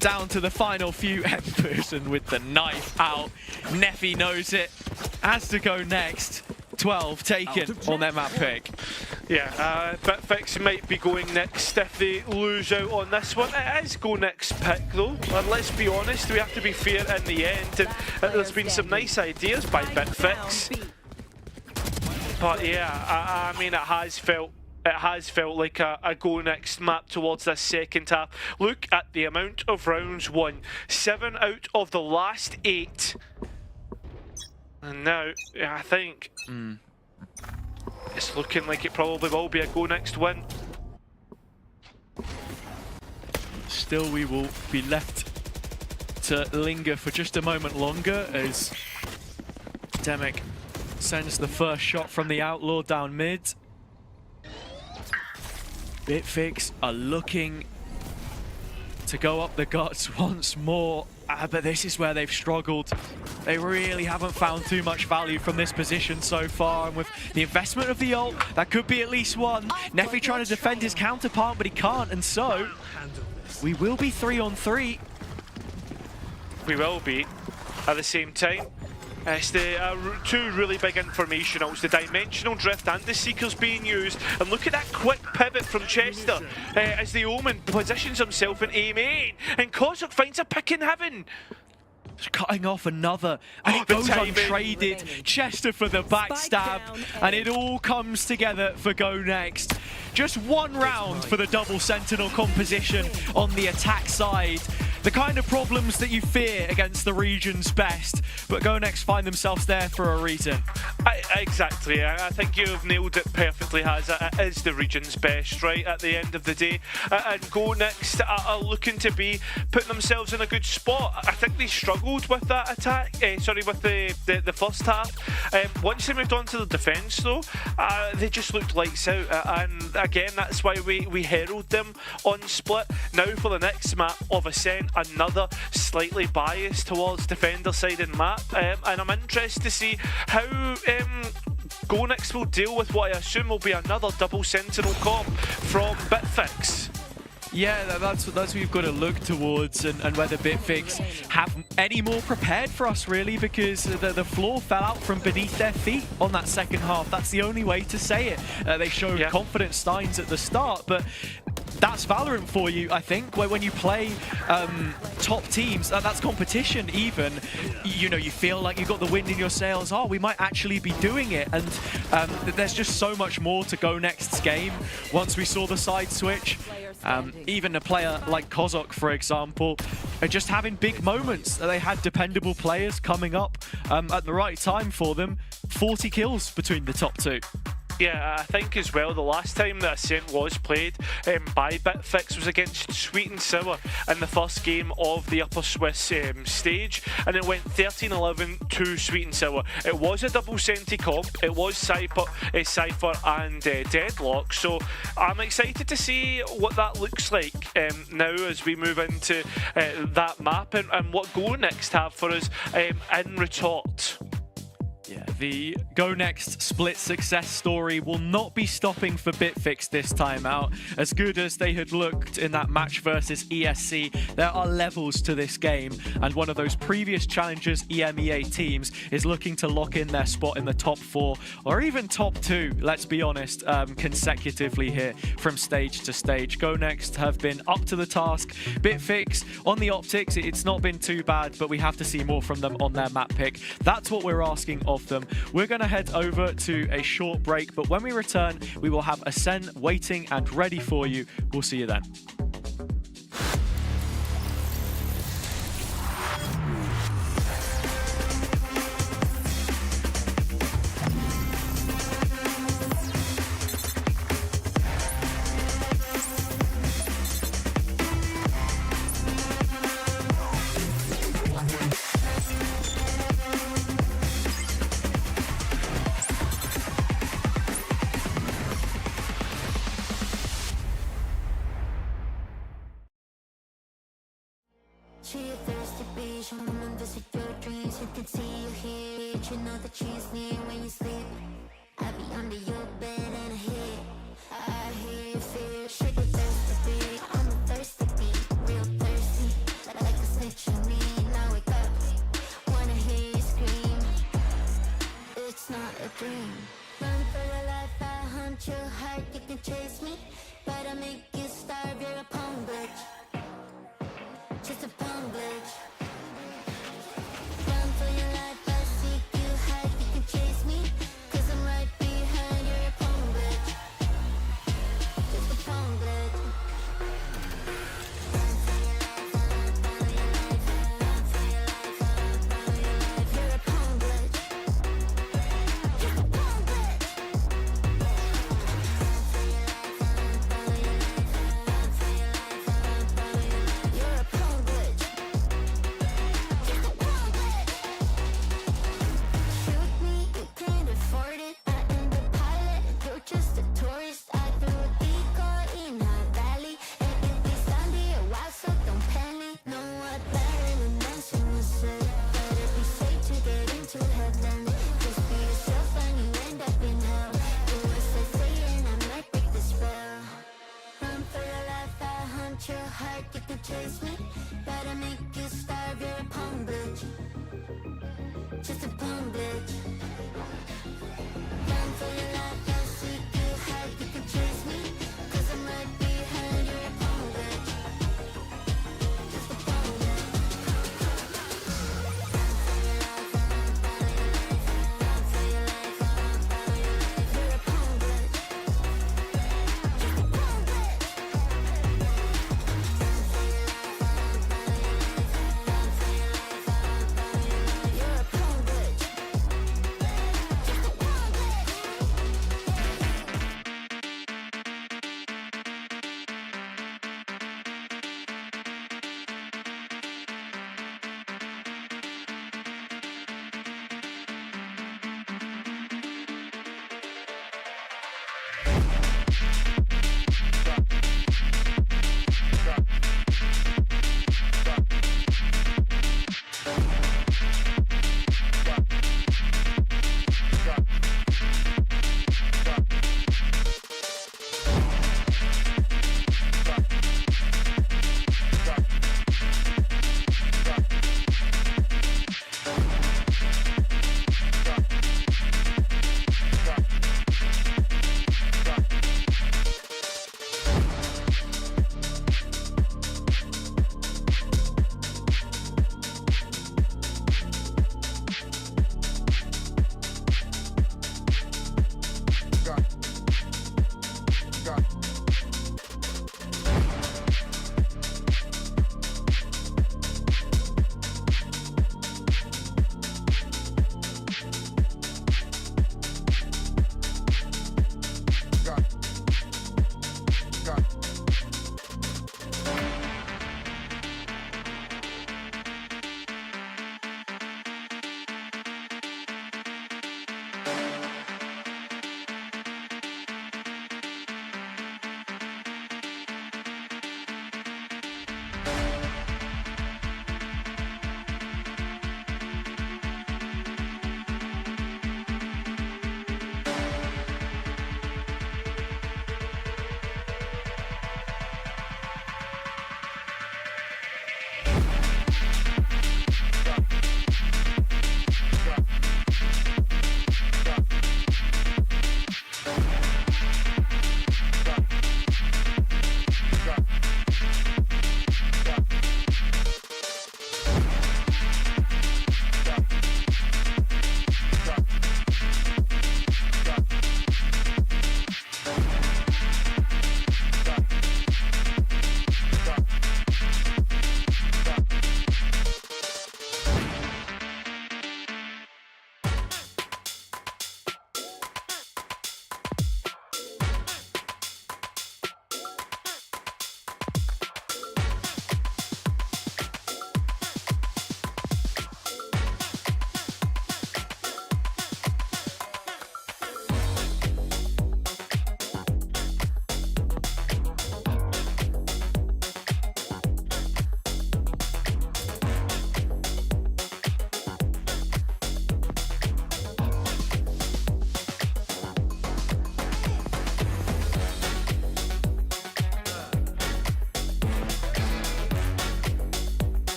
down to the final few embers, and with the knife out, Neffy knows it. Has to go next. 12 taken on their map pick. Yeah, Bitfix might be going next if they lose out on this one. It is Go Next pick though, and let's be honest, we have to be fair in the end, and there's been some nice ideas by Bitfix. But yeah, I mean, it has felt like a Go Next map towards this second half. Look at the amount of rounds won. 7 out of the last 8. And now, I think it's looking like it probably will be a Go Next win. Still, we will be left to linger for just a moment longer as Demic sends the first shot from the Outlaw down mid. Bitfix are looking to go up the guts once more, but this is where they've struggled. They really haven't found too much value from this position so far, and with the investment of the ult, that could be at least one. Neffy trying to defend his counterpart, but he can't, and so we will be 3 on 3. We will be. At the same time, it's the 2 really big informationals, the Dimensional Drift and the Seekers being used. And look at that quick pivot from Chester as the Omen positions himself in A main. And Kozok finds a pick in heaven. Cutting off another, and it goes untraded. Chester for the backstab, and it all comes together for Go Next. Just 1 round for the double Sentinel composition on the attack side. The kind of problems that you fear against the region's best, but Go Next find themselves there for a reason. Exactly, I think you've nailed it perfectly, Hazza. It is the region's best, right, at the end of the day. And Go Next are looking to be putting themselves in a good spot. I think they struggled with that attack, with the first half. Once they moved on to the defence though, they just looked lights out. And again, that's why we herald them on Split. Now for the next map of Ascent, another slightly biased towards defender side in map, and I'm interested to see how Go Next will deal with what I assume will be another double Sentinel comp from Bitfix. Yeah, that's what we've got to look towards, and whether Bitfix have any more prepared for us, really, because the floor fell out from beneath their feet on that second half. That's the only way to say it. They showed confident signs at the start, but that's Valorant for you, I think, where when you play top teams, that's competition even, you know, you feel like you've got the wind in your sails. Oh, we might actually be doing it, and there's just so much more to Go Next's game once we saw the side switch. Even a player like Kozok, for example, are just having big moments. They had dependable players coming up at the right time for them. 40 kills between the top 2. Yeah, I think as well, the last time that Ascent was played by Bitfix was against Sweet and Sour in the first game of the Upper Swiss stage, and it went 13-11 to Sweet and Sour. It was a double Senti comp, it was Cypher and Deadlock, so I'm excited to see what that looks like now as we move into that map and what Go Next have for us in retort. Yeah, the Go Next split success story will not be stopping for Bitfix this time out. As good as they had looked in that match versus ESC, there are levels to this game, and one of those previous challengers EMEA teams is looking to lock in their spot in the top 4 or even top 2, let's be honest, consecutively here from stage to stage. Go Next have been up to the task. Bitfix, on the optics, it's not been too bad, but we have to see more from them on their map pick. That's what we're asking of them. We're going to head over to a short break, but when we return, we will have Ascent waiting and ready for you. We'll see you then. She a thirsty bitch, I'm gonna visit your dreams. You can see you here, you know that she's near when you sleep. I be under your bed and I hear you feel. She a thirsty bitch, I'm a thirsty bitch, real thirsty, like a snitch on me. Now wake up, wanna hear you scream. It's not a dream. Run for your life, I hunt you hard. You can chase me, but I make you starve. You're a punk bitch. Just a punk bitch. Run for your life, I seek you hide. You can chase me, cause I'm right behind. You're a punk bitch. Just a punk bitch. Run for your life, run for your life, run for your life, run for your life. You're a punk bitch. Just a punk bitch. Run for your life, run for your life, run for your life, run for your life. You're a punk bitch. Just a punk bitch. Shoot me, you can't afford it. I am the pilot, you're just a tourist. I threw a decoy in our valley, and if we stand here, why so don't panic? Know what Marilyn Manson was said. Better be safe to get into heaven. Just be yourself and you end up in hell. Do as I say and I might break the spell. Run for your life, I hunt your heart. You can chase me, but I make you starve. You're a punk bitch. Just a punk bitch. Run for your life, I seek you hide. You can chase me, cause I'm right behind. You're a punk bitch. Just a punk bitch. Run for your life, run for your life, run for your life, run for your life. You're a punk bitch. Just a punk bitch. Run for your life, run for your life, run for your life, run for your life. You're a punk bitch.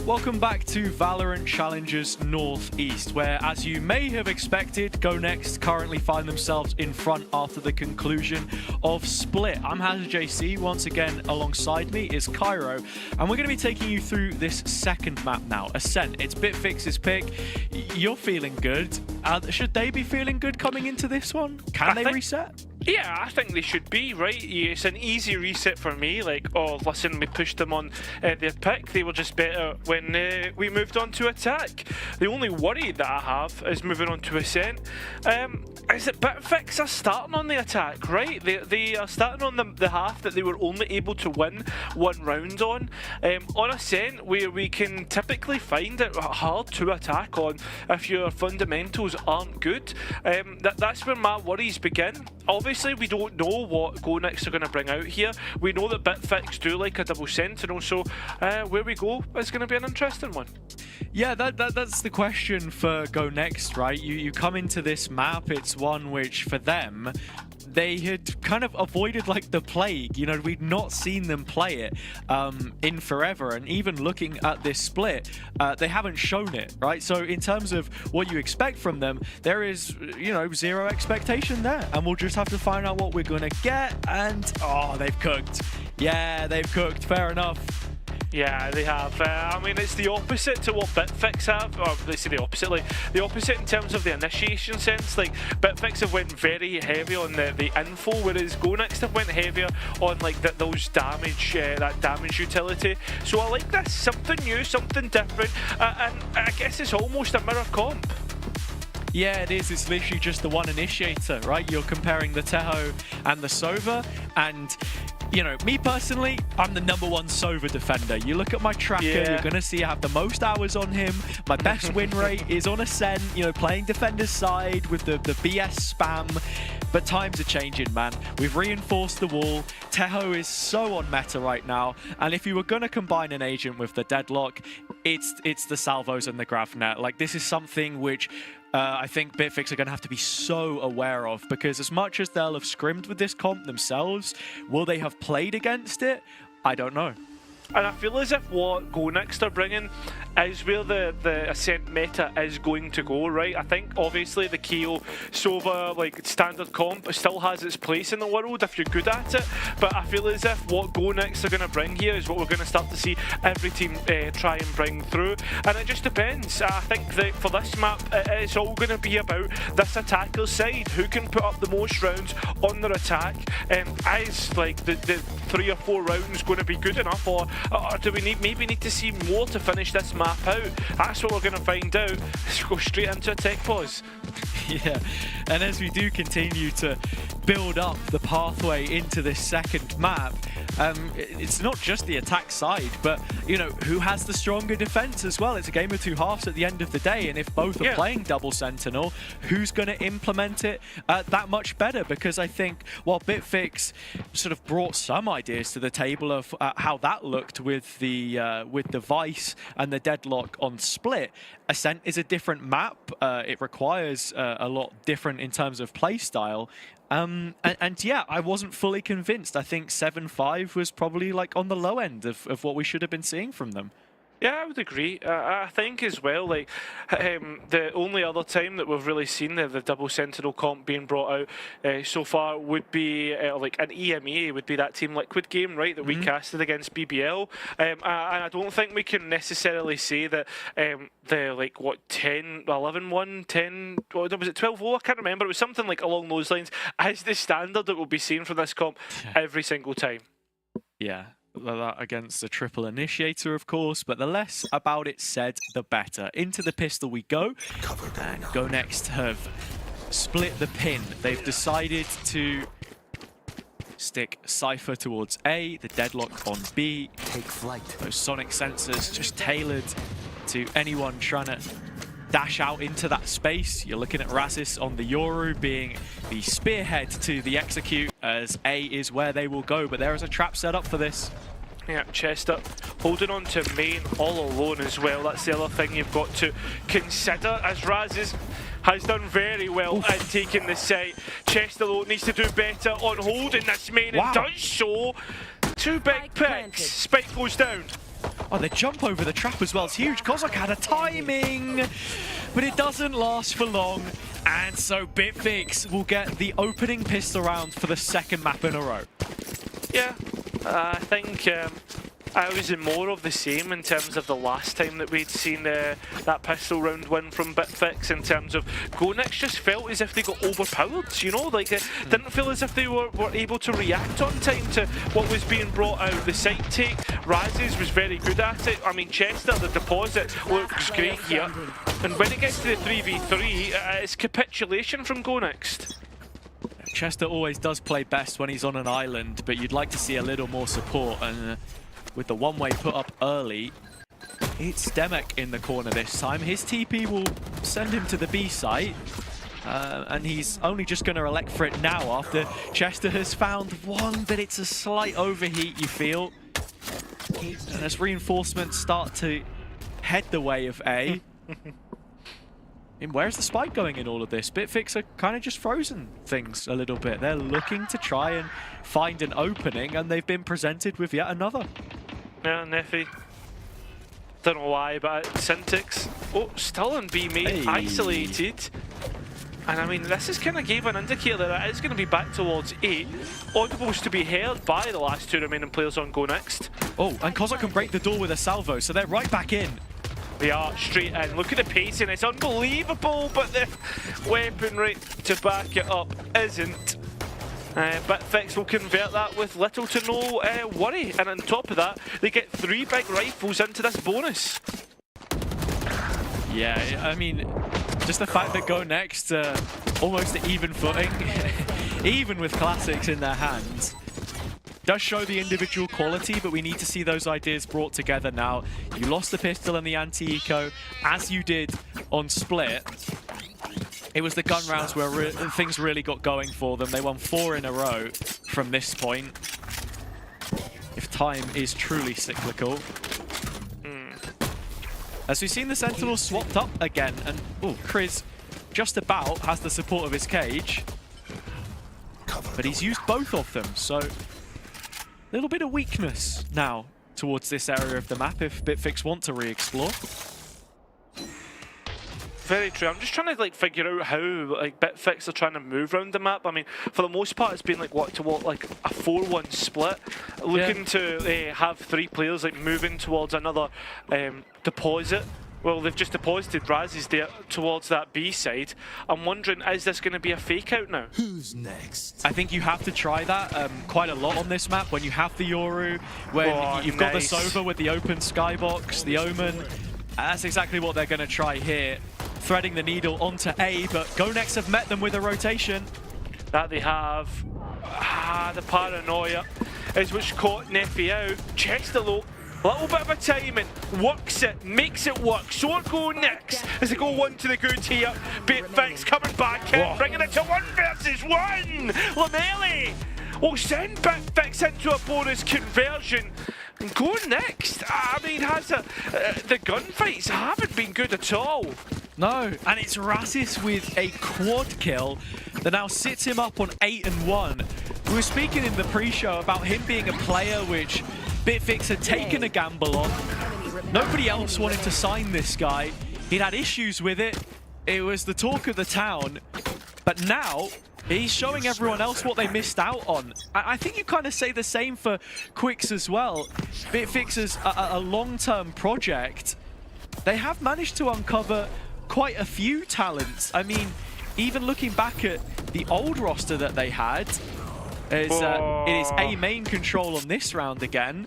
Welcome back to Valorant Challengers Northeast, where, as you may have expected, Go Next currently find themselves in front after the conclusion of Split. I'm HazardJC. Once again, alongside me is Cairo, and we're going to be taking you through this second map now, Ascent. It's Bitfix's pick. You're feeling good. Should they be feeling good coming into this one? Can they reset? Yeah, I think they should be, right? It's an easy reset for me, like, oh, listen, we pushed them on their pick. They were just better when we moved on to attack. The only worry that I have is moving on to Ascent. Is that Bitfix are starting on the attack, right? They are starting on the half that they were only able to win one round on. On Ascent, where we can typically find it hard to attack on if your fundamentals aren't good. That's where my worries begin. Obviously, we don't know what Go Next are going to bring out here. We know that Bitfix do like a double sentinel, so where we go is going to be an interesting one. Yeah, that's the question for Go Next, right? You come into this map, it's one which, for them, they had kind of avoided like the plague. You know, we'd not seen them play it in forever, and even looking at this split, they haven't shown it, right? So in terms of what you expect from them, there is, you know, zero expectation there, and we'll just have to find out what we're gonna get. And oh, they've cooked. Yeah, they've cooked. Fair enough. Yeah, they have. I mean, it's the opposite to what Bitfix have. Or they say the opposite, like the opposite in terms of the initiation sense. Like Bitfix have went very heavy on the info, whereas Go Next have went heavier on like those damage, that damage utility. So I like this, something new, something different, and I guess it's almost a mirror comp. Yeah, it is. It's literally just the one initiator, right? You're comparing the Teho and the Sova, and you know, me personally, I'm the #1 Sova defender. You look at my tracker, you're going to see I have the most hours on him. My best win rate is on Ascent, you know, playing defender's side with the BS spam. But times are changing, man. We've reinforced the wall. Teho is so on meta right now. And if you were going to combine an agent with the deadlock, it's the salvos and the Gravnet. Like, this is something which I think Bitfix are going to have to be so aware of, because as much as they'll have scrimmed with this comp themselves, will they have played against it? I don't know. And I feel as if what Go Next are bringing is where the Ascent meta is going to go, right? I think obviously the KO Sova like standard comp still has its place in the world if you're good at it, but I feel as if what Go Next are going to bring here is what we're going to start to see every team try and bring through, and it just depends. I think that for this map it's all going to be about this attacker's side, who can put up the most rounds on their attack, and is like the 3 or 4 rounds going to be good enough, or do we maybe need to see more to finish this map out? That's what we're going to find out. Let's go straight into a tech pause. Yeah, and as we do continue to build up the pathway into this second map, it's not just the attack side, but you know, who has the stronger defense as well? It's a game of two halves at the end of the day, and if both are playing double sentinel, who's going to implement it that much better? Because I think while Bitfix sort of brought some ideas to the table of how that looked with the Vice and the deadlock on Split, Ascent is a different map. It requires a lot different in terms of play style. And yeah, I wasn't fully convinced. I think 7-5 was probably like on the low end of what we should have been seeing from them. Yeah, I would agree. I think as well, like the only other time that we've really seen the double sentinel comp being brought out so far would be like an EMEA, would be that Team Liquid game, right, that we casted against BBL. And I don't think we can necessarily say that the like what 11-1, 10, what was it, 12-0? I can't remember. It was something like along those lines as the standard that we'll be seeing from this comp every single time. Yeah. That against the triple initiator, of course, but the less about it said, the better. Into the pistol we go, and Go Next have split the pin. They've decided to stick Cypher towards A, the deadlock on B. Take flight. Those sonic sensors just tailored to anyone trying to dash out into that space. You're looking at Razis on the Yoru being the spearhead to the execute, as A is where they will go, but there is a trap set up for this. Yeah, chest up, holding on to main all alone as well. That's the other thing you've got to consider, as Razis has done very well at taking the site. Chest alone needs to do better on holding this main and does so. 2 big picks. Spike goes down. Oh, the jump over the trap as well is huge. Kozak had a timing, but it doesn't last for long. And so Bitfix will get the opening pistol round for the second map in a row. Yeah, I think I was in more of the same in terms of the last time that we'd seen that pistol round win from Bitfix. In terms of GoNext just felt as if they got overpowered, you know, like it didn't feel as if they were able to react on time to what was being brought out. The side take, Raz's was very good at it. I mean, Chester, the deposit looks great here. And when it gets to the 3v3, it's capitulation from GoNext. Chester always does play best when he's on an island, but you'd like to see a little more support. And with the one-way put up early, it's Thematic in the corner this time. His TP will send him to the B site, and he's only just going to elect for it now after Chester has found one, but it's a slight overheat, you feel. And as reinforcements start to head the way of A, and where's the spike going in all of this? Bitfix are kind of just frozen things a little bit. They're looking to try and find an opening, and they've been presented with yet another. Yeah, Neffy. Don't know why, but Syntax. Oh, still in B mate, isolated. And I mean, this is kind of gave an indicator that it is going to be back towards 8. Audibles to be heard by the last 2 remaining players on GoNext. Oh, and Kozak can break the door with a salvo, so they're right back in. They are straight in. Look at the pacing, it's unbelievable, but the weaponry to back it up isn't. Bitfix will convert that with little to no worry, and on top of that, they get 3 big rifles into this bonus. Yeah, I mean, just the fact that GoNext almost at even footing, even with classics in their hands, does show the individual quality, but we need to see those ideas brought together now. You lost the pistol and the anti-eco, as you did on Split. It was the gun rounds where things really got going for them. They won 4 in a row from this point. If time is truly cyclical. As we've seen the Sentinels swapped up again, and Chris just about has the support of his cage. But he's used both of them, so a little bit of weakness now towards this area of the map if Bitfix want to re-explore. Very true. I'm just trying to figure out how Bitfix are trying to move around the map. I mean, for the most part, it's been like a 4-1 split, looking to have 3 players moving towards another deposit. Well, they've just deposited Raz's there towards that B side. I'm wondering, is this going to be a fake out now? Who's next? I think you have to try that quite a lot on this map when you have the Yoru, when you've got the Sova with the open skybox, the Omen. That's exactly what they're going to try here. Threading the needle onto A, but GoNext have met them with a rotation. That they have. The paranoia is what's caught Neffy out. Checks the low. Little bit of a timing. Works it. Makes it work. So it GoNext as they go 1 to the good here. Bitfix coming back in. Bringing it to 1 versus 1. Lameli will send Bitfix into a bonus conversion. And GoNext, I mean, the gunfights haven't been good at all. No, and it's Rasis with a quad kill that now sits him up on 8 and 1. We were speaking in the pre-show about him being a player which Bitfix had taken a gamble on. Nobody else wanted to sign this guy. He'd had issues with it. It was the talk of the town. But now, he's showing everyone else what they missed out on. I think you kind of say the same for Quicks as well. Bitfix is a long-term project. They have managed to uncover quite a few talents. I mean, even looking back at the old roster that they had, it is A main control on this round again.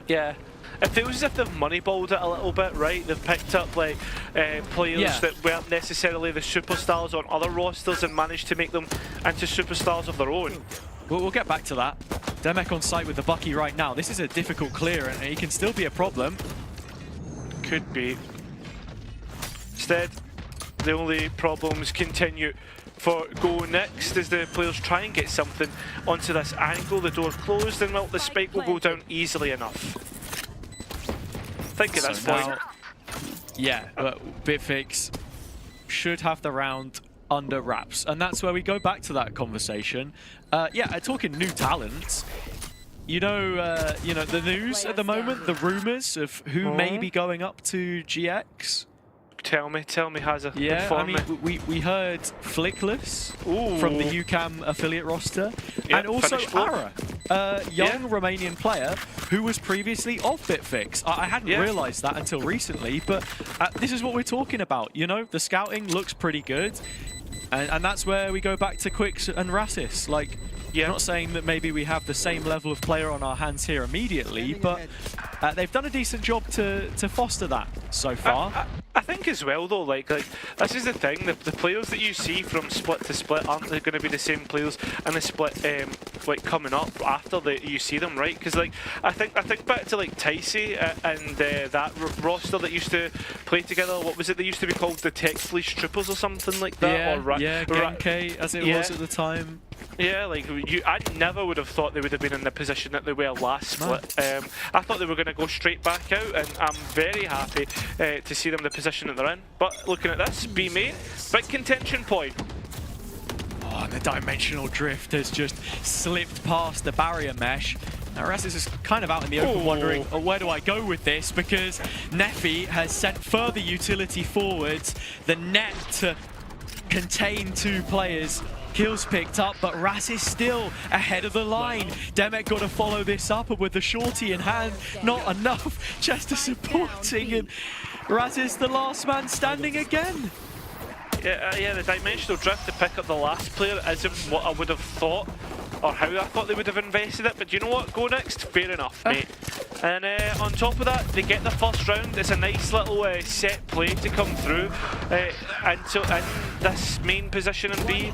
Yeah. It feels as if they've moneyballed it a little bit, right? They've picked up players that weren't necessarily the superstars on other rosters and managed to make them into superstars of their own. We'll get back to that. Thematic on site with the Bucky right now. This is a difficult clear and he can still be a problem. Could be. Instead, the only problems continue for GoNext as the players try and get something onto this angle. The door closed and the spike will go down easily enough. I think at this point. Yeah, but Bitfix should have the round under wraps. And that's where we go back to that conversation. Yeah, talking new talents. you know the news at the moment, the rumors of who may be going up to GX. Tell me, Hazza. Yeah, Inform I mean, me. we heard Flickless Ooh. from the UCAM affiliate roster, Yeah, and also finished fourth. Ara, a young Romanian player who was previously of Bitfix. I hadn't realised that until recently, but this is what we're talking about. You know, the scouting looks pretty good, and that's where we go back to Quicks and Rasis. Like, I'm not saying that maybe we have the same level of player on our hands here immediately, but they've done a decent job to foster that so far. I think as well though, like this is the thing, the players that you see from split to split aren't going to be the same players in the split like coming up after you see them, right? Because like I think back to like Ticey and that roster that used to play together. What was it? They used to be called the Tech Fleece Troopers or something like that. Genk as it was at the time. Yeah, like I never would have thought they would have been in the position that they were last split. I thought they were going to go straight back out, and I'm very happy to see them in the position that they're in. But looking at this, B main, big contention point. Oh, and the dimensional drift has just slipped past the barrier mesh. Now Rasis is kind of out in the open wondering, where do I go with this? Because Neffy has sent further utility forwards, the net to contain two players. Kills picked up, but Ras is still ahead of the line. Demek got to follow this up, and with the shorty in hand, not enough. Chester supporting, and Ras is the last man standing again. Yeah, the dimensional drift to pick up the last player isn't what I would have thought, or how I thought they would have invested it, but you know what? Go next, fair enough, mate. And on top of that, they get the first round. It's a nice little set play to come through into in this main position in B.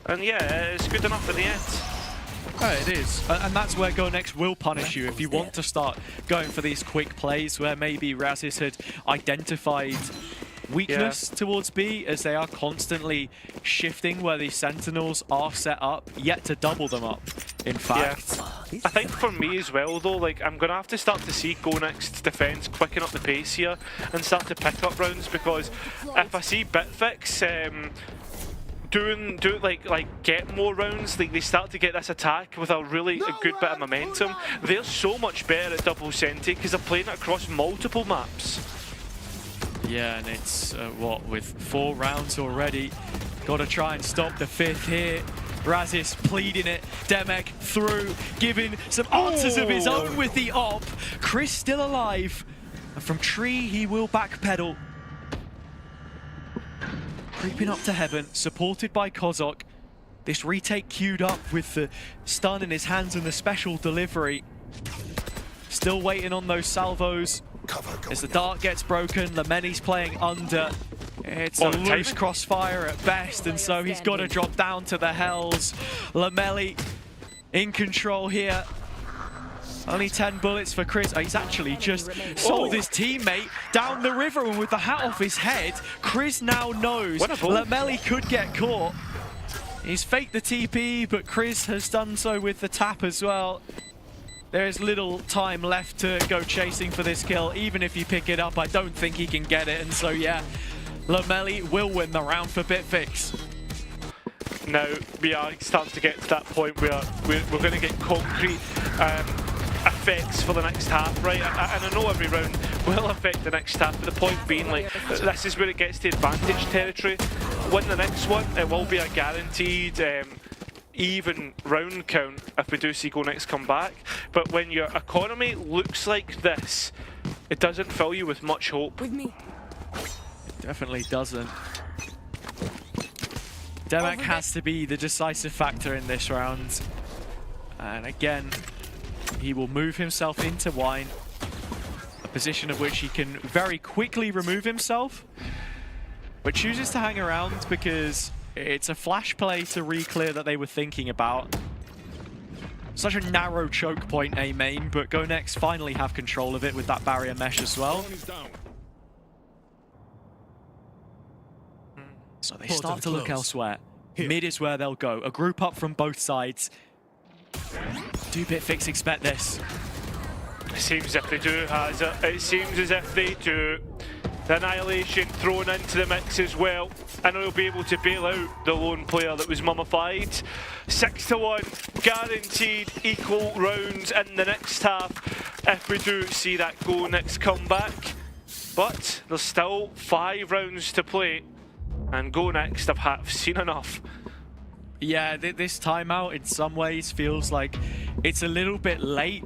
And yeah, it's good enough in the end. Oh, it is. And that's where Go Next will punish you if you want to start going for these quick plays where maybe Rasis had identified weakness towards B, as they are constantly shifting where these Sentinels are set up, yet to double them up, in fact. Yeah. I think for me as well though, like I'm going to have to start to see Go Next's defense quicken up the pace here and start to pick up rounds, because if I see Bitfix do get more rounds, they start to get this attack with a really good bit of momentum. They're so much better at double senti because they're playing it across multiple maps. Yeah, and it's what, with 4 rounds already, got to try and stop the 5th here. Rasis pleading it, Demek through, giving some answers of his own with the op. Chris still alive, and from Tree he will backpedal. Creeping up to heaven, supported by Kozok. This retake queued up with the stun in his hands and the special delivery. Still waiting on those salvos. As the dart gets broken, Lemeni's playing under. It's a loose crossfire at best, and so he's got to drop down to the hells. Lemeli in control here. Only 10 bullets for Chris. He's actually just sold his teammate down the river, and with the hat off his head, Chris now knows Lemeli could get caught. He's faked the TP, but Chris has done so with the tap as well. There is little time left to go chasing for this kill. Even if you pick it up, I don't think he can get it. And so, yeah, Lemeli will win the round for Bitfix. Now, we are starting to get to that point where we're going to get concrete effects for the next half, right? And I know every round will affect the next half, but the point being, like, this is where it gets to advantage territory. Win the next one, it will be a guaranteed even round count if we do see Go Next come back. But when your economy looks like this, it doesn't fill you with much hope. It definitely doesn't. Demek has to be the decisive factor in this round. And again, he will move himself into Wine, a position of which he can very quickly remove himself, but chooses to hang around because it's a flash play to re-clear that they were thinking about. Such a narrow choke point, A main, but Go Next finally have control of it with that barrier mesh as well. So they start to look elsewhere. Mid is where they'll go. A group up from both sides. Do Bitfix expect this? It seems as if they do, Hazza. It seems as if they do. The Annihilation thrown into the mix as well, and he'll be able to bail out the lone player that was mummified. 6-1, guaranteed equal rounds in the next half if we do see that Go Next comeback. But there's still 5 rounds to play, and Go Next have seen enough. Yeah, this timeout in some ways feels like it's a little bit late,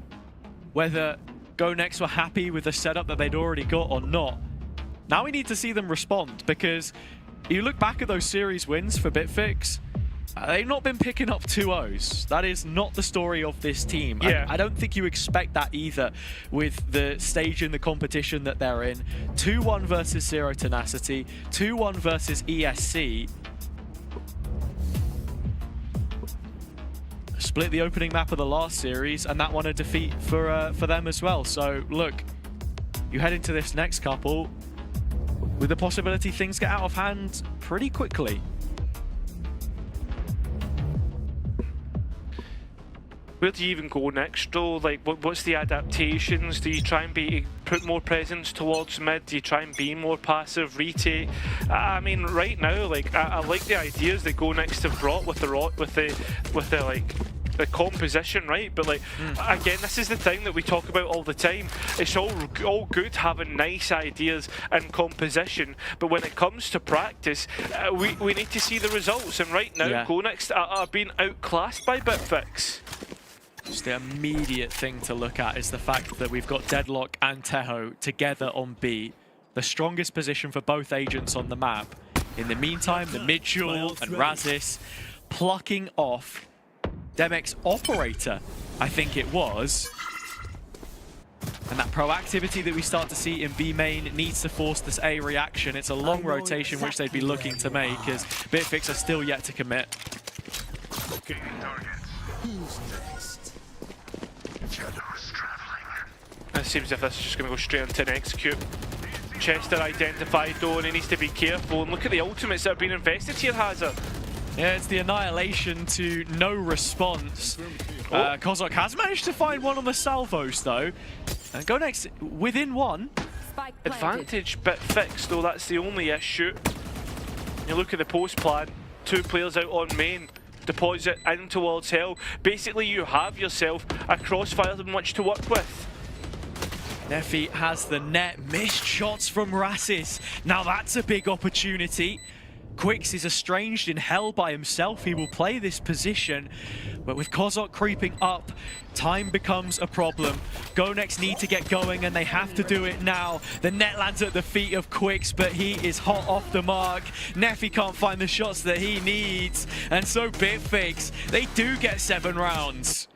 whether Go Next were happy with the setup that they'd already got or not. Now we need to see them respond, because you look back at those series wins for Bitfix, they've not been picking up 2-0s. That is not the story of this team. Yeah. I don't think you expect that either with the stage in the competition that they're in. 2-1 versus Zero Tenacity, 2-1 versus ESC. Split the opening map of the last series, and that one a defeat for them as well. So look, you head into this next couple with the possibility things get out of hand pretty quickly. Where do you even go next though? Like, what's the adaptations? Do you try and put more presence towards mid? Do you try and be more passive, retake? I mean, right now, like, I like the ideas that Go Next have brought with the composition, right? But like, again, this is the thing that we talk about all the time. It's all good having nice ideas and composition, but when it comes to practice, we need to see the results. And right now, Go Next are being outclassed by Bitfix. Just the immediate thing to look at is the fact that we've got Deadlock and Teho together on B, the strongest position for both agents on the map. In the meantime, the Mitchell and Razis plucking off Demek's operator, I think it was. And that proactivity that we start to see in B main needs to force this A reaction. It's a long rotation which they'd be looking to make, as Bitfix are still yet to commit. It seems as if this is just going to go straight into an execute. Chester identified though, and he needs to be careful. And look at the ultimates that have been invested here, Hazard. Yeah, it's the Annihilation to no response. Kozok has managed to find one on the salvos though. And Go Next within one. Advantage Bitfix though, that's the only issue. You look at the post plan, 2 players out on main. Deposit in towards hell. Basically, you have yourself a crossfire in which to work with. Nefi has the net. Missed shots from Razis. Now that's a big opportunity. Quix is estranged in hell by himself. He will play this position. But with Kozok creeping up, time becomes a problem. Go Next need to get going, and they have to do it now. The net lands at the feet of Quix, but he is hot off the mark. Nefi can't find the shots that he needs. And so Bitfix, they do get 7 rounds.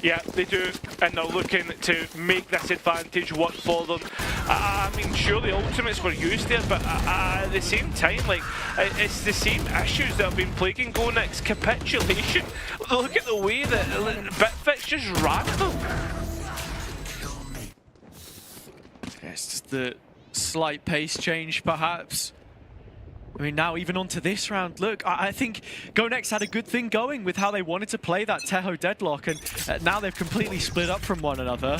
Yeah, they do, and they're looking to make this advantage work for them. I mean, sure, the ultimates were used there, but at the same time, like, it's the same issues that have been plaguing Go Next. Capitulation. Look at the way that Bitfix just ran them. Yeah, it's just the slight pace change, perhaps. I mean, now even onto this round, look, I think Go Next had a good thing going with how they wanted to play that Teho Deadlock, and now they've completely split up from one another.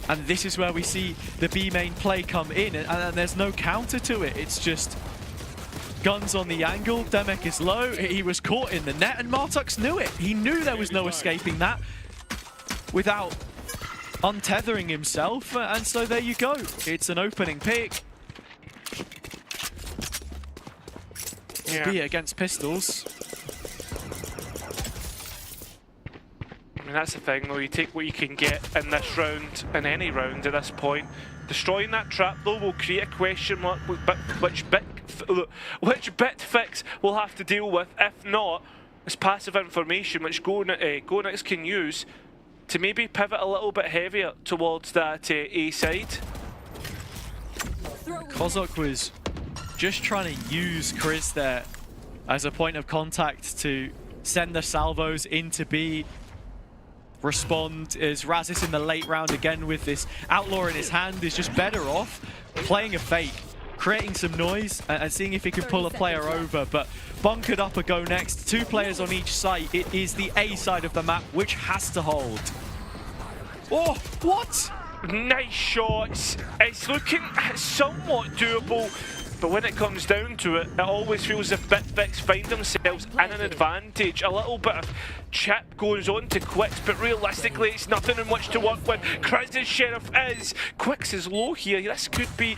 And this is where we see the B main play come in, and there's no counter to it. It's just guns on the angle. Demek is low. He was caught in the net, and Martux knew it. He knew there was no escaping that without untethering himself, and so there you go. It's an opening pick. Be against pistols. I mean, that's the thing though, you take what you can get in this round, in any round at this point. Destroying that trap though will create a question mark which Bitfix will have to deal with. If not, it's passive information which Go Next can use to maybe pivot a little bit heavier towards that A side. Kozok was just trying to use Chris there as a point of contact to send the salvos into B. Respond is Razis in the late round again with this Outlaw in his hand is just better off playing a fake, creating some noise and seeing if he can pull a player over, but bunkered up a Go Next. 2 players on each site. It is the A side of the map which has to hold. Oh, what? Nice shots. It's looking somewhat doable, but when it comes down to it, it always feels as if Bitfix find themselves in an advantage. A little bit of chip goes on to Quicks, but realistically it's nothing in which to work with. Kriz's Sheriff is. Quicks is low here. This could be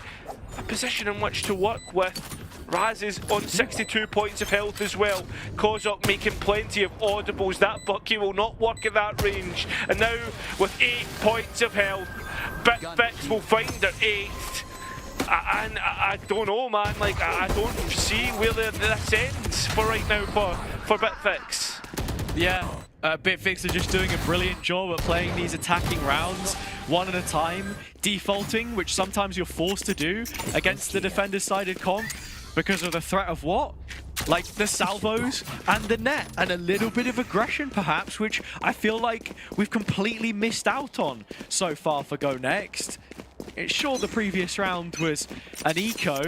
a position in which to work with. Raz is on 62 points of health as well. Kozok making plenty of audibles. That Bucky will not work at that range. And now with 8 points of health, Bitfix will find their 8th. And I don't know, man. Like, I don't see where this ends for right now for Bitfix. Yeah, Bitfix are just doing a brilliant job at playing these attacking rounds one at a time, defaulting, which sometimes you're forced to do against the defender-sided comp because of the threat of what? Like the salvos and the net, and a little bit of aggression perhaps, which I feel like we've completely missed out on so far for Go Next. It's sure the previous round was an eco.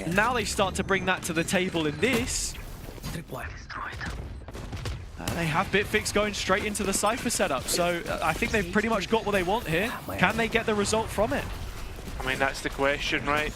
Now they start to bring that to the table in this. They have Bitfix going straight into the Cypher setup, so I think they've pretty much got what they want here. Can they get the result from it? I mean, that's the question, right?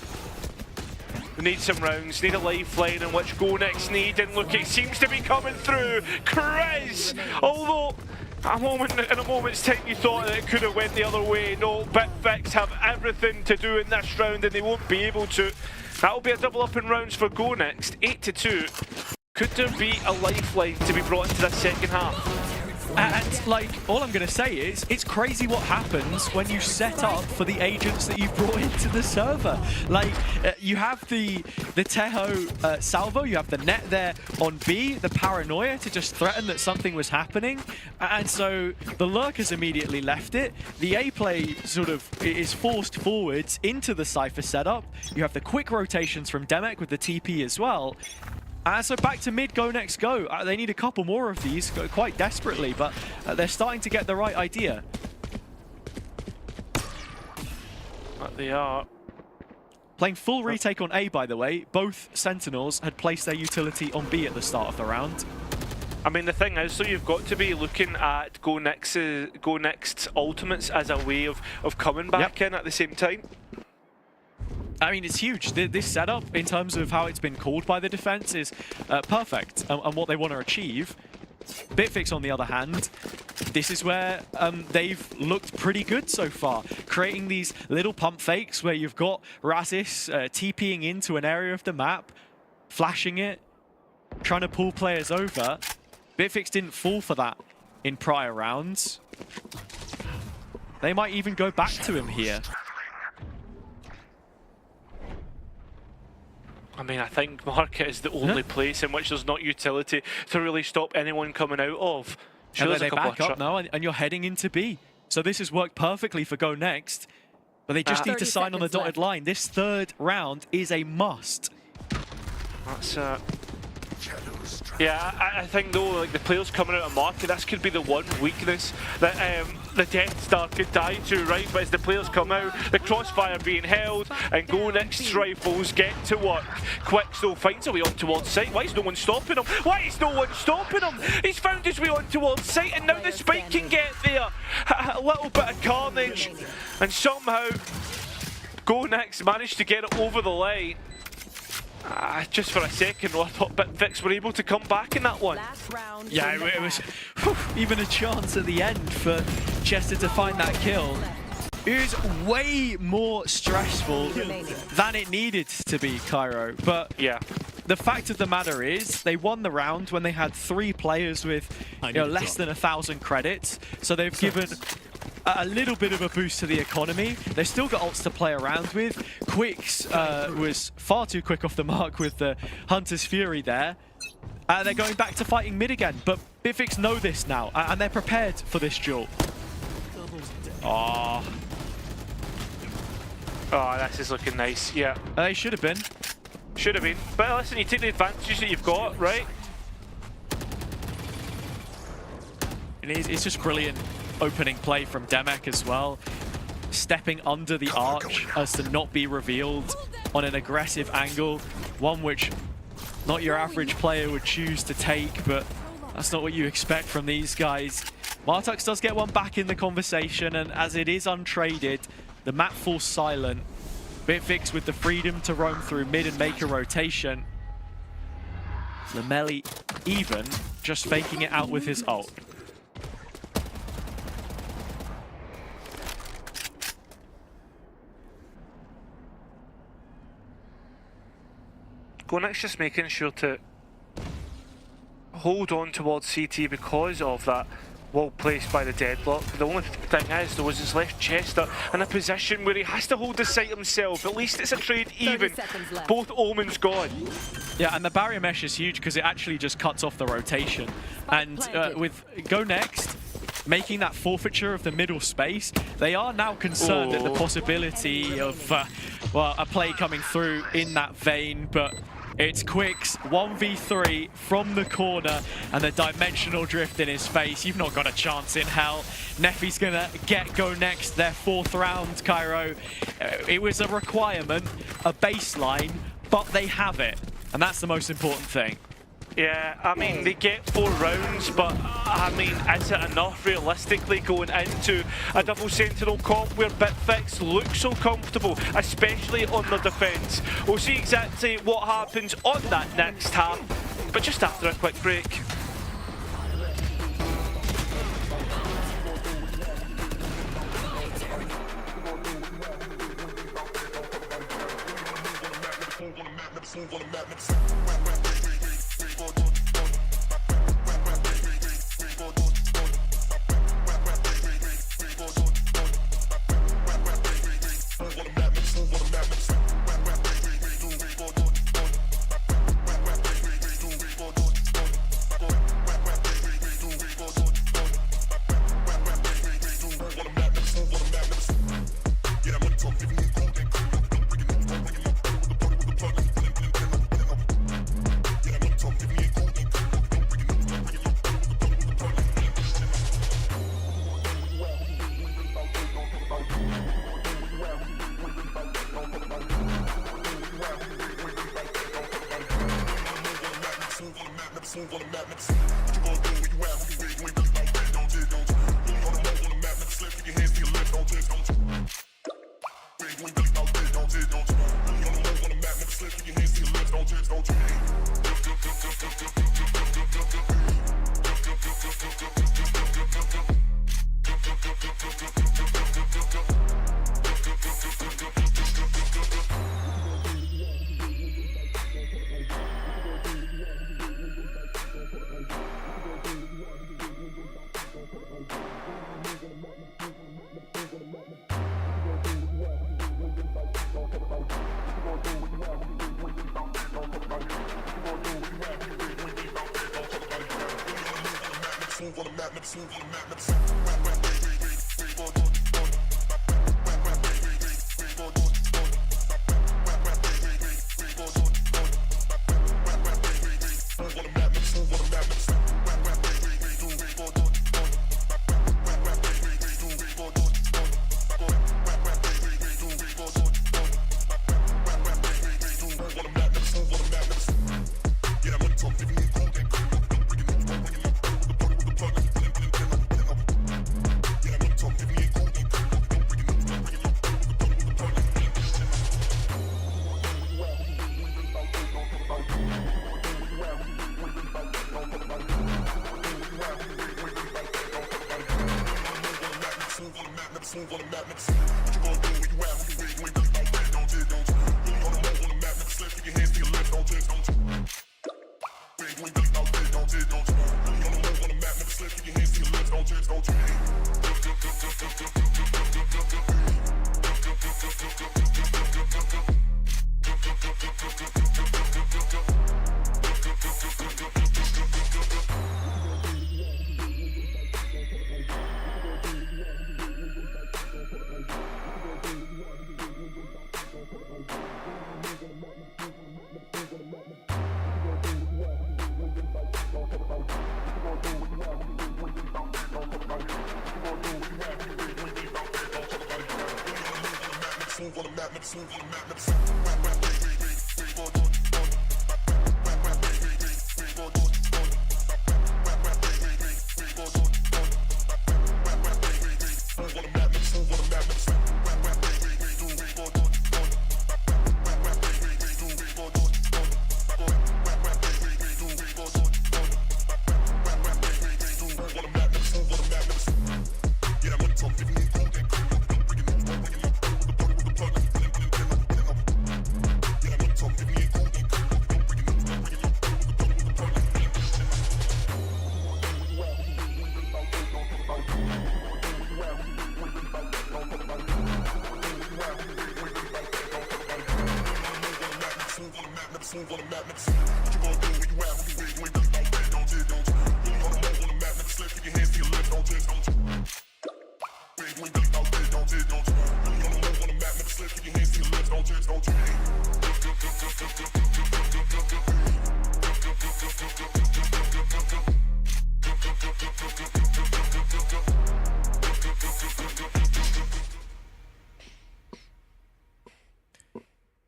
We need some rounds, need a lifeline in which Go Next need, and look, it seems to be coming through. Kriz! Although, in a moment's time you thought that it could have went the other way. No, Bitfix have everything to do in this round and they won't be able to. That'll be a double up in rounds for Go Next, 8-2. Could there be a lifeline to be brought into that second half? And like, all I'm going to say is, it's crazy what happens when you set up for the agents that you've brought into the server. Like, you have the Teho salvo, you have the net there on B, the paranoia to just threaten that something was happening. And so the lurkers immediately left it. The A play sort of is forced forwards into the Cypher setup. You have the quick rotations from Demek with the TP as well. So back to mid, Go Next Go. They need a couple more of these quite desperately, but they're starting to get the right idea. But they are. Playing full retake on A, by the way. Both Sentinels had placed their utility on B at the start of the round. I mean, the thing is, so you've got to be looking at Go Next's ultimates as a way of coming back in at the same time. I mean, it's huge. This setup, in terms of how it's been called by the defense, is perfect and what they want to achieve. Bitfix, on the other hand, this is where they've looked pretty good so far, creating these little pump fakes where you've got Razis TPing into an area of the map, flashing it, trying to pull players over. Bitfix didn't fall for that in prior rounds. They might even go back to him here. I mean, I think Market is the only place in which there's not utility to really stop anyone coming out of. And then they back up now, and you're heading into B. So this has worked perfectly for Go Next, but they just need to sign on the dotted line. This third round is a must. That's yeah, I think though, like the players coming out of Market, this could be the one weakness that the Death Star could die to, right? But as the players come out, the crossfire being held, and Go Next's rifles get to work. Quicks though finds a way on towards site. Why is no one stopping him? Why is no one stopping him? He's found his way on towards site, and now the spike can get there. A little bit of carnage, and somehow Go Next managed to get it over the line. Just for a second, I thought Bitfix were able to come back in that one. Yeah, it was even a chance at the end for Chester to find that kill. It was way more stressful than it needed to be, Cairo. But yeah, the fact of the matter is, they won the round when they had 3 players with less than 1,000 credits. So they've given a little bit of a boost to the economy. They've still got ults to play around with. Quicks was far too quick off the mark with the Hunter's Fury there. They're going back to fighting mid again, but Bitfix know this now, and they're prepared for this duel. Oh, this is looking nice, yeah. They should have been. Should have been. But listen, you take the advantages that you've got, right? It's just brilliant opening play from Demek as well. Stepping under the arch as to not be revealed on an aggressive angle. One which not your average player would choose to take, but that's not what you expect from these guys. Martux does get one back in the conversation, and as it is untraded, the map falls silent. Bitfix with the freedom to roam through mid and make a rotation. Lameli even just faking it out with his ult. Gonix just making sure to hold on towards CT because of that wall placed by the deadlock. The only thing is, though, is his left Chester in a position where he has to hold the site himself. At least it's a trade even. Both Omen's gone. Yeah, and the barrier mesh is huge because it actually just cuts off the rotation. And with Go Next making that forfeiture of the middle space, they are now concerned at the possibility of, well, a play coming through in that vein, but it's Quicks 1v3 from the corner and the dimensional drift in his face. You've not got a chance in hell. Neffy's gonna get Go Next their 4th round, Cairo. It was a requirement, a baseline, but they have it. And that's the most important thing. Yeah, I mean, they get 4 rounds, but I mean, is it enough realistically going into a double sentinel comp where Bitfix looks so comfortable, especially on their defence? We'll see exactly what happens on that next half, but just after a quick break.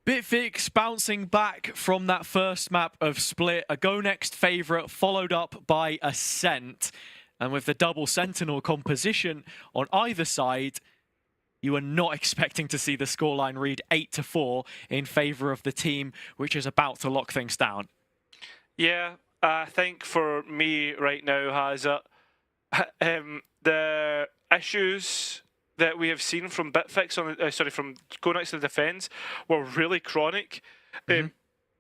Bitfix bouncing back from that first map of Split, a Go Next favourite followed up by Ascent. And with the double Sentinel composition on either side, you are not expecting to see the scoreline read 8-4 in favour of the team which is about to lock things down. Yeah, I think for me right now has the issues that we have seen from Bitfix on from Go Next to the defence were really chronic. They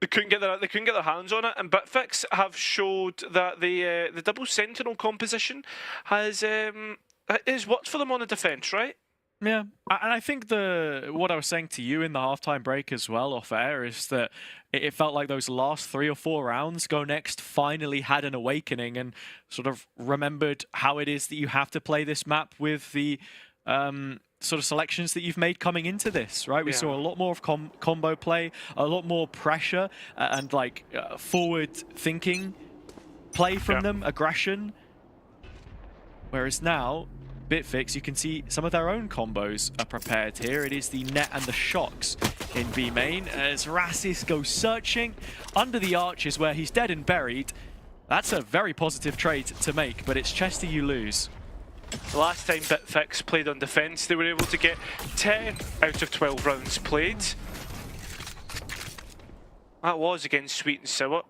couldn't get their hands on it, and Bitfix have showed that the double Sentinel composition has is worked for them on the defence, right? Yeah, and I think what I was saying to you in the halftime break as well off air is that it felt like those last 3 or 4 rounds, Go Next finally had an awakening and sort of remembered how it is that you have to play this map with the sort of selections that you've made coming into this, right? We saw a lot more of combo play, a lot more pressure and like forward thinking play from them, aggression. Whereas now, Bitfix, you can see some of their own combos are prepared here. It is the net and the shocks in B main as Rassis goes searching. Under the arch is where he's dead and buried. That's a very positive trade to make, but it's Chester you lose. The last time Bitfix played on defence, they were able to get 10 out of 12 rounds played. That was against Sweet and Sour.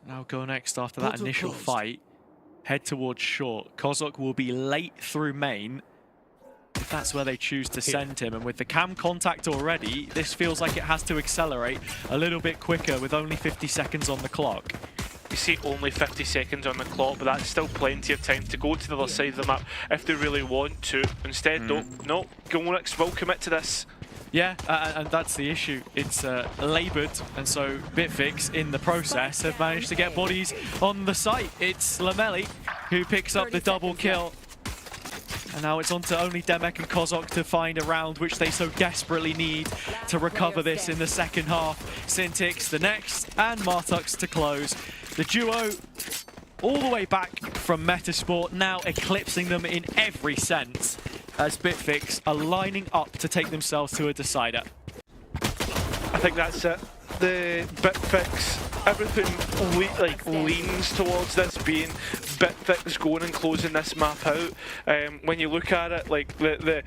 Now Go Next after that initial fight. Head towards short. Kozok will be late through main, if that's where they choose to send him. And with the cam contact already, this feels like it has to accelerate a little bit quicker with only 50 seconds on the clock. You see only 50 seconds on the clock, but that's still plenty of time to go to the other side of the map if they really want to. Instead, no, Go Next will commit to this. Yeah, and that's the issue. It's laboured, and so Bitfix, in the process, have managed to get bodies on the site. It's Lameli who picks up the double kill. And now it's on to only Demek and Kozok to find a round which they so desperately need to recover this in the second half. Syntix the next, and Martux to close. The duo all the way back from Metasport, now eclipsing them in every sense, as Bitfix are lining up to take themselves to a decider. I think that's it. The Bitfix, everything leans towards this being Bitfix going and closing this map out. When you look at it, like the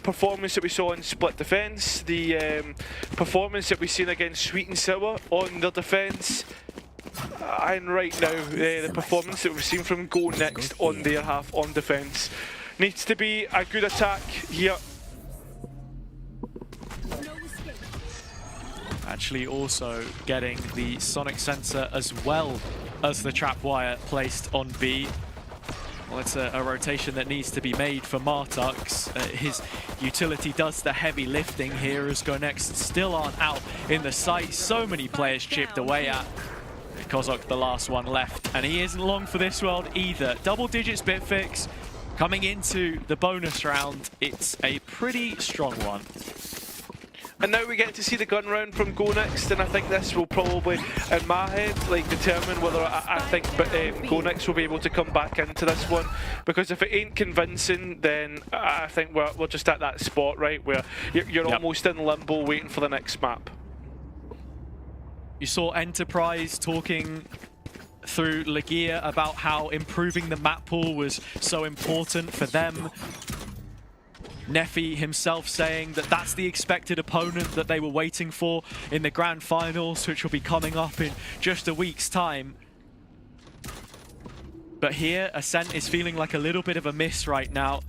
performance that we saw in Split Defence, the performance that we've seen against Sweet and Sour on their defence, and right now the performance that we've seen from Go Next on their half on defence. Needs to be a good attack here. Actually also getting the sonic sensor as well as the trap wire placed on B. Well, it's a rotation that needs to be made for Martux. His utility does the heavy lifting here as Go Next still aren't out in the site. So many players chipped away at. Kozok the last one left, and he isn't long for this world either. Double digits Bitfix coming into the bonus round. It's a pretty strong one. And now we get to see the gun round from Go Next, and I think this will probably, in my head, determine whether I think Go Next will be able to come back into this one. Because if it ain't convincing, then I think we're just at that spot, right, where you're almost in limbo waiting for the next map. You saw Enterprise talking through Legia about how improving the map pool was so important for them. Neffy himself saying that that's the expected opponent that they were waiting for in the grand finals, which will be coming up in just a week's time. But here, Ascent is feeling like a little bit of a miss right now.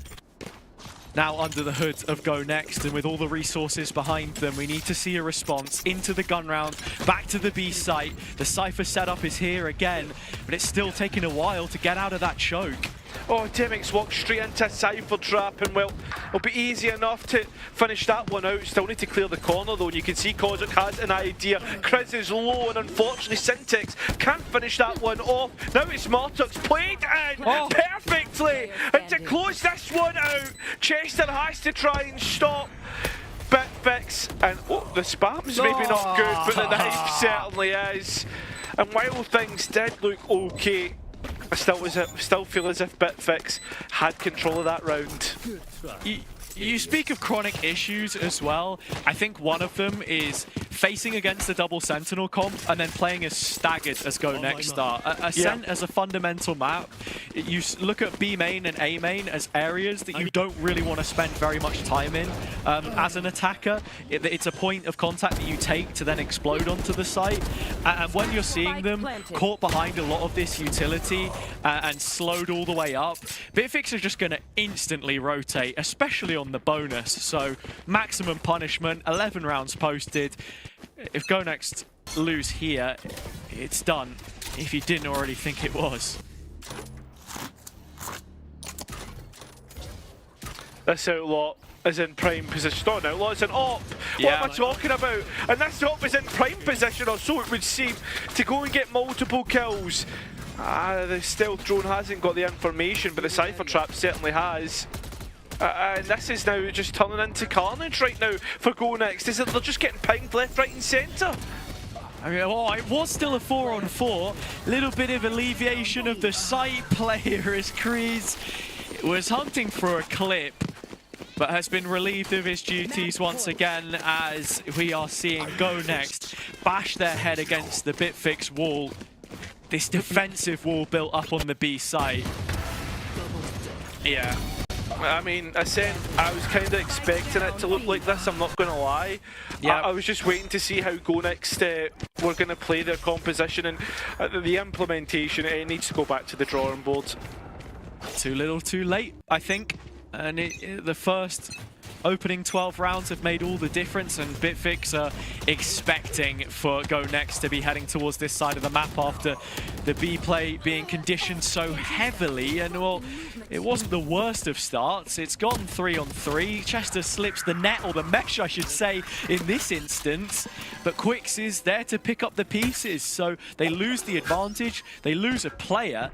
Now under the hood of Go Next, and with all the resources behind them, we need to see a response into the gun round, back to the B site. The Cypher setup is here again, but it's still taking a while to get out of that choke. Oh, Demix walked straight into a Cypher trap, and well, it'll be easy enough to finish that one out. Still need to clear the corner though, and you can see Kozuk has an idea. Chris is low, and unfortunately Syntax can't finish that one off. Now it's Martuk's played in perfectly, and to close this one out, Chester has to try and stop Bitfix, and oh, the spam's maybe not good, but the knife certainly is. And while things did look okay, I still feel as if Bitfix had control of that round. You speak of chronic issues as well. I think one of them is facing against the double sentinel comp and then playing as staggered as Go Next start. Ascent as a fundamental map, you look at B main and A main as areas that you don't really want to spend very much time in. As an attacker, it's a point of contact that you take to then explode onto the site. And when you're seeing them caught behind a lot of this utility and slowed all the way up, Bitfix is just going to instantly rotate, especially on the bonus. So maximum punishment, 11 rounds posted. If Go Next lose here, it's done, if you didn't already think it was. This outlaw is in prime position. Not an outlaw, it's an op. What am I talking about? And this op is in prime position, or so it would seem, to go and get multiple kills. The stealth drone hasn't got the information, but the Cypher trap certainly has. And this is now just turning into carnage right now for Go Next. They're just getting pinged left, right and centre. I mean, well, it was still a 4-on-4. Little bit of alleviation of the site player as Kreese was hunting for a clip, but has been relieved of his duties once again, as we are seeing Go Next bash their head against the Bitfix wall. This defensive wall built up on the B site. Yeah. I mean, Ascent, I was kind of expecting it to look like this, I'm not going to lie. I was just waiting to see how Go Next were going to play their composition, and the implementation, it needs to go back to the drawing board. Too little, too late, I think. And the first opening 12 rounds have made all the difference, and Bitfix are expecting for Go Next to be heading towards this side of the map after the B play being conditioned so heavily. And well, it wasn't the worst of starts. It's gone 3-on-3. Chester slips the net, or the mesh I should say, in this instance, but Quicks is there to pick up the pieces. So they lose the advantage, they lose a player,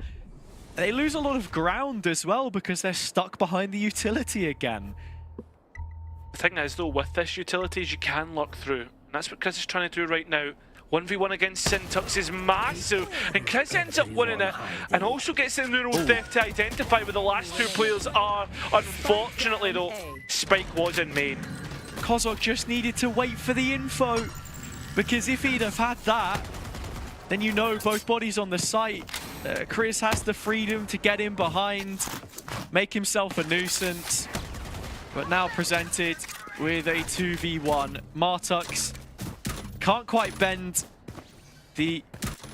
they lose a lot of ground as well because they're stuck behind the utility again. The thing is though, with this utilities you can lock through, and that's what Chris is trying to do right now. 1v1 against Syntax is massive, and Chris ends up winning it, and also gets the neural theft to identify where the last two players are. Unfortunately though, Spike was in main. Kozuk just needed to wait for the info, because if he'd have had that, then you know both bodies on the site. Chris has the freedom to get in behind, make himself a nuisance, but now presented with a 2v1. Martux can't quite bend the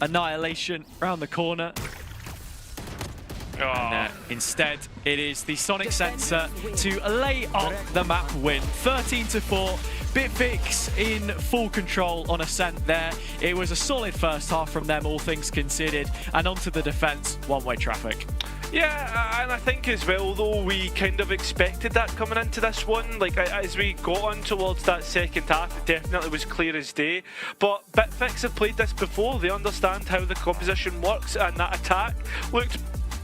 annihilation around the corner. And instead, it is the Sonic Sensor to lay up the map win. 13-4. Bitfix in full control on Ascent there. It was a solid first half from them, all things considered. And onto the defense, one-way traffic. Yeah, and I think as well, though, we kind of expected that coming into this one. Like, as we got on towards that second half, it definitely was clear as day. But Bitfix have played this before. They understand how the composition works, and that attack looked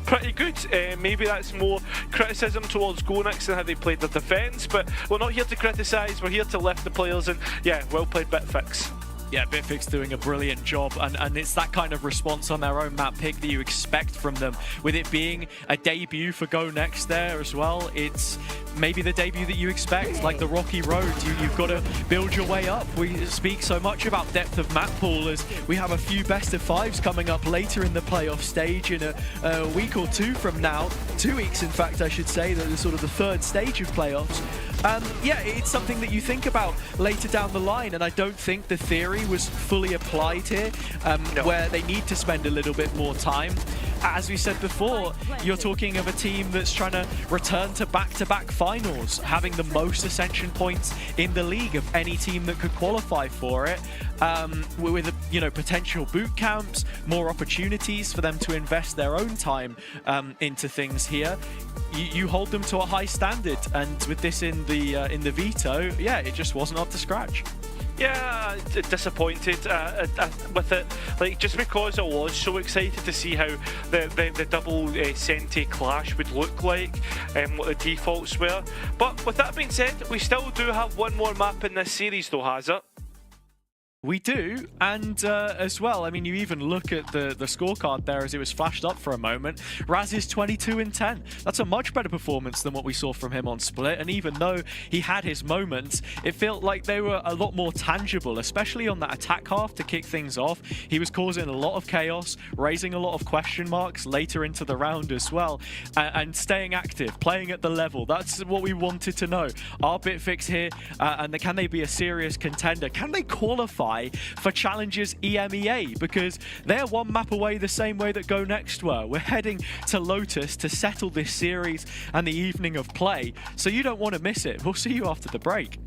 pretty good. Maybe that's more criticism towards Go Next than how they played the defence, but we're not here to criticise, we're here to lift the players, and yeah, well played Bitfix. Yeah, Bitfix doing a brilliant job, and it's that kind of response on their own map pick that you expect from them. With it being a debut for Go Next there as well, it's maybe the debut that you expect, like the rocky road. You've got to build your way up. We speak so much about depth of map pool, as we have a few best of fives coming up later in the playoff stage in a week or two from now. 2 weeks, in fact, I should say, that is sort of the third stage of playoffs. Yeah, it's something that you think about later down the line, and I don't think the theory was fully applied here, where they need to spend a little bit more time. as we said before, you're talking of a team that's trying to return to back-to-back finals, having the most Ascension points in the league of any team that could qualify for it, with potential boot camps, more opportunities for them to invest their own time into things here. You hold them to a high standard, and with this in the veto, yeah, it just wasn't up to scratch. Yeah, disappointed with it. Like, just because I was so excited to see how the double Sente clash would look like, what the defaults were. But with that being said, we still do have one more map in this series, though, has it? We do, and as well, I mean, you even look at the scorecard there as it was flashed up for a moment. Raz is 22 and 10. That's a much better performance than what we saw from him on Split, and even though he had his moments, it felt like they were a lot more tangible, especially on that attack half to kick things off. He was causing a lot of chaos, raising a lot of question marks later into the round as well, and staying active, playing at the level. That's what we wanted to know. Are Bitfix here, and can they be a serious contender? Can they qualify for Challenger's EMEA, because they're one map away the same way that Go Next were. We're heading to Lotus to settle this series and the evening of play, so you don't want to miss it. We'll see you after the break.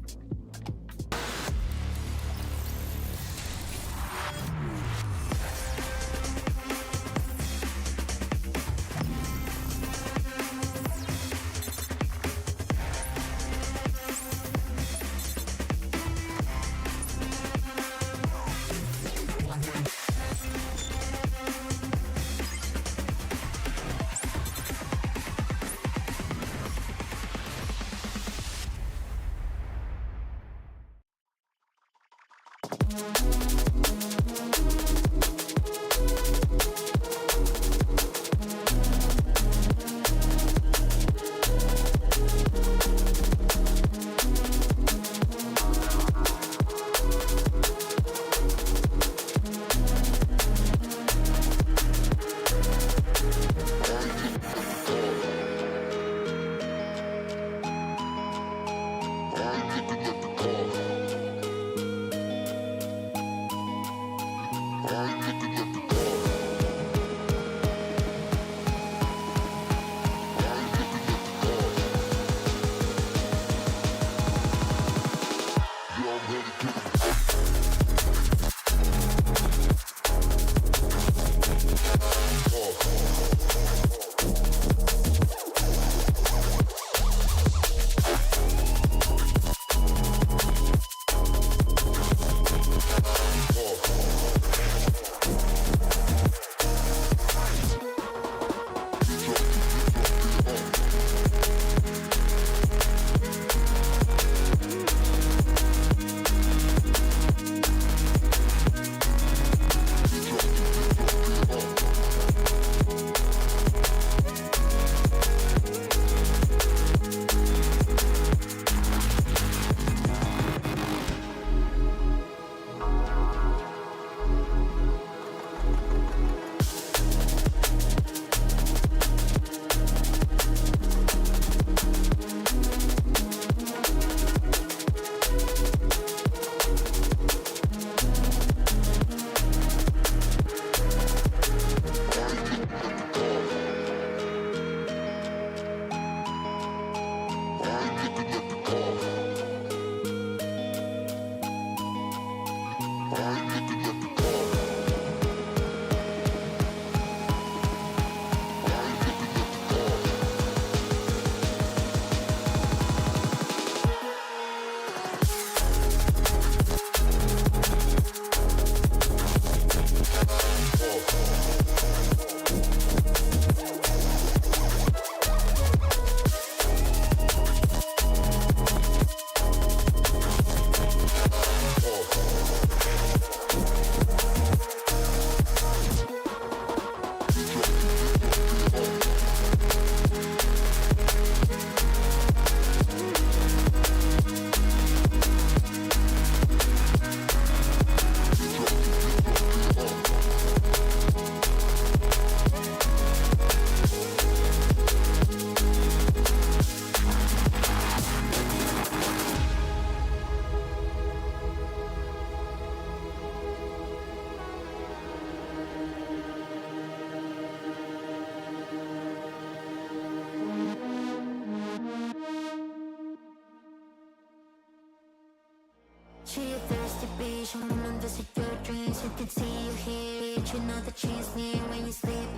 to your thirsty beach. Show them visit your dreams. You can see you hear it. You know that she's near when you sleep.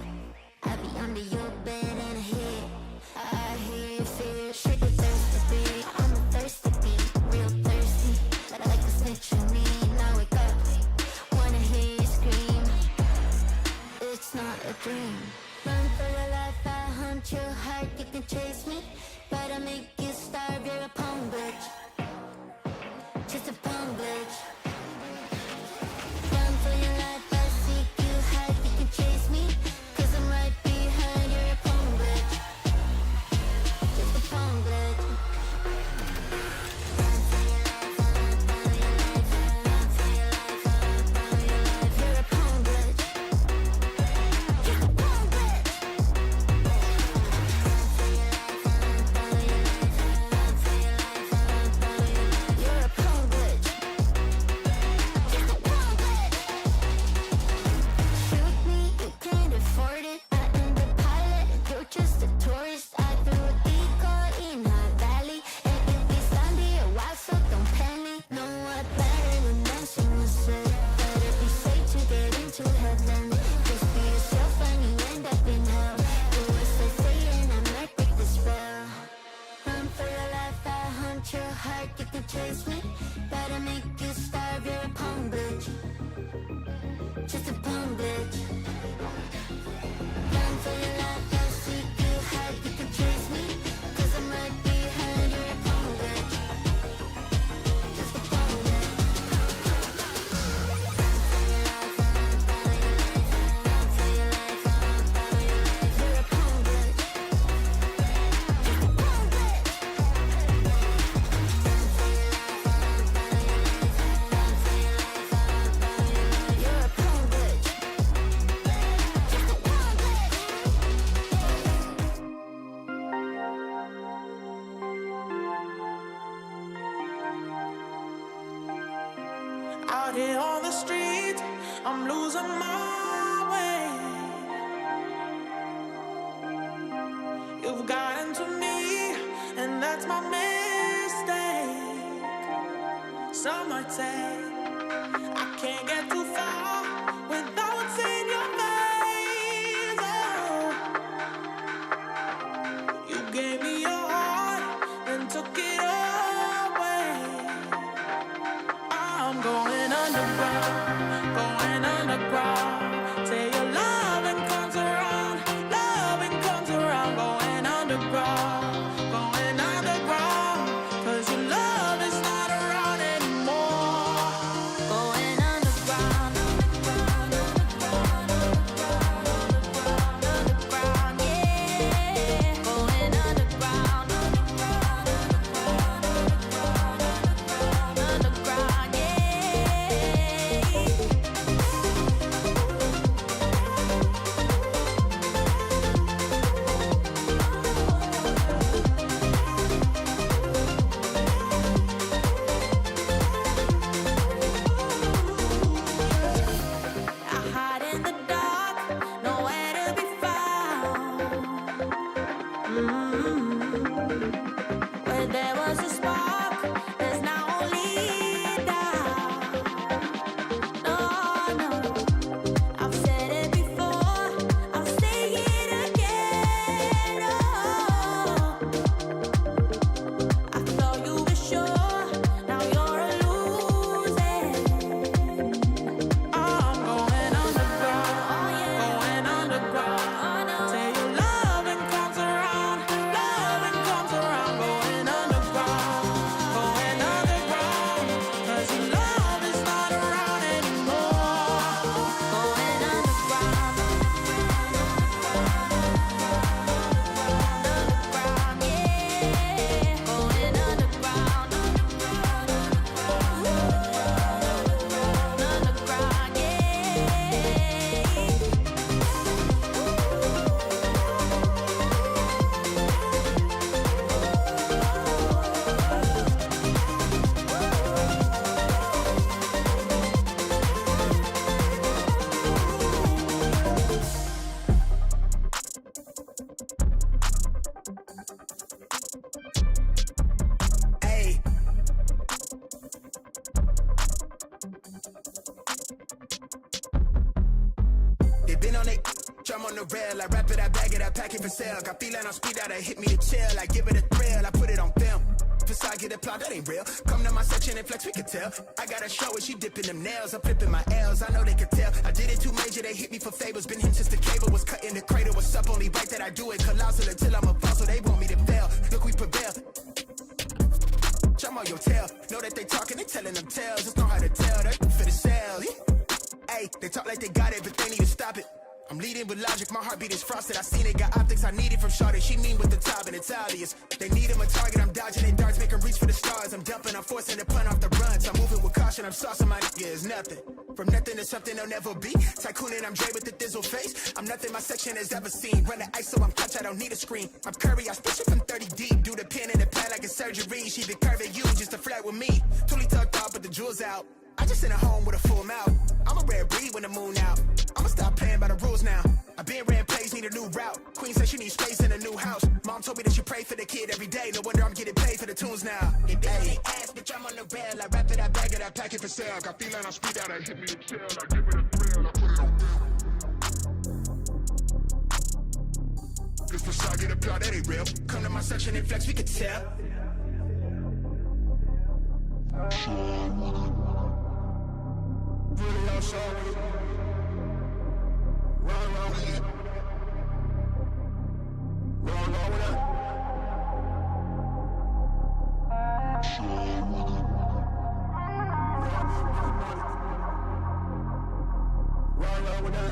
I be under your bed and I hear your fear. Shake your thirsty beat. I'm a thirsty beat, real thirsty. Like a snitch on me. Now wake up. Wanna hear you scream. It's not a dream. Run for your life, I hunt your heart. You can chase me, but I make you starve. You're a punk bitch. Just a punk bitch. Run for your life, I seek you hide. You can chase me, 'cause I'm right behind. You're a punk bitch. Just a punk bitch. Run for your life, run for your life, run for your life, run for your life. You're a punk bitch. Just a punk bitch. Run for your life, run for your life, run for your life, run for your life. You're a punk bitch. Just a punk bitch. Shoot me, you can't afford it. I am the pilot, you're just a tourist. I threw a decoy in our valley, and if we stand here a while, so don't panic. Know what better than dancing was said. Better be safe to get into heaven. Just be yourself and you end up in hell. Do as I say and I might break the spell. Run for your life, I hunt your heart. You can chase me, but I make you starve. You're a punk bitch. Just a punk bitch. Run for your life, I seek you hide. You can chase me, 'cause I'm right behind. You're a punk bitch. Just a punk bitch. Run for your life, run for your life, run for your life, run for your life. You're a punk bitch. Just a punk bitch. Run for your life, run for your life, run for your life, run for your life. You're a punk bitch. Just a punk bitch. Out here on the street, I'm losing my way. You've gotten to me, and that's my mistake. Some might say I can't get too far without seeing your face. Oh, you gave me your heart and took it away. I'm going underground, going underground. Say your loving comes around, going underground, going underground. 'Cause your love is not around anymore. Going underground. been on it. Drum on the rail, I wrap it, I bag it, I pack it for sale. Got feeling on speed out, hit me to chill. I give it a thrill, I put it on film. Facade get applaud, that ain't real. Come to my section and flex, we can tell. I got a show where she dipping them nails. I'm flipping my L's, I know they can tell. I did it too major, they hit me for favors. Been him since the cable was cut in the cradle. What's up, only right that I do it. Colossal until I'm a fall, so they want me to fail. Look, we prevail. Jump on your tail. Know that they talking, they telling them tales. Just know how to tell, they for the sale. Hey, they talk like they got it, but they need to stop it. I'm leading with logic, my heartbeat is frosted. I seen it, got optics I needed from Shawty. She mean with the top and it's obvious. They need him a target, I'm dodging they darts, make 'em reach for the stars. I'm dumping, I'm forcing the pun off the runs. I'm moving with caution, I'm saucing my nigga is nothing. From nothing to something they'll never be. Tycooning, I'm Dre with the thizzle face. I'm nothing my section has ever seen. Run the ice so I'm clutch, I don't need a screen. I'm Curry, I spit you from 30 deep. Do the pin in the pad like a surgery. She been curving you just to flirt with me. Totally tucked off, but the jewels out. I just in a home with a full mouth. I'm a rare breed when the moon out. I'ma stop playing by the rules now. I been ran plays, need a new route. Queen said she needs space in a new house. Mom told me that she pray for the kid every day. No wonder I'm getting paid for the tunes now. If they ain't ass, bitch, I'm on the rail. I wrap it, I bag it, I pack it for sale. Got feeling on speed out, I hit me to chill. I give it a thrill, I put it on film. This facade get applaud, that ain't real. Come to my section and flex, we can tell. Really outside with it. Run with it. Run with it. Run with it.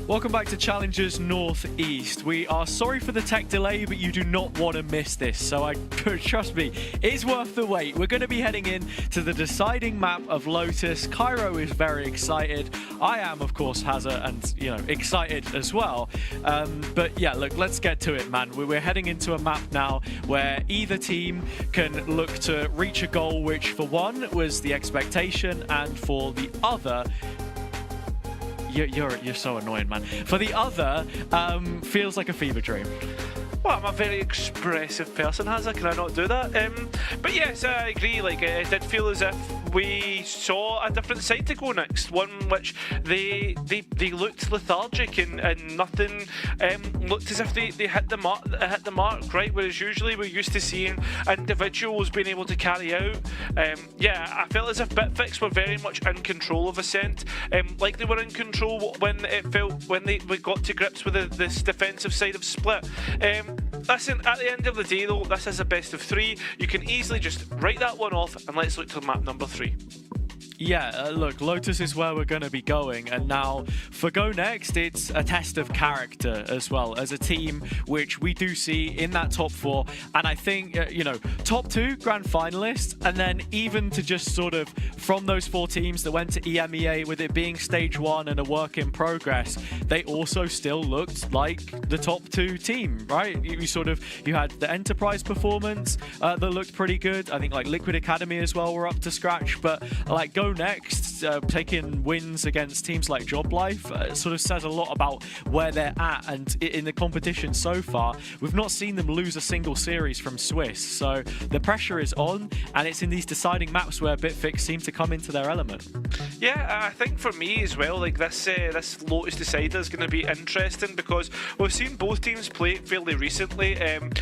Welcome back to Challengers Northeast. We are sorry for the tech delay, but you do not want to miss this. So trust me, it's worth the wait. We're going to be heading in to the deciding map of Lotus. Cairo is very excited. I am, of course, Hazza, and excited as well. But yeah, look, let's get to it, man. We're heading into a map now where either team can look to reach a goal, which for one was the expectation, and for the other, You're so annoying, man. For the other, feels like a fever dream. Well, I'm a very expressive person, Hazza. Can I not do that? But yes, I agree. Like, it did feel as if we saw a different side to go next. One which they looked lethargic and nothing looked as if they hit the mark, right? Whereas usually we're used to seeing individuals being able to carry out. Yeah, I felt as if Bitfix were very much in control of Ascent. Like they were in control when we got to grips with this defensive side of Split. Listen, at the end of the day though, this is a best of 3. You can easily just write that one off, and let's look to map number 3. Yeah, look, Lotus is where we're going to be going, and now for Go Next, it's a test of character as well, as a team which we do see in that top 4, and I think, top 2 grand finalists, and then even to just sort of, from those 4 teams that went to EMEA, with it being stage 1 and a work in progress, they also still looked like the top 2 team, right? You had the Enterprise performance that looked pretty good. I think like Liquid Academy as well were up to scratch, but like Go Next, taking wins against teams like Job Life, sort of says a lot about where they're at, and in the competition so far, we've not seen them lose a single series from Swiss, so the pressure is on, and it's in these deciding maps where Bitfix seem to come into their element. Yeah, I think for me as well, like this Lotus Decider is going to be interesting because we've seen both teams play it fairly recently and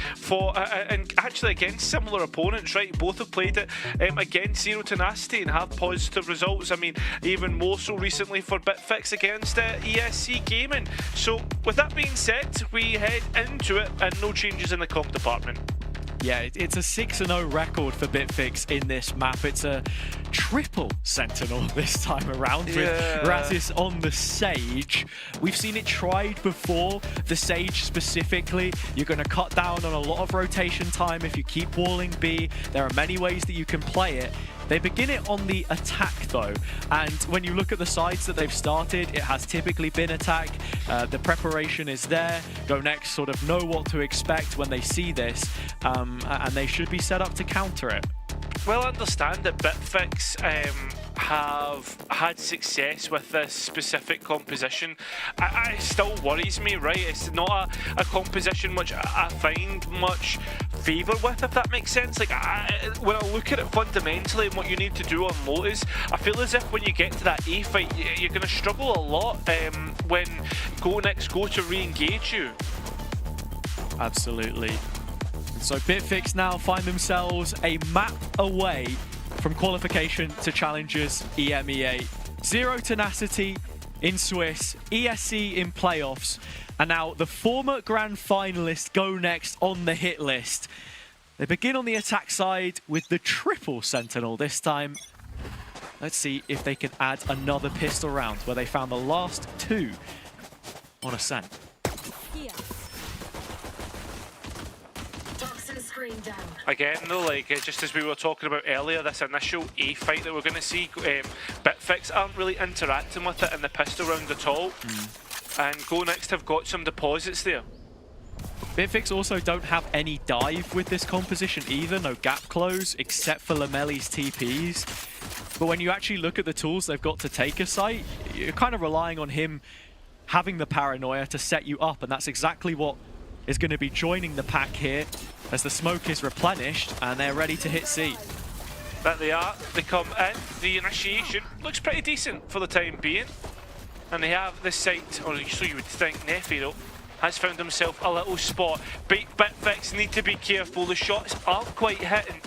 actually against similar opponents, right? Both have played it against Zero Tenacity and have posed positive results. I mean, even more so recently for Bitfix against ESC Gaming. So with that being said, we head into it and no changes in the comp department. Yeah, it's a 6-0 record for Bitfix in this map. It's a triple Sentinel this time around with Razis on the Sage. We've seen it tried before. The Sage specifically, you're going to cut down on a lot of rotation time if you keep walling B. There are many ways that you can play it. They begin it on the attack though, and when you look at the sides that they've started, it has typically been attack. The preparation is there. Go Next sort of know what to expect when they see this, and they should be set up to counter it. Well, I understand that Bitfix have had success with this specific composition. It still worries me, right? It's not a composition which I find much favour with, if that makes sense. Like, when I look at it fundamentally and what you need to do on Lotus, I feel as if when you get to that A fight, you're going to struggle a lot when Go Next go to re-engage you. Absolutely. So Bitfix now find themselves a map away from qualification to Challengers EMEA. Zero Tenacity in Swiss, ESC in playoffs, and now the former grand finalist Go Next on the hit list. They begin on the attack side with the triple Sentinel this time. Let's see if they can add another pistol round where they found the last two on Ascent. Again, though, like just as we were talking about earlier, this initial A fight that we're going to see, Bitfix aren't really interacting with it in the pistol round at all, and Go Next have got some deposits there. Bitfix also don't have any dive with this composition either, no gap close, except for Lameli's TPs. But when you actually look at the tools they've got to take a site, you're kind of relying on him having the paranoia to set you up, and that's exactly what is going to be joining the pack here as the smoke is replenished and they're ready to hit C. That they are. They come in. The initiation looks pretty decent for the time being. And they have this site, or so you would think. Nefiro has found himself a little spot. Bitfix need to be careful. The shots aren't quite hitting.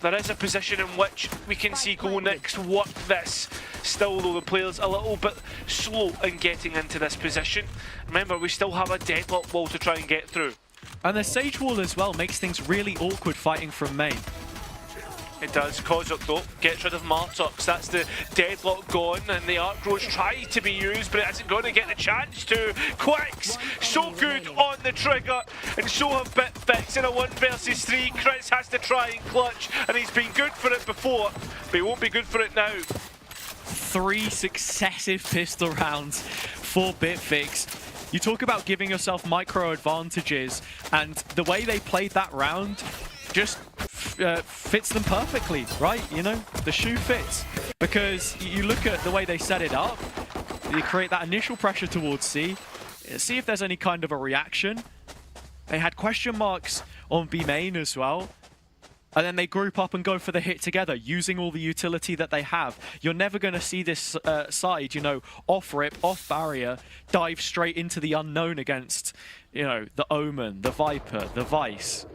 There is a position in which we can see Go Next work this. Still, though, the player's a little bit slow in getting into this position. Remember, we still have a deadlock wall to try and get through. And the Sage wall as well makes things really awkward fighting from main. It does. Kozuk, though, gets rid of Martox. That's the deadlock gone, and the Arc Rose tries to be used, but it isn't going to get the chance to. Quicks, so good on the trigger, and so have Bitfix in a 1 versus 3. Chris has to try and clutch, and he's been good for it before, but he won't be good for it now. 3 successive pistol rounds for Bitfix. You talk about giving yourself micro advantages, and the way they played that round just fits them perfectly, right? You know, the shoe fits. Because you look at the way they set it up, you create that initial pressure towards C, see if there's any kind of a reaction. They had question marks on B main as well. And then they group up and go for the hit together, using all the utility that they have. You're never going to see this side, you know, off rip, off barrier, dive straight into the unknown against, you know, the Omen, the Viper, the Vice.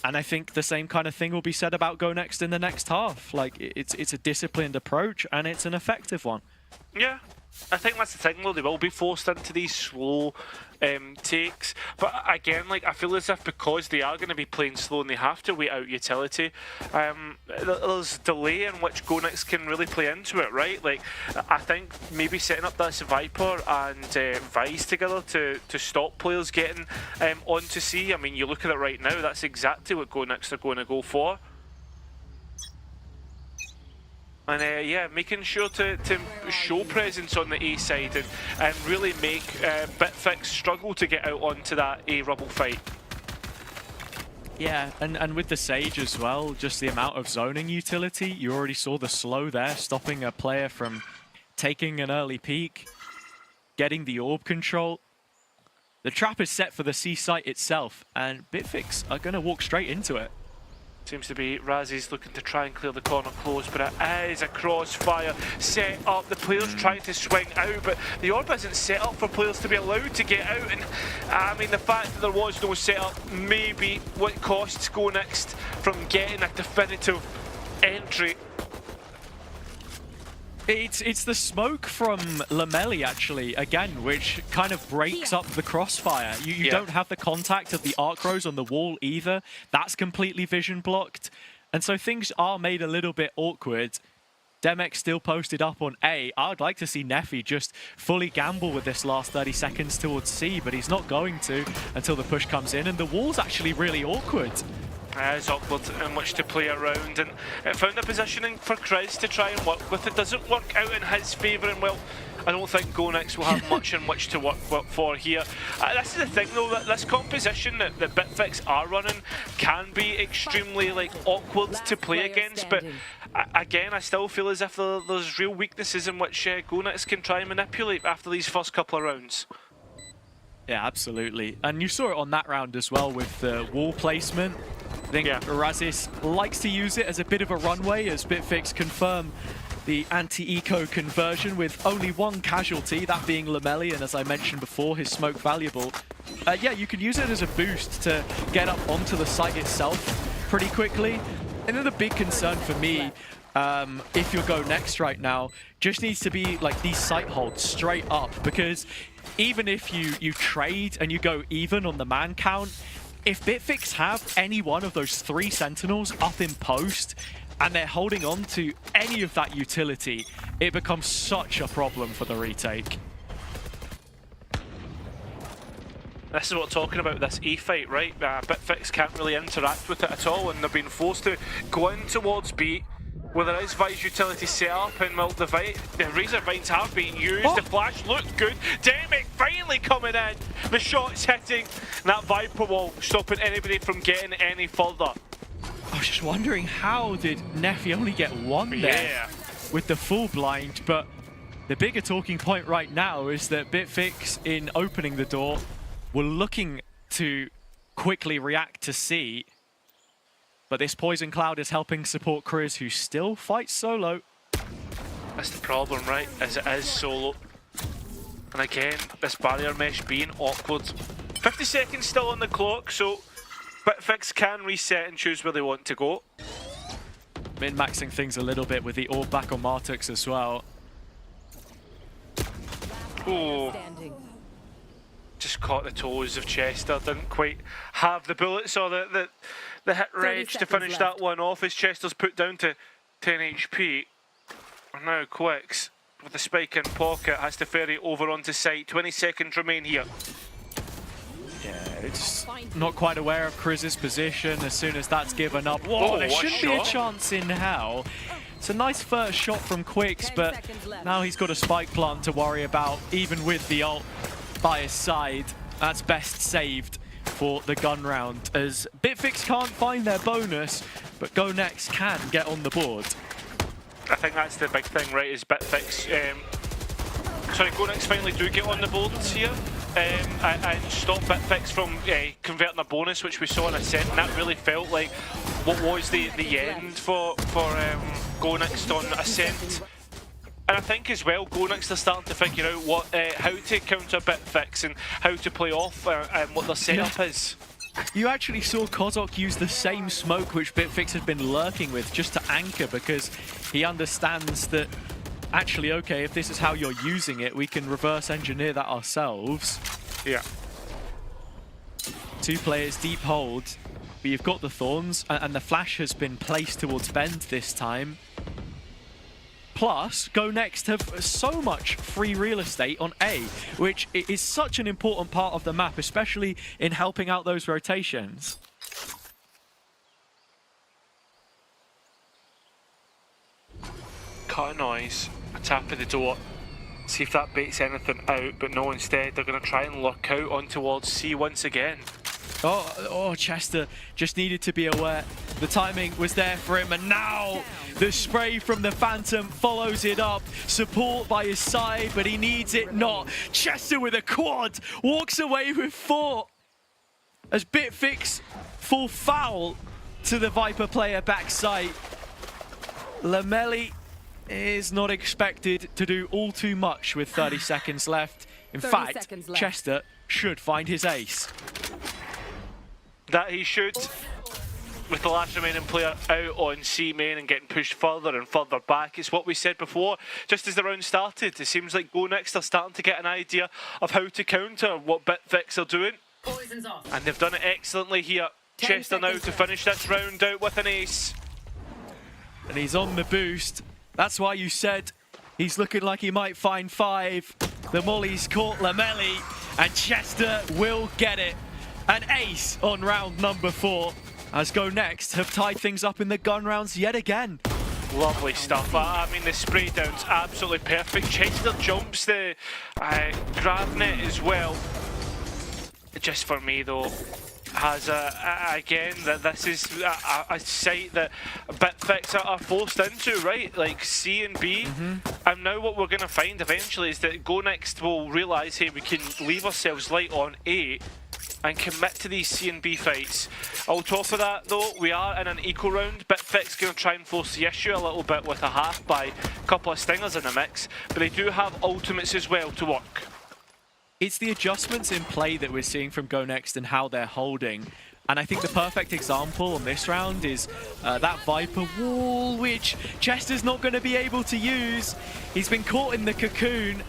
And I think the same kind of thing will be said about Go Next in the next half. Like, it's a disciplined approach, and it's an effective one. Yeah, I think that's the thing, though. They will be forced into these slow takes. But again, like, I feel as if because they are going to be playing slow and they have to wait out utility, there's delay in which Go Next can really play into it, right? Like, I think maybe setting up this Viper and Vice together to stop players getting onto C. I mean, you look at it right now, that's exactly what Go Next are going to go for. And yeah, making sure to show presence on the A side and really make Bitfix struggle to get out onto that A rubble fight. Yeah, and with the Sage as well, just the amount of zoning utility, you already saw the slow there, stopping a player from taking an early peek, getting the orb control. The trap is set for the C site itself, and Bitfix are going to walk straight into it. Seems to be Razzi's looking to try and clear the corner close, but it is a crossfire set up. The player's trying to swing out, but the orb isn't set up for players to be allowed to get out. And I mean, the fact that there was no setup may be what costs Go Next from getting a definitive entry. It's the smoke from Lamelli actually, again, which kind of breaks up the crossfire. You don't have the contact of the arc rose on the wall either. That's completely vision blocked. And so things are made a little bit awkward. Demek still posted up on A. I would like to see Neffy just fully gamble with this last 30 seconds towards C, but he's not going to until the push comes in, and the wall's actually really awkward. It's awkward in which to play around, and it found a positioning for Krez to try and work with. It doesn't work out in his favour, and well, I don't think GoNext will have much in which to work for here. This is the thing though, that this composition that Bitfix are running can be extremely awkward to play against, but again, I still feel as if there's real weaknesses in which GoNext can try and manipulate after these first couple of rounds. Yeah, absolutely. And you saw it on that round as well with the wall placement. I think Razis likes to use it as a bit of a runway, as Bitfix confirm the anti-eco conversion with only one casualty, that being Lamelli, and as I mentioned before, his smoke valuable. Yeah, you can use it as a boost to get up onto the site itself pretty quickly. And then the big concern for me, if you go next right now, just needs to be these site holds straight up, because even if you trade and you go even on the man count, if Bitfix have any one of those 3 sentinels up in post and they're holding on to any of that utility, it becomes such a problem for the retake. This is what we're talking about, this E fight, right? Bitfix can't really interact with it at all, and they're being forced to go in towards B, where there is Vi's utility set up, and well, the Razor Vines have been used. The flash looked good. Demek finally coming in. The shot's hitting. And that Viper wall stopping anybody from getting any further. I was just wondering, how did Neffy only get one there with the full blind? But the bigger talking point right now is that Bitfix, in opening the door, were looking to quickly react to C. But this Poison Cloud is helping support Kriz, who still fights solo. That's the problem, right? As it is solo. And again, this barrier mesh being awkward. 50 seconds still on the clock, so Bitfix can reset and choose where they want to go. Min-maxing things a little bit with the orb back on Martux as well. Oh. Just caught the toes of Chester, didn't quite have the bullets or the hit reg to finish that one off, as Chester's put down to 10 HP. And now Quicks, with the spike in pocket, has to ferry over onto site. 20 seconds remain here. Yeah, it's not quite aware of Kriz's position as soon as that's given up. Whoa, there shouldn't be a chance in hell. It's a nice first shot from Quicks, but now he's got a spike plant to worry about, even with the ult by his side. That's best saved for the gun round, as Bitfix can't find their bonus, but GoNext can get on the board. I think that's the big thing, right, is Bitfix. GoNext finally do get on the boards here and stop Bitfix from converting a bonus, which we saw in Ascent, and that really felt like what was the end for GoNext on Ascent. And I think as well, GoNext are starting to figure out how to counter Bitfix and how to play off and what their setup is. You actually saw Kozok use the same smoke which Bitfix had been lurking with just to anchor, because he understands that actually, okay, if this is how you're using it, we can reverse engineer that ourselves. Yeah. 2 players deep hold, but you've got the Thorns, and the flash has been placed towards Bend this time. Plus, GoNext have so much free real estate on A, which is such an important part of the map, especially in helping out those rotations. Cut a noise, a tap at the door, see if that baits anything out, but no, instead they're going to try and lurk out on towards C once again. Oh, Chester just needed to be aware. The timing was there for him, and now the spray from the Phantom follows it up. Support by his side, but he needs it not. Chester with a quad walks away with 4. As Bitfix fall foul to the Viper player backside. Lamelli is not expected to do all too much with 30 seconds left. In fact, Chester should find his ace. That he should. with the last remaining player out on C main and getting pushed further and further back. It's what we said before, just as the round started. It seems like Go Next are starting to get an idea of how to counter what Bitfix are doing. Poison's off. And they've done it excellently here. Chester now to finish this round out with an ace. And he's on the boost. That's why you said he's looking like he might find 5. The molly's caught Lamelli, and Chester will get it. An ace on round number 4. As Go Next have tied things up in the gun rounds yet again. Lovely stuff. I mean, the spray down's absolutely perfect. Chester jumps the grab net as well. Just for me though, has again that this is a site that Bitfix are forced into, right? Like C and B. And now what we're going to find eventually is that Go Next will realise, hey, we can leave ourselves light on A and commit to these C and B fights. On top of that though, we are in an eco round. Bitfix going to try and force the issue a little bit with a half by a couple of stingers in the mix, but they do have ultimates as well to work. It's the adjustments in play that we're seeing from Go Next and how they're holding. And I think the perfect example on this round is that Viper wall, which Chester's not going to be able to use. He's been caught in the cocoon.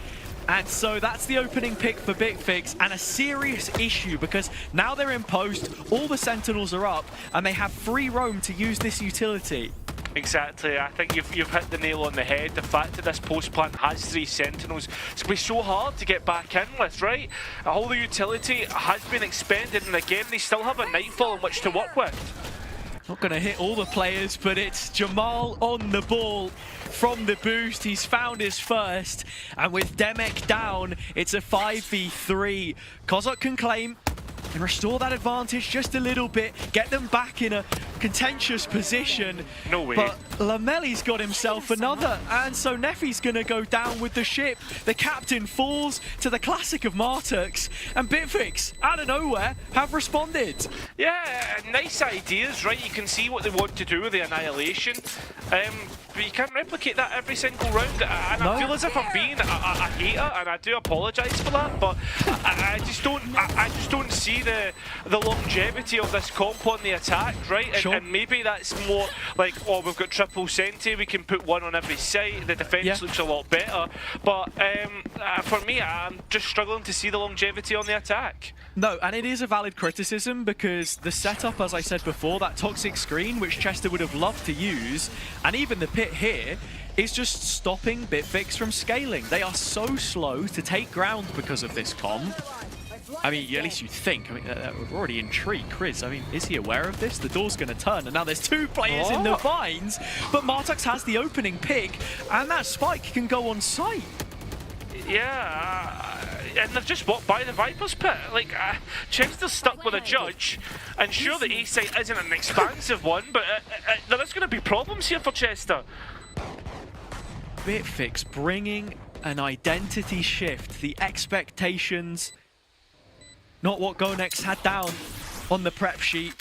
And so that's the opening pick for Bitfix, and a serious issue because now they're in post, all the Sentinels are up, and they have free roam to use this utility. Exactly, I think you've hit the nail on the head. The fact that this post plant has 3 Sentinels, it's going to be so hard to get back in with, right? All the utility has been expended, and again, they still have a Nightfall in which to work with. Not going to hit all the players, but it's Jamal on the ball from the boost. He's found his first, and with Demek down, it's a 5v3. Kozak can claim and restore that advantage just a little bit, get them back in a contentious position. No way. But Lamelli's got himself another, and so Neffy's gonna go down with the ship. The captain falls to the classic of Martux, and Bitfix, out of nowhere, have responded. Yeah, nice ideas, right? You can see what they want to do with the Annihilation, but you can't replicate that every single round, and No. I feel as if I'm being a hater, and I do apologise for that, but I just don't see the longevity of this comp on the attack, right? And, Sure. and maybe that's more like, oh, we've got triple Senti, we can put one on every site, the defence looks a lot better, but for me, I'm just struggling to see the longevity on the attack. No, and it is a valid criticism because the setup, as I said before, that toxic screen, which Chester would have loved to use, and even the pit here, is just stopping Bitfix from scaling. They are so slow to take ground because of this comp. I mean, at least you'd think. I mean, we're already intrigued. Chris, I mean, is he aware of this? The door's going to turn, and now there's 2 players in the vines, but Martux has the opening pick, and that spike can go on site. Yeah, and they've just walked by the Viper's pit. Like, Chester's stuck with a judge, and sure, the A site isn't an expansive one, but there is going to be problems here for Chester. Bitfix bringing an identity shift. The expectations, not what Go Next had down on the prep sheet.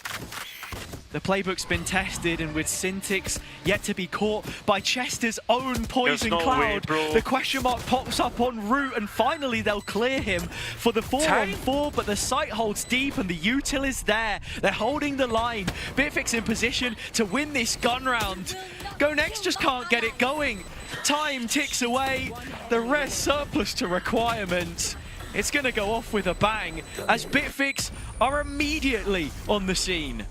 The playbook's been tested, and with Syntix yet to be caught by Chester's own Poison There's no Cloud, way, bro. the question mark pops up on route, and finally they'll clear him for the 4-on-4, but the site holds deep and the util is there. They're holding the line. Bitfix in position to win this gun round. Go Next just can't get it going. Time ticks away. The res surplus to requirements. It's going to go off with a bang as Bitfix are immediately on the scene.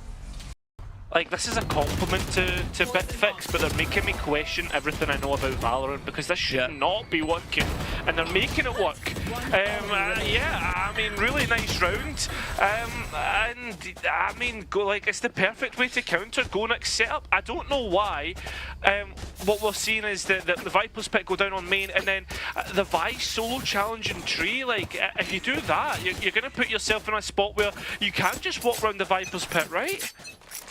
Like, this is a compliment to Bitfix, but they're making me question everything I know about Valorant, because this should not be working, and they're making it work. Yeah, I mean, really nice round. And I mean, it's the perfect way to counter Go Next setup. I don't know why. What we're seeing is the Viper's pick go down on main, and then the Vi solo challenge in tree. Like, if you do that, you're going to put yourself in a spot where you can't just walk around the Viper's pit, right?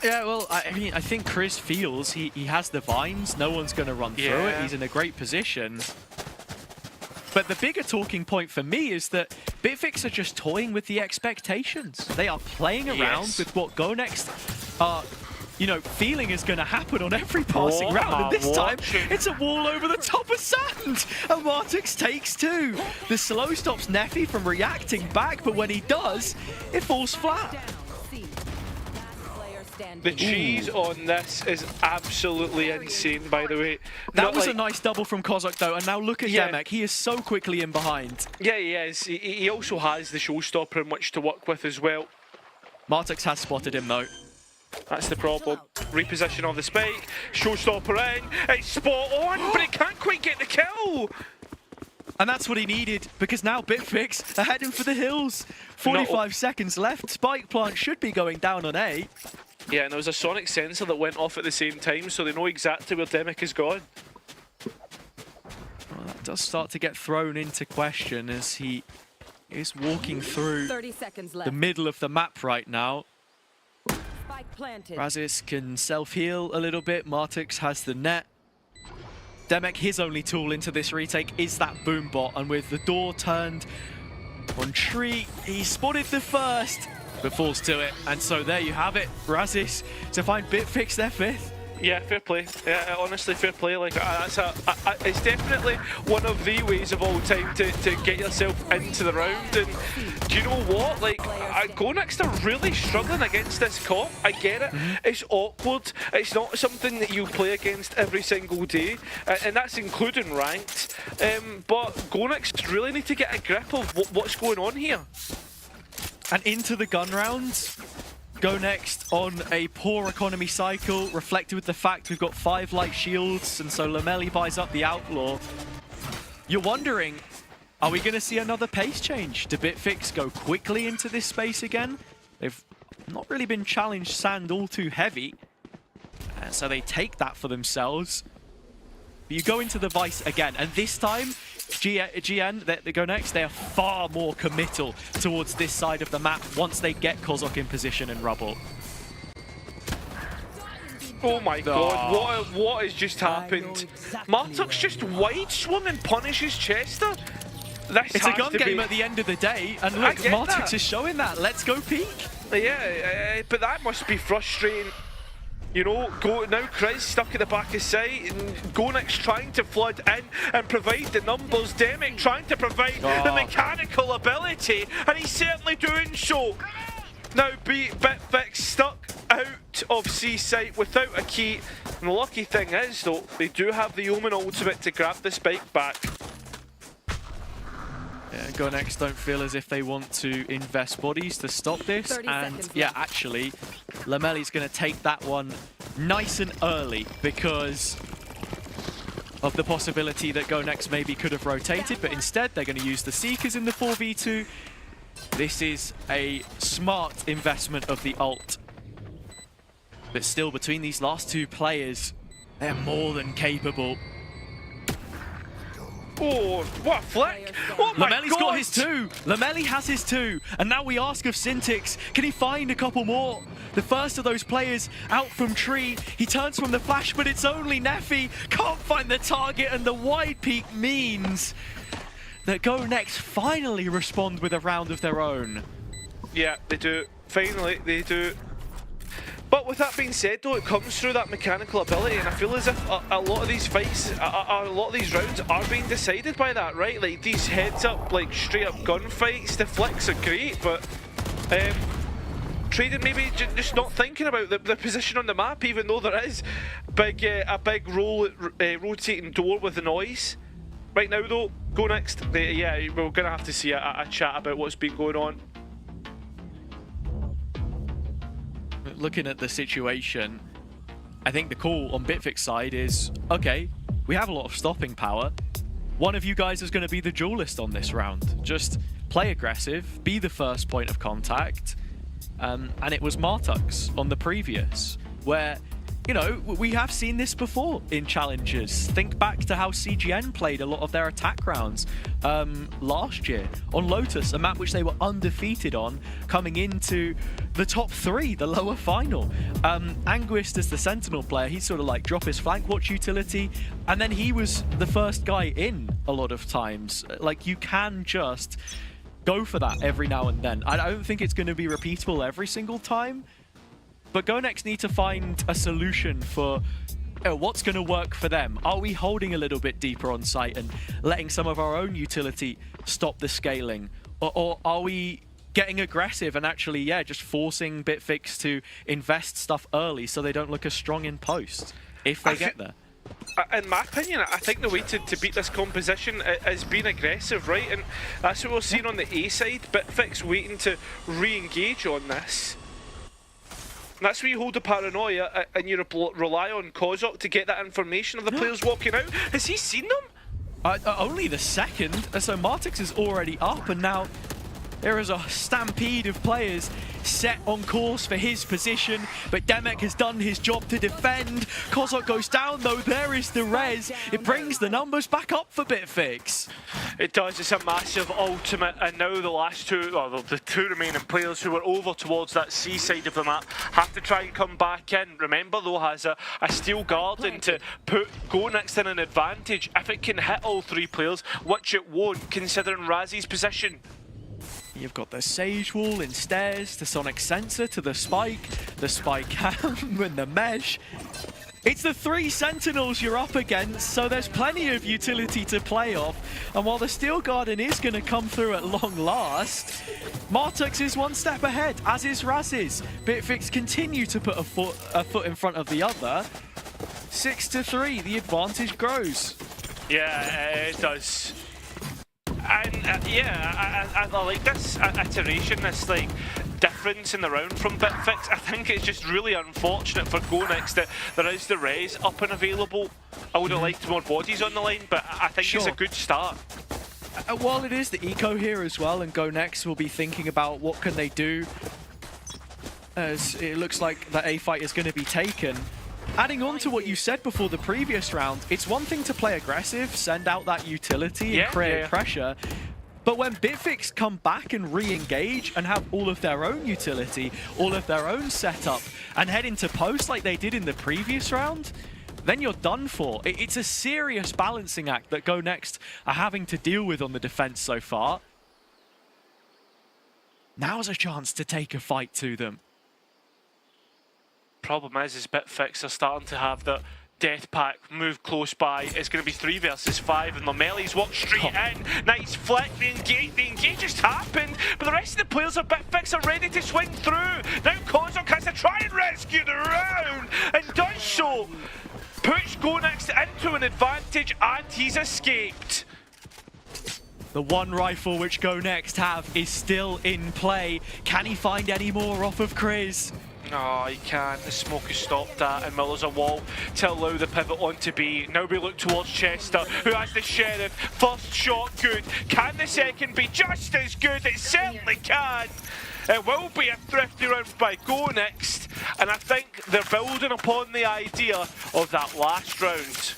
Yeah, well, I mean, I think Chris feels he has the vines. No one's going to run through it. He's in a great position. But the bigger talking point for me is that Bitfix are just toying with the expectations. They are playing around with what Go Next are, you know, feeling is going to happen on every passing round. And this time, it's a wall over the top of sand. And Martux takes 2. The slow stops Neffy from reacting back, but when he does, it falls flat. The cheese on this is absolutely insane, by the way. That was a nice double from Kozak though, and now look at Demek. He is so quickly in behind. Yeah, he is. He also has the showstopper in which to work with as well. Martux has spotted him though. That's the problem. Reposition of the spike, showstopper in, it's spot on, but it can't quite get the kill. And that's what he needed, because now Bitfix are heading for the hills. 45 seconds left. Spike plant should be going down on A. Yeah, and there was a sonic sensor that went off at the same time, so they know exactly where Demek is gone. Well, that does start to get thrown into question as he is walking through 30 seconds left. the middle of the map right now. Spike planted. Razis can self-heal a little bit. Martux has the net. Demek, his only tool into this retake is that boom bot, and with the door turned on Tree, he spotted the first, but falls to it. And so there you have it, Razis to find Bitfix their 5th. Yeah, fair play. Yeah, honestly, fair play. Like it's definitely one of the ways of all time to get yourself into the round. And do you know what? Like, Gonex are really struggling against this comp. I get it. It's awkward. It's not something that you play against every single day, and that's including ranked. But Gonex really need to get a grip of what's going on here. And into the gun rounds. Go next on a poor economy cycle, reflected with the fact we've got 5 light shields, and so Lameli buys up the Outlaw. You're wondering, are we going to see another pace change? Do Bitfix go quickly into this space again? They've not really been challenged sand all too heavy, so they take that for themselves. But you go into the Vice again, and this time, GN, they go next, they are far more committal towards this side of the map once they get Kozak in position and rubble. Oh my god, what has just happened? Martux just wide swung and punishes Chester? It's a gun game at the end of the day, and look, Martux is showing that. Let's go peak. Yeah, but that must be frustrating. You know, now Chris stuck at the back of sight, and Gonex trying to flood in and provide the numbers. Demek trying to provide the mechanical ability, and he's certainly doing so. Now Bitfix stuck out of C site without a key. And the lucky thing is, though, they do have the Omen ultimate to grab the spike back. Yeah, Gonex don't feel as if they want to invest bodies to stop this, and yeah, actually, Lameli's going to take that one nice and early because of the possibility that Gonex maybe could have rotated, but instead they're going to use the Seekers in the 4v2. This is a smart investment of the ult, but still between these last 2 players, they're more than capable. Oh, what a flick! Oh my god! Lameli's got his 2. Lameli has his 2. And now we ask of Syntix, can he find a couple more? The first of those players out from Tree. He turns from the flash, but it's only Neffy. Can't find the target, and the wide peak means that Go Next finally respond with a round of their own. Yeah, they do. Finally, they do. But with that being said, though, it comes through that mechanical ability, and I feel as if a lot of these fights, a lot of these rounds are being decided by that, right? Like, these heads-up, like, straight-up gunfights, the flicks are great, but Trading maybe just not thinking about the position on the map, even though there is a big rotating door with the noise. Right now, though, Go Next. Yeah, we're going to have to see a chat about what's been going on. Looking at the situation, I think the call on Bitfix side is, okay, we have a lot of stopping power. One of you guys is going to be the duelist on this round. Just play aggressive, be the first point of contact. And it was Martux on the previous, where, you know, we have seen this before in challenges. Think back to how CGN played a lot of their attack rounds last year on Lotus, a map which they were undefeated on, coming into the top 3, the lower final. Anguist as the Sentinel player, he'd sort of like drop his flank watch utility, and then he was the first guy in a lot of times. Like, you can just go for that every now and then. I don't think it's going to be repeatable every single time, but GoNext need to find a solution for what's going to work for them. Are we holding a little bit deeper on site and letting some of our own utility stop the scaling? Or are we getting aggressive and actually, yeah, just forcing Bitfix to invest stuff early so they don't look as strong in post if they get there. In my opinion, I think the way to beat this composition is being aggressive, right? And that's what we're seeing on the A side. Bitfix waiting to re-engage on this. And that's where you hold the paranoia and you rely on Kozok to get that information of the players walking out. Has he seen them? Only the second. So Martix is already up, and now there is a stampede of players set on course for his position, but Demek has done his job to defend. Kozok goes down though, there is the res. It brings the numbers back up for Bitfix. It does, it's a massive ultimate, and now the last two, well, the two remaining players who were over towards that C side of the map have to try and come back in. Remember though, has a steel garden to put GoNext in an advantage if it can hit all three players, which it won't considering Razi's position. You've got the Sage Wall in stairs, the Sonic Sensor to the Spike Cam and the Mesh. It's the 3 Sentinels you're up against, so there's plenty of utility to play off. And while the Steel Garden is going to come through at long last, Martix is one step ahead, as is Raz's. Bitfix continue to put a foot in front of the other. 6-3, the advantage grows. Yeah, it does. And yeah, I like this iteration, this like difference in the round from Bitfix. I think it's just really unfortunate for GoNext that there is the res up and available. I would have liked more bodies on the line, but I think it's a good start. While it is the eco here as well, and GoNext will be thinking about what can they do, as it looks like that A fight is going to be taken. Adding on to what you said before the previous round, it's one thing to play aggressive, send out that utility and create pressure, but when Bitfix come back and re-engage and have all of their own utility, all of their own setup, and head into post like they did in the previous round, then you're done for. It's a serious balancing act that GoNext are having to deal with on the defense so far. Now's a chance to take a fight to them. Problem is Bitfix are starting to have the death pack move close by. It's going to be 3 versus 5, and Lomeli's walked straight in. Nice flick, the engage just happened, but the rest of the players of Bitfix are ready to swing through. Now Kozok has to try and rescue the round, and does so. Puts GoNext into an advantage, and he's escaped. The one rifle which GoNext have is still in play. Can he find any more off of Chris? No, he can't. The smoke has stopped that, and Miller's a wall to allow the pivot on to B. Now we look towards Chester, who has the Sheriff. First shot good. Can the second be just as good? It certainly can. It will be a thrifty round by GoNext, and I think they're building upon the idea of that last round.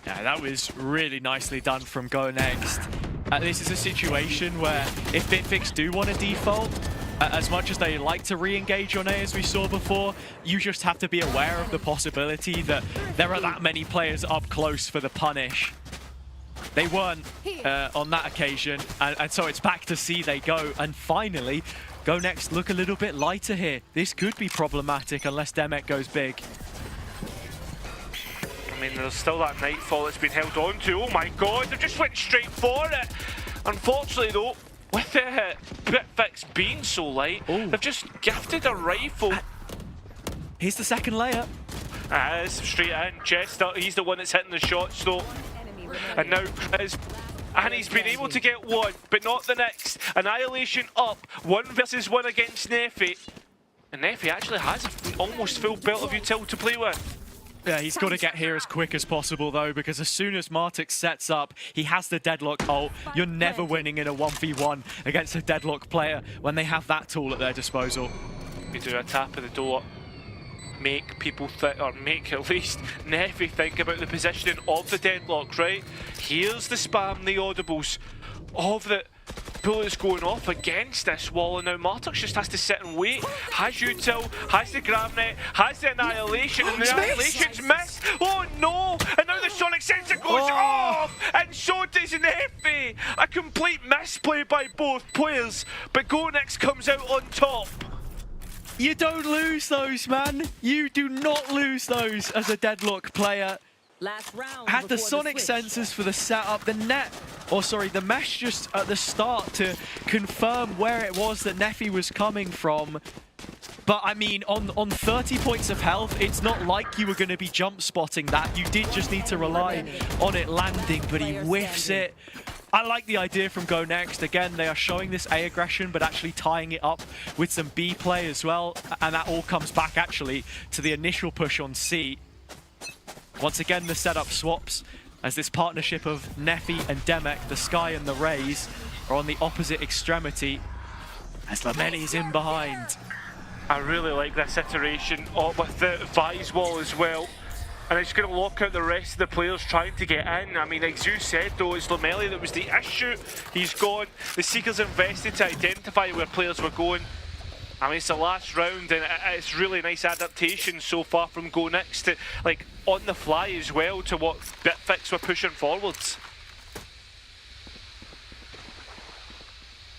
Yeah, that was really nicely done from GoNext. This is a situation where if Bitfix do want to default, as much as they like to re-engage on A as we saw before, you just have to be aware of the possibility that there are that many players up close for the punish. They weren't on that occasion, and so it's back to C they go. And finally, GoNext look a little bit lighter here. This could be problematic unless Demek goes big. I mean, there's still that Nightfall that's been held on to. Oh my god, they just went straight for it. Unfortunately though, with Bitfix being so light, they've just gifted a rifle. Here's the second layup. It's straight in. Chester, he's the one that's hitting the shots though. And now Chris, and he's been able to get one, but not the next. Annihilation up, 1 versus 1 against Nefi. And Nefi actually has an almost full belt of utility to play with. Yeah, he's got to get here as quick as possible though, because as soon as Martix sets up, he has the deadlock ult. You're never winning in a 1v1 against a deadlock player when they have that tool at their disposal. You do a tap of the door, make people think, or make at least Nefi think about the positioning of the deadlock, right? Here's the spam, the audibles of the bullets going off against this wall, and now Martix just has to sit and wait. Has util, has the grab net, has the annihilation, and the annihilation's missed. Oh no! And now the Sonic Sensor goes off, and so does Nefi. A complete misplay by both players, but GoNext comes out on top. You don't lose those, man. You do not lose those as a deadlock player. Last round Had the before Sonic switch. sensors for the setup, the net or sorry, the mesh just at the start to confirm where it was that Neffy was coming from. But I mean, on 30 points of health, it's not like you were going to be jump spotting that. You did just need to rely on it landing, but he whiffs it. I like the idea from Go Next. Again, they are showing this A aggression, but actually tying it up with some B play as well. And that all comes back, actually, to the initial push on C. Once again, the setup swaps as this partnership of Neffy and Demek, the Sky and the Rays, are on the opposite extremity as Lameli's in behind. I really like this iteration with the Vise wall as well. And it's going to lock out the rest of the players trying to get in. I mean, like Zeus said, though, it's Lameli that was the issue. He's gone. The Seekers invested to identify where players were going. I mean, it's the last round, and it's really nice adaptation so far from Go Next to, like, on the fly as well to what Bitfix were pushing forwards.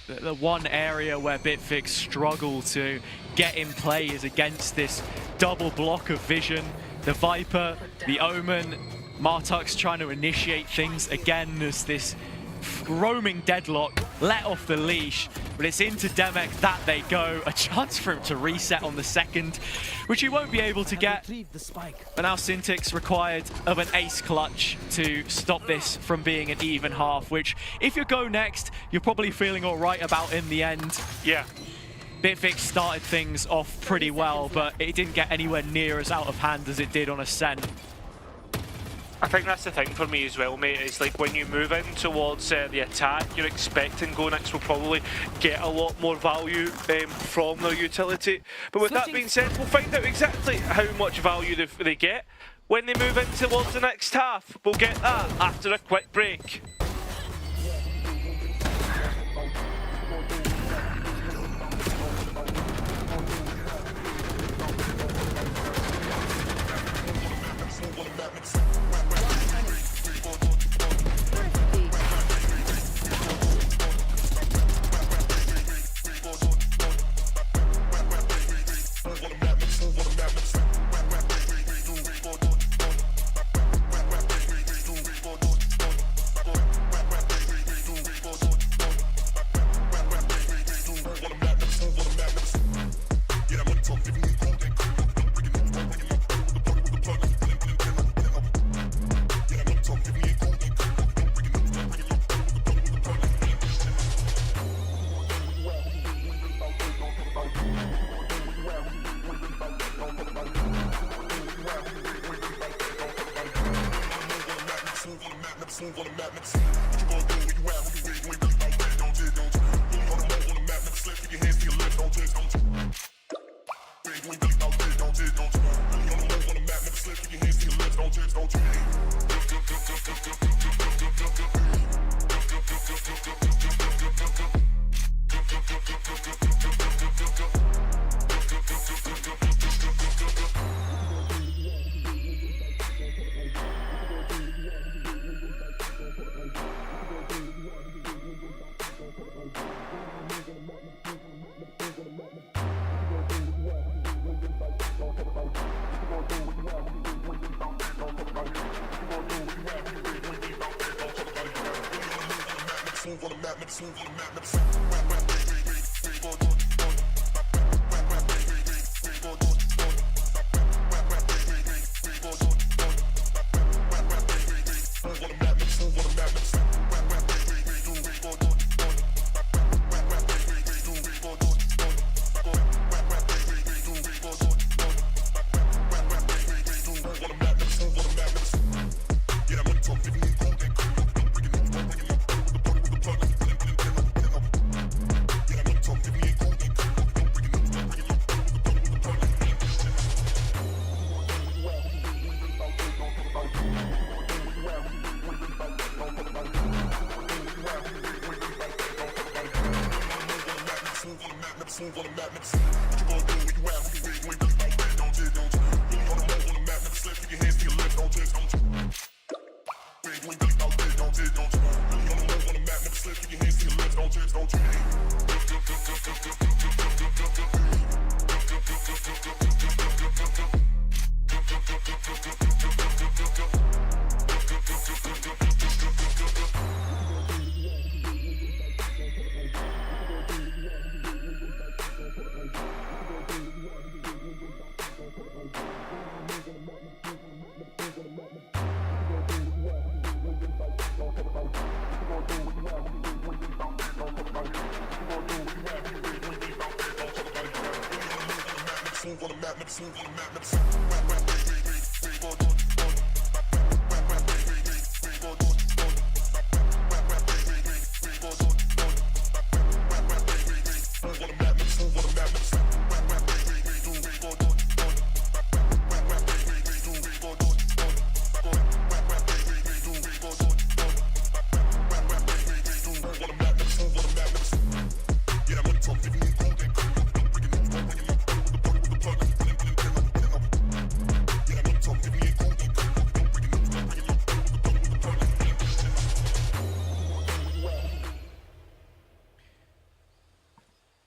The one area where Bitfix struggle to get in play is against this double block of vision. The Viper, the Omen, Martuk's trying to initiate things again as this roaming deadlock let off the leash, but it's into Demek, that they go. A chance for him to reset on the second, which he won't be able to get. But now Syntix required of an ace clutch to stop this from being an even half, which if you Go Next, you're probably feeling all right about in the end. Yeah. Bitfix started things off pretty well, but it didn't get anywhere near as out of hand as it did on Ascent. I think that's the thing for me as well, mate. It's like when you move in towards the attack, you're expecting Go Next will probably get a lot more value from their utility. But with that being said, we'll find out exactly how much value they get when they move in towards the next half. We'll get that after a quick break.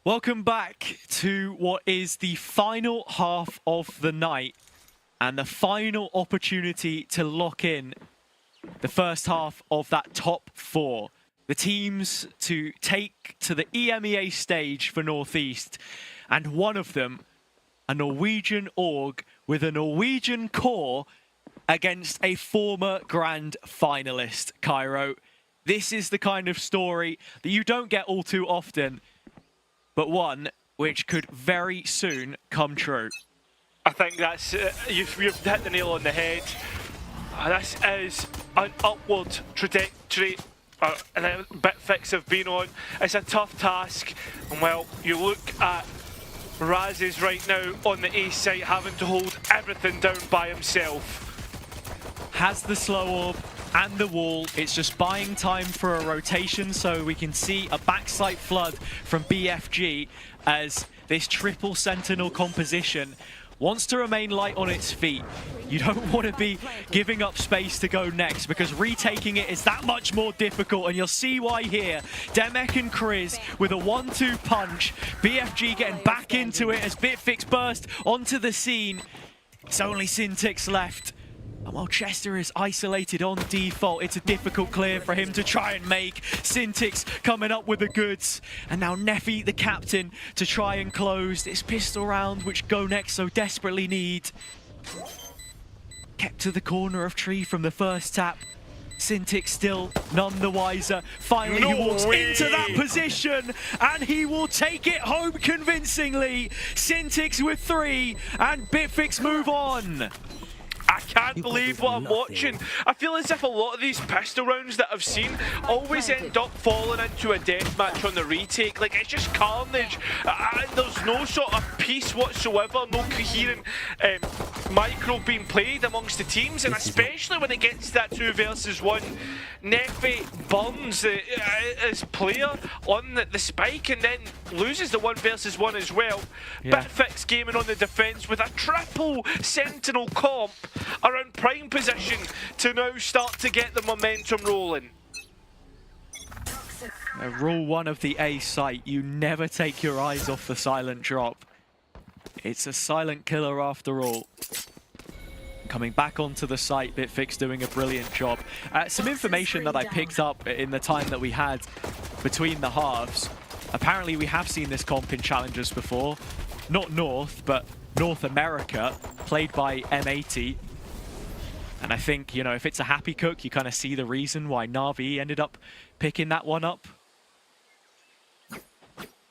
Welcome back to what is the final half of the night and the final opportunity to lock in the first half of that top 4. The teams to take to the EMEA stage for Northeast, and one of them, a Norwegian org with a Norwegian core against a former grand finalist, Cairo. This is the kind of story that you don't get all too often, but one which could very soon come true. I think that's you've hit the nail on the head. This is an upward trajectory Bitfix have been on. It's a tough task, and well, you look at Raz's right now on the A site having to hold everything down by himself. Has the slow orb and the wall. It's just buying time for a rotation so we can see a backside flood from BFG as this triple sentinel composition wants to remain light on its feet. You don't want to be giving up space to go next because retaking it is that much more difficult, and you'll see why here. Demek and Chris with a 1-2 punch. BFG getting back into it as Bitfix burst onto the scene. It's only Syntix left. And while Chester is isolated on default, it's a difficult clear for him to try and make. Syntix coming up with the goods. And now Neffy, the captain, to try and close this pistol round, which Go Next so desperately need. Kept to the corner of tree from the first tap. Syntix still none the wiser. Finally, he walks into that position, and he will take it home convincingly. Syntix with 3, and Bitfix move on. I can't believe what I'm watching. I feel as if a lot of these pistol rounds that I've seen always end up falling into a deathmatch on the retake. Like, it's just carnage. There's no sort of peace whatsoever, no coherent micro being played amongst the teams, and especially when it gets to that 2 versus 1. Neffy burns his player on the spike and then loses the 1 versus 1 as well. Yeah. Bitfix gaming on the defense with a triple sentinel comp around prime position to now start to get the momentum rolling. Rule 1 of the A site, you never take your eyes off the silent drop. It's a silent killer after all. Coming back onto the site, Bitfix doing a brilliant job. Some information that I picked up in the time that we had between the halves. Apparently we have seen this comp in challenges before. Not North, but North America, played by M80. And I think, you know, if it's a happy cook, you kind of see the reason why Na'Vi ended up picking that one up.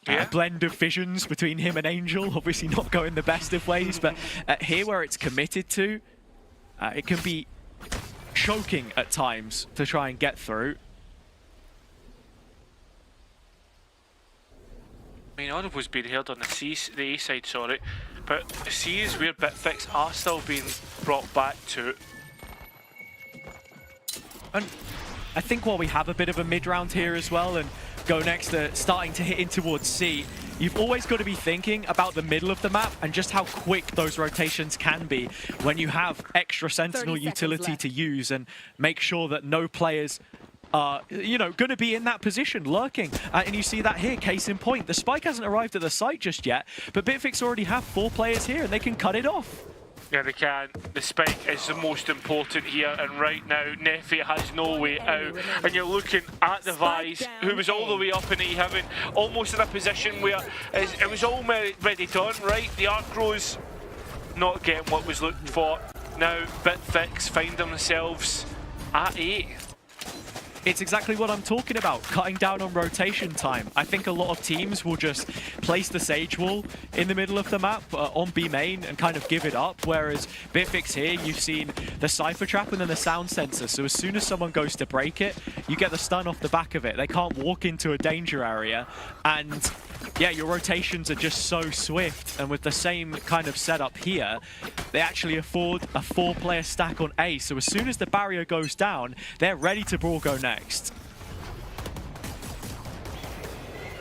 Yeah. A blend of visions between him and Angel, obviously not going the best of ways, but here where it's committed to, it can be choking at times to try and get through. I mean, all of was being heard on the A side, sorry, but C is where Bitfix are still being brought back to. And I think while we have a bit of a mid-round here as well, and Go Next starting to hit in towards C, you've always got to be thinking about the middle of the map and just how quick those rotations can be when you have extra Sentinel utility to use, and make sure that no players are, you know, going to be in that position, lurking. And you see that here, case in point. The spike hasn't arrived at the site just yet, but Bitfix already have 4 players here and they can cut it off. Yeah, they can. The spike is the most important here, and right now Neffy has no way out. And you're looking at the Vice, who was all the way up in E-Heaven, almost in a position where it was all ready done, right? The Arc Rose not getting what was looked for. Now Bitfix find themselves at 8. It's exactly what I'm talking about, cutting down on rotation time. I think a lot of teams will just place the Sage Wall in the middle of the map on B main and kind of give it up, whereas Bitfix here, you've seen the Cypher Trap and then the Sound Sensor, so as soon as someone goes to break it, you get the stun off the back of it. They can't walk into a danger area, and yeah, your rotations are just so swift, and with the same kind of setup here, they actually afford a 4-player stack on A, so as soon as the barrier goes down, they're ready to brawl go next.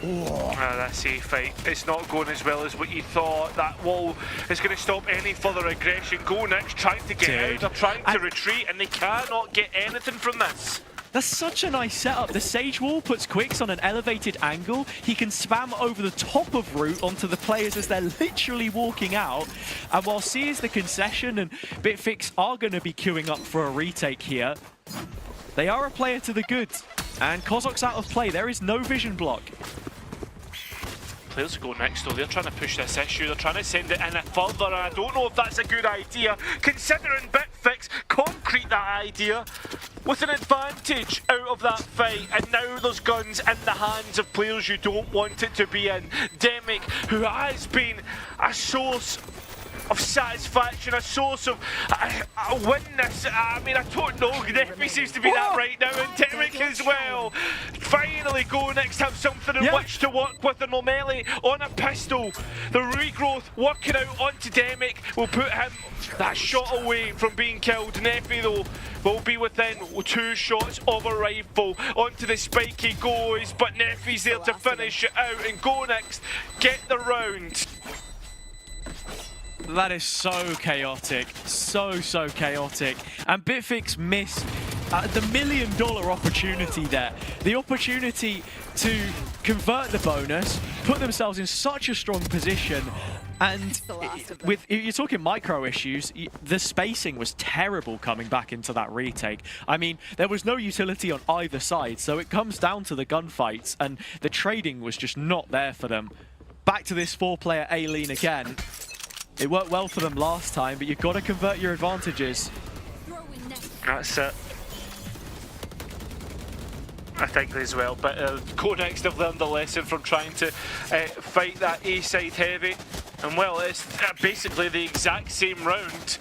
That safe fight, it's not going as well as what you thought. That wall is going to stop any further aggression. Go next, trying to get out, they're trying to retreat, and they cannot get anything from this. That's such a nice setup. The Sage Wall puts Quicks on an elevated angle. He can spam over the top of Root onto the players as they're literally walking out. And while C is the concession and Bitfix are going to be queuing up for a retake here, they are a player to the good. And Kozok's out of play. There is no vision block. Players go next though, they're trying to push this issue, they're trying to send it in further, and I don't know if that's a good idea, considering Bitfix concrete that idea with an advantage out of that fight, and now there's guns in the hands of players you don't want it to be in. Demic, who has been a source of satisfaction, a source of a witness. I mean, I don't know, Neffy seems to be that right now, and Demic as well. Finally, Go Next have something in which to work with, and Lomeli on a pistol. The regrowth working out onto Demic will put him that shot away from being killed. Neffy though will be within 2 shots of a rifle. Onto the spike he goes, but Neffy's there to finish it out, and Go Next get the round. That is so chaotic, so chaotic. And Bitfix missed the $1 million opportunity there. The opportunity to convert the bonus, put themselves in such a strong position, and with you're talking micro issues, the spacing was terrible coming back into that retake. I mean, there was no utility on either side, so it comes down to the gunfights, and the trading was just not there for them. Back to this 4-player A-Lean again. It worked well for them last time, but you've got to convert your advantages. That's it. I think as well, but Go Next have learned a lesson from trying to fight that A-side heavy. And well, it's basically the exact same round,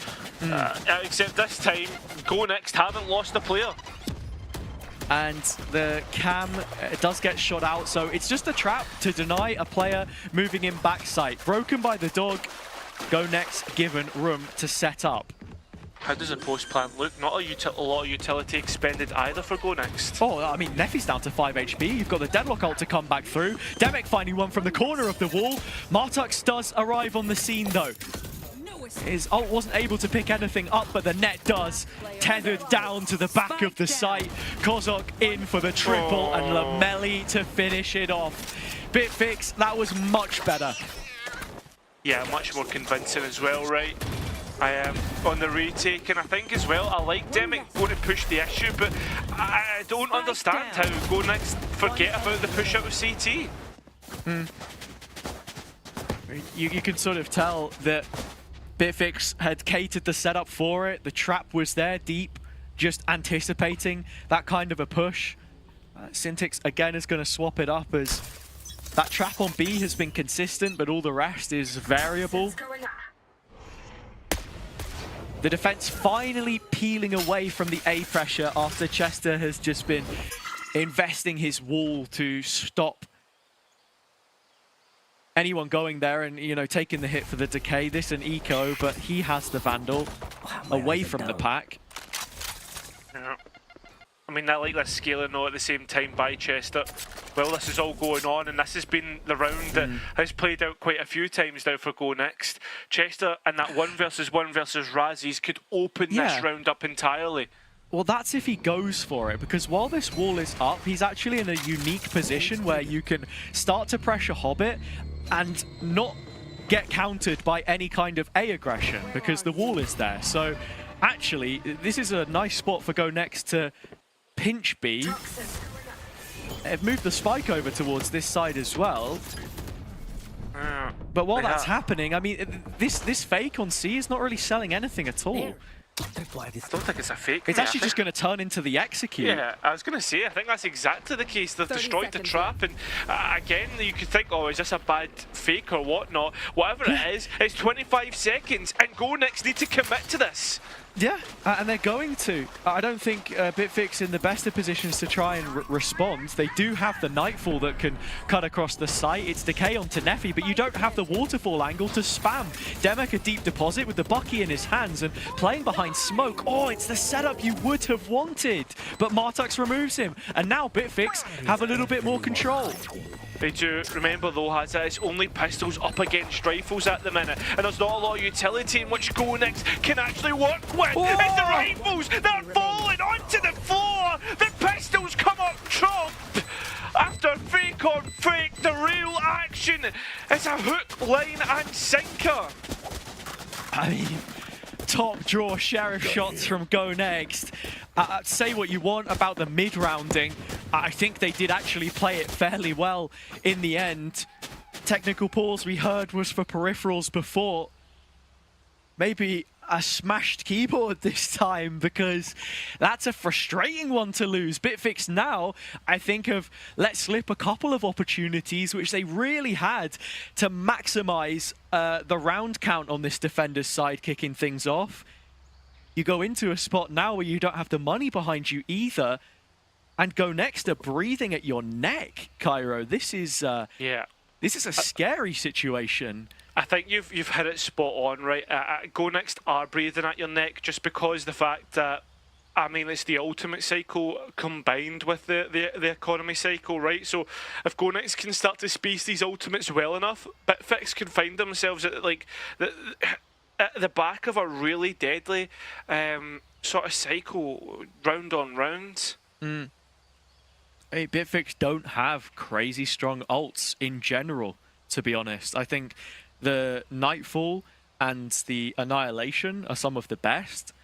except this time, Go Next haven't lost a player. And the cam does get shot out, so it's just a trap to deny a player moving in backside. Broken by the dog. Go Next given room to set up. How does the post plan look? Not a lot of utility expended either for Go Next. Oh, I mean, Neffy's down to 5 HP. You've got the deadlock ult to come back through. Demic finding one from the corner of the wall. Martux does arrive on the scene though. His ult wasn't able to pick anything up, but the net does. Tethered down to the back of the site. Kozok in for the triple, and Lomeli to finish it off. Bitfix, that was much better. Yeah, much more convincing as well, right? I am on the retake, and I think as well, I like Demic going to push the issue, but I don't understand how Go Next forget about the push out of CT. You can sort of tell that Bitfix had catered the setup for it. The trap was there deep, just anticipating that kind of a push. Syntix again is going to swap it up as that trap on B has been consistent, but all the rest is variable. The defense finally peeling away from the A pressure after Chester has just been investing his wall to stop anyone going there and, you know, taking the hit for the decay. This an eco, but he has the Vandal away from the pack. Yeah. I mean, I like this scaling though at the same time by Chester. Well, this is all going on, and this has been the round that has played out quite a few times now for Go Next. Chester and that 1 versus 1 versus Razzies could open this round up entirely. Well, that's if he goes for it, because while this wall is up, he's actually in a unique position where you can start to pressure Hobbit and not get countered by any kind of A aggression, because the wall is there. So actually, this is a nice spot for Go Next to pinch B. They've moved the spike over towards this side as well. But while that's happening, I mean, this fake on C is not really selling anything at all. I don't think it's a fake. It's mate. actually just going to turn into the execute. Yeah, I was going to say, I think that's exactly the case. They've destroyed the trap, and again, you could think, oh, is this a bad fake or whatnot? Whatever it is, it's 25 seconds, and Go Next need to commit to this. Yeah, and they're going to. I don't think Bitfix in the best of positions to try and respond. They do have the Nightfall that can cut across the site. It's Decay onto Neffy, but you don't have the waterfall angle to spam. Demek a deep deposit with the Bucky in his hands and playing behind smoke. Oh, it's the setup you would have wanted. But Martux removes him, and now Bitfix have a little bit more control. They do. Remember though, Hazza, it's only pistols up against rifles at the minute, and there's not a lot of utility in which Go Next can actually work with. Oh! It's the rifles that are falling onto the floor. The pistols come up trump. After fake on fake, the real action is a hook, line and sinker. I mean, top draw sheriff shots from Go Next. Say what you want about the mid-rounding. I think they did actually play it fairly well in the end. Technical pause we heard was for peripherals before. Maybe a smashed keyboard this time, because that's a frustrating one to lose. Bitfix now, I think, have let slip a couple of opportunities which they really had to maximize the round count on this defender's side, kicking things off. You go into a spot now where you don't have the money behind you either, and Go Next are breathing at your neck, Cairo. This is this is a scary situation. I think you've hit it spot on, right? Go Next are breathing at your neck just because the fact that, I mean, it's the ultimate cycle combined with the economy cycle, right? So if Go Next can start to space these ultimates well enough, Bitfix can find themselves at like at the back of a really deadly sort of cycle, round on round. Hey, Bitfix don't have crazy strong ults in general, to be honest. I think the Nightfall and the Annihilation are some of the best.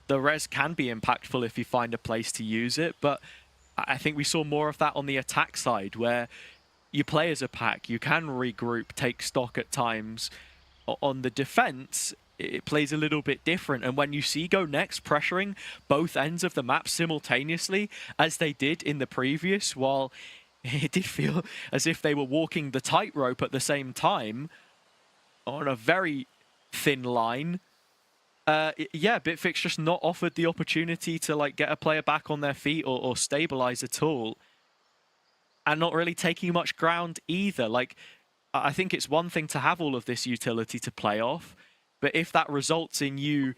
The res can be impactful if you find a place to use it, but I think we saw more of that on the attack side, where you play as a pack, you can regroup, take stock at times. On the defense, it plays a little bit different, and when you see Go Next pressuring both ends of the map simultaneously, as they did in the previous, while it did feel as if they were walking the tightrope at the same time, on a very thin line, yeah, Bitfix just not offered the opportunity to like get a player back on their feet or stabilize at all, and not really taking much ground either. Like, I think it's one thing to have all of this utility to play off, but if that results in you,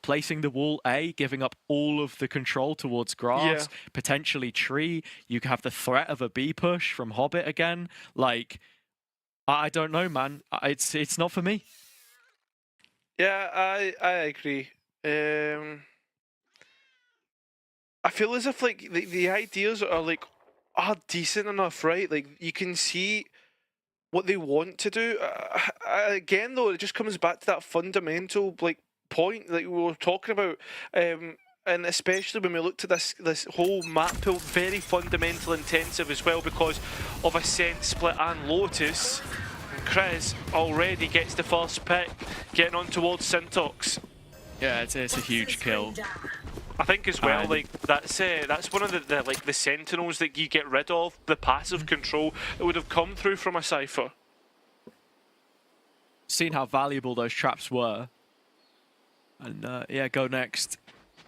placing the wall A, giving up all of the control towards grass, potentially tree, you have the threat of a B push from Hobbit again, like, I don't know, man. It's not for me. Yeah, I agree. I feel as if like the ideas are decent enough, right? Like, you can see what they want to do. Again, though, it just comes back to that fundamental point that we were talking about, and especially when we looked at this whole map pool, very fundamental intensive as well because of Ascent, Split and Lotus. And Chris already gets the first pick, getting on towards Syntox. Yeah, it's a huge kill. I think as well, that's one of the sentinels that you get rid of, the passive control that would have come through from a Cypher. Seen how valuable those traps were. And yeah, Go Next.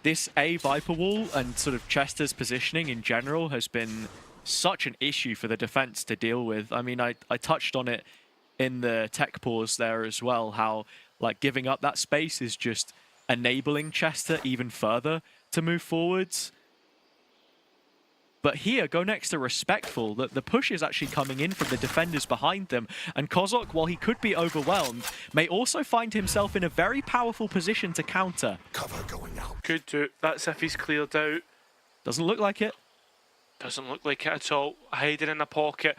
This A Viper wall and sort of Chester's positioning in general has been such an issue for the defense to deal with. I mean, I touched on it in the tech pause there as well, how like giving up that space is just enabling Chester even further to move forwards. But here, Go Next are respectful that the push is actually coming in from the defenders behind them, and Kozok, while he could be overwhelmed, may also find himself in a very powerful position to counter. Cover going out. Could do. That's if he's cleared out. Doesn't look like it. Doesn't look like it at all. Hiding in a pocket.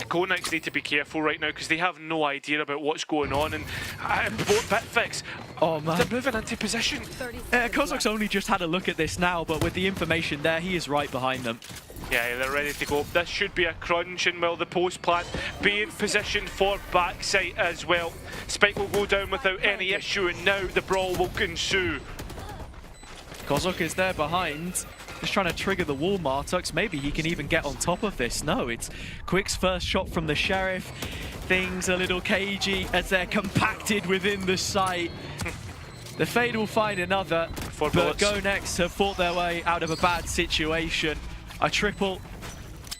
Go Next need to be careful right now because they have no idea about what's going on. And Bitfix, oh man, they're moving into position. Kozok's only just had a look at this now, but with the information there, he is right behind them. Yeah, they're ready to go. This should be a crunch, and will the post plant be in position for backside as well? Spike will go down without any issue, and now the brawl will ensue. Kozok is there behind, just trying to trigger the wall, Martux. Maybe he can even get on top of this. No, it's Quick's first shot from the Sheriff. Things a little cagey as they're compacted within the site. The Fade will find another, but Go Next have fought their way out of a bad situation. A triple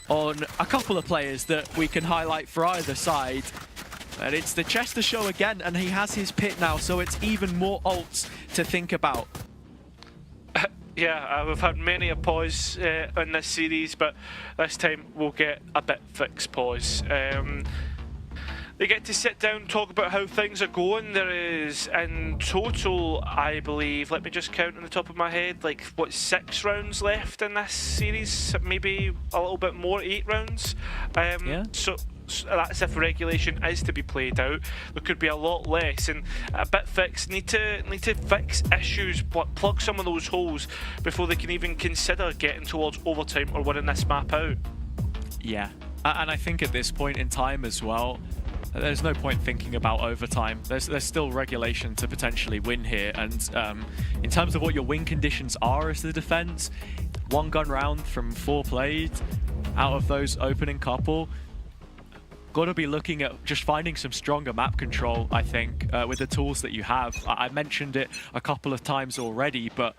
on a couple of players that we can highlight for either side. And it's the Chester show again, and he has his pit now, so it's even more ults to think about. Yeah, we've had many a pause in this series, but this time we'll get a Bitfix pause. They get to sit down and talk about how things are going. There is, in total, I believe, let me just count on the top of my head, like, what, 6 rounds left in this series? Maybe a little bit more, 8 rounds? Yeah. So that's if regulation is to be played out. There could be a lot less, and Bitfix need to fix issues, plug some of those holes before they can even consider getting towards overtime or winning this map out. Yeah, and I think at this point in time as well, there's no point thinking about overtime. There's still regulation to potentially win here, and in terms of what your win conditions are as the defense, 1 gun round from 4 played out of those opening couple. Got to be looking at just finding some stronger map control, I think, with the tools that you have. I mentioned it a couple of times already, but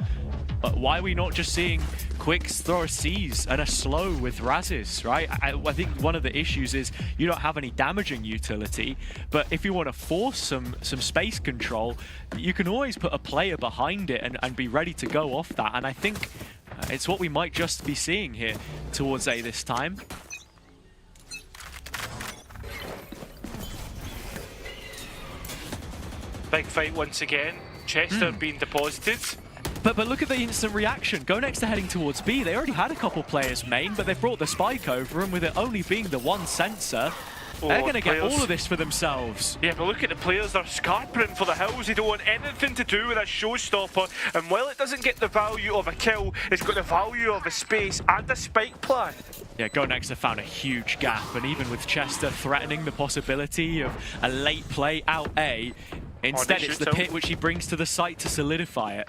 why are we not just seeing Quicks throw a C's and a slow with Razes, right? I think one of the issues is you don't have any damaging utility, but if you want to force some space control, you can always put a player behind it and be ready to go off that, and I think it's what we might just be seeing here towards A this time. Big fight once again. Chester being deposited. But look at the instant reaction. Go Next are heading towards B. They already had a couple players main, but they've brought the spike over, and with it only being the 1 sensor, they're going to get all of this for themselves. Yeah, but look at the players. They're scarpering for the hills. They don't want anything to do with a showstopper. And while it doesn't get the value of a kill, it's got the value of a space and a spike plan. Yeah, Go Next have found a huge gap, and even with Chester threatening the possibility of a late play out A, instead it's the pit which he brings to the site to solidify it.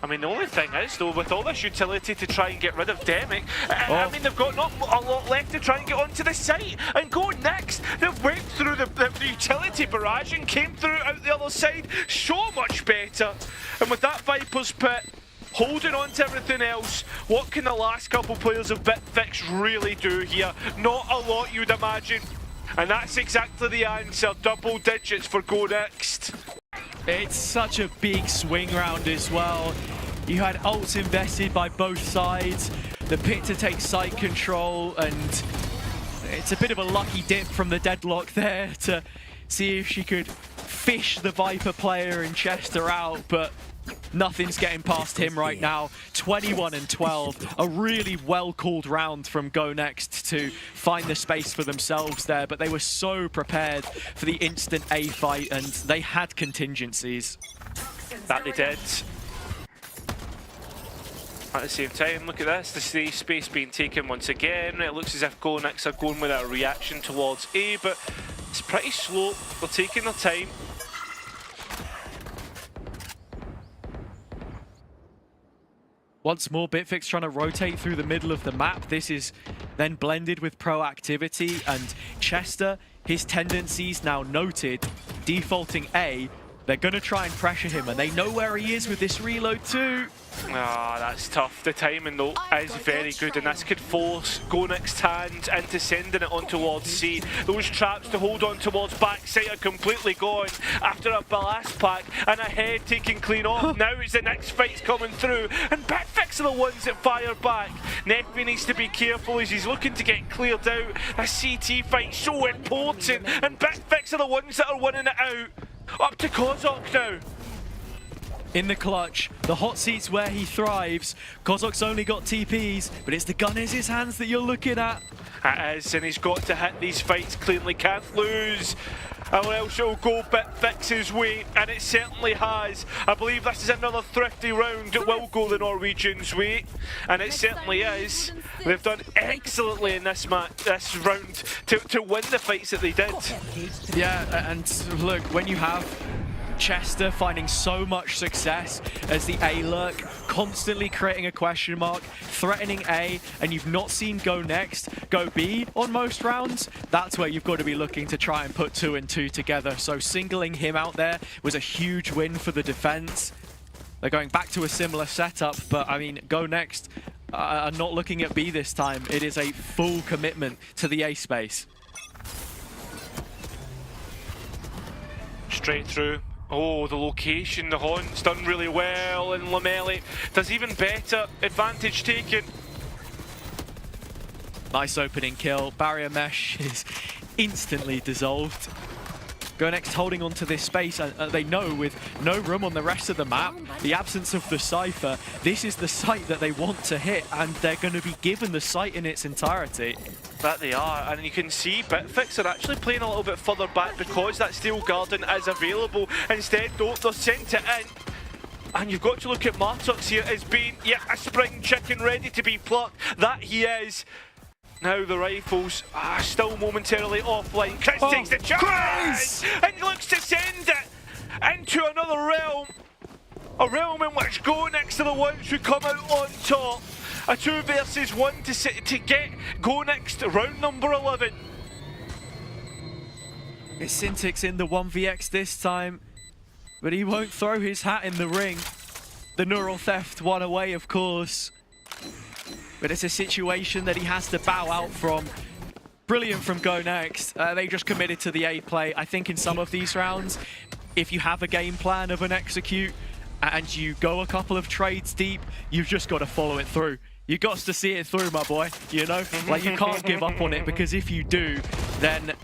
I mean, the only thing is, though, with all this utility to try and get rid of Demic, I mean, they've got not a lot left to try and get onto the site. And Go Next, they've went through the utility barrage and came through out the other side so much better. And with that Viper's pit, holding on to everything else, what can the last couple players of Bitfix really do here? Not a lot, you'd imagine. And that's exactly the answer, double digits for Go Next. It's such a big swing round as well. You had ults invested by both sides, the pit to take site control, and it's a bit of a lucky dip from the deadlock there to see if she could fish the Viper player in Chester out, but nothing's getting past him right now. 21 and 12, a really well-called round from Go Next to find the space for themselves there, but they were so prepared for the instant A fight, and they had contingencies. That they did. At the same time, look at this, the space being taken once again. It looks as if Go Next are going with a reaction towards A, but it's pretty slow. They're taking their time. Once more, Bitfix trying to rotate through the middle of the map. This is then blended with proactivity, and Chester, his tendencies now noted, defaulting A. They're going to try and pressure him, and they know where he is with this reload too. Ah, that's tough. The timing though is very good, and this could force Go Next hands into sending it on towards C. Those traps to hold on towards backside are completely gone after a blast pack and a head taking clean off. Now it's the next fight's coming through, and Bitfix are the ones that fire back. Nefi needs to be careful as he's looking to get cleared out. A CT fight so important, and Bitfix are the ones that are winning it out. Up to Kozok now. In the clutch, the hot seat's where he thrives. Kozok's only got TPs, but it's the gun in his hands that you're looking at. It is, and he's got to hit these fights cleanly, can't lose. Or else it'll go Bitfix's way, and it certainly has. I believe this is another thrifty round. It will go the Norwegians' way, and it certainly is. They've done excellently in this round to win the fights that they did. Yeah, and look, when you have Chester finding so much success as the A lurk, constantly creating a question mark, threatening A, and you've not seen go next, go B on most rounds, that's where you've got to be looking to try and put 2 and 2 together. So singling him out there was a huge win for the defense. They're going back to a similar setup, but I mean, go next are not looking at B this time. It is a full commitment to the A space. Straight through. Oh, the location, the Haunt's done really well, and Lamelli does even better. Advantage taken. Nice opening kill. Barrier mesh is instantly dissolved. Go next holding onto this space. They know with no room on the rest of the map, the absence of the Cypher, this is the site that they want to hit, and they're going to be given the site in its entirety. That they are, and you can see Bitfix are actually playing a little bit further back because that Steel Garden is available. Instead, though, they're sent it in. And you've got to look at Martux here as being, yeah, a spring chicken ready to be plucked. That he is. Now the rifles are still momentarily offline. Chris takes the charge and looks to send it into another realm. A realm in which Go next to the ones who come out on top. A 2 versus 1 to get Go next round number 11. It's Syntix in the 1vx this time, but he won't throw his hat in the ring. The neural theft won away, of course. But it's a situation that he has to bow out from. Brilliant from Go next. They just committed to the A play. I think in some of these rounds, if you have a game plan of an execute and you go a couple of trades deep, you've just got to follow it through. You got to see it through, my boy, you know? Like, you can't give up on it, because if you do, then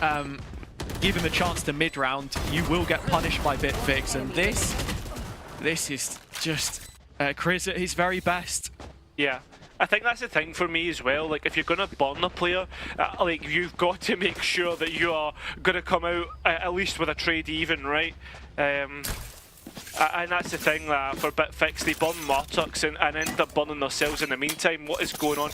given the chance to mid-round, you will get punished by Bitfix, and this is just Chris at his very best. Yeah. I think that's the thing for me as well. Like, if you're going to burn a player, like, you've got to make sure that you are going to come out at least with a trade even, right? And that's the thing that for Bitfix, they burn Martux and end up burning themselves in the meantime. What is going on?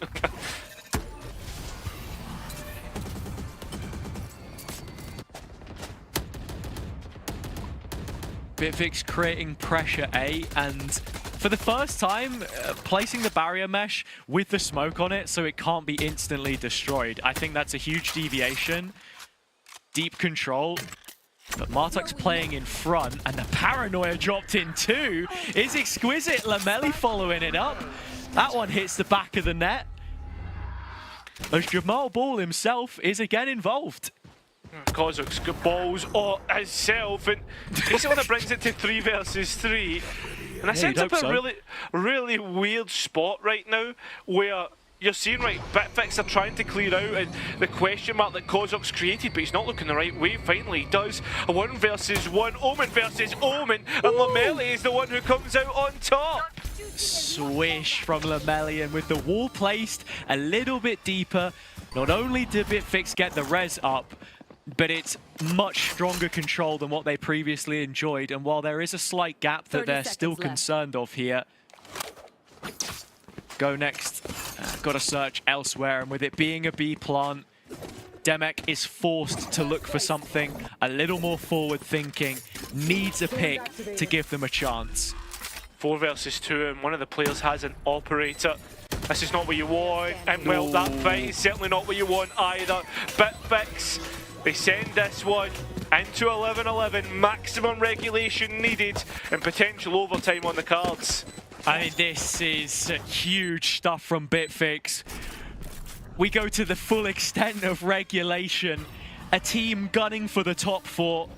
Bitfix creating pressure A, and for the first time, placing the barrier mesh with the smoke on it so it can't be instantly destroyed. I think that's a huge deviation. Deep control. But Martux playing in front, and the paranoia dropped in too is exquisite. Lamelli following it up. That one hits the back of the net. As Jamal Ball himself is again involved. Kozuk's got balls on himself, and he's the one that brings it to 3 versus 3. And that sets up a really weird spot right now, where you're seeing, right, Bitfix are trying to clear out and the question mark that Kozuk's created, but he's not looking the right way. Finally he does. A 1 versus 1, Omen versus Omen, and Lamelli is the one who comes out on top. Swish from Lamelli, and with the wall placed a little bit deeper, not only did Bitfix get the res up, but it's much stronger control than what they previously enjoyed. And while there is a slight gap that they're still concerned of here, Go next, got to search elsewhere, and with it being a B plant, Demek is forced to look for something a little more forward thinking, needs a pick to give them a chance. 4 versus 2, and one of the players has an operator. This is not what you want, and well, that fight is certainly not what you want either. Bitfix, they send this one into 11-11, maximum regulation needed, and potential overtime on the cards. I mean, this is huge stuff from Bitfix. We go to the full extent of regulation. A team gunning for the top 4.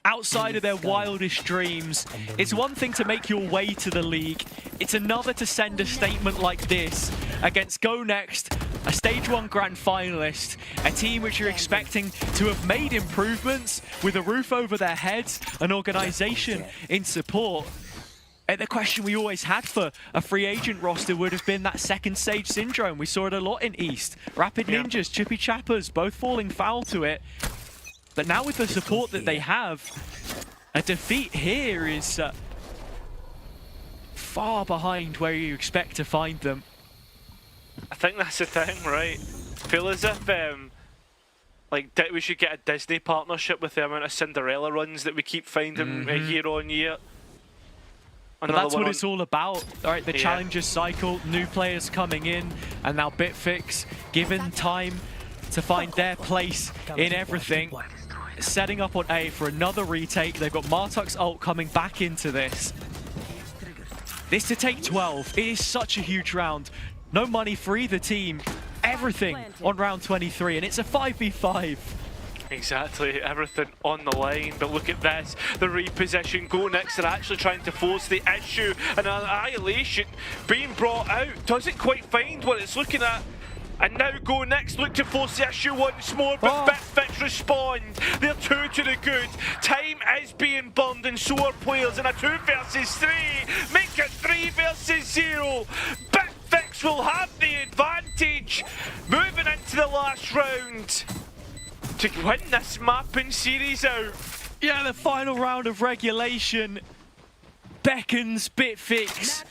Outside of their wildest dreams. It's one thing to make your way to the league. It's another to send a statement like this against Go Next, a Stage 1 Grand Finalist, a team which you're expecting to have made improvements with a roof over their heads, an organization in support. And the question we always had for a free agent roster would have been that second stage syndrome. We saw it a lot in East. Rapid Ninjas, Chippy Chappers, both falling foul to it. But now with the support that they have, a defeat here is far behind where you expect to find them. I think that's the thing, right? I feel as if like we should get a Disney partnership with the amount of Cinderella runs that we keep finding year on year. But that's what it's all about. All right, the challenges cycle, new players coming in, and now Bitfix given time to find their place in everything. Setting up on A for another retake. They've got Martuk's ult coming back into this. This to take 12. It is such a huge round. No money for either team. Everything on round 23, and it's a 5v5. Exactly, everything on the line, but look at this, the reposition. Go Next are actually trying to force the issue, and Annihilation being brought out doesn't quite find what it's looking at. And now Go Next look to force the issue once more, but Bitfix respond. They're 2 to the good. Time is being burned, and so are players in a 2 versus 3. Make it 3 versus 0. Bitfix will have the advantage moving into the last round to win this mapping series out. Yeah, the final round of regulation beckons Bitfix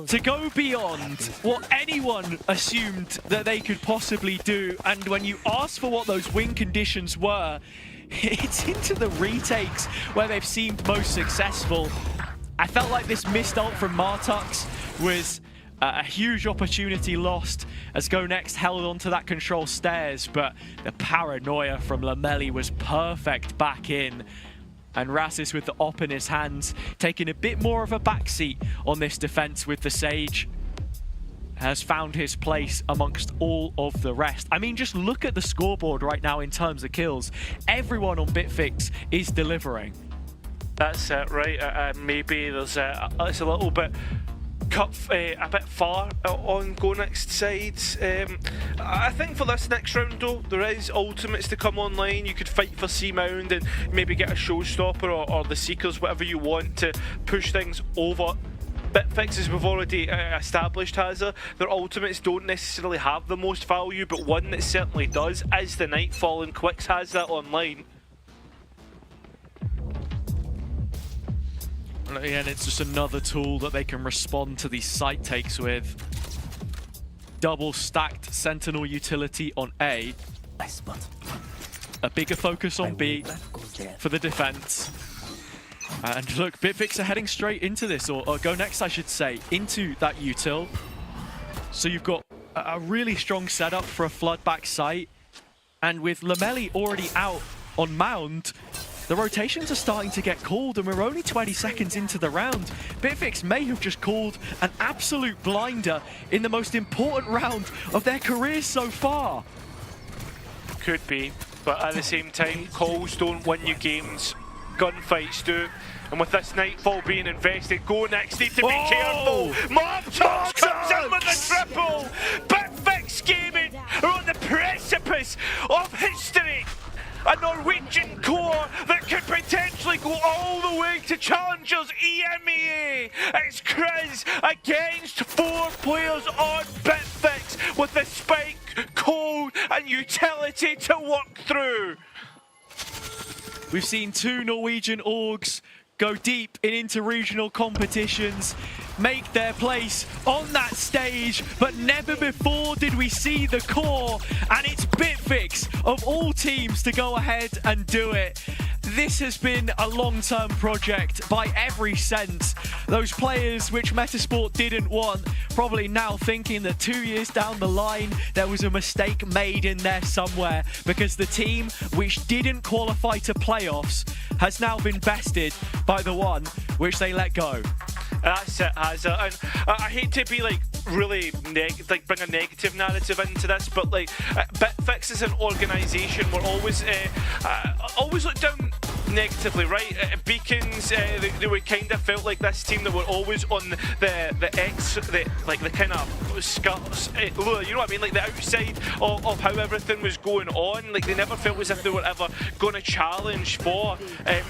to go beyond what anyone assumed that they could possibly do. And when you ask for what those win conditions were, it's into the retakes where they've seemed most successful. I felt like this missed ult from Martux was a huge opportunity lost as Go Next held onto that control stairs, but the paranoia from Lamelli was perfect back in. And Rassis with the op in his hands, taking a bit more of a backseat on this defense with the Sage, has found his place amongst all of the rest. I mean, just look at the scoreboard right now in terms of kills. Everyone on Bitfix is delivering. That's it, right? Maybe there's it's a little bit a bit far on Go Next sides. I think for this next round though, there is ultimates to come online. You could fight for C-Mound and maybe get a showstopper or the Seekers, whatever you want to push things over. Bitfix, as we've already established, their ultimates don't necessarily have the most value, but one that certainly does is the Nightfall, and Quicks has that online. And it's just another tool that they can respond to these site takes with. Double stacked Sentinel utility on A. A bigger focus on B for the defense. And look, Bitfix are heading straight into this, or Go Next I should say, into that util. So you've got a really strong setup for a flood back site. And with Lamelli already out on Mound, the rotations are starting to get called, and we're only 20 seconds into the round. Bitfix may have just called an absolute blinder in the most important round of their careers so far. Could be, but at the same time, calls don't win you games. Gunfights do. And with this Nightfall being invested, Go Next need to be careful. Martux comes in with the triple. Bitfix Gaming are on the precipice of history. A Norwegian core that could potentially go all the way to Challengers EMEA. It's Chris against 4 players on Bitfix with the spike, cold and utility to work through. We've seen 2 Norwegian orgs go deep in inter-regional competitions, make their place on that stage, but never before did we see the core, and it's Bitfix of all teams to go ahead and do it. This has been a long-term project by every sense. Those players which Metasport didn't want, probably now thinking that 2 years down the line, there was a mistake made in there somewhere, because the team which didn't qualify to playoffs has now been bested by the one which they let go. That's it, Hazza. And I hate to be like really bring a negative narrative into this, but like Bitfix as an organisation, we're always looked down negatively, right? Beacons, they were kind of felt like this team that were always on the kind of skirts, you know what I mean, like the outside of how everything was going on. Like they never felt as if they were ever going to challenge for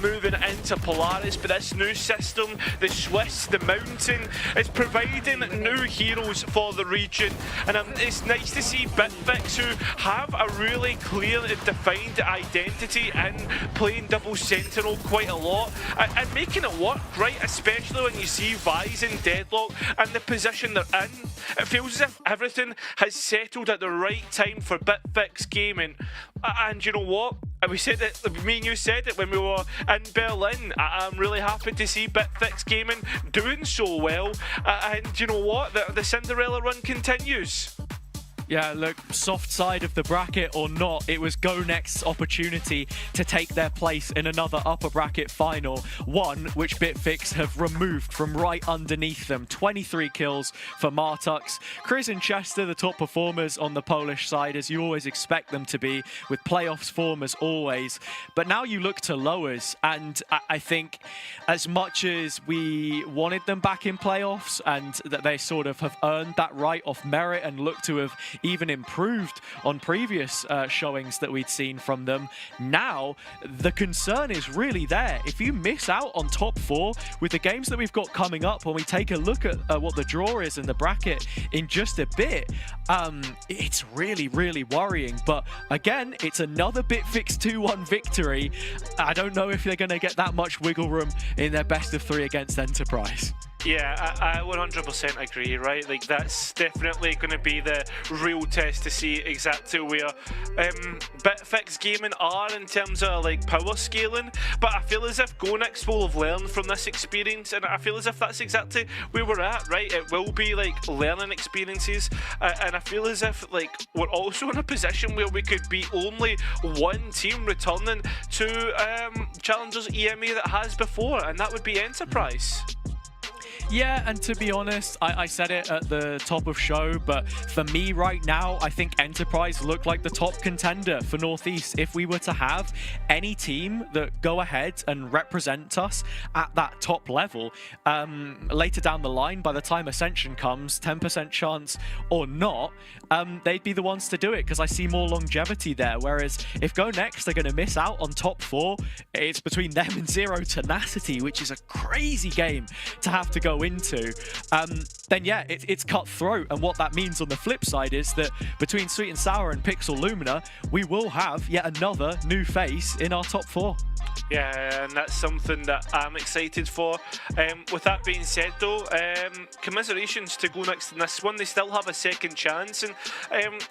moving into Polaris. But this new system, the Swiss, the Mountain, is providing new heroes for the region, and it's nice to see Bitfix, who have a really clear and defined identity in playing double Sentinel quite a lot and making it work, right? Especially when you see Vise in deadlock and the position they're in. It feels as if everything has settled at the right time for Bitfix Gaming, and you know what? we said it, me and you said it when we were in Berlin. I'm really happy to see Bitfix Gaming doing so well. And you know what? The Cinderella run continues. Yeah, look, soft side of the bracket or not, it was Go Next's opportunity to take their place in another upper bracket final, one which Bitfix have removed from right underneath them. 23 kills for Martux. Chris and Chester, the top performers on the Polish side, as you always expect them to be, with playoffs form as always. But now you look to lowers, and I think as much as we wanted them back in playoffs and that they sort of have earned that right off merit and look to have even improved on previous showings that we'd seen from them, now the concern is really there. If you miss out on top 4 with the games that we've got coming up, when we take a look at what the draw is in the bracket in just a bit, it's really, really worrying. But again, it's another Bitfix 2-1 victory. I don't know if they're going to get that much wiggle room in their best of 3 against Enterprise. Yeah, I 100% agree, right? Like, that's definitely going to be the real test to see exactly where Bitfix Gaming are in terms of, like, power scaling. But I feel as if GoNext will have learned from this experience, and I feel as if that's exactly where we're at, right? It will be, like, learning experiences, and I feel as if, like, we're also in a position where we could be only one team returning to Challengers EMA that has before, and that would be Enterprise. Yeah, and to be honest, I said it at the top of show, but for me right now, I think Enterprise look like the top contender for Northeast. If we were to have any team that go ahead and represent us at that top level, later down the line, by the time Ascension comes, 10% chance or not, they'd be the ones to do it, because I see more longevity there. Whereas if Go Next are going to miss out on top 4, it's between them and Zero Tenacity, which is a crazy game to have to go into, then yeah, it's cutthroat. And what that means on the flip side is that between Sweet and Sour and Pixel Lumina, we will have yet another new face in our top 4. Yeah, and that's something that I'm excited for. With that being said though, commiserations to Go Next in this one. They still have a second chance, and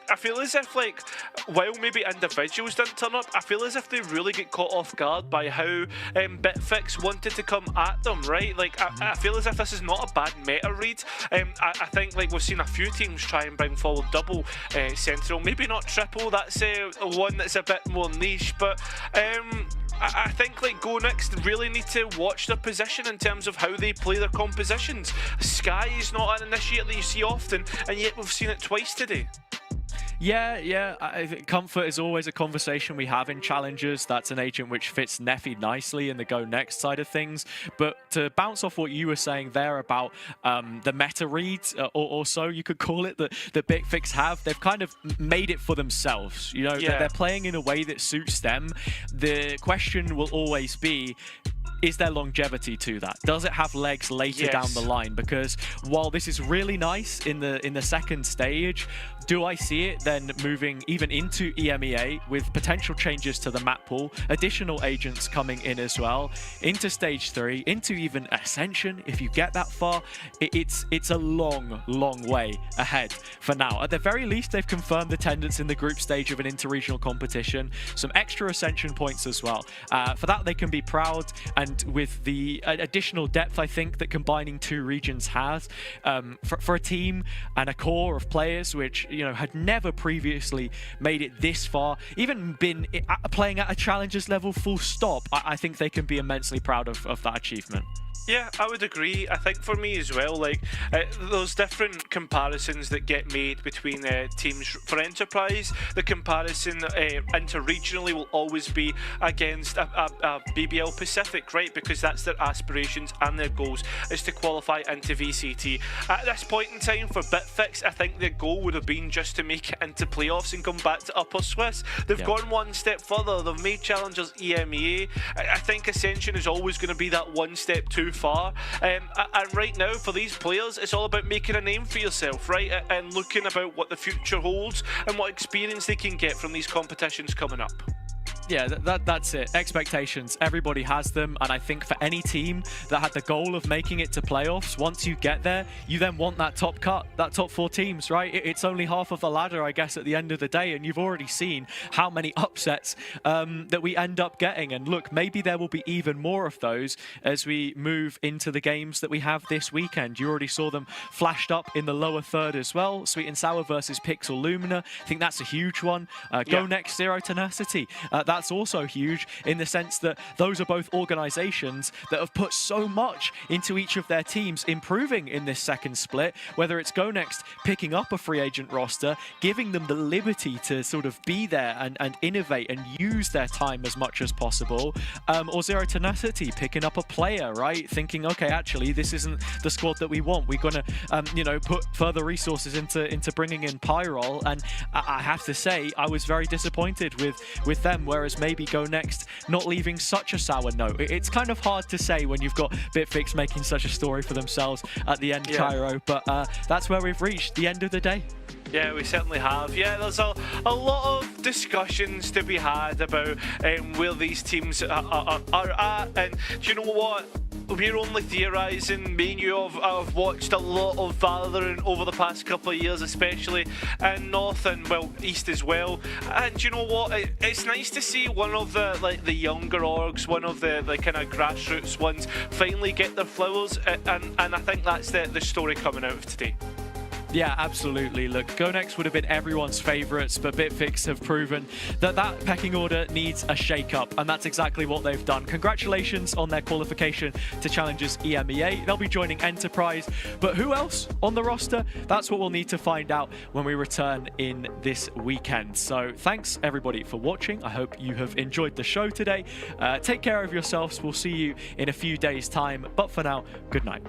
I feel as if, like, while maybe individuals didn't turn up, I feel as if they really get caught off guard by how Bitfix wanted to come at them, right? Like, I feel as if this is not a bad meta read. I think, like, we've seen a few teams try and bring forward double central, maybe not triple. That's one that's a bit more niche, but I think, like, Go Next really need to watch their position in terms of how they play their compositions. Sky is not an initiator that you see often, and yet we've seen it twice today. Yeah, I think comfort is always a conversation we have in challenges. That's an agent which fits Neffy nicely in the Go Next side of things. But to bounce off what you were saying there about the meta reads, or so you could call it, that Bitfix have, they've kind of made it for themselves. You know, they're playing in a way that suits them. The question will always be, is there longevity to that? Does it have legs later down the line? Because while this is really nice in the second stage, do I see it then moving even into EMEA with potential changes to the map pool, additional agents coming in as well, into stage 3, into even Ascension if you get that far? It's a long way ahead for now. At the very least, they've confirmed attendance in the group stage of an interregional competition, some extra Ascension points as well. For that, they can be proud, and with the additional depth I think that combining 2 regions has, for a team and a core of players which, you know, had never previously made it this far, even been playing at a challengers level full stop, I think they can be immensely proud of that achievement. Yeah, I would agree. I think for me as well, like, those different comparisons that get made between teams for Enterprise, the comparison interregionally will always be against a BBL Pacific, right? Because that's their aspirations and their goals, is to qualify into VCT. At this point in time for Bitfix, I think their goal would have been just to make it into playoffs and come back to Upper Swiss. They've gone one step further. They've made Challengers EMEA. I think Ascension is always going to be that one step too far, and right now for these players it's all about making a name for yourself, right, and looking about what the future holds and what experience they can get from these competitions coming up. Yeah, that's it. Expectations. Everybody has them, and I think for any team that had the goal of making it to playoffs, once you get there, you then want that top cut, that top 4 teams, right? It's only half of the ladder, I guess, at the end of the day, and you've already seen how many upsets that we end up getting. And look, maybe there will be even more of those as we move into the games that we have this weekend. You already saw them flashed up in the lower third as well. Sweet and Sour versus Pixel Lumina. I think that's a huge one. Go Next, Zero Tenacity. That's also huge in the sense that those are both organizations that have put so much into each of their teams improving in this second split, whether it's Go Next picking up a free agent roster, giving them the liberty to sort of be there and innovate and use their time as much as possible, or Zero Tenacity picking up a player, right? Thinking, okay, actually, this isn't the squad that we want. We're going to, you know, put further resources into bringing in Pyrol, and I have to say, I was very disappointed with them, whereas maybe Go Next not leaving such a sour note. It's kind of hard to say when you've got Bitfix making such a story for themselves at the end, Cairo, but that's where we've reached the end of the day. Yeah, we certainly have. Yeah, there's a lot of discussions to be had about where these teams are at, and do you know what? We're only theorising. Me and you have watched a lot of Valorant over the past couple of years, especially in North and, well, East as well. And do you know what? It's nice to see one of the younger orgs, one of the kind of grassroots ones, finally get their flowers. And I think that's the story coming out of today. Yeah, absolutely. Look, Go Next would have been everyone's favourites, but Bitfix have proven that pecking order needs a shake-up, and that's exactly what they've done. Congratulations on their qualification to Challengers EMEA. They'll be joining Enterprise, but who else on the roster? That's what we'll need to find out when we return in this weekend. So thanks, everybody, for watching. I hope you have enjoyed the show today. Take care of yourselves. We'll see you in a few days' time, but for now, good night.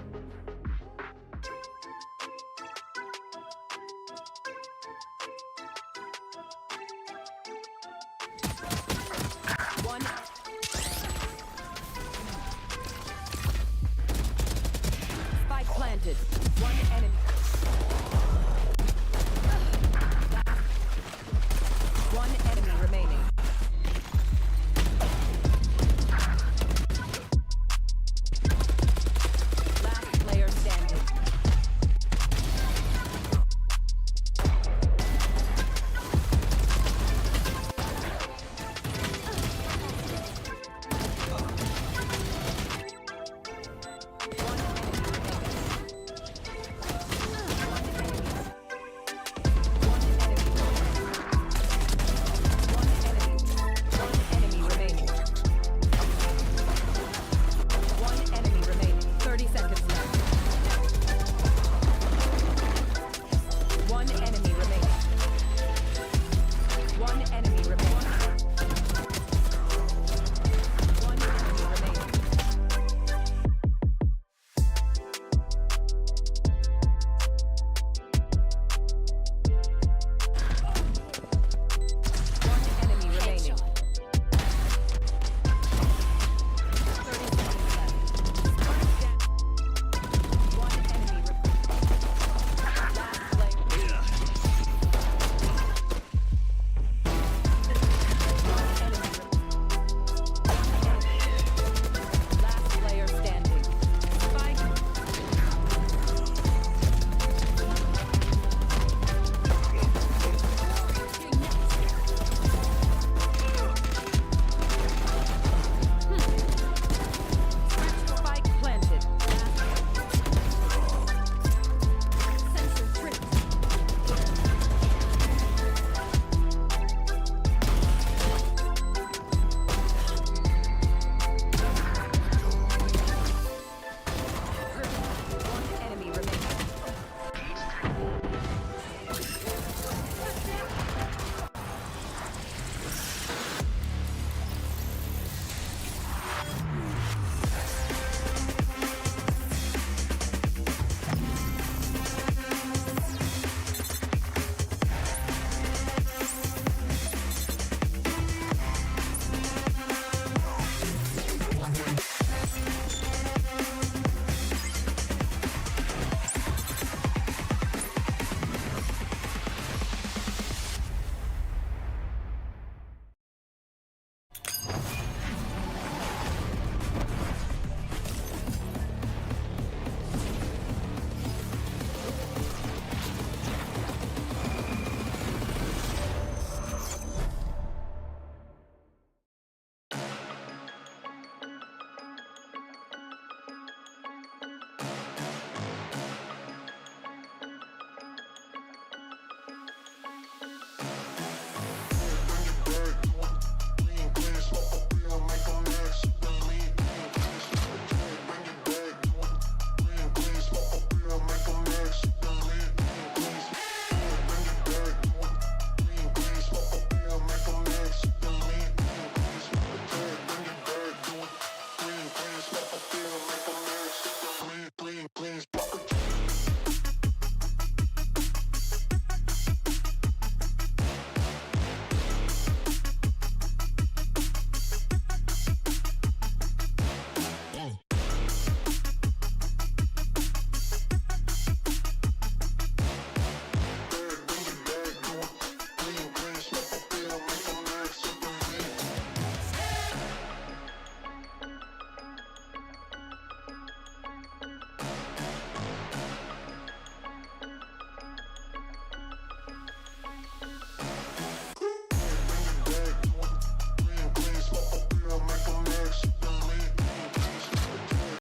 Spike planted. One enemy.